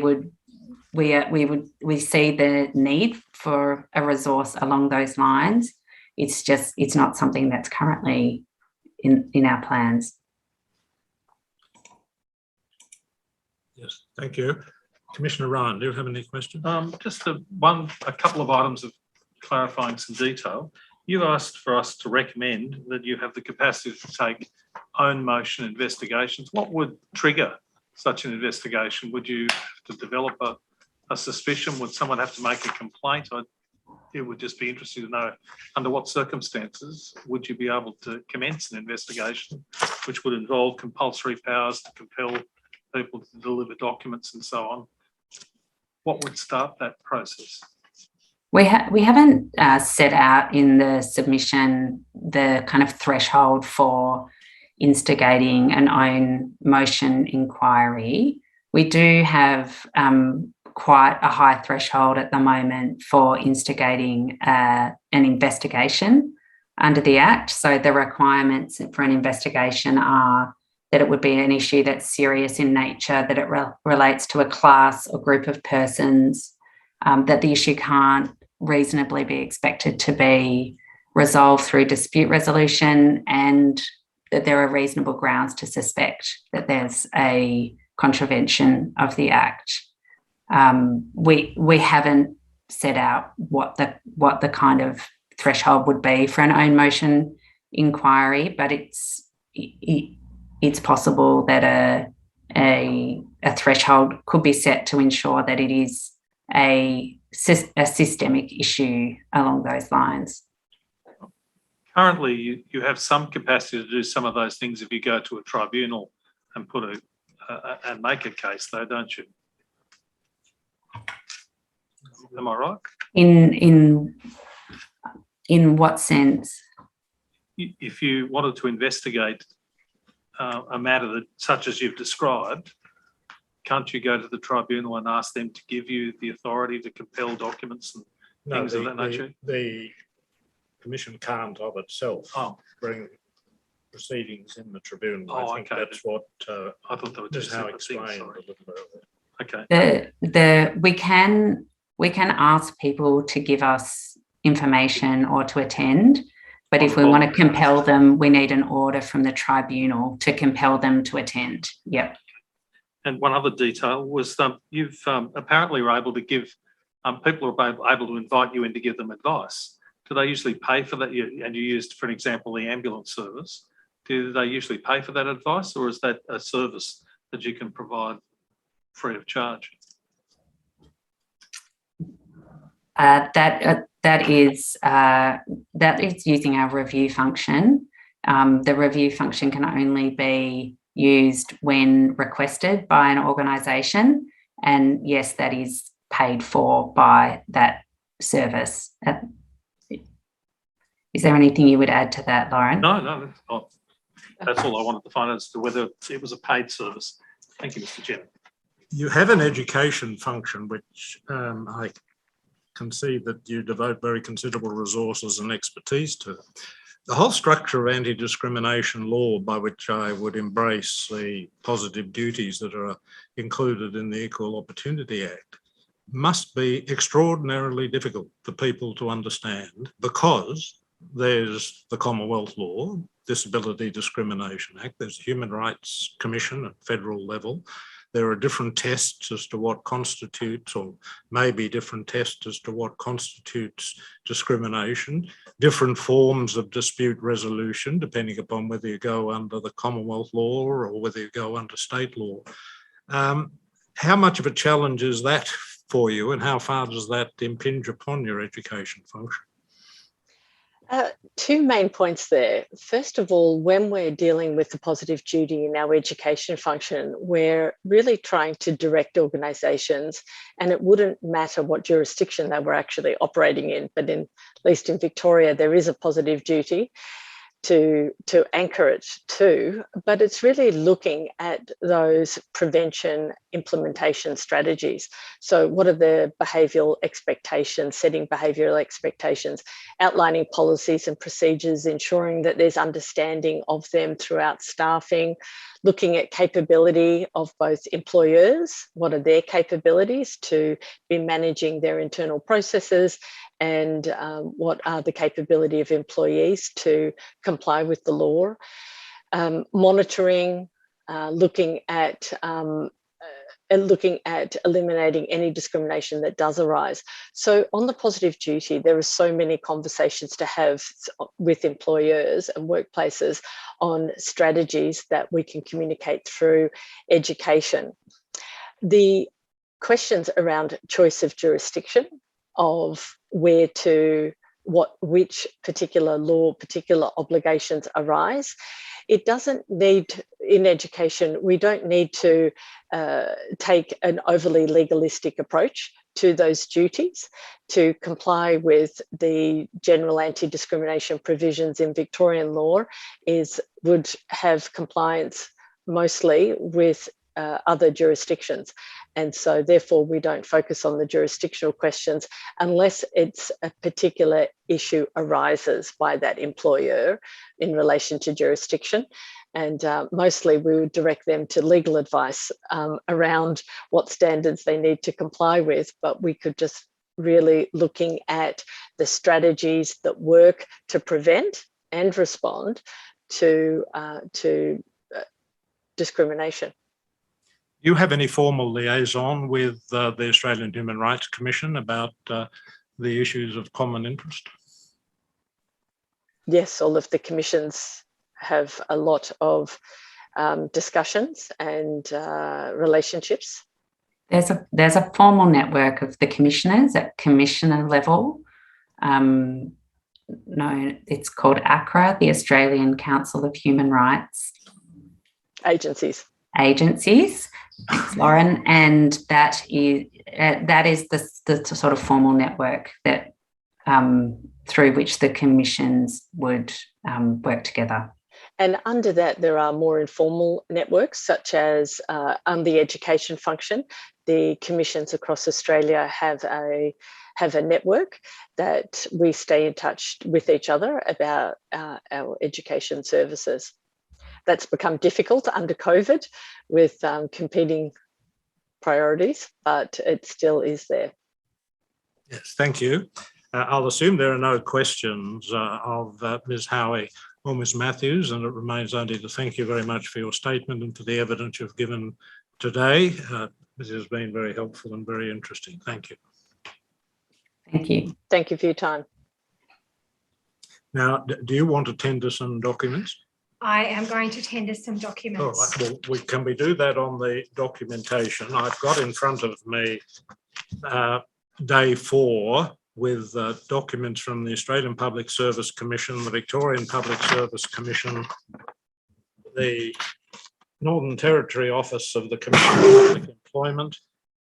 see the need for a resource along those lines. It's not something that's currently in our plans. Yes, thank you. Commissioner Ryan, do you have any questions? Just a couple of items of clarifying some detail. You've asked for us to recommend that you have the capacity to take own motion investigations. What would trigger such an investigation? Would you have to develop a suspicion? Would someone have to make a complaint? It would just be interesting to know under what circumstances would you be able to commence an investigation, which would involve compulsory powers to compel people to deliver documents and so on. What would start that process? We haven't set out in the submission the kind of threshold for instigating an own motion inquiry. We do have quite a high threshold at the moment for instigating an investigation under the Act. So the requirements for an investigation are that it would be an issue that's serious in nature, that it relates to a class or group of persons, that the issue can't reasonably be expected to be resolved through dispute resolution, and that there are reasonable grounds to suspect that there's a contravention of the Act. We haven't set out what the kind of threshold would be for an own motion inquiry, but it's possible that a threshold could be set to ensure that it is a systemic issue along those lines. Currently, you have some capacity to do some of those things if you go to a tribunal and and make a case, though, don't you? Am I right? In what sense? If you wanted to investigate a matter such as you've described, can't you go to the tribunal and ask them to give you the authority to compel documents and things of that nature? The Commission can't of itself bring proceedings in the tribunal. I think that's what I thought they were just how explained a little bit. Okay. We can ask people to give us information or to attend, but if we want to compel them, we need an order from the tribunal to compel them to attend. Yep. And one other detail was you've apparently were able to give people are able to invite you in to give them advice. Do they usually pay for that? And you used, for an example, the ambulance service. Do they usually pay for that advice, or is that a service that you can provide free of charge? That is using our review function. The review function can only be used when requested by an organisation, and yes, that is paid for by that service. Is there anything you would add to that, Lauren? No, that's all I wanted to find out as to whether it was a paid service. Thank you, Mr. Chairman. You have an education function, which I can see that you devote very considerable resources and expertise to. The whole structure of anti-discrimination law, by which I would embrace the positive duties that are included in the Equal Opportunity Act, must be extraordinarily difficult for people to understand, because there's the Commonwealth Law, Disability Discrimination Act, there's the Human Rights Commission at federal level. There are different tests as to what constitutes, or maybe different tests as to what constitutes discrimination, different forms of dispute resolution, depending upon whether you go under the Commonwealth law or whether you go under state law. How much of a challenge is that for you, and how far does that impinge upon your education function? Two main points there. First of all, when we're dealing with the positive duty in our education function, we're really trying to direct organisations, and it wouldn't matter what jurisdiction they were actually operating in, but at least in Victoria, there is a positive duty to anchor it to, but it's really looking at those prevention implementation strategies. So what are the behavioural expectations, setting behavioural expectations, outlining policies and procedures, ensuring that there's understanding of them throughout staffing, looking at capability of both employers, what are their capabilities to be managing their internal processes, and what are the capability of employees to comply with the law, monitoring, looking at eliminating any discrimination that does arise. So on the positive duty, there are so many conversations to have with employers and workplaces on strategies that we can communicate through education. The questions around choice of jurisdiction, of where to, which particular law, particular obligations arise. It doesn't need, in education, we don't need to take an overly legalistic approach to those duties. To comply with the general anti-discrimination provisions in Victorian law would have compliance mostly with other jurisdictions. And so therefore we don't focus on the jurisdictional questions unless it's a particular issue arises by that employer in relation to jurisdiction. And mostly we would direct them to legal advice around what standards they need to comply with, but we could just really looking at the strategies that work to prevent and respond to discrimination. Do you have any formal liaison with the Australian Human Rights Commission about the issues of common interest? Yes, all of the commissions have a lot of discussions and relationships. There's a formal network of the commissioners at commissioner level. No, it's called ACRA, the Australian Council of Human Rights. Agencies. Thanks, Lauren. And that is the sort of formal network that through which the commissions would work together. And under that, there are more informal networks, such as on the education function. The commissions across Australia have a network that we stay in touch with each other about our education services. That's become difficult under COVID with competing priorities, but it still is there. Yes, thank you. I'll assume there are no questions of Ms. Howie or Ms. Matthews, and it remains only to thank you very much for your statement and for the evidence you've given today. This has been very helpful and very interesting. Thank you. Thank you. Thank you for your time. Now, do you want to tender some documents? I am going to tender some documents. All right, well, can we do that on the documentation? I've got in front of me day 4 with documents from the Australian Public Service Commission, the Victorian Public Service Commission, the Northern Territory Office of the Commission on Public Employment,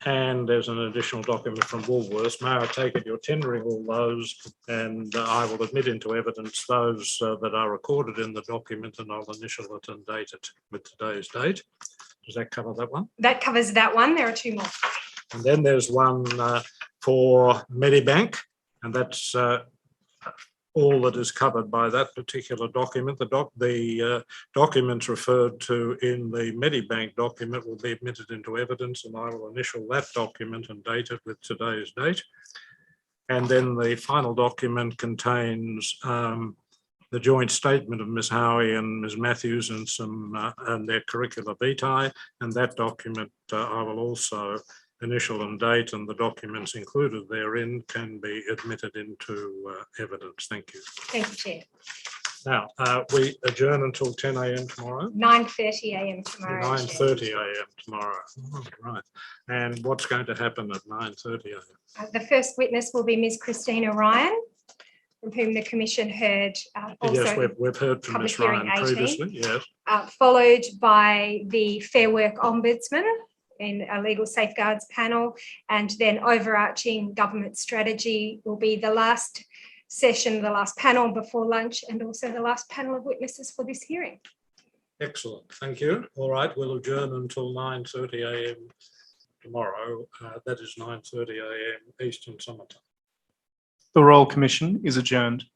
and there's an additional document from Woolworths. May I take it you're tendering all those, and I will admit into evidence those that are recorded in the document, and I'll initial it and date it with today's date. Does that cover that one? That covers that one. There are two more. And then there's one for Medibank, and that's all that is covered by that particular document. The documents referred to in the Medibank document will be admitted into evidence, and I will initial that document and date it with today's date. And then the final document contains the joint statement of Ms. Howie and Ms. Matthews and some and their curricula vitae, and that document I will also initial and date, and the documents included therein can be admitted into evidence. Thank you. Thank you, Chair. Now, we adjourn until 10 a.m. tomorrow. 9:30 a.m. tomorrow. 9:30 a.m. tomorrow. Oh, right. And what's going to happen at 9:30 a.m.? The first witness will be Ms. Christina Ryan, from whom the Commission heard also. Yes, we've heard from Ms. Ryan previously, yes. Followed by the Fair Work Ombudsman in a legal safeguards panel, and then overarching government strategy will be the last session, the last panel before lunch, and also the last panel of witnesses for this hearing. Excellent, thank you. All right, we'll adjourn until 9:30 a.m. tomorrow. That is 9:30 a.m. Eastern Summer Time. The Royal Commission is adjourned.